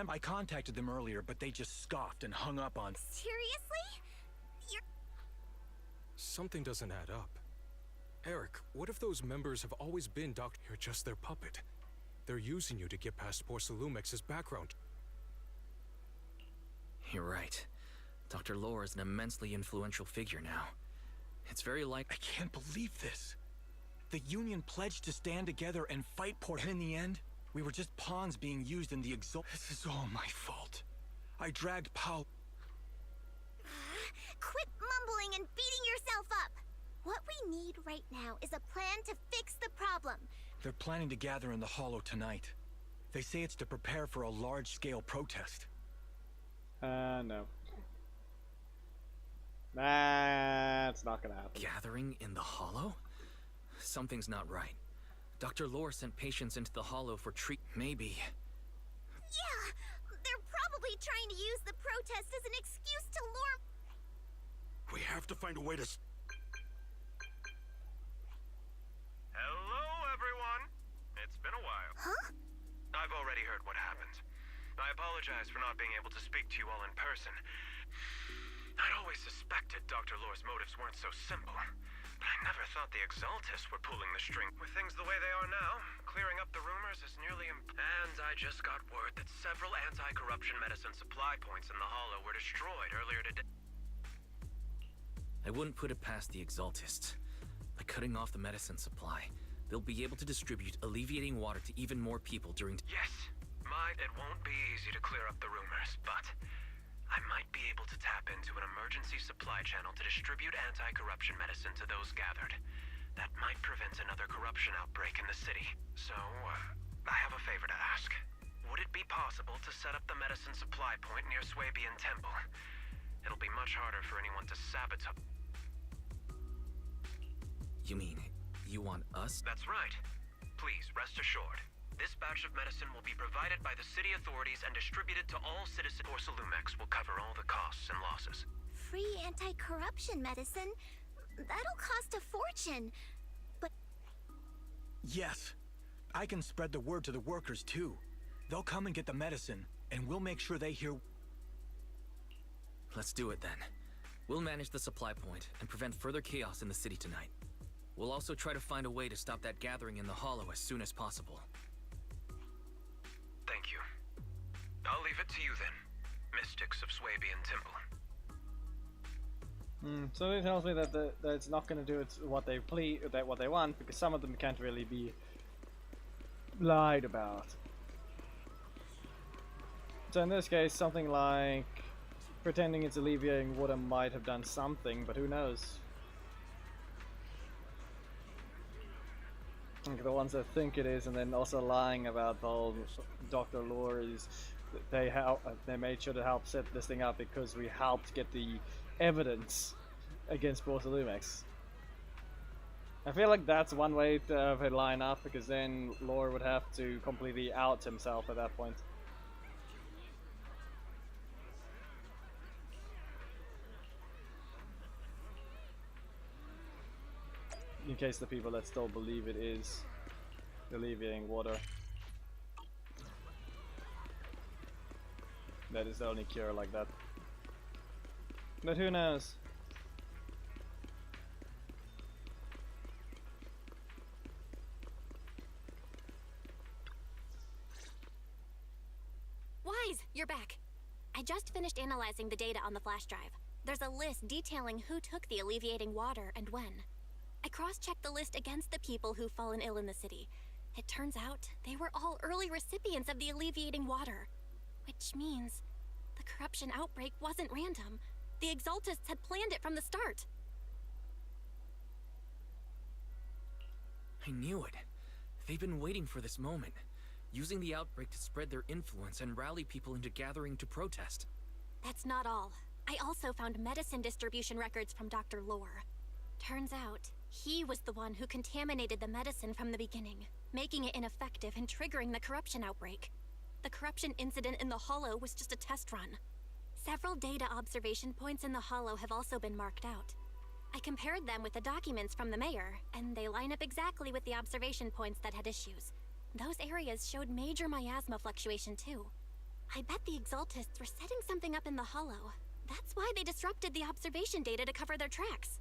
I contacted them earlier, but they just scoffed and hung up on... Seriously? Something doesn't add up. Eric, what if those members have always been You're just their puppet. They're using you to get past Porcelumix's background. You're right. Dr. Lore is an immensely influential figure now. It's very I can't believe this. The Union pledged to stand together and fight and in the end, we were just pawns being used in the This is all my fault. I dragged Paolo. Quit mumbling and beating yourself up! What we need right now is a plan to fix the problem. They're planning to gather in the Hollow tonight. They say it's to prepare for a large-scale protest. No. That's not gonna happen. Gathering in the Hollow? Something's not right. Dr. Lore sent patients into the Hollow for maybe. Yeah, they're probably trying to use the protest as an excuse to lure. We have to find a way to... Hello, everyone. It's been a while. Huh? I've already heard what happened. I apologize for not being able to speak to you all in person. I'd always suspected Dr. Lore's motives weren't so simple. But I never thought the Exaltists were pulling the string. With things the way they are now, clearing up the rumors is nearly And I just got word that several anti-corruption medicine supply points in the Hollow were destroyed earlier today. I wouldn't put it past the Exaltists. By cutting off the medicine supply, they'll be able to distribute alleviating water to even more people during... Yes, it won't be easy to clear up the rumors, but I might be able to tap into an emergency supply channel to distribute anti-corruption medicine to those gathered. That might prevent another corruption outbreak in the city. So, I have a favor to ask. Would it be possible to set up the medicine supply point near Swabian Temple? It'll be much harder for anyone to sabotage. You mean, you want us? That's right. Please, rest assured. This batch of medicine will be provided by the city authorities and distributed to all citizens. Porcelumex will cover all the costs and losses. Free anti-corruption medicine? That'll cost a fortune. But Yes. I can spread the word to the workers, too. They'll come and get the medicine, and we'll make sure they hear... Let's do it then. We'll manage the supply point and prevent further chaos in the city tonight. We'll also try to find a way to stop that gathering in the Hollow as soon as possible. Thank you. I'll leave it to you then, mystics of Swabian Temple. So it tells me that that it's not going to do it what they what they want, because some of them can't really be lied about. So in this case, something like pretending it's alleviating water might have done something, but who knows? Like the ones that think it is, and then also lying about the whole Dr. Lore is they made sure to help set this thing up because we helped get the evidence against Porcelumex. I feel like that's one way to have it line up, because then Lore would have to completely out himself at that point. In case the people that still believe it is alleviating water. That is the only cure like that. But who knows? Wise, you're back. I just finished analyzing the data on the flash drive. There's a list detailing who took the alleviating water and when. I cross-checked the list against the people who've fallen ill in the city. It turns out they were all early recipients of the alleviating water. Which means the corruption outbreak wasn't random. The Exaltists had planned it from the start. I knew it. They've been waiting for this moment, using the outbreak to spread their influence and rally people into gathering to protest. That's not all. I also found medicine distribution records from Dr. Lore. Turns out, he was the one who contaminated the medicine from the beginning, making it ineffective and triggering the corruption outbreak. The corruption incident in the Hollow was just a test run. Several data observation points in the Hollow have also been marked out. I compared them with the documents from the mayor, and they line up exactly with the observation points that had issues. Those areas showed major miasma fluctuation too. I bet the Exaltists were setting something up in the Hollow. That's why they disrupted the observation data to cover their tracks.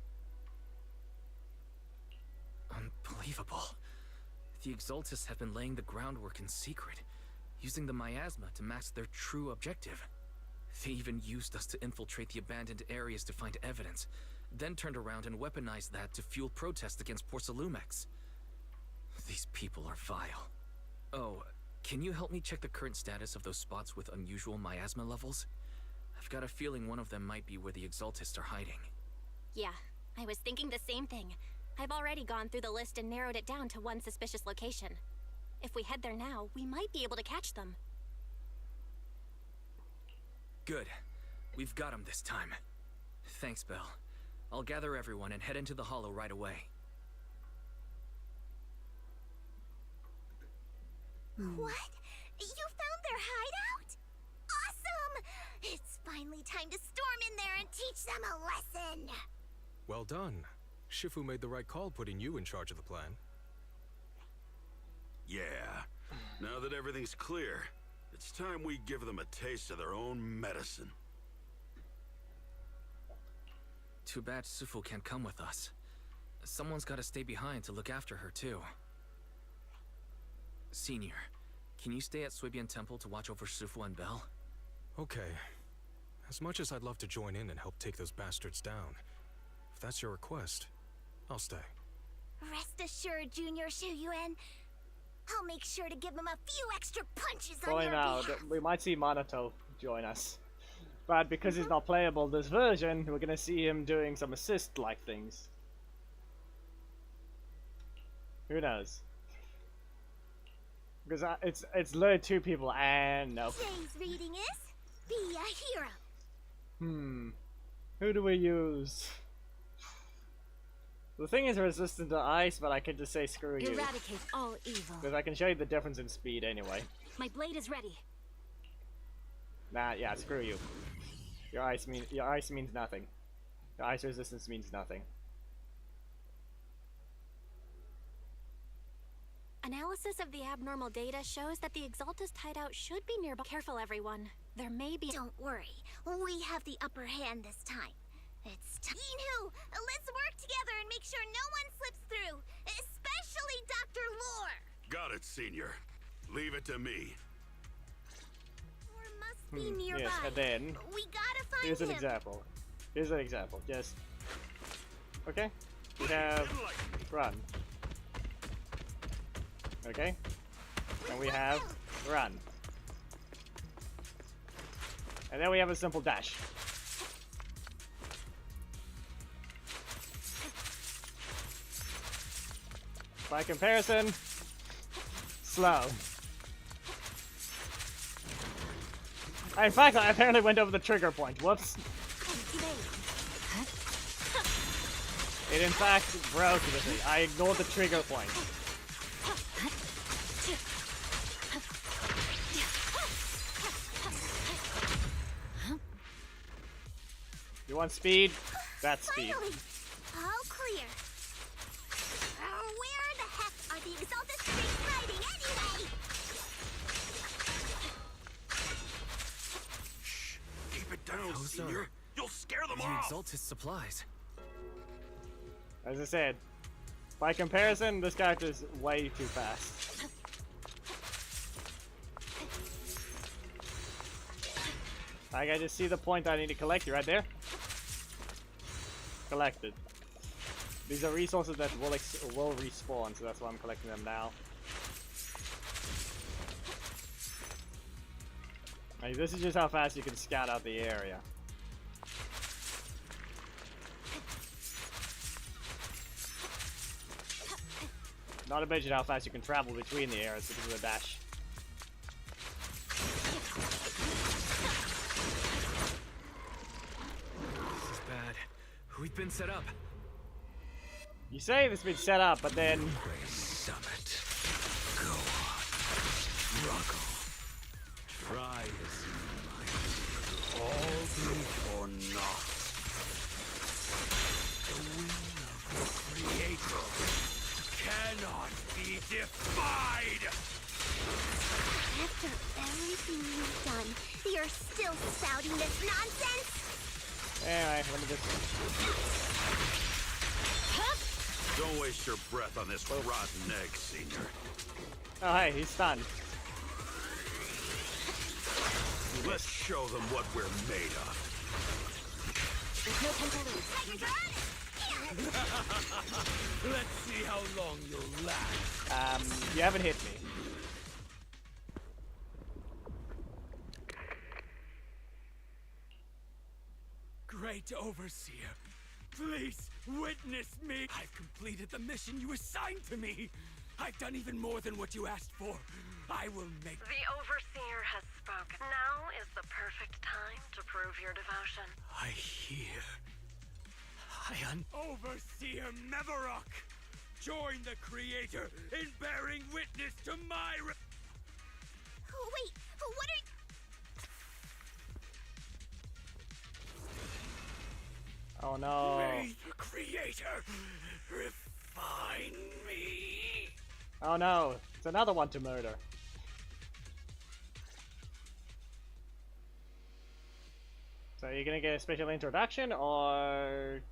Unbelievable. The Exaltists have been laying the groundwork in secret, using the miasma to mask their true objective. They even used us to infiltrate the abandoned areas to find evidence, then turned around and weaponized that to fuel protests against Porcelumex. These people are vile. Oh, can you help me check the current status of those spots with unusual miasma levels? I've got a feeling one of them might be where the Exaltists are hiding. Yeah, I was thinking the same thing. I've already gone through the list and narrowed it down to one suspicious location. If we head there now, we might be able to catch them. Good. We've got them this time. Thanks, Belle. I'll gather everyone and head into the Hollow right away. What? You found their hideout? Awesome! It's finally time to storm in there and teach them a lesson! Well done. Shifu made the right call putting you in charge of the plan. Yeah. Now that everything's clear, it's time we give them a taste of their own medicine. Too bad Sufu can't come with us. Someone's gotta stay behind to look after her, too. Senior, can you stay at Swabian Temple to watch over Sufu and Belle? Okay. As much as I'd love to join in and help take those bastards down, if that's your request, I'll stay. Rest assured, Junior Shuyuan. I'll make sure to give him a few extra punches on Point your out behalf. that we might see Minato join us. But because he's not playable this version, we're gonna see him doing some assist-like things. Who knows? Because it's literally 2 people and no. Today's reading is Be a Hero. Who do we use? The thing is resistant to ice, but I can just say screw you. Eradicate all evil. Because I can show you the difference in speed anyway. My blade is ready. Nah, yeah, screw you. Your ice means nothing. Your ice resistance means nothing. Analysis of the abnormal data shows that the Exaltist hideout should be nearby. Careful, everyone. There may be. Don't worry. We have the upper hand this time. It's time. Yinhu, let's work together and make sure no one slips through. Especially Dr. Lore. Got it, Senior. Leave it to me. Lore must be nearby. Yes, and then We gotta find here's him. an example. Here's an example. Just okay. We have run. Okay, and we have run, and then we have a simple dash. By comparison, slow. In fact, I apparently went over the trigger point. Whoops. It in fact broke with me. I ignored the trigger point. You want speed? That's speed. Finally, all clear. Where the heck are the Exalted Streets hiding anyway? Shh. Keep it down, Those Senior. are You'll scare them the off. Exalted supplies. As I said, by comparison, this character's way too fast. I just see the point I need to collect you right there. Collected. These are resources that will respawn, so that's why I'm collecting them now. Like, this is just how fast you can scout out the area. Not to mention how fast you can travel between the areas because of the dash. This is bad. We've been set up. You say this has been set up, but then Summit. Go on. Struggle. Try as you might. All be for naught. The will of the Creator cannot be defied! After everything you've done, you're still spouting this nonsense? anyway, let me just. Don't waste your breath on this rotten egg, Senior. Oh hey, he's stunned. Let's show them what we're made of. There's no time to lose. Let's see how long you'll last. You haven't hit me. Great Overseer, please witness me. I've completed the mission you assigned to me. I've done even more than what you asked for. I will make... The Overseer has spoken. Now is the perfect time to prove your devotion. I hear... Overseer Mevarok! Join the Creator in bearing witness to my... no. May the Creator refine me. Oh no, it's another one to murder. So you're gonna get a special introduction, or...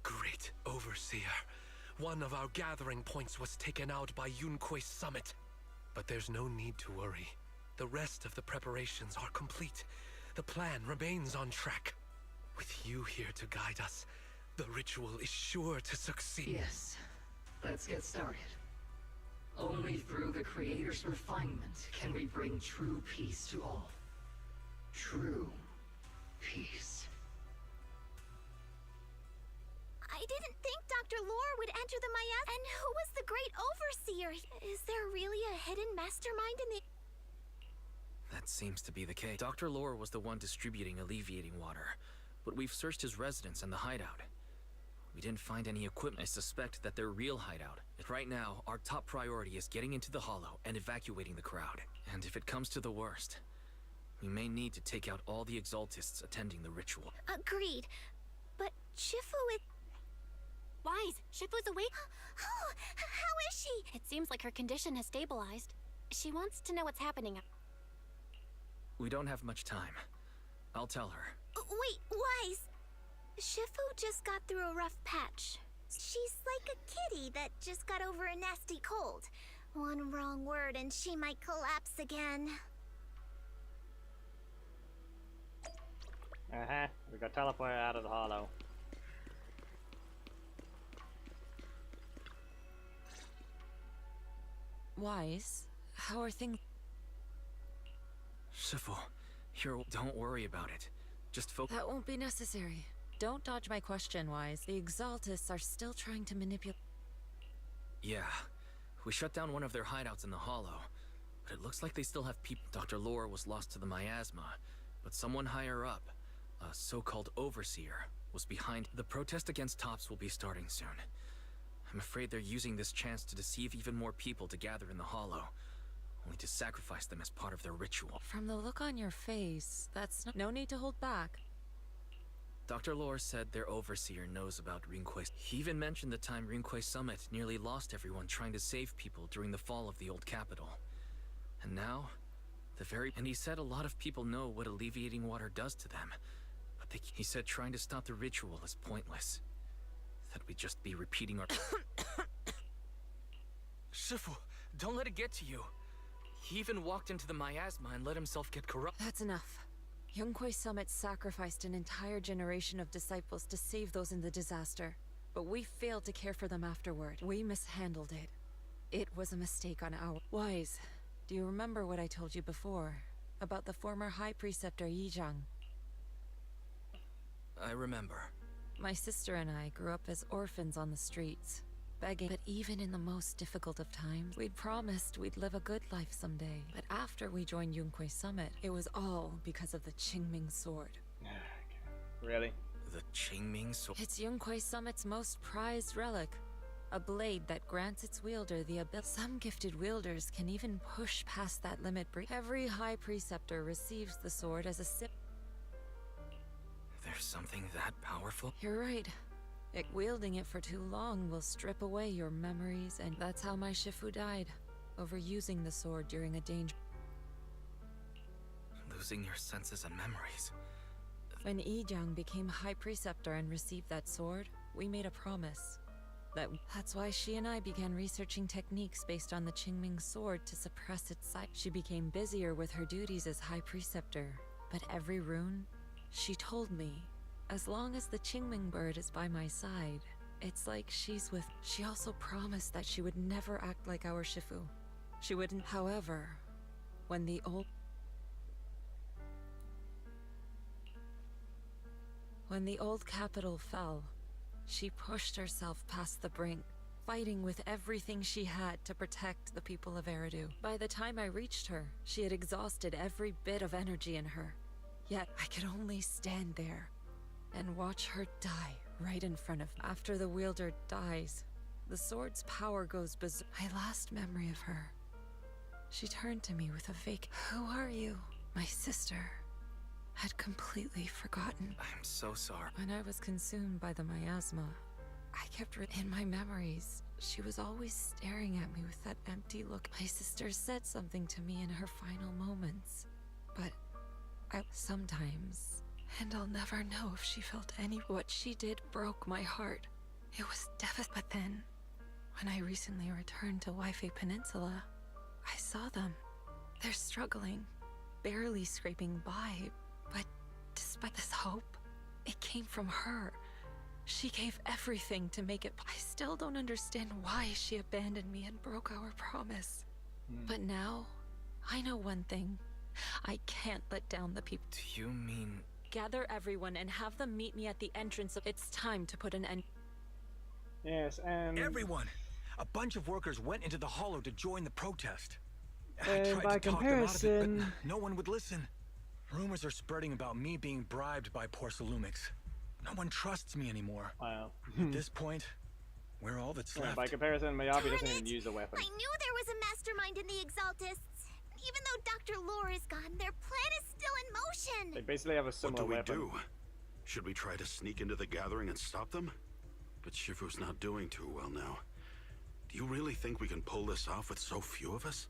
Great Overseer. One of our gathering points was taken out by Yunque's summit. But there's no need to worry. The rest of the preparations are complete. The plan remains on track. With you here to guide us, the ritual is sure to succeed. Yes. Let's get started. Only through the Creator's refinement can we bring true peace to all. True peace. I didn't think Dr. Lore would enter the Maya. And who was the Great Overseer? Is there really a hidden mastermind in the... That seems to be the case. Dr. Lore was the one distributing alleviating water, but we've searched his residence and the hideout. We didn't find any equipment. I suspect that their real hideout. Right now, our top priority is getting into the hollow and evacuating the crowd. And if it comes to the worst, we may need to take out all the Exaltists attending the ritual. Agreed. But Shifu is... Wise, Shifu's awake. Oh, how is she? It seems like her condition has stabilized. She wants to know what's happening. We don't have much time. I'll tell her. Wait, Wise. Shifu just got through a rough patch. She's like a kitty that just got over a nasty cold. One wrong word and she might collapse again. Uh-huh. We got teleported out of the hollow. Wise, how are things? Shifu, here, don't worry about it. Just focus. That won't be necessary. Don't dodge my question, Wise. The Exaltists are still trying to manipulate. Yeah, we shut down one of their hideouts in the hollow, but it looks like they still have people. Dr. Lore was lost to the miasma, but someone higher up, a so-called overseer, was behind. The protest against Tops will be starting soon. I'm afraid they're using this chance to deceive even more people to gather in the hollow, only to sacrifice them as part of their ritual. From the look on your face, that's no need to hold back. Dr. Lore said their overseer knows about Rinque's. He even mentioned the time Rinque's summit nearly lost everyone trying to save people during the fall of the old capital. And now, and he said a lot of people know what alleviating water does to them. But he said trying to stop the ritual is pointless. That we'd just be repeating our... Shifu, don't let it get to you. He even walked into the miasma and let himself get corrupt. That's enough. Yunque's summit sacrificed an entire generation of disciples to save those in the disaster. But we failed to care for them afterward. We mishandled it. It was a mistake on our... Wise, do you remember what I told you before? About the former High Preceptor Yizhang? I remember. My sister and I grew up as orphans on the streets, begging. But even in the most difficult of times, we'd promised we'd live a good life someday. But after we joined Yunque's summit, it was all because of the Qingming sword. Really? The Qingming sword? It's Yunque's summit's most prized relic. A blade that grants its wielder the ability. Some gifted wielders can even push past that limit. Every High Preceptor receives the sword as a sip. There's something that powerful? You're right. Wielding it for too long will strip away your memories, and that's how my Shifu died. Overusing the sword during a danger. Losing your senses and memories. When Yizhang became High Preceptor and received that sword, we made a promise. That's why she and I began researching techniques based on the Qingming sword to suppress its sight. She became busier with her duties as High Preceptor, but every rune, she told me, as long as the Qingming bird is by my side, it's like she's with... She also promised that she would never act like our Shifu. She wouldn't... However, when the old capital fell, she pushed herself past the brink, fighting with everything she had to protect the people of Eridu. By the time I reached her, she had exhausted every bit of energy in her. Yet I could only stand there and watch her die right in front of me. After the wielder dies, the sword's power goes berserk. My last memory of her, She turned to me with a fake, "Who are you?" My sister had completely forgotten. I'm so sorry. When I was consumed by the miasma, I kept her in my memories. She was always staring at me with that empty look. My sister said something to me in her final moments, but sometimes, and I'll never know if she felt any. What she did broke my heart. It was devastating. But then, when I recently returned to Wi-Fi Peninsula, I saw them. They're struggling, barely scraping by, but despite this hope, it came from her. She gave everything to make it. I still don't understand why she abandoned me and broke our promise. But now, I know one thing. I can't let down the people. Do you mean... Gather everyone and have them meet me at the entrance of... It's time to put an end... Yes, and... Everyone! A bunch of workers went into the hollow to join the protest. I And tried by to talk them out of it, comparison... but no one would listen. Rumors are spreading about me being bribed by Porcelumix. No one trusts me anymore. Wow. At this point, we're all that's left. By comparison, Miyabi doesn't even use a weapon. I knew there was a mastermind in the Exaltists. Even though Dr. Lore is gone, their plan is still in motion. They basically have a similar What do we weapon. do? Should we try to sneak into the gathering and stop them? But Shifu's not doing too well now. Do you really think we can pull this off with so few of us?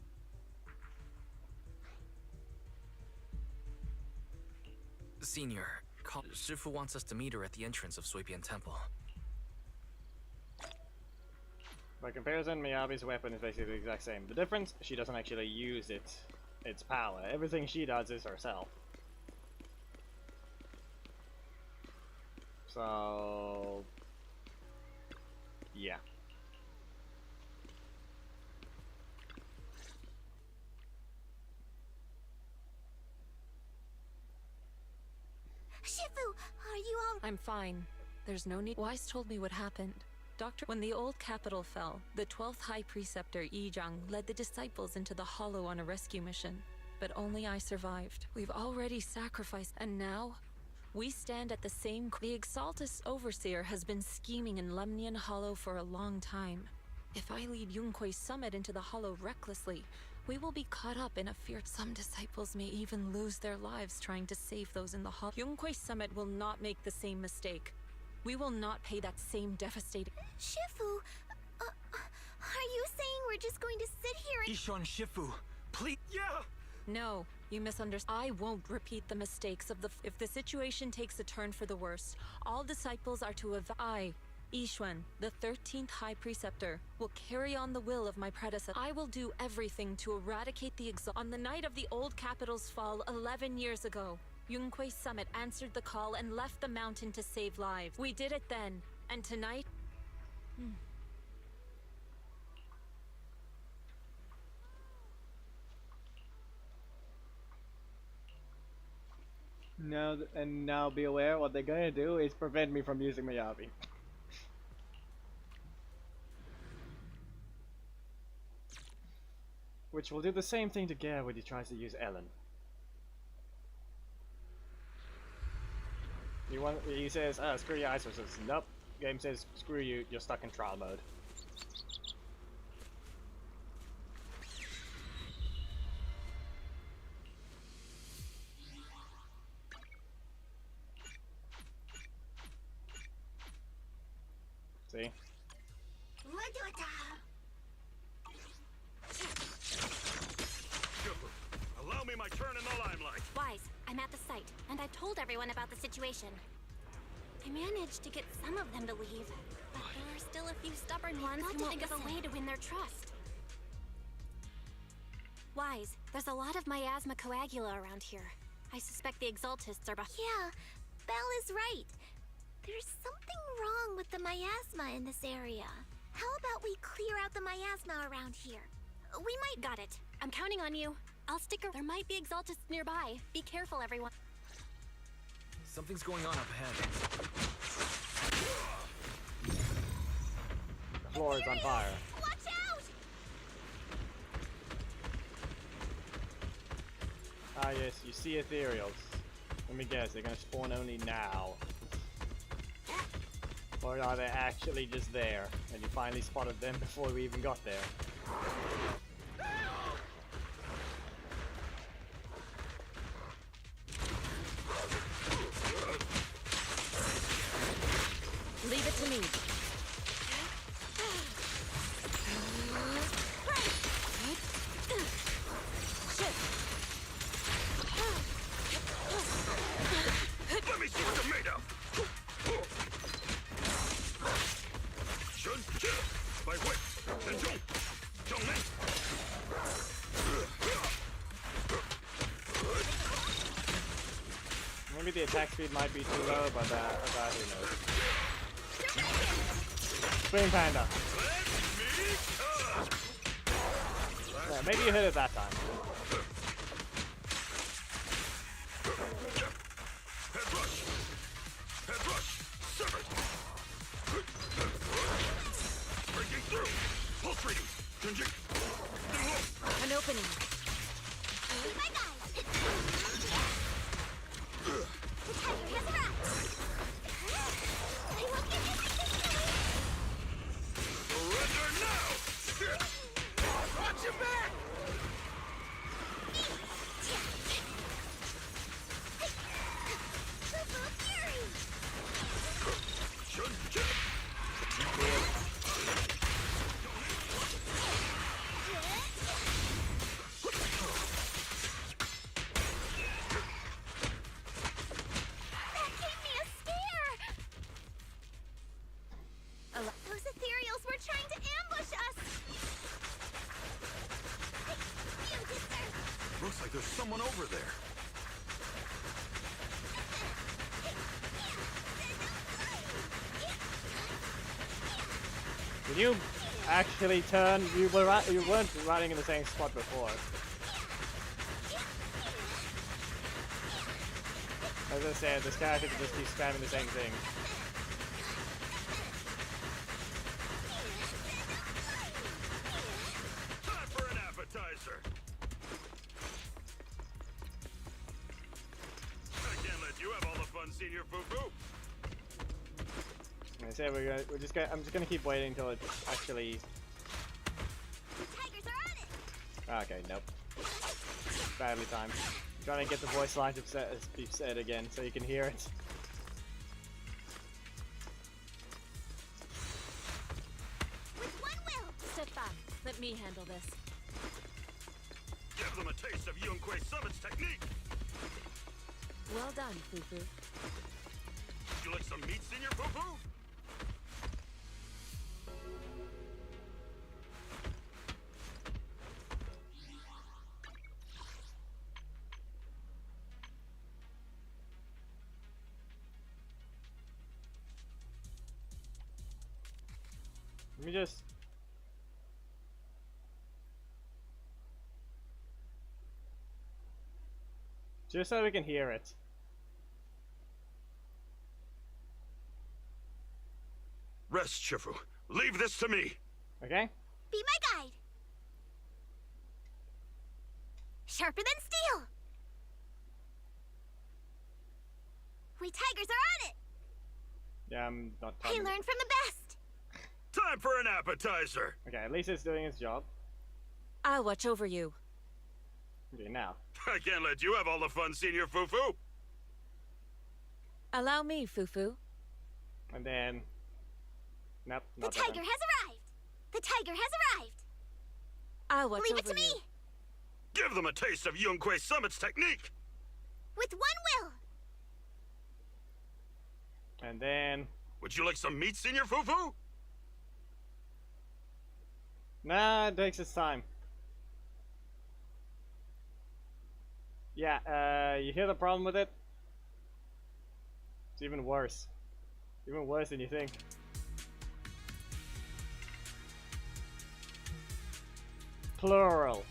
Senior, Shifu wants us to meet her at the entrance of Suipian Temple. By comparison, Miyabi's weapon is basically the exact same. The difference, she doesn't actually use its power. Everything she does is herself. So... yeah. Shifu, are you all... I'm fine. There's no need... Wise told me what happened. When the old capital fell, the 12th High Preceptor Yizhang led the disciples into the hollow on a rescue mission. But only I survived. We've already sacrificed, and now we stand at the same... The Exaltus Overseer has been scheming in Lemnian Hollow for a long time. If I lead Yunque's summit into the hollow recklessly, we will be caught up in a fear. Some disciples may even lose their lives trying to save those in the hollow. Yunque's summit will not make the same mistake. We will not pay that same devastating... Shifu, are you saying we're just going to sit here and... Ishon Shifu, please... Yeah! No, you misunderstand. I won't repeat the mistakes of the... If the situation takes a turn for the worse, all disciples are to I, Yixuan, the 13th High Preceptor, will carry on the will of my predecessor. I will do everything to eradicate the On the night of the old capital's fall 11 years ago, Yunque's summit answered the call and left the mountain to save lives. We did it then, and tonight... Now be aware, what they're gonna do is prevent me from using Miyabi. Which will do the same thing to Gare when he tries to use Ellen. He says, screw you, Iso says, nope. Game says, screw you, you're stuck in trial mode. See? Allow me my turn in the limelight. Wise, I'm at the site, and I've told everyone about the situation. I managed to get some of them to leave, but there are still a few stubborn ones who won't give a way to win their trust. Wise, there's a lot of miasma coagula around here. I suspect the Exaltists are behind. Yeah, Belle is right. There's something wrong with the miasma in this area. How about we clear out the miasma around here? We might... Got it. I'm counting on you. I'll stick around. There might be Exaltists nearby. Be careful, everyone. Something's going on up ahead. The floor is on fire. Watch out! Ah yes, you see ethereals. Let me guess, they're gonna spawn only now. Or are they actually just there, and you finally spotted them before we even got there? it to me. Let me see what they're made of! Shun, chill! By way! Then Zhong! Zhong, Maybe the attack speed might be too low, but who knows. Spring Panda. Yeah, maybe you hit it that time. Head rush! Head rush! Severed! Breaking through! Pulse reading! Changing! An opening. My guys! The tiger has arrived! I will give you my victory! Surrender now! Watch your back! Shun, chill! Those ethereals were trying to ambush us! Looks like there's someone over there. Did you actually turn? You weren't running in the same spot before. As I said, this character can just keep spamming the same thing. Time for an appetizer! I can't let you have all the fun, Senior Foo-Foo! I say I'm just gonna keep waiting until it actually. Tigers are on it! Okay, nope. Badly timed. I'm trying to get the voice lines be said again so you can hear it. With one will! Step back. Let me handle this. Give them a taste of Yunquei Summit's technique! Well done, Fufu. Would you like some meat, Senior Foo-Foo? Let me just. Just so we can hear it. Rest, Shifu. Leave this to me! Okay? Be my guide! Sharper than steel! We tigers are on it! Yeah, I'm not. I learned from the best! Time for an appetizer! Okay, at least it's doing its job. I'll watch over you. Okay, now. I can't let you have all the fun, Senior Foo-Foo! Allow me, Fufu. And then. Nope. The Not that tiger one. has arrived! The tiger has arrived! I'll watch Leave it over to you. me! Give them a taste of Yunquei Summit's technique! With one will! And then. Would you like some meat, Senior Foo-Foo? Nah, it takes its time. Yeah, you hear the problem with it? It's even worse. Even worse than you think. Plural.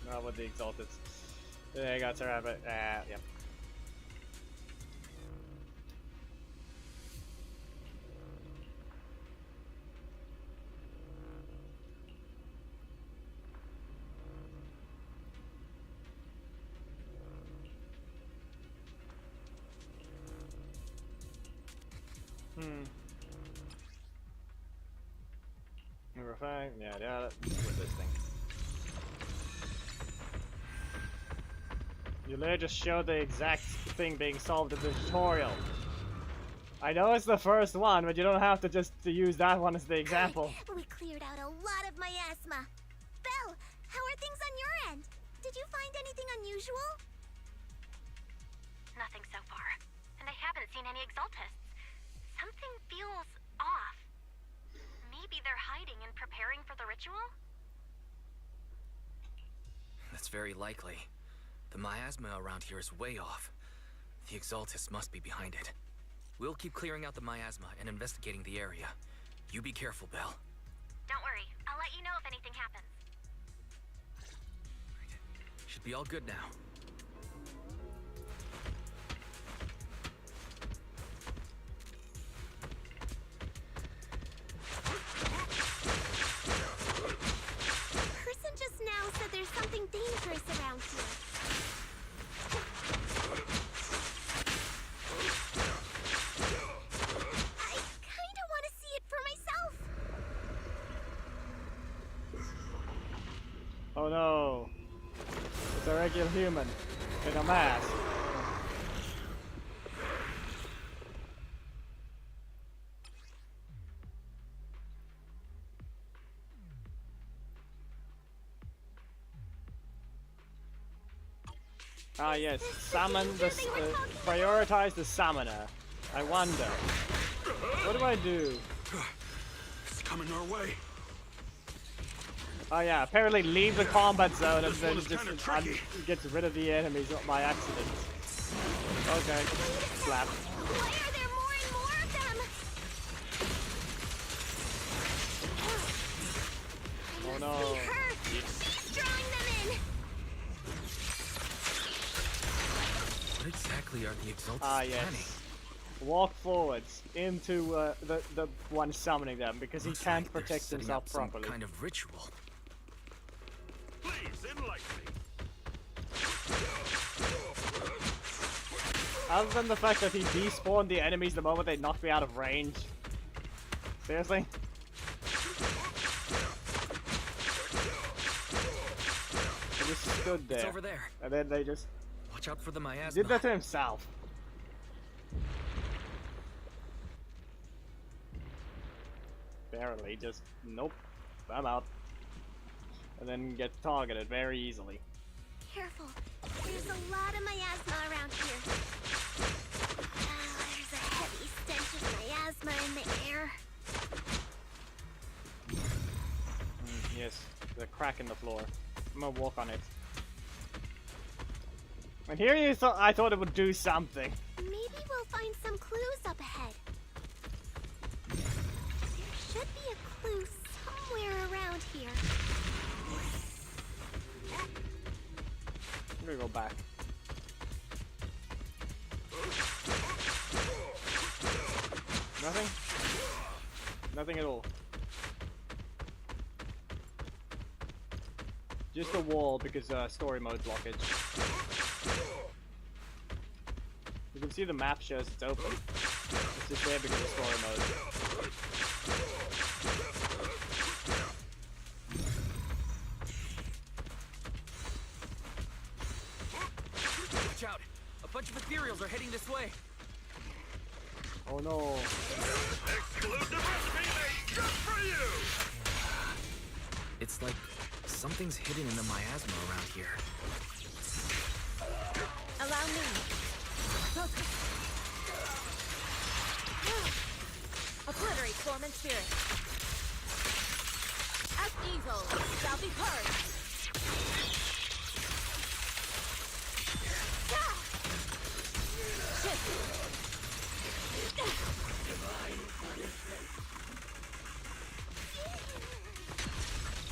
Not with the exalted. There you go, it's a rabbit. Yep. We're fine. Yeah, with this thing. You literally just showed the exact thing being solved in the tutorial. I know it's the first one, but you don't have to just use that one as the example. We cleared out a lot of miasma. Belle, how are things on your end? Did you find anything unusual? Nothing so far. And I haven't seen any exaltists. Something feels off. Maybe they're hiding and preparing for the ritual? That's very likely. The miasma around here is way off. The exaltists must be behind it. We'll keep clearing out the miasma and investigating the area. You be careful, Belle. Don't worry. I'll let you know if anything happens. Should be all good now. Person just now said there's something dangerous around here. Oh no! It's a regular human in a mask. Ah yes, summon the prioritize the summoner. I wonder, what do I do? It's coming our way. Oh yeah, apparently leave the combat zone and then just gets rid of the enemies by accident. Okay, slap. Why are there more and more of them? Oh no. She's drawing them in. What exactly are the exaltists planning? Yes. Walk forwards into the one summoning them because Looks he can't like they're protect setting himself up some properly. kind of ritual. Please enlighten me. Other than the fact that he despawned the enemies the moment they knocked me out of range. Seriously? I just stood there. It's over there. And then they just Watch out for the miasma. did that to himself. Apparently, just nope. I'm out. And then get targeted very easily. Careful. There's a lot of miasma around here. There's a heavy stench of miasma in the air. Yes, the crack in the floor. I'm gonna walk on it. And here I thought it would do something. Maybe we'll find some clues up ahead. There should be a clue somewhere around here. I'm gonna go back. Nothing? Nothing at all. Just a wall because story mode blockage. You can see the map shows it's open. It's just there because of story mode. Watch out! A bunch of ethereals are heading this way. Oh no. Exclusive recipe made just for you! It's like something's hidden in the miasma around here. Allow me. Focus. Obliterate form and spirit. As evil shall be purged.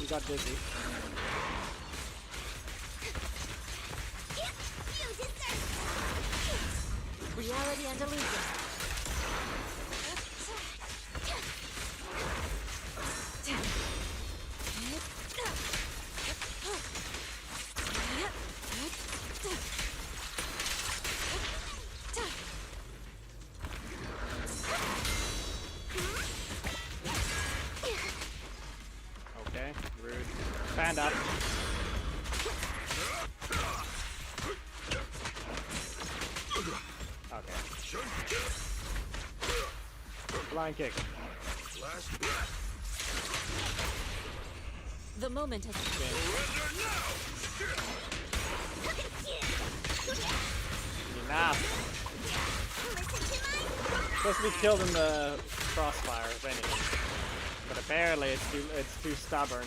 You got dizzy. Reality and illusion. stand up. Okay. Blind kick. The moment has Enough. Supposed to be killed in the crossfire, if anything. But apparently it's too stubborn.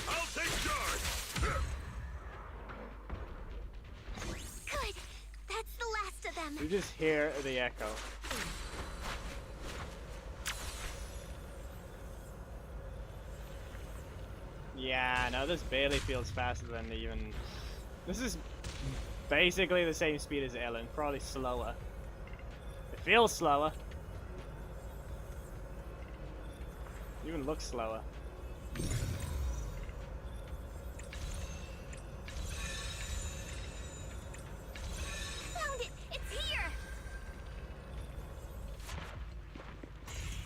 I'll take charge. Good. That's the last of them. You just hear the echo. Yeah, no, this barely feels faster than even... This is basically the same speed as Ellen, probably slower. It feels slower. Even looks slower. Found it! It's here!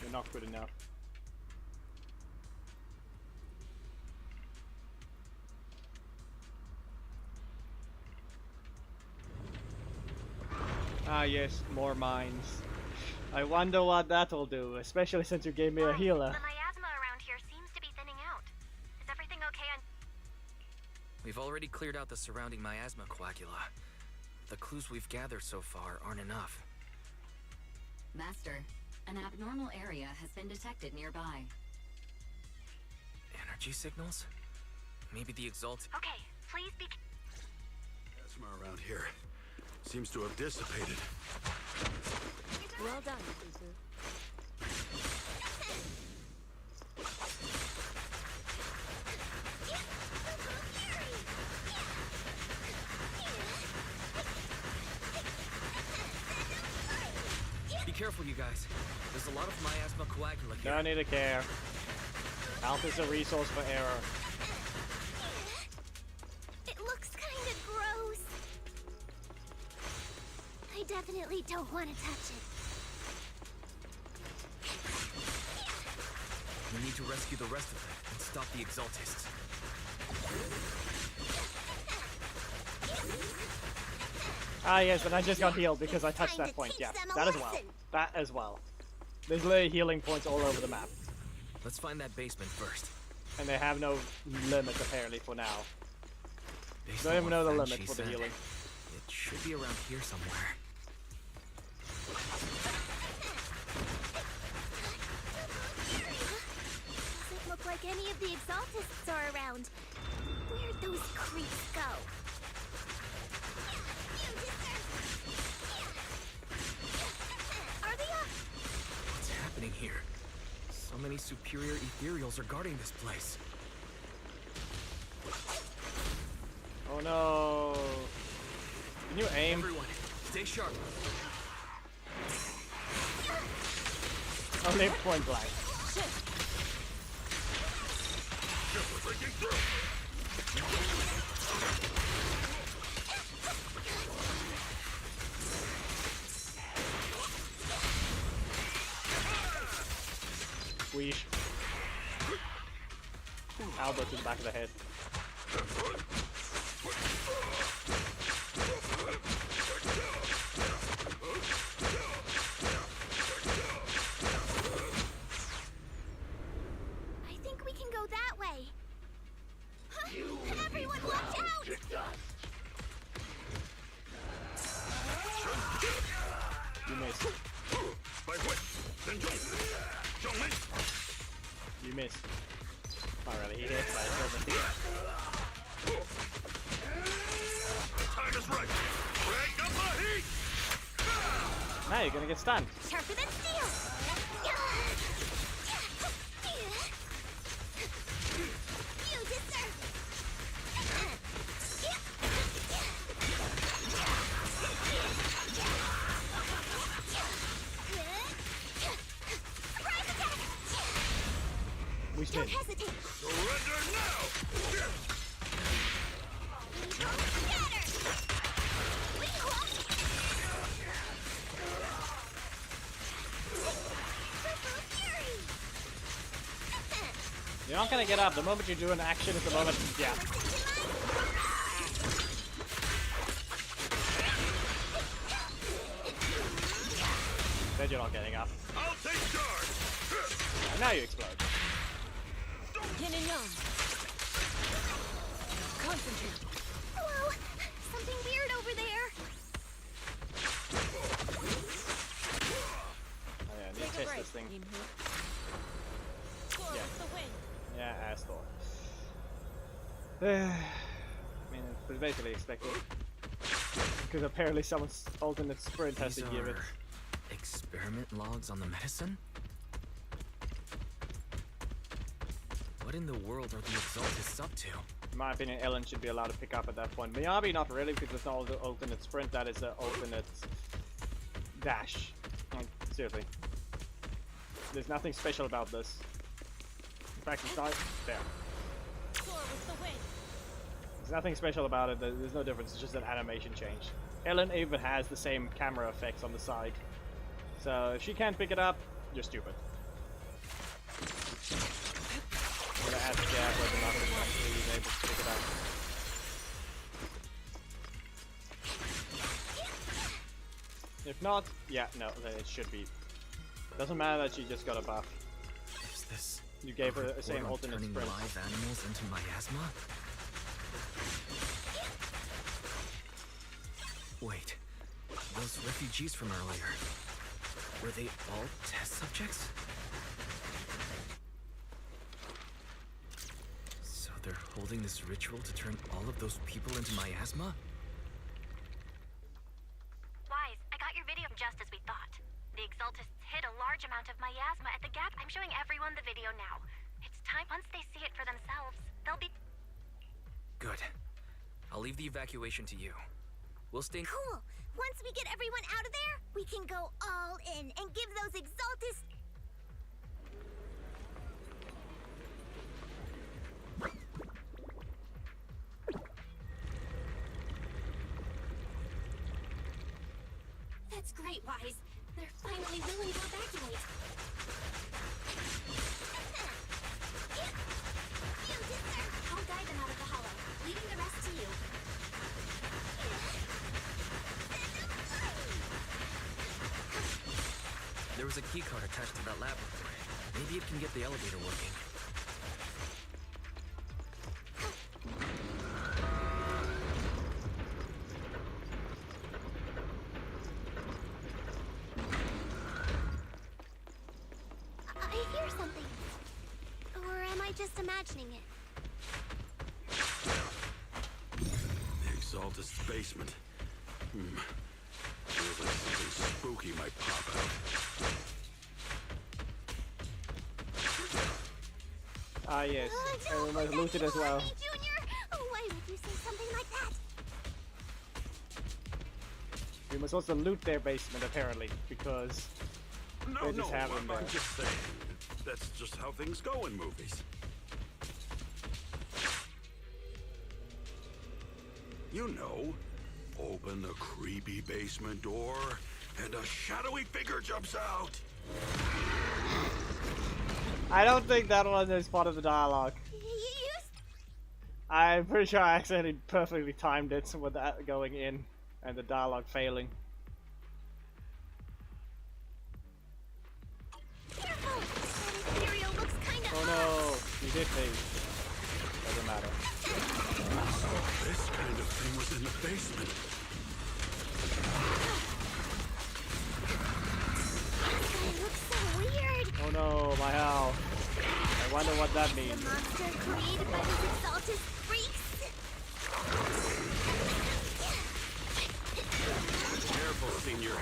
You're not good enough. Ah yes, more mines. I wonder what that'll do, especially since you gave me a healer. The miasma around here seems to be thinning out. Is everything okay on... We've already cleared out the surrounding miasma coagula. The clues we've gathered so far aren't enough. Master, an abnormal area has been detected nearby. Energy signals? Maybe the Exalt... Okay, please be... Asthma around here seems to have dissipated. well done. Be careful, you guys. There's a lot of miasma coagula here. Don't need to care. Health is a resource for error. It looks kinda gross. I definitely don't want to touch it. We need to rescue the rest of them and stop the Exaltists. Ah yes, and I just got healed because I touched that point. Yeah, that as well. That as well. There's literally healing points all over the map. Let's find that basement first. And they have no limit apparently for now. Based Don't on even know the what limit Frenchie for the said, healing. It should be around here somewhere. Doesn't look like any of the Exaltists are around. Where'd those creeps go? Are they up? What's happening here? So many superior ethereals are guarding this place. Oh no. Can you aim? Everyone, stay sharp. Only point blank. Squeeze. Elbow to the back of the head. I think we can go that way. Everyone watch out! You missed. You missed. Not really, he hit, but I still missed. Time is right. Crank up the heat. Now you're gonna get stunned. Sharper than steel! You deserve Surprise attack! We Don't spin. hesitate! Surrender now. You're not gonna get up. The moment you do an action is the moment. Yeah. Then you're not getting up. I'll take charge. And now you explode. Yin and yang. Concentrate. Whoa! Something weird over there. Oh yeah, I need to test this thing. Yeah. Yeah, as thought. I mean, it was basically expected. Because apparently someone's alternate sprint has to give it. Experiment logs on the medicine? What in the world are the Exaltists up to? In my opinion, Ellen should be allowed to pick up at that point. Miyabi, not really, because it's not the alternate sprint, that is an alternate dash. Like, seriously. There's nothing special about this. In fact, it's not there. There's nothing special about it. There's no difference. It's just an animation change. Ellen even has the same camera effects on the side. So if she can't pick it up, you're stupid. I'm gonna ask Gab whether or not he's actually able to pick it up. If not, yeah, no, then it should be. Doesn't matter that she just got a buff. Is this You gave her the same alternate turning sprint. live animals into miasma? Wait, those refugees from earlier, were they all test subjects? So they're holding this ritual to turn all of those people into miasma? Wise, I got your video just as we thought. The Exaltists hid a large amount of miasma at the gap. I'm showing everyone the video now. It's time, once they see it for themselves, they'll be... Good. I'll leave the evacuation to you. We'll stay... Cool. Once we get everyone out of there, we can go all in and give those Exaltists... That's great, Wise. They're finally willing to evacuate. I'll guide them out of the hollow, leaving the rest to you. There was a keycard attached to that laboratory. Maybe it can get the elevator working. I hear something. Or am I just imagining it? The Exaltist's basement. Feels like something spooky might pop out. Ah, yes. Everyone was looted as well. Junior! Why would you say something like that? We must also loot their basement, apparently, because No, they just have them there. I'm just saying. That's just how things go in movies. You know, open the creepy basement door, and a shadowy figure jumps out. I don't think that one is part of the dialogue. I'm pretty sure I accidentally perfectly timed it with that going in and the dialogue failing. Oh no, you did me. Doesn't matter. This kind of thing was in the basement. It looks so weird. Oh no, my house. I wonder what that means. The monster created by these Exaltist freaks. Careful, Senior.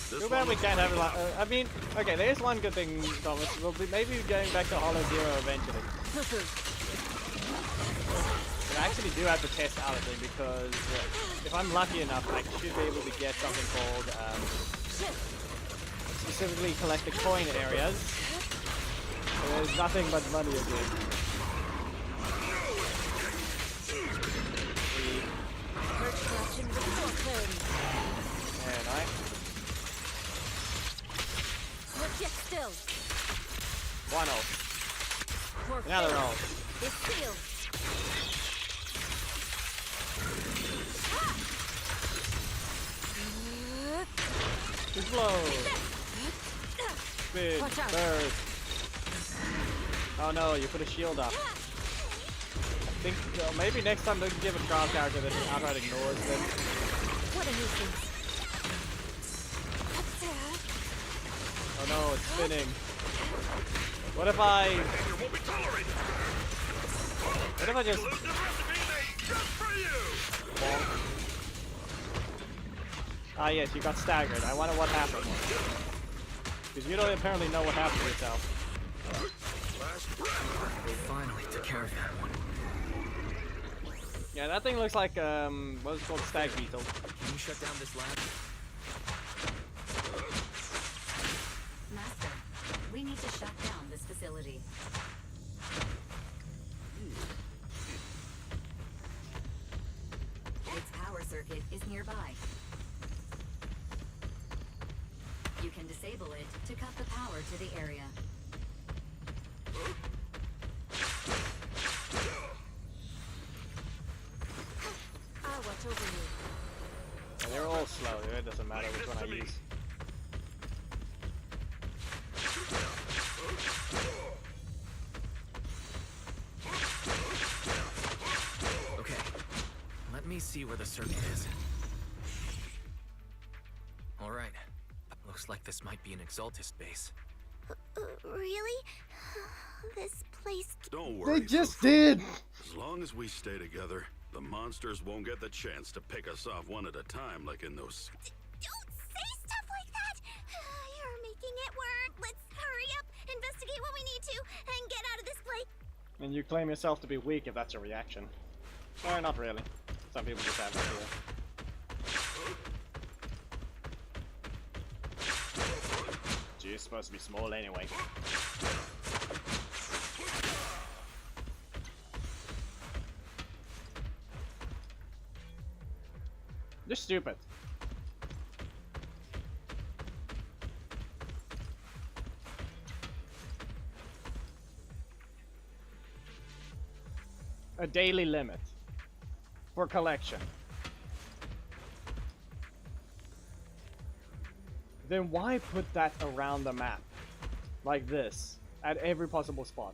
Too bad we can't have a lot. I mean, okay, there's one good thing, Thomas. We'll be maybe going back to Hollow Zero eventually. We actually do have to test out a thing because if I'm lucky enough, I should be able to get something called specifically collect the coin areas. So there's nothing but money again. And I. Get still. 1-0. Now they're all. This field. Explode! Spin, Watch out. burst. Oh no, you put a shield up. I think maybe next time they can give a trial character that outright ignores them. What a nuisance. Oh no, it's spinning. What if I... What if I just... Bonk. Ah yes, you got staggered. I wonder what happened. Because you don't apparently know what happened to yourself. We finally took care of that one. Yeah, that thing looks like, what is it called? Stag beetle. Can you shut down this lab? Master, we need to shut down this facility. Its power circuit is nearby. You can disable it to cut the power to the area. I'll watch over you. Yeah, they're all slow. It doesn't matter which one I use. Okay, let me see where the circuit is. Alright, looks like this might be an Exaltist base. Really? This place... Don't worry. They just Frou-Frou. did! As long as we stay together, the monsters won't get the chance to pick us off one at a time like in those... Don't say stuff like that! You're making it work. Let's hurry up, investigate what we need to, and get out of this place. And you claim yourself to be weak if that's your reaction. Or not really. Some people just have that fear. You're supposed to be small anyway. You're stupid. A daily limit for collection. Then why put that around the map? Like this. At every possible spot.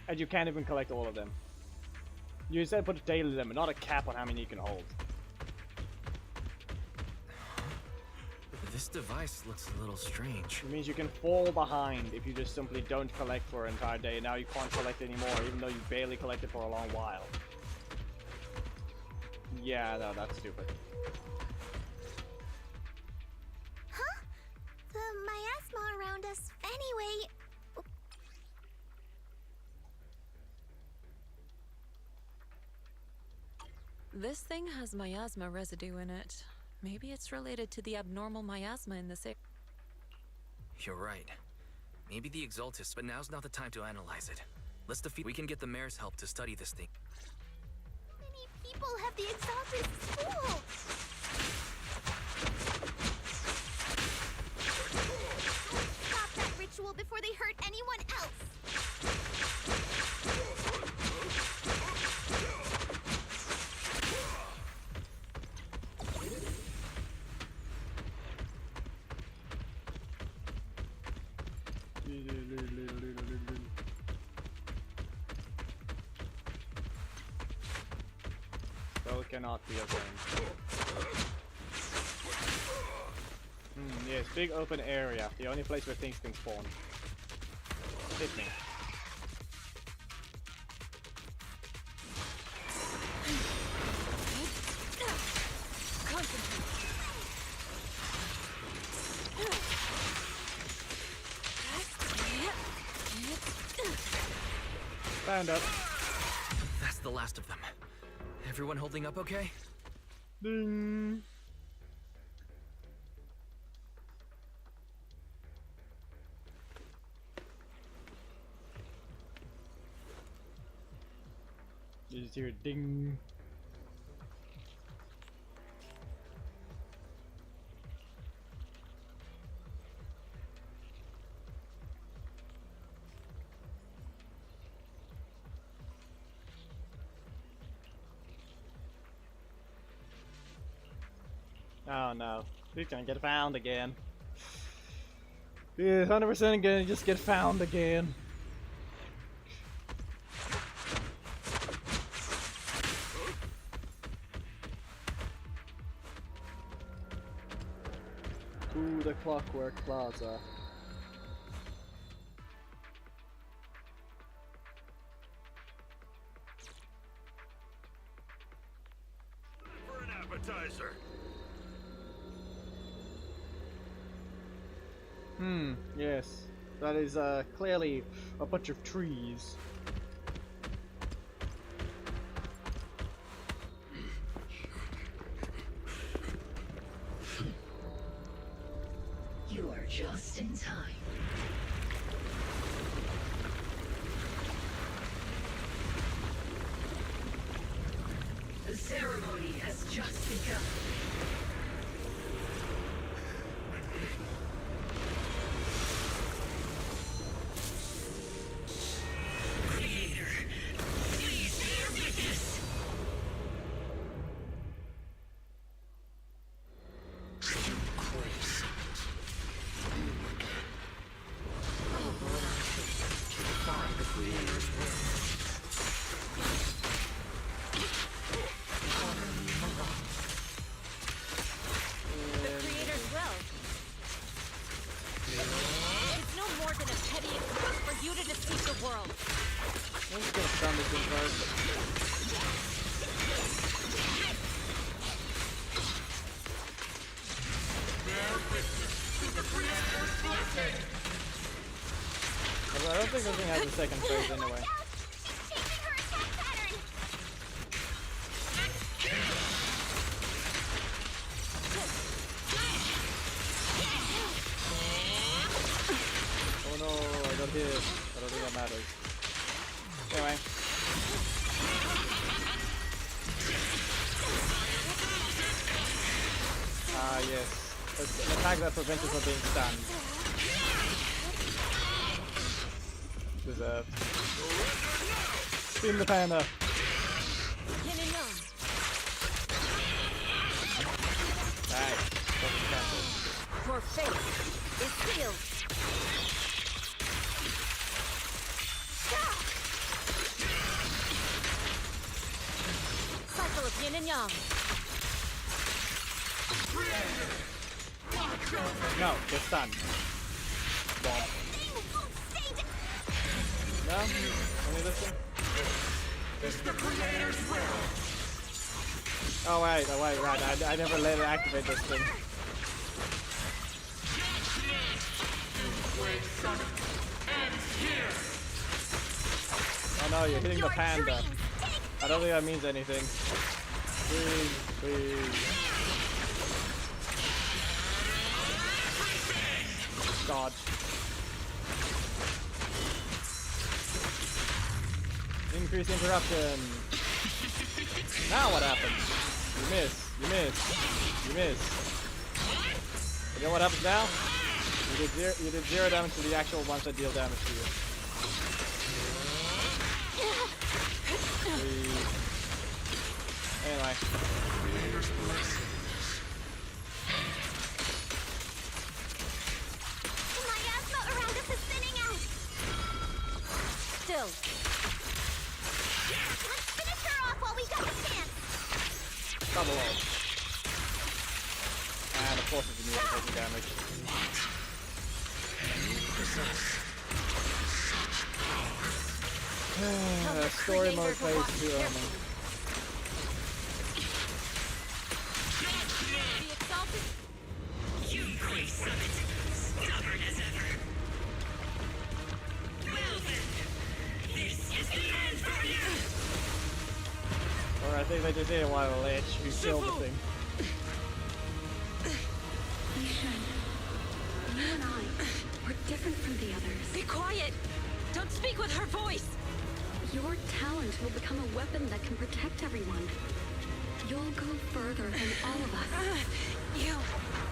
And you can't even collect all of them. You instead put a daily limit, not a cap on how many you can hold. This device looks a little strange. It means you can fall behind if you just simply don't collect for an entire day. Now you can't collect anymore, even though you barely collected for a long while. Yeah, no, that's stupid. Huh? The miasma around us. Anyway... This thing has miasma residue in it. Maybe it's related to the abnormal miasma in this area. You're right. Maybe the Exaltists, but now's not the time to analyze it. Let's defeat. We can get the mayor's help to study this thing. How many people have the Exaltists fooled? Stop that ritual before they hurt anyone else! So it cannot be obtained. Yes, big open area. The only place where things can spawn. Hit me. Stand up. That's the last of them. Everyone holding up okay? Ding. You just hear a ding. Oh no. He's gonna get found again. He's 100% gonna just get found again. To the Clockwork Plaza. For an appetizer. Yes. That is clearly a bunch of trees. You are just in time. The ceremony has just begun. Creator, please bear witness. The Creator's will. It's no more than a petty excuse for you to deceive the world. I'm just gonna stun this thing first. I don't think this thing has a second phase anyway. Oh no, I got hit. I don't think that matters. Anyway. Ah, yes. It's an attack that prevents you from being stunned. Deserved. Steam the panda. Yin and yang. Nice. Your fate is sealed. Cycle of yin and yang. No, get stunned. Bomb. No? Only this one? Oh wait, right. I never let it activate this thing. Oh no, you're hitting the panda. I don't think that means anything. Please. Dodge. Increase interruption. Now what happens? You miss. You know what happens now? You did zero damage to the actual ones that deal damage to you. Anyway. My asthma around us is thinning out. Still. Let's finish her off while we got the chance. Double ult. And of course it's immune to taking damage. Story mode phase 2 only. Be exalted. You quake summit, stubborn as ever. Well then, this is the end for you! Or I think they just didn't want to let you kill the thing. You and I, we're different from the others. Be quiet. Don't speak with her voice. Your talent will become a weapon that can protect everyone. You'll go further than all of us.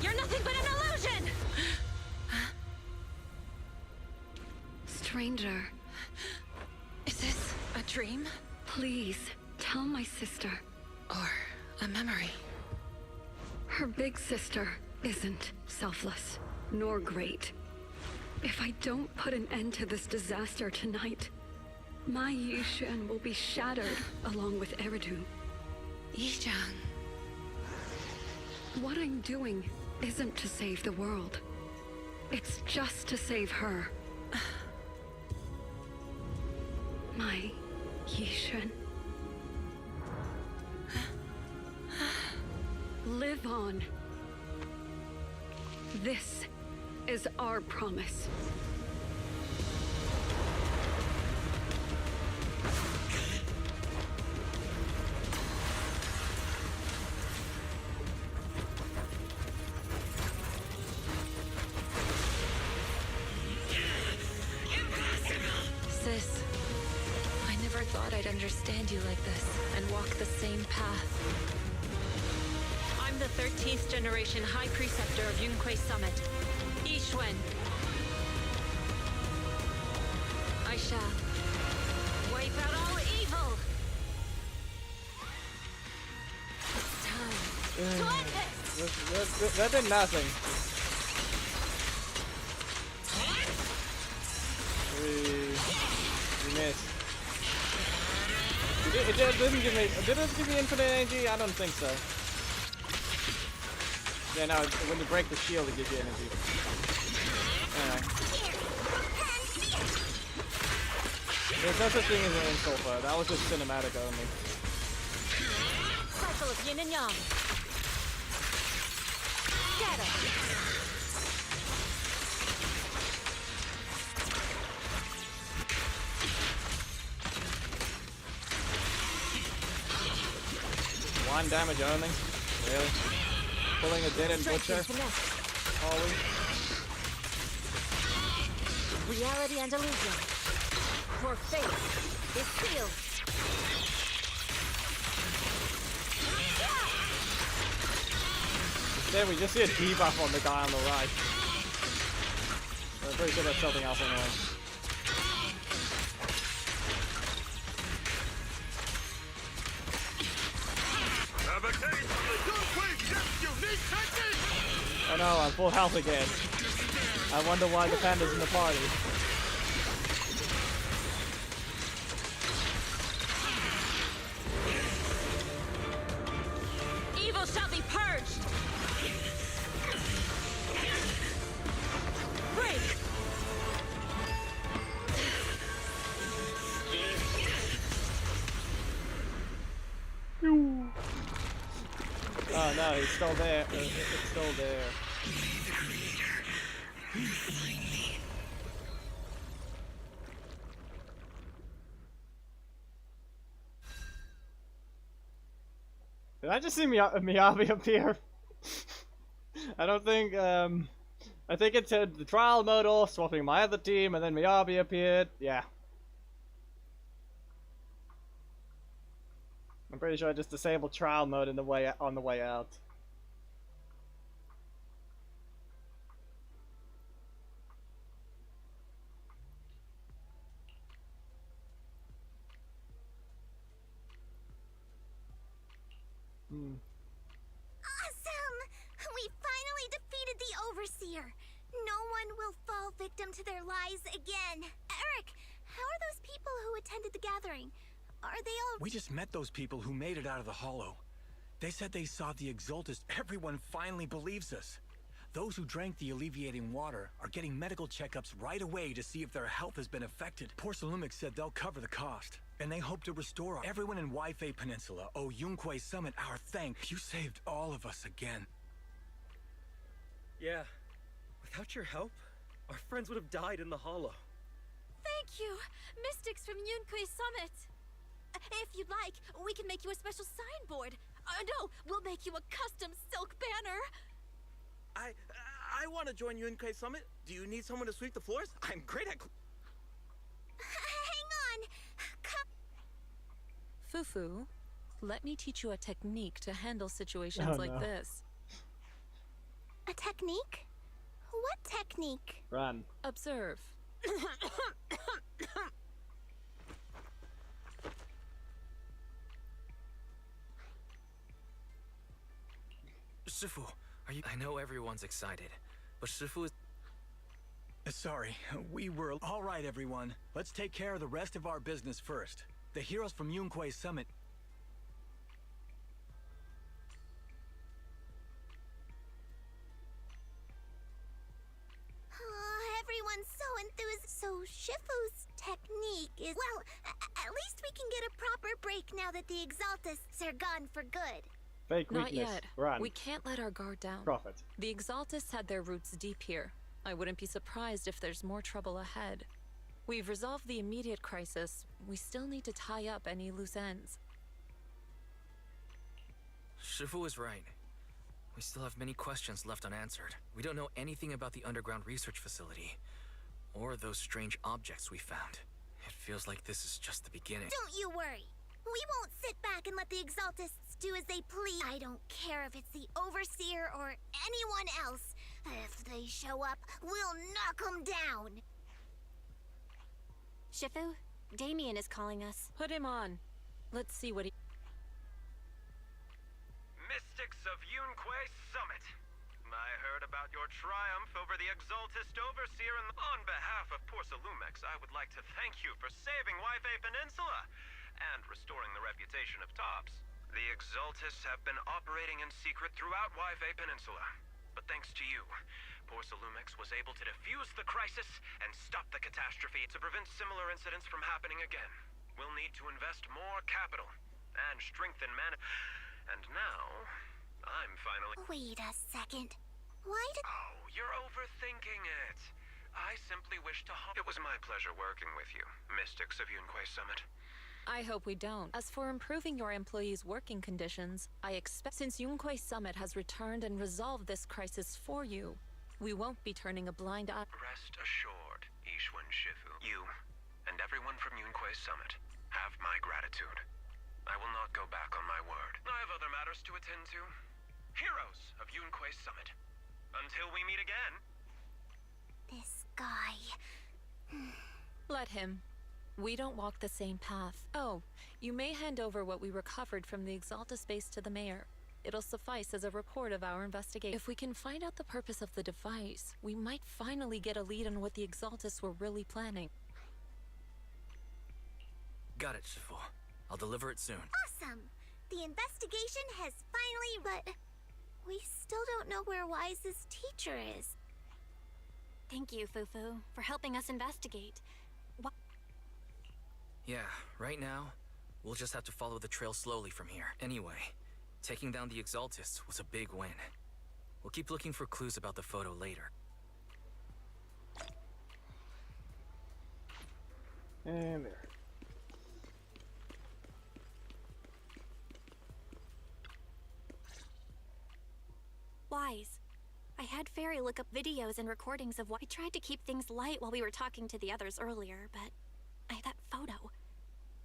You're nothing but an illusion! Stranger. Is this a dream? Please, tell my sister. Or a memory? Her big sister isn't selfless, nor great. If I don't put an end to this disaster tonight, my Yishan will be shattered along with Eridu. Yishang. What I'm doing isn't to save the world. It's just to save her. My Yishan. Live on. This is our promise. Sis, I never thought I'd understand you like this and walk the same path. I'm the 13th generation High Preceptor of Yunquei Summit, Yixuan. I shall wipe out all evil. It's time to end this. That did nothing. We missed. It didn't give me. Did it give me infinite energy? I don't think so. Yeah, no. When you break the shield, it gives you energy. Anyway. There's no such thing as an insult though. That was just cinematic only. Cycle of yin and yang. Scatter. One damage only? Really? Pulling a dead end butcher? Always? Reality and illusion. Your fate is sealed. There, we just see a debuff on the guy on the right. I'm pretty sure that's something else anyway. Oh no, I'm full health again. I wonder why the panda's in the party. Evil shall be purged. Break. Oh no, he's still there. It's still there. Did I just see Miyabi appear? I don't think, I think it said the trial mode off, swapping my other team, and then Miyabi appeared. Yeah. I'm pretty sure I just disabled trial mode on the way out. Awesome! We finally defeated the Overseer. No one will fall victim to their lies again. Eric, how are those people who attended the gathering? Are they all... We just met those people who made it out of the hollow. They said they saw the Exaltist. Everyone finally believes us. Those who drank the alleviating water are getting medical checkups right away to see if their health has been affected. Porcelumix said they'll cover the cost, and they hope to restore everyone in Waifei Peninsula. Oh, Yunquei Summit, our thanks. You saved all of us again. Yeah. Without your help, our friends would have died in the hollow. Thank you, Mystics from Yunquei Summit. If you'd like, we can make you a special signboard. No, we'll make you a custom silk banner. I want to join Yunquei Summit. Do you need someone to sweep the floors? I'm great at... Hang on! Fufu, let me teach you a technique to handle situations like this. A technique? What technique? Run. Observe. Shifu, are you? I know everyone's excited, but Shifu is. Sorry, we were... All right, everyone. Let's take care of the rest of our business first. The heroes from Yunque's summit... Everyone's so enthused. So Shifu's technique is... Well, at least we can get a proper break now that the Exaltists are gone for good. Fake Not weakness. yet. Run. We can't let our guard down. Profit. The Exaltists had their roots deep here. I wouldn't be surprised if there's more trouble ahead. We've resolved the immediate crisis. We still need to tie up any loose ends. Shifu is right. We still have many questions left unanswered. We don't know anything about the underground research facility, or those strange objects we found. It feels like this is just the beginning. Don't you worry. We won't sit back and let the Exaltists do as they please. I don't care if it's the Overseer or anyone else. If they show up, we'll knock them down. Shifu, Damien is calling us. Put him on. Let's see what he... Mystics of Yunque Summit. I heard about your triumph over the Exaltist Overseer, and on behalf of Porcelumex, I would like to thank you for saving Yunque Peninsula and restoring the reputation of Tops. The Exaltists have been operating in secret throughout Yunque Peninsula, but thanks to you, Porcelumex was able to defuse the crisis and stop the catastrophe. To prevent similar incidents from happening again, we'll need to invest more capital and strengthen And now, I'm finally... Wait a second. Why did... Oh, you're overthinking it. I simply wish to... It was my pleasure working with you, Mystics of Yunque Summit. I hope we don't. As for improving your employees' working conditions, I expect since Yunque Summit has returned and resolved this crisis for you, we won't be turning a blind eye. Rest assured, Ishwan Shifu. You and everyone from Yunque Summit have my gratitude. I will not go back on my word. I have other matters to attend to. Heroes of Yunque Summit. Until we meet again. This guy... Let him. We don't walk the same path. Oh, you may hand over what we recovered from the Exaltus base to the mayor. It'll suffice as a report of our investigation. If we can find out the purpose of the device, we might finally get a lead on what the Exaltus were really planning. Got it, Shifu. I'll deliver it soon. Awesome! The investigation has finally... But... we still don't know where Wise's teacher is. Thank you, Fufu, for helping us investigate. Yeah, right now, we'll just have to follow the trail slowly from here. Anyway, taking down the Exaltists was a big win. We'll keep looking for clues about the photo later. And there. Wise. I had Fairy look up videos and recordings of what... I tried to keep things light while we were talking to the others earlier, but... that photo...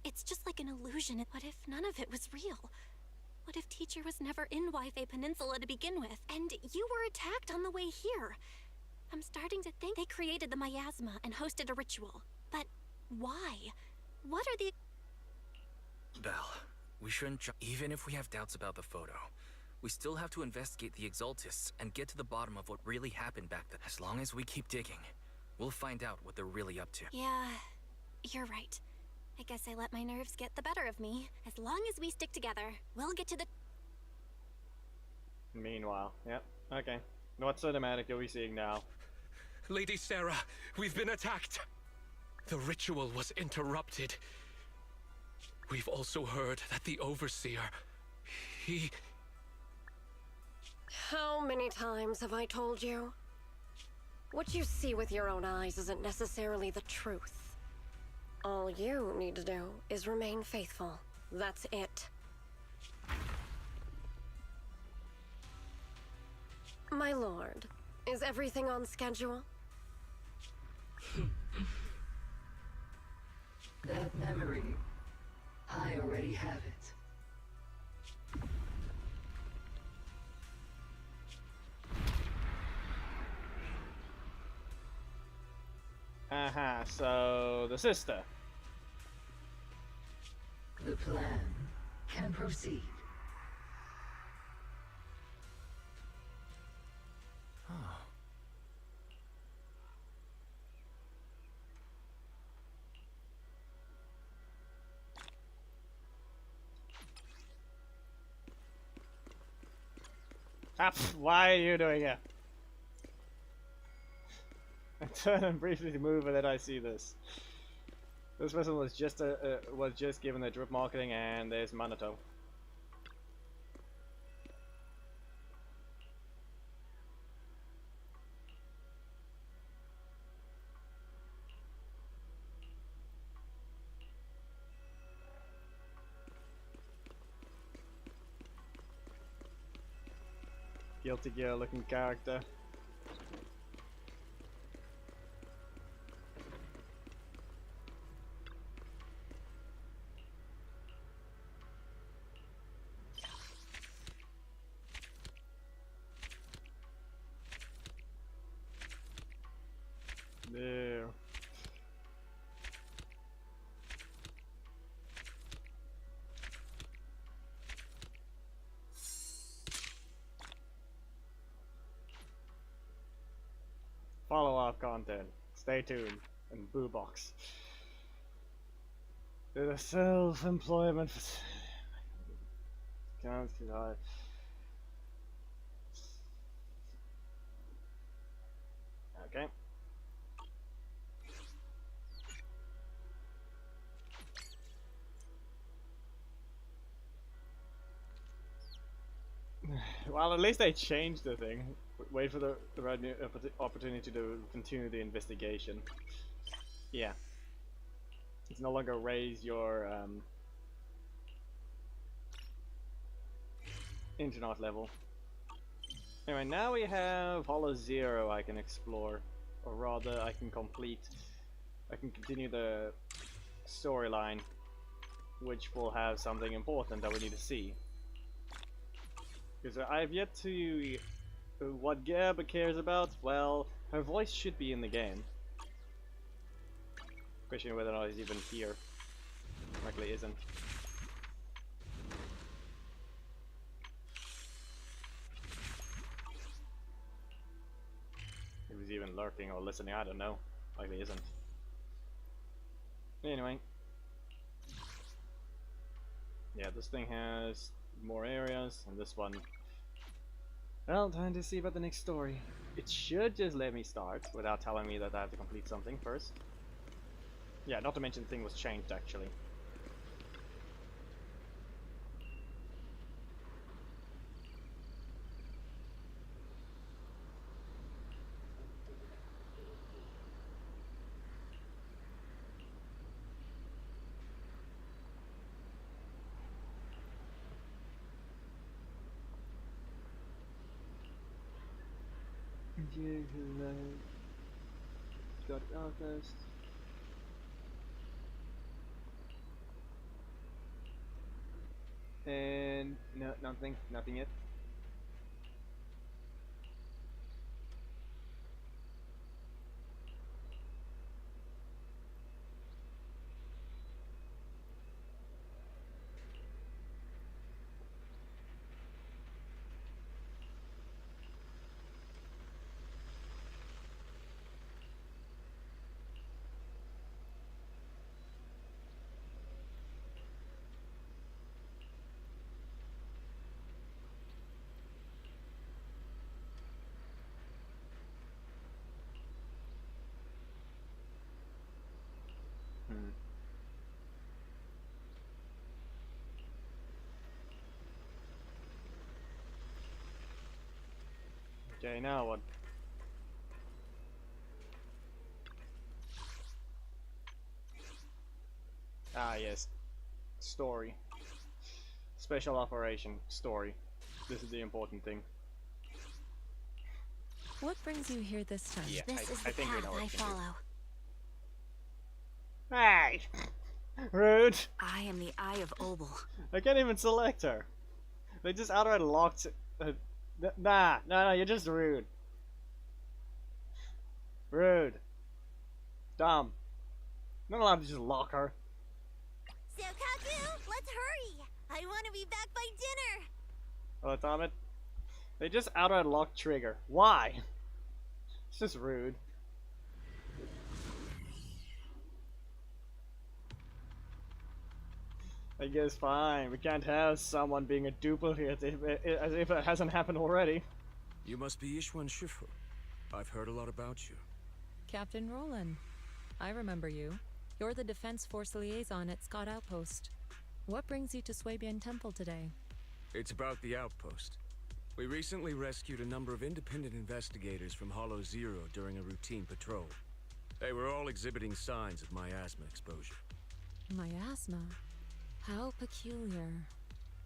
it's just like an illusion. What if none of it was real? What if Teacher was never in Yunque Peninsula to begin with, and you were attacked on the way here? I'm starting to think they created the miasma and hosted a ritual. But why? What are the... Belle, we shouldn't even if we have doubts about the photo. We still have to investigate the Exaltists and get to the bottom of what really happened back then. As long as we keep digging, we'll find out what they're really up to. Yeah, you're right. I guess I let my nerves get the better of me. As long as we stick together, we'll get to the... Meanwhile, yep, okay. What cinematic are we seeing now? Lady Sarah, we've been attacked. The ritual was interrupted. We've also heard that the Overseer, he... How many times have I told you? What you see with your own eyes isn't necessarily the truth. All you need to do is remain faithful. That's it. My lord, is everything on schedule? That memory, I already have it. So the sister. The plan can proceed. Ah, why are you doing it? I turn and briefly move, and then I see this. This person was just given a drip marketing, and there's Manato. Guilty Gear looking character. There. Follow-up content. Stay tuned. And Boo Box. The self-employment counts too high. Okay. Well, at least they changed the thing. Wait for the right opportunity to continue the investigation. Yeah. It's no longer raise your internet level. Anyway, now we have Hollow Zero I can explore. Or rather, I can complete. I can continue the storyline, which will have something important that we need to see. Because I have yet to... What Gab cares about? Well, her voice should be in the game. Question whether or not he's even here. Likely isn't. If he's even lurking or listening, I don't know. Likely isn't. Anyway. Yeah, this thing has more areas, and this one... Well, time to see about the next story. It should just let me start, without telling me that I have to complete something first. Yeah, not to mention the thing was changed, actually. Got it out first. And no, nothing yet. Okay, now what? Ah, yes. Story. Special operation. Story. This is the important thing. What brings you here this time? Yeah, This is I the think we path know what I to do. follow. Hey! Rude! I am the Eye of Obel. I can't even select her. They just outright locked... nah, no, you're just rude. Rude. Dumb. Not allowed to just lock her. Sokaku, let's hurry! I want to be back by dinner! Oh, damn it. They just outright locked Trigger. Why? It's just rude. I guess fine. We can't have someone being a duplicate as if it hasn't happened already. You must be Ishwan Shifu. I've heard a lot about you. Captain Roland. I remember you. You're the Defense Force liaison at Scott Outpost. What brings you to Swabian Temple today? It's about the outpost. We recently rescued a number of independent investigators from Hollow Zero during a routine patrol. They were all exhibiting signs of miasma exposure. Miasma? How peculiar.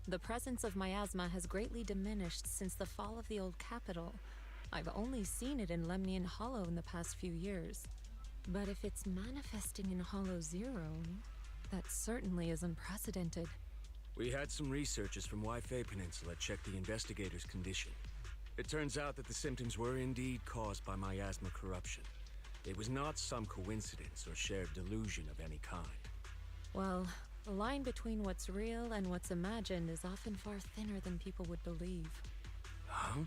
The presence of miasma has greatly diminished since the fall of the old capital. I've only seen it in Lemnian Hollow in the past few years. But if it's manifesting in Hollow Zero, that certainly is unprecedented. We had some researchers from Waifei Peninsula check the investigator's condition. It turns out that the symptoms were indeed caused by miasma corruption. It was not some coincidence or shared delusion of any kind. Well, the line between what's real and what's imagined is often far thinner than people would believe. Huh?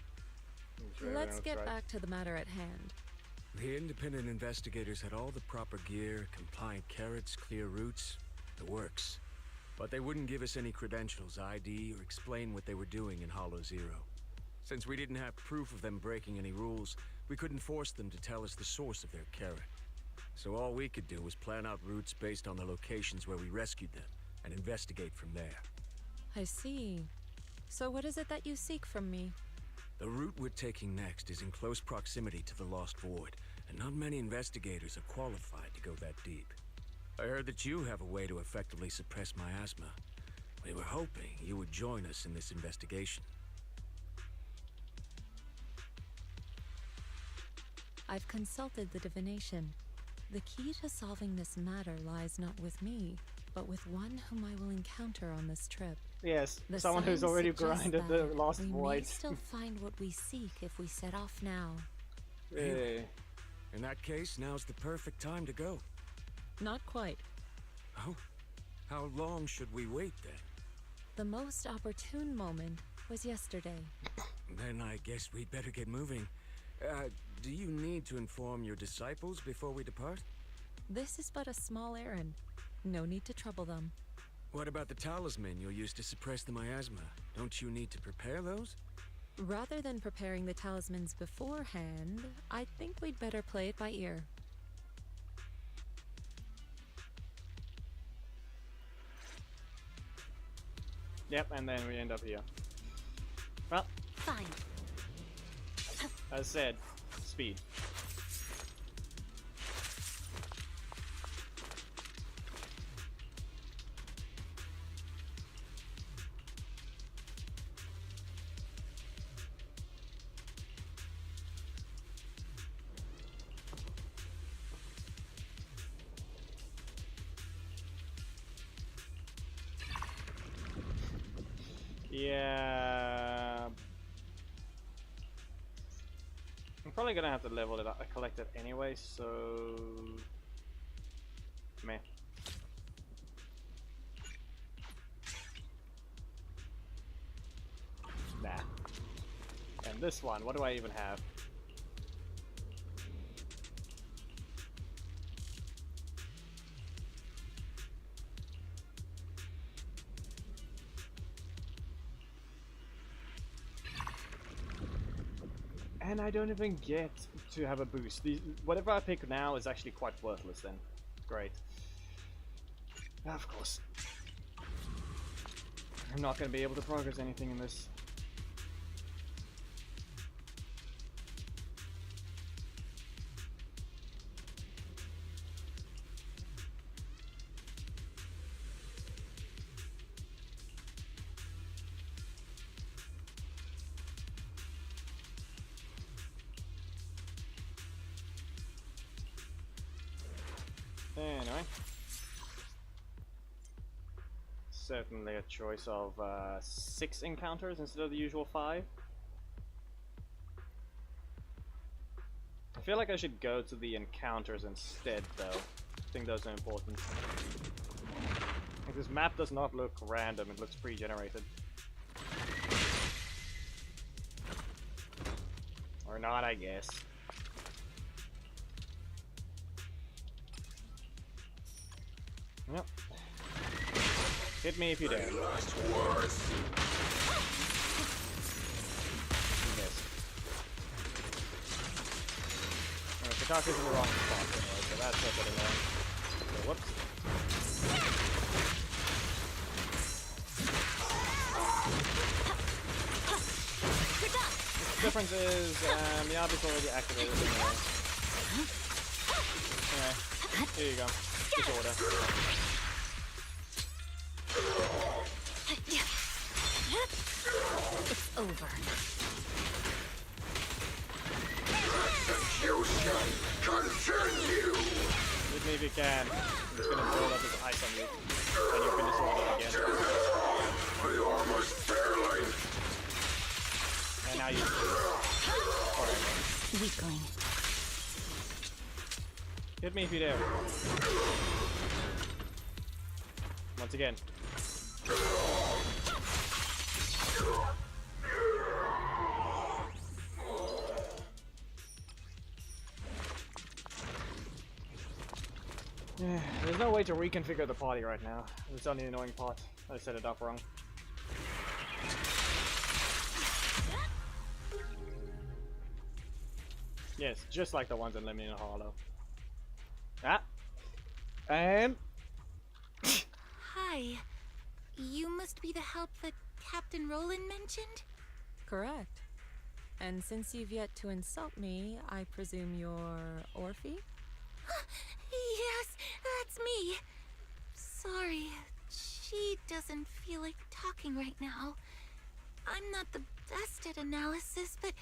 Let's get back to the matter at hand. The independent investigators had all the proper gear, compliant carrots, clear routes, the works. But they wouldn't give us any credentials, ID, or explain what they were doing in Hollow Zero. Since we didn't have proof of them breaking any rules, we couldn't force them to tell us the source of their carrot. So all we could do was plan out routes based on the locations where we rescued them, and investigate from there. I see. So what is it that you seek from me? The route we're taking next is in close proximity to the Lost Void, and not many investigators are qualified to go that deep. I heard that you have a way to effectively suppress miasma. We were hoping you would join us in this investigation. I've consulted the divination. The key to solving this matter lies not with me, but with one whom I will encounter on this trip. Yes, The someone who's signs already suggest grinded the that Lost we may Void. still find what we seek if we set off now. Hey. In that case, now's the perfect time to go. Not quite. Oh? How long should we wait then? The most opportune moment was yesterday. Then I guess we'd better get moving. Do you need to inform your disciples before we depart? This is but a small errand. No need to trouble them. What about the talisman you'll use to suppress the miasma? Don't you need to prepare those? Rather than preparing the talismans beforehand, I think we'd better play it by ear. Yep, and then we end up here. Well, Fine. as said, speed. Yeah. I'm probably gonna have to level it up. I collect it anyway, so meh. Nah. And this one, what do I even have? And I don't even get to have a boost. Whatever I pick now is actually quite worthless then. Great. Of course. I'm not going to be able to progress anything in this. Anyway. Certainly a choice of 6 encounters instead of the usual 5. I feel like I should go to the encounters instead though. I think those are important. Like, this map does not look random, it looks pre-generated. Or not, I guess. Yep. Hit me if you dare. Last words. Miss. Kotaku's in the wrong spot anyway, so that's a bit annoying. So, whoops. The difference is, Yabi's already activated anyway. Anyway, here you go. Disorder. It's over. Execution continue. Hit me if you can. I'm just gonna build up his ice on you. And you're gonna disorder again. My armor's failing. And now you alright. Weakling. Hit me if you dare. Once again. There's no way to reconfigure the party right now. It's only the annoying part. I set it up wrong. Yes, just like the ones in Lemon and Hollow. Ah! And... Hi. You must be the help that Captain Roland mentioned? Correct. And since you've yet to insult me, I presume you're Orphe? Yes, that's me. Sorry, she doesn't feel like talking right now. I'm not the best at analysis, but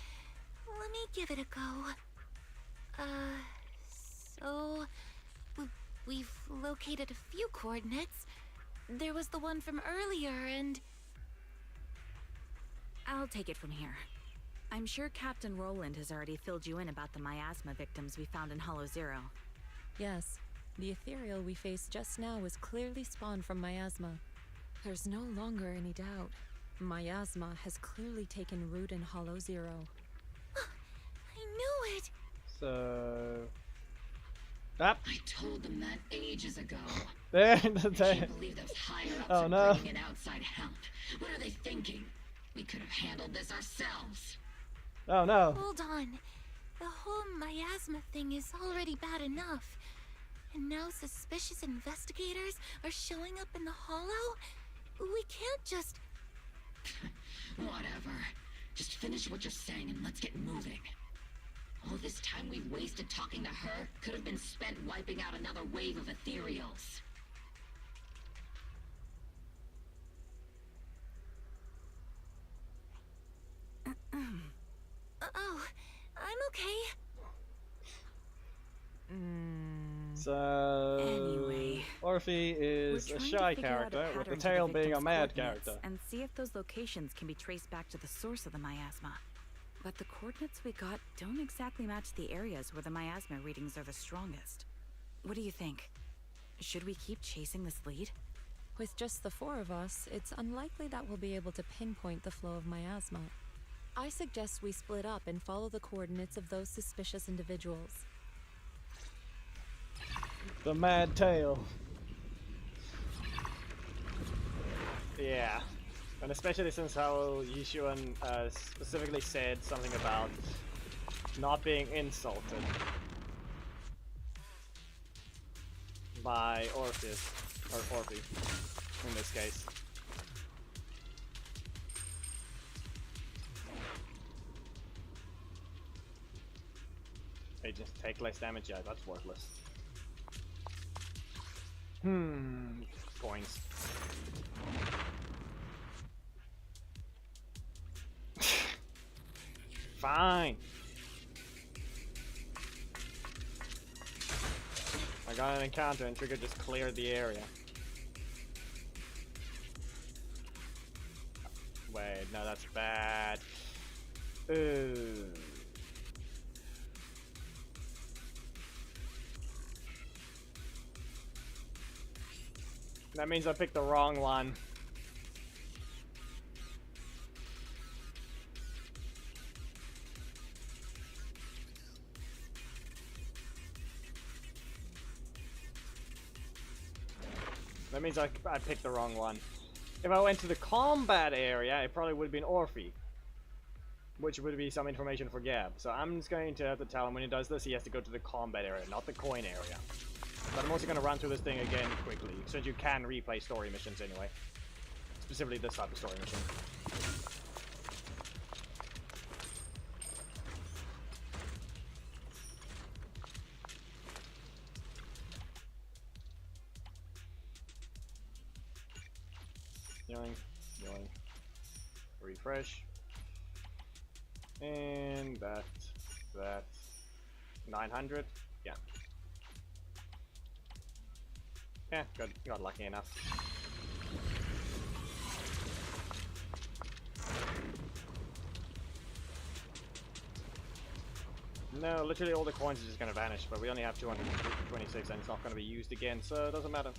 let me give it a go. So... We've located a few coordinates. There was the one from earlier, and... I'll take it from here. I'm sure Captain Roland has already filled you in about the miasma victims we found in Hollow Zero. Yes. The ethereal we faced just now was clearly spawned from miasma. There's no longer any doubt. Miasma has clearly taken root in Hollow Zero. I knew it! So... Ah. I told them that ages ago. There, I can't believe those higher ups oh, are no. bringing in outside help. What are they thinking? We could have handled this ourselves. Oh no. Hold on. The whole miasma thing is already bad enough. And now suspicious investigators are showing up in the Hollow? We can't just... Whatever. Just finish what you're saying and let's get moving. All this time we've wasted talking to her could have been spent wiping out another wave of ethereals. Oh, I'm okay. So... Anyway, Orphe is a shy character, with the tail being a mad character. And see if those locations can be traced back to the source of the miasma. But the coordinates we got don't exactly match the areas where the miasma readings are the strongest. What do you think? Should we keep chasing this lead? With just the four of us, it's unlikely that we'll be able to pinpoint the flow of miasma. I suggest we split up and follow the coordinates of those suspicious individuals. The mad tail. Yeah. And especially since how Yishuan specifically said something about not being insulted by Orpheus, or Orphe, in this case. They just take less damage, yeah, that's worthless. Coins. Fine. I got an encounter and Trigger just cleared the area. Wait, no, that's bad. Ooh. That means I picked the wrong one. That means I picked the wrong one. If I went to the combat area, it probably would have been Orphe, which would be some information for Gab. So I'm just going to have to tell him when he does this, he has to go to the combat area, not the coin area. But I'm also going to run through this thing again quickly, since you can replay story missions anyway. Specifically this type of story mission. Yoink, yoink. Refresh. And that 900. Yeah. Yeah, good. Got lucky enough. No, literally all the coins are just gonna vanish, but we only have 226 and it's not gonna be used again, so it doesn't matter.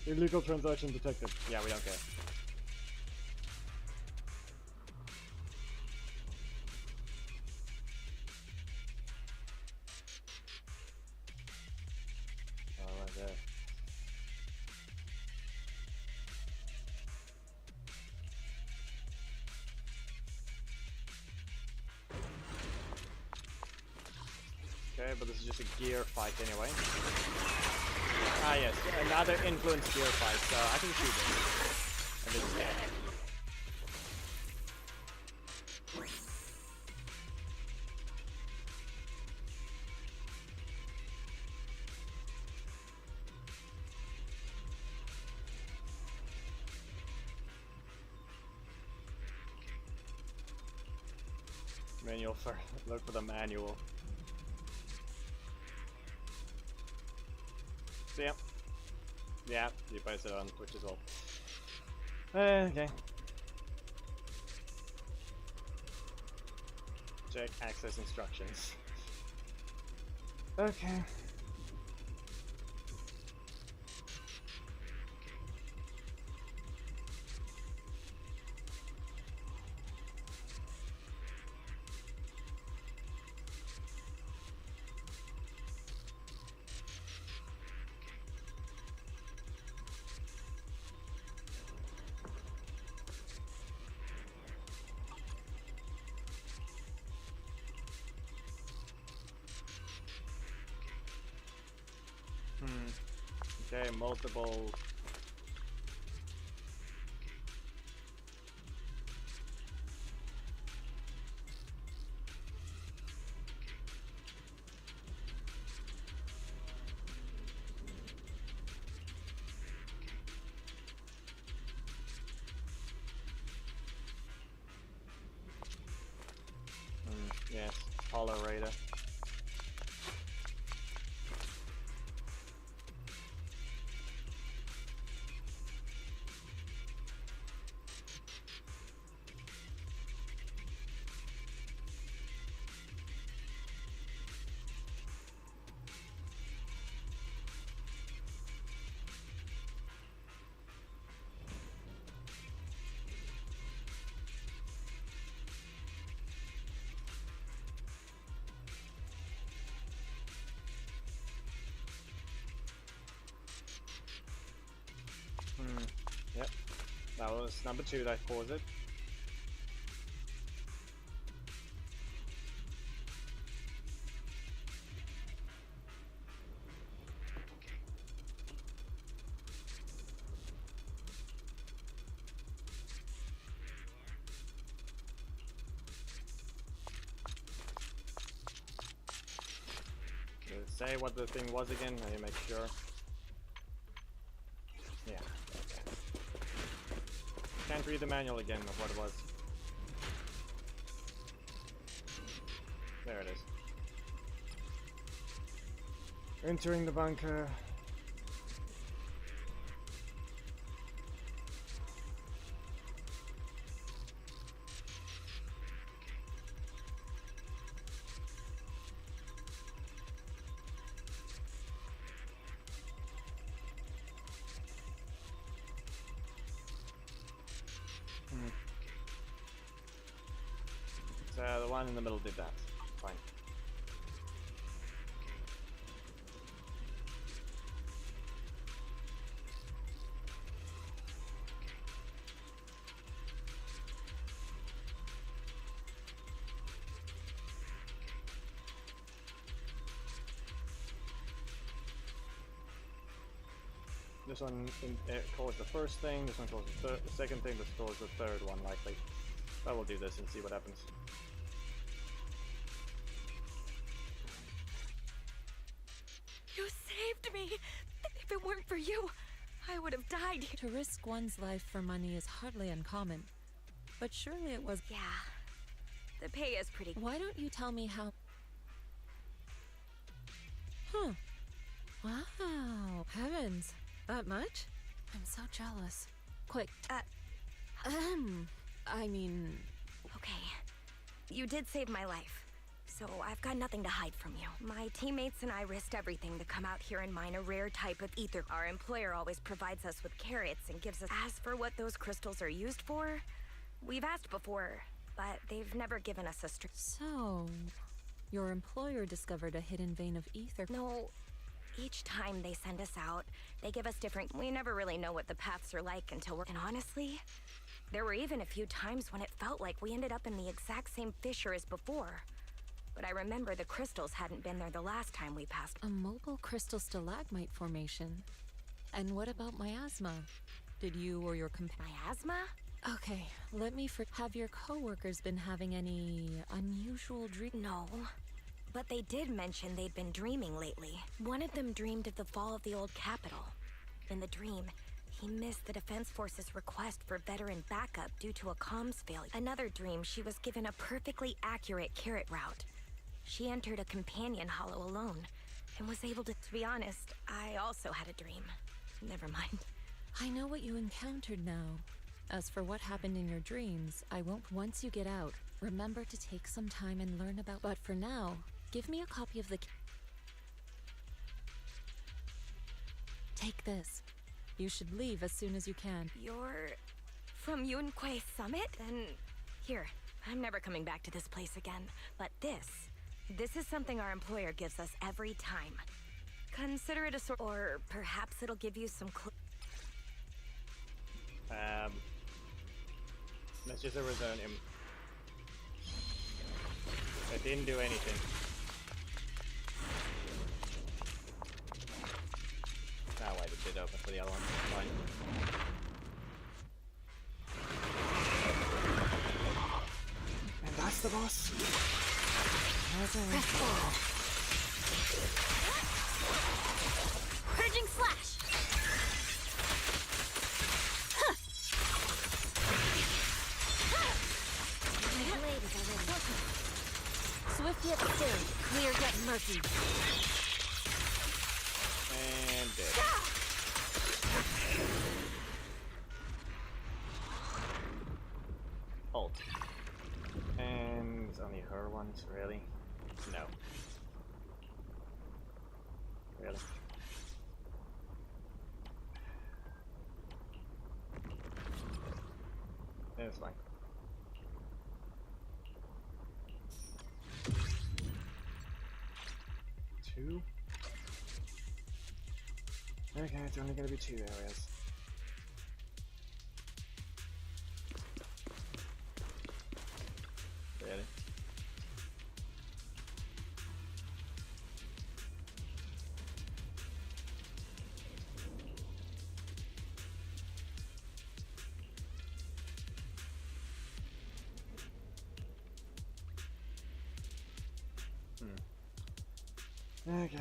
Illegal transaction detected. Yeah, we don't care. Oh, right there. Okay, but this is just a gear fight anyway. Ah yes, another influence gear fight, so I can shoot it. And this is dead. Manual for look for the manual. So yeah. Yeah, you posted it on Twitch as well. Okay. Check access instructions. Okay. Okay, multiple. Yes, tolerator. Yep, that was number 2 that caused it. Did it say what the thing was again? I need to make sure. Yeah. Okay. Can't read the manual again of what it was. There it is. Entering the bunker. So the one in the middle did that. Fine. This one caused the first thing, this one caused the second thing, this caused the third one likely. I will do this and see what happens. You saved me! If it weren't for you, I would have died. To risk one's life for money is hardly uncommon. But surely it was... Yeah. The pay is pretty... Why don't you tell me how... Huh. Wow. Heavens. That much? I'm so jealous. Quick. I mean... Okay. You did save my life. So I've got nothing to hide from you. My teammates and I risked everything to come out here and mine a rare type of ether. Our employer always provides us with carrots and gives us... As for what those crystals are used for, we've asked before, but they've never given us a strict... So... Your employer discovered a hidden vein of ether... No. Each time they send us out, they give us different... We never really know what the paths are like until we're... And honestly, there were even a few times when it felt like we ended up in the exact same fissure as before. But I remember the crystals hadn't been there the last time we passed. A mobile crystal stalagmite formation. And what about miasma? Did you or your Miasma? Okay, let me have your coworkers been having any unusual dreams? No. But they did mention they'd been dreaming lately. One of them dreamed of the fall of the old capital. In the dream, he missed the Defense Force's request for veteran backup due to a comms failure. Another dream, she was given a perfectly accurate carrot route. She entered a companion hollow alone, and was able to be honest, I also had a dream. Never mind. I know what you encountered now. As for what happened in your dreams, I won't. Once you get out, remember to take some time and learn about... But for now, give me a copy of the... Take this. You should leave as soon as you can. You're... from Yunquay Summit? Then... Here, I'm never coming back to this place again. But this is something our employer gives us every time. Consider it a sort... Or perhaps it'll give you some let's just return him. I didn't do anything. Now why did it open for the other one? Fine. And that's the boss. Purging slash! My blade is already working. Swift yet still, clear yet murky. And dead. Ult. And only her ones, really? No. Really? It's fine. Two? Okay, it's only gonna be 2 areas. Really? Okay.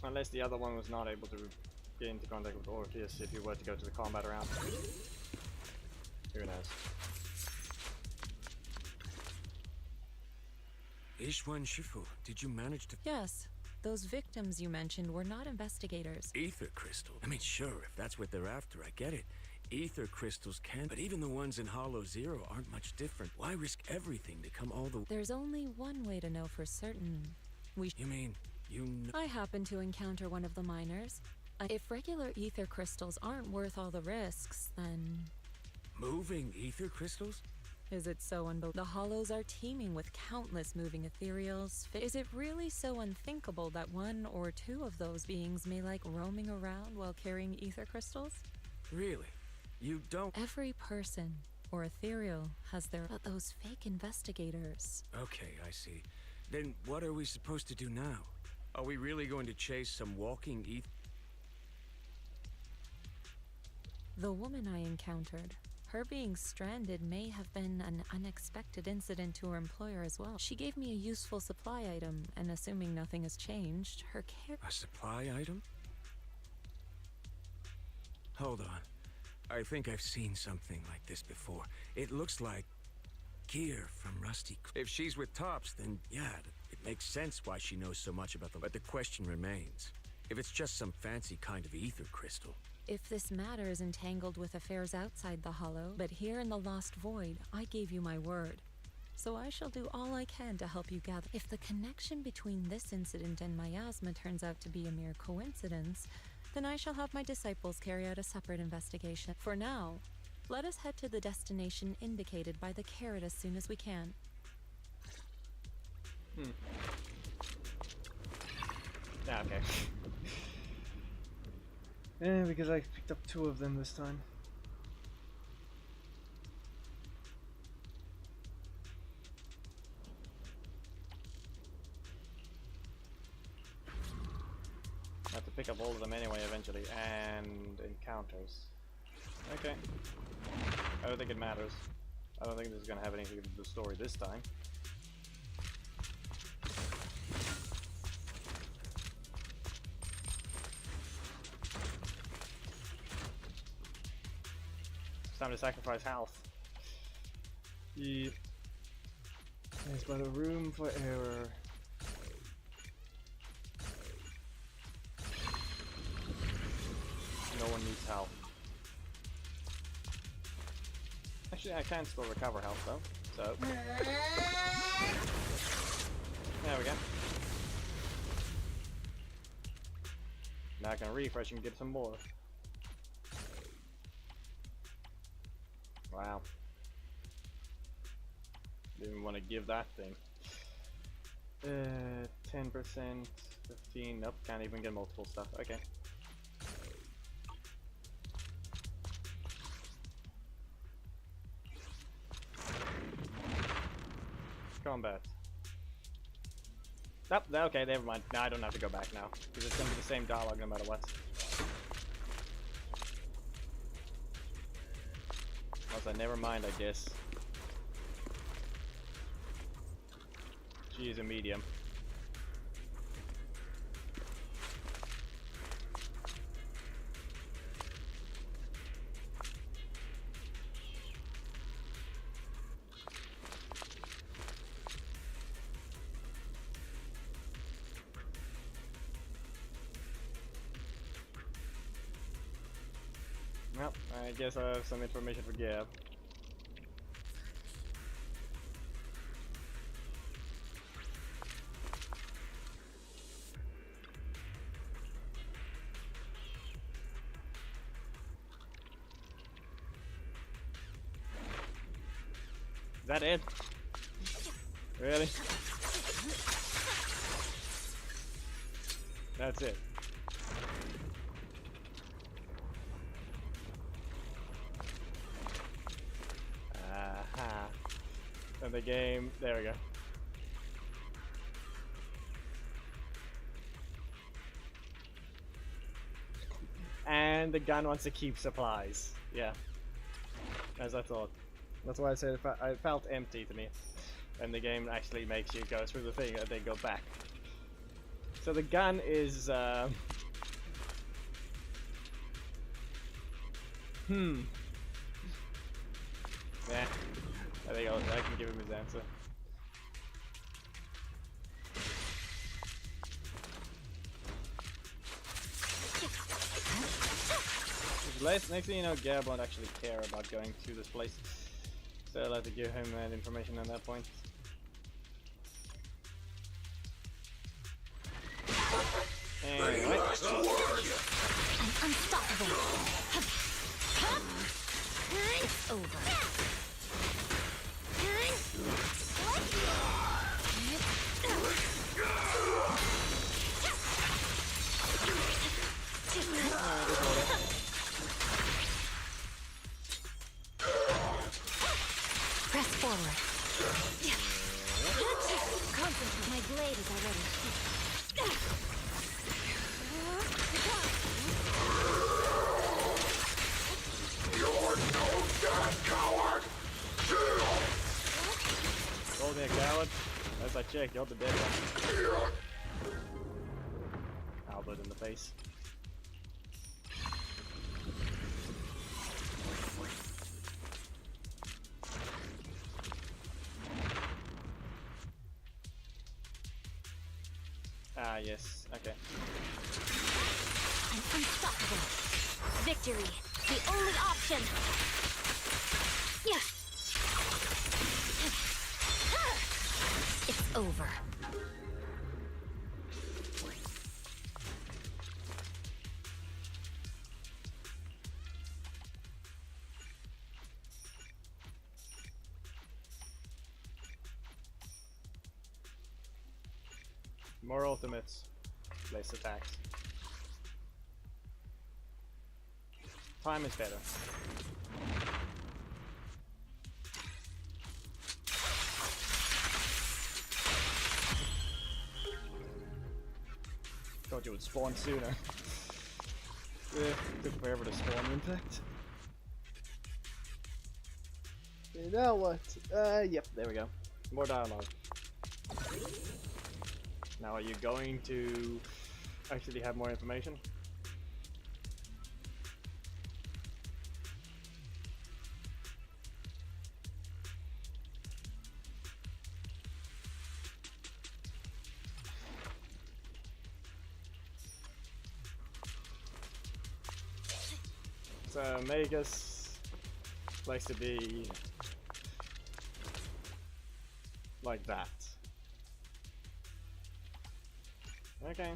Unless the other one was not able to get into contact with Orpheus if you were to go to the combat round. Who knows? Ishwan Shifu, did you manage to... Yes. Those victims you mentioned were not investigators. Ether crystal? I mean, sure, if that's what they're after, I get it. Ether crystals can, but even the ones in Hollow Zero aren't much different. Why risk everything to come all the... There's only one way to know for certain. You mean, you know... I happened to encounter one of the miners. If regular ether crystals aren't worth all the risks, then... Moving ether crystals? Is it so unbelievable? The Hollows are teeming with countless moving ethereals. Is it really so unthinkable that one or two of those beings may like roaming around while carrying ether crystals? Really? You don't... Every person, or ethereal has their... But those fake investigators... Okay, I see. Then what are we supposed to do now? Are we really going to chase some walking ether? The woman I encountered, her being stranded may have been an unexpected incident to her employer as well. She gave me a useful supply item, and assuming nothing has changed, her care... A supply item? Hold on. I think I've seen something like this before. It looks like gear from Rusty. If she's with Tops, then yeah, it makes sense why she knows so much about them. But the question remains, if it's just some fancy kind of ether crystal. If this matter is entangled with affairs outside the Hollow, but here in the Lost Void, I gave you my word. So I shall do all I can to help you gather. If the connection between this incident and miasma turns out to be a mere coincidence, then I shall have my disciples carry out a separate investigation. For now, let us head to the destination indicated by the carrot as soon as we can. Okay. Yeah, because I picked up 2 of them this time. I have to pick up all of them anyway eventually, and encounters. Okay. I don't think it matters. I don't think this is gonna have anything to do with the story this time. It's time to sacrifice health. Yeah. There's but a room for error. No one needs help. Actually, I can still recover health though, so... There we go. Now I can refresh and get some more. Wow. Didn't even want to give that thing. 10%, 15, nope, can't even get multiple stuff, okay. Combat. Oh, okay, never mind. Now I don't have to go back now, because it's gonna be the same dialogue no matter what. Also, never mind, I guess. She is a medium. Well, I guess I have some information for Gab. Is that it? Really? That's it. And the game, there we go. And the gun wants to keep supplies. Yeah. As I thought. That's why I said it felt empty to me. And the game actually makes you go through the thing and then go back. So the gun is, Yeah, I think I can give him his answer. Next thing you know, Gab won't actually care about going to this place. So I'll have to give him that information at that point. Anyway. I'm unstoppable. It's over. forward. Concentrate. My blade is already. You're no dead coward! Call me a coward? As I check, you're the dead one. Albert in the face. Ah, yes. Okay. I'm unstoppable. Victory, the only option. Yeah. It's over. More ultimates. Less attacks. Time is better. Thought you would spawn sooner. Took forever to spawn, in fact. You know what? Yep, there we go. More dialogue. Now, are you going to actually have more information? So, Magus likes to be like that. Okay.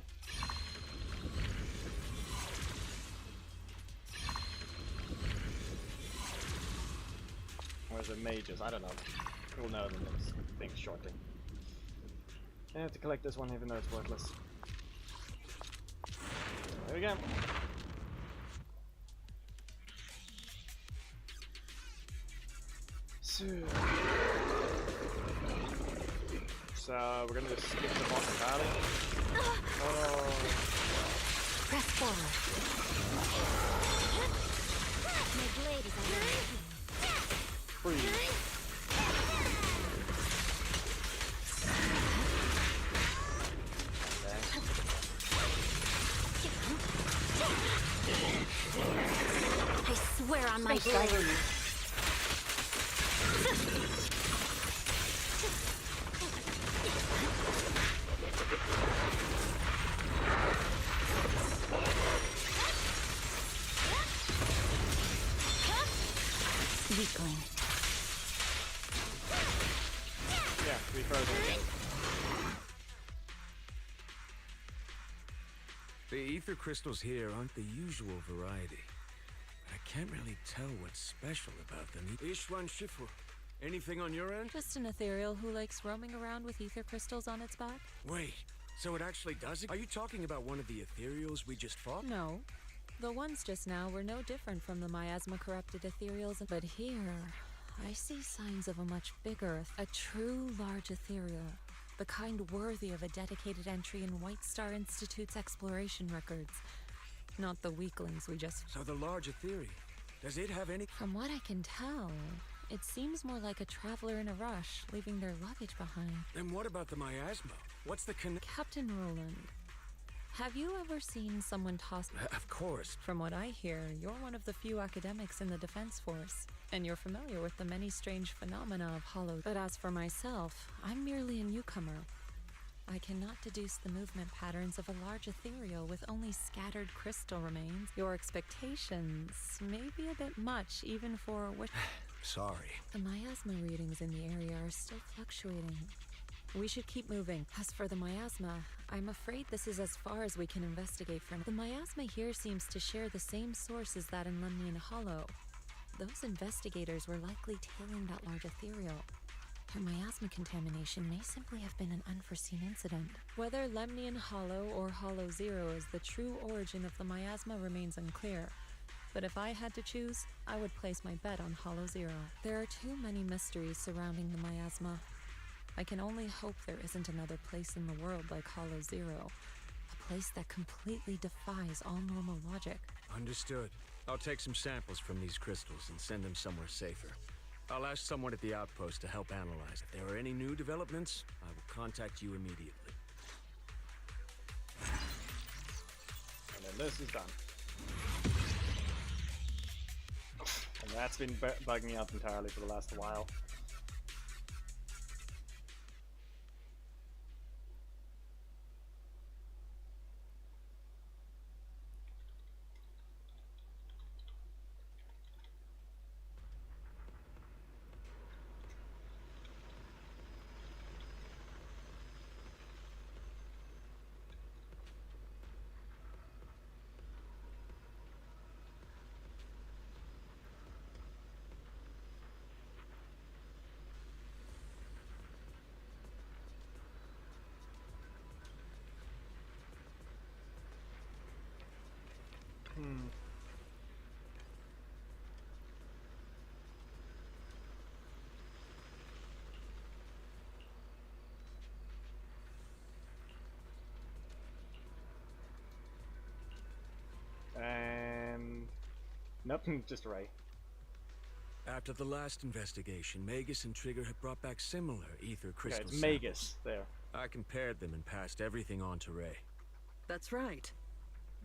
Or is it mages? I don't know. We'll know the next thing shortly. I have to collect this one even though it's worthless. There we go. So we're gonna just skip the boss entirely. Oh. Press forward. My blade is already. Freeze. I swear on my blade. Weakling. Yeah, refrozen. The ether crystals here aren't the usual variety. But I can't really tell what's special about them. Ishwan Shifu, anything on your end? Just an ethereal who likes roaming around with ether crystals on its back? Wait, so it actually does it? Are you talking about one of the ethereals we just fought? No. The ones just now were no different from the miasma-corrupted ethereals, but here, I see signs of a much bigger, a true large ethereal. The kind worthy of a dedicated entry in White Star Institute's exploration records. Not the weaklings we just... So the large ethereal, does it have any... From what I can tell, it seems more like a traveler in a rush, leaving their luggage behind. Then what about the miasma? What's the Captain Roland, have you ever seen someone tossed... Of course. From what I hear, you're one of the few academics in the Defense Force, and you're familiar with the many strange phenomena of hollow... But as for myself, I'm merely a newcomer. I cannot deduce the movement patterns of a large ethereal with only scattered crystal remains. Your expectations may be a bit much, even for what... Sorry. The miasma readings in the area are still fluctuating. We should keep moving. As for the miasma, I'm afraid this is as far as we can investigate for now. The miasma here seems to share the same source as that in Lemnian Hollow. Those investigators were likely tailing that large ethereal. Her miasma contamination may simply have been an unforeseen incident. Whether Lemnian Hollow or Hollow Zero is the true origin of the miasma remains unclear. But if I had to choose, I would place my bet on Hollow Zero. There are too many mysteries surrounding the miasma. I can only hope there isn't another place in the world like Hollow Zero. A place that completely defies all normal logic. Understood. I'll take some samples from these crystals and send them somewhere safer. I'll ask someone at the outpost to help analyze. If there are any new developments, I will contact you immediately. And then this is done. And that's been bugging me out entirely for the last while. And nope, just Ray. After the last investigation, Magus and Trigger have brought back similar ether crystal it's Magus there. I compared them and passed everything on to Ray. That's right.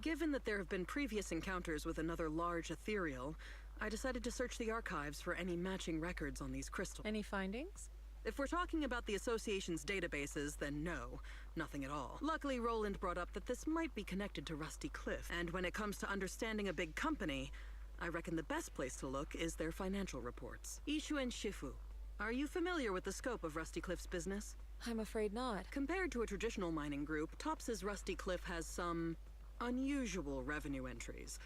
Given that there have been previous encounters with another large ethereal, I decided to search the archives for any matching records on these crystals. Any findings? If we're talking about the Association's databases, then no, nothing at all. Luckily, Roland brought up that this might be connected to Rusty Cliff, and when it comes to understanding a big company, I reckon the best place to look is their financial reports. Ishu and Shifu, are you familiar with the scope of Rusty Cliff's business? I'm afraid not. Compared to a traditional mining group, Tops's Rusty Cliff has some unusual revenue entries.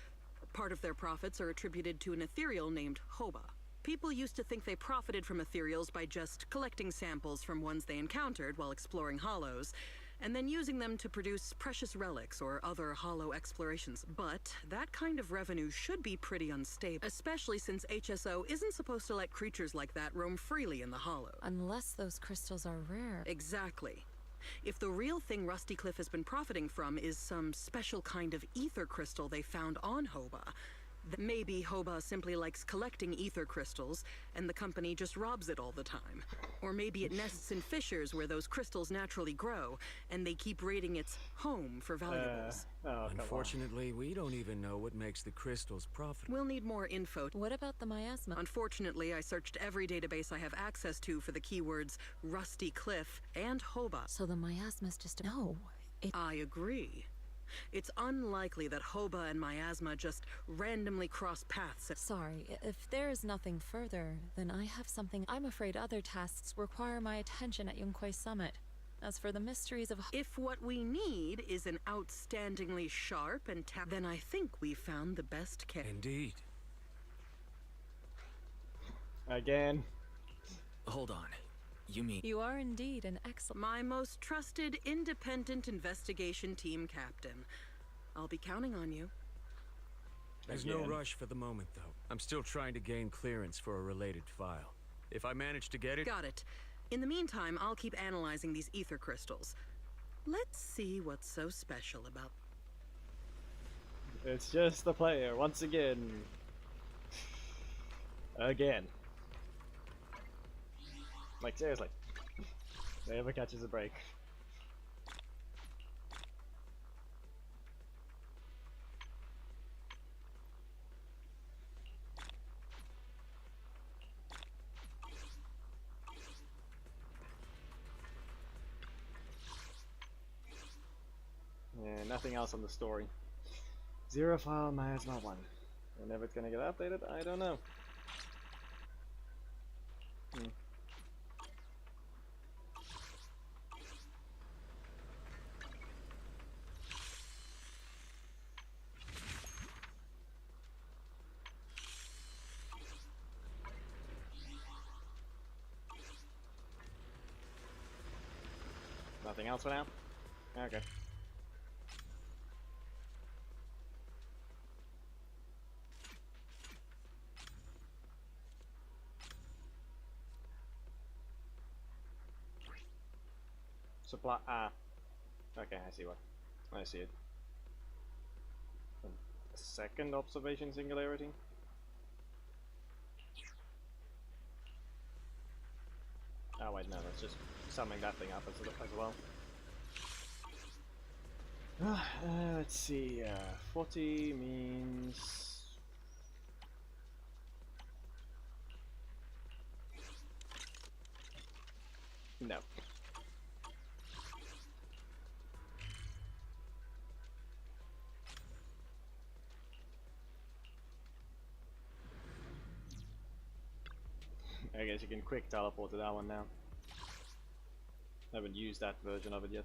Part of their profits are attributed to an ethereal named Hoba. People used to think they profited from ethereals by just collecting samples from ones they encountered while exploring hollows, and then using them to produce precious relics or other hollow explorations. But that kind of revenue should be pretty unstable, especially since HSO isn't supposed to let creatures like that roam freely in the hollow. Unless those crystals are rare. Exactly. If the real thing Rusty Cliff has been profiting from is some special kind of ether crystal they found on Hoba, then maybe Hoba simply likes collecting ether crystals, and the company just robs it all the time. Or maybe it nests in fissures where those crystals naturally grow, and they keep raiding its home for valuables. Unfortunately, we don't even know what makes the crystals profitable. We'll need more info. What about the miasma? Unfortunately, I searched every database I have access to for the keywords Rusty Cliff and Hoba. So the miasma's just no. I agree. It's unlikely that Hoba and miasma just randomly cross paths. Sorry, if there is nothing further, then I have something. I'm afraid other tasks require my attention at Yunquai Summit. As for the mysteries of... If what we need is an outstandingly sharp and then I think we found the best candidate. Indeed. Again. Hold on. You mean... You are indeed an excellent... My most trusted independent investigation team captain. I'll be counting on you. There's no rush for the moment, though. I'm still trying to gain clearance for a related file. If I manage to get it... Got it. In the meantime, I'll keep analyzing these ether crystals. Let's see what's so special about... It's just the player, once again. Again. Like, seriously. Never catches a break. Yeah, nothing else on the story. Zero file miasma 1. Whenever it's gonna get updated, I don't know. Nothing else for now? Okay. Supply. Ah. Okay, I see what. I see it. A second observation singularity. Oh wait, no, that's just summing that thing up as well. Let's see. 40 means. No. I guess you can quick teleport to that one now. Haven't used that version of it yet.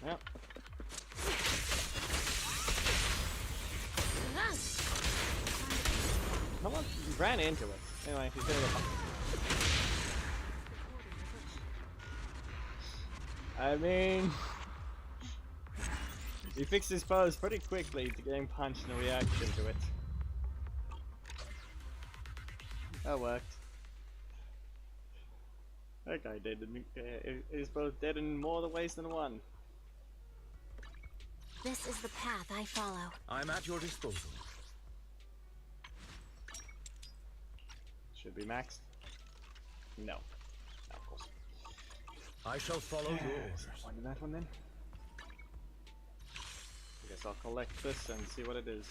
Yep. Someone ran into it. Anyway, he's gonna go. I mean, he fixed his pose pretty quickly to getting punched in reaction to it. That worked. That guy is both dead in more ways than one. This is the path I follow. I'm at your disposal. Should be maxed. No. No, of course. I shall follow your orders. Find that one then. I guess I'll collect this and see what it is.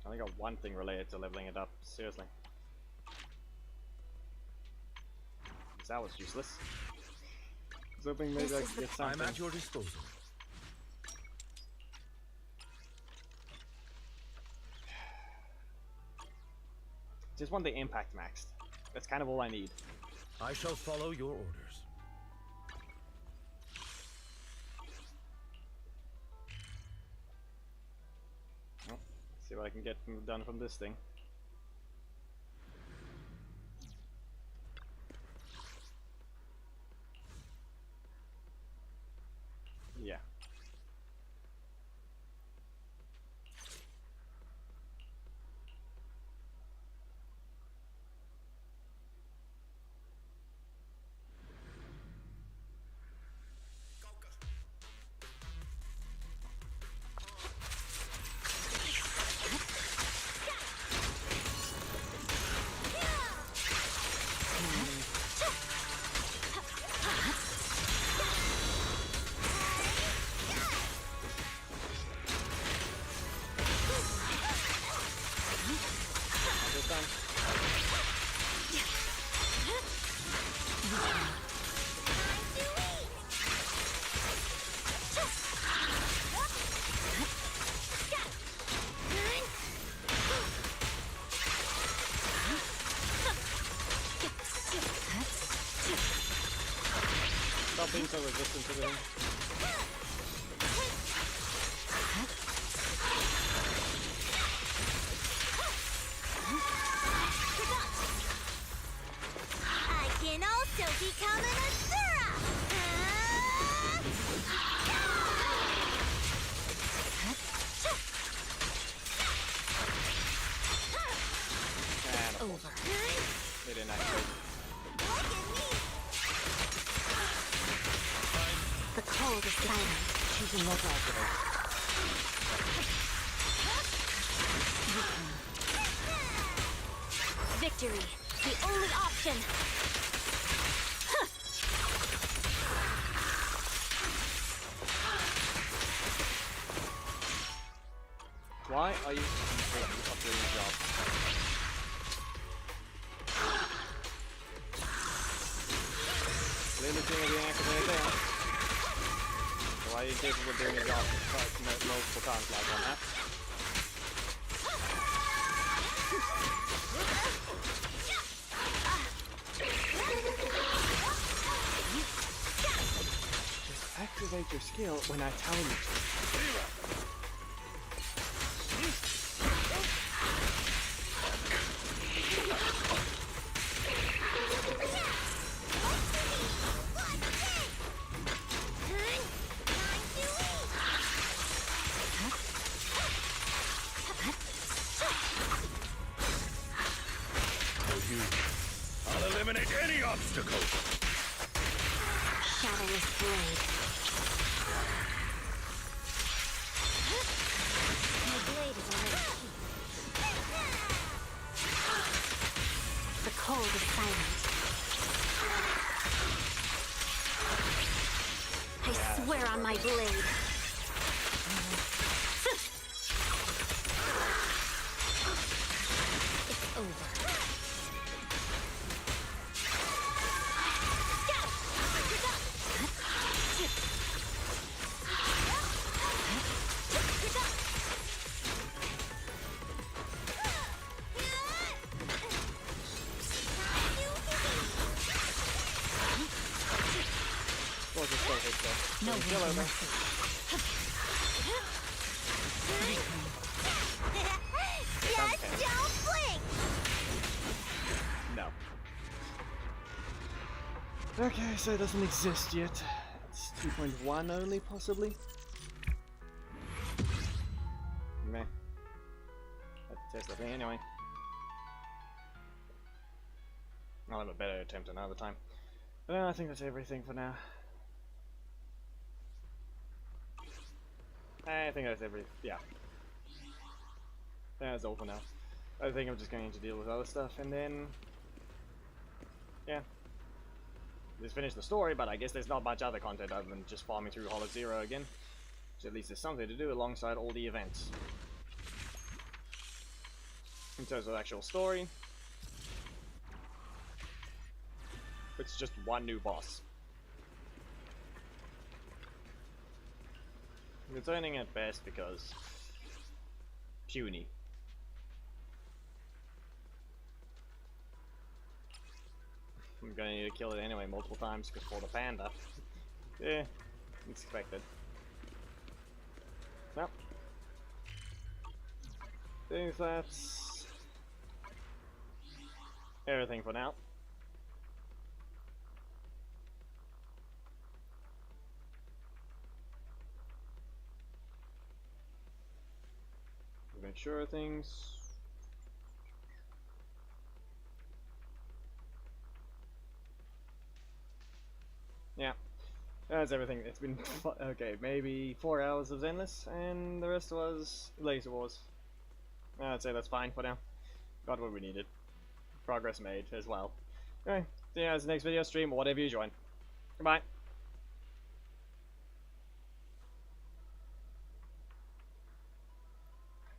I only got one thing related to leveling it up. Seriously. That was useless. I was hoping maybe I could get something. I'm at your disposal. Just want the impact maxed. That's kind of all I need. I shall follow your orders. Well, see what I can get done from this thing. Yeah. Stop being so resistant to them. I can also become an Asura! And over. They didn't actually. The cold is silent, choosing no regular. Victory, the only option. Why are you up doing your job? Clearly seeing being activated there. So why are you capable of doing your job multiple times like on that? activate your skill when I tell you to. I'll eliminate any obstacle. Shadowless blade. My blade is already heat. The cold is silent. I swear on my blade. It's over. No Yes, don't blink! No. Okay, so it doesn't exist yet. It's 2.1 only, possibly? Meh. Let's test that thing anyway. I'll have a better attempt another time. But I think that's everything for now. I think that's yeah. That's all for now. I think I'm just going to deal with other stuff and then... yeah. Just finish the story, but I guess there's not much other content other than just farming through Hollow Zero again. So at least there's something to do alongside all the events. In terms of actual story, it's just one new boss. Concerning at best because puny. I'm gonna need to kill it anyway multiple times because for the panda. Yeah, it's expected. Well, I think that's everything for now. Make sure things. Yeah, that's everything. It's been okay, maybe 4 hours of Zenless, and the rest was Laser Wars. I'd say that's fine for now. Got what we needed. Progress made as well. Okay, see you guys in the next video stream or whatever you join. Goodbye.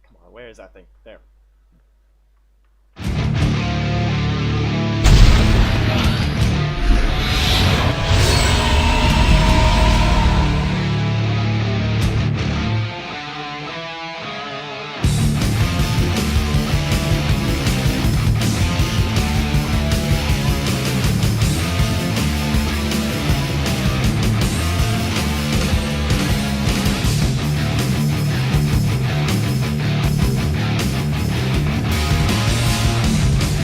Come on, where is that thing? There.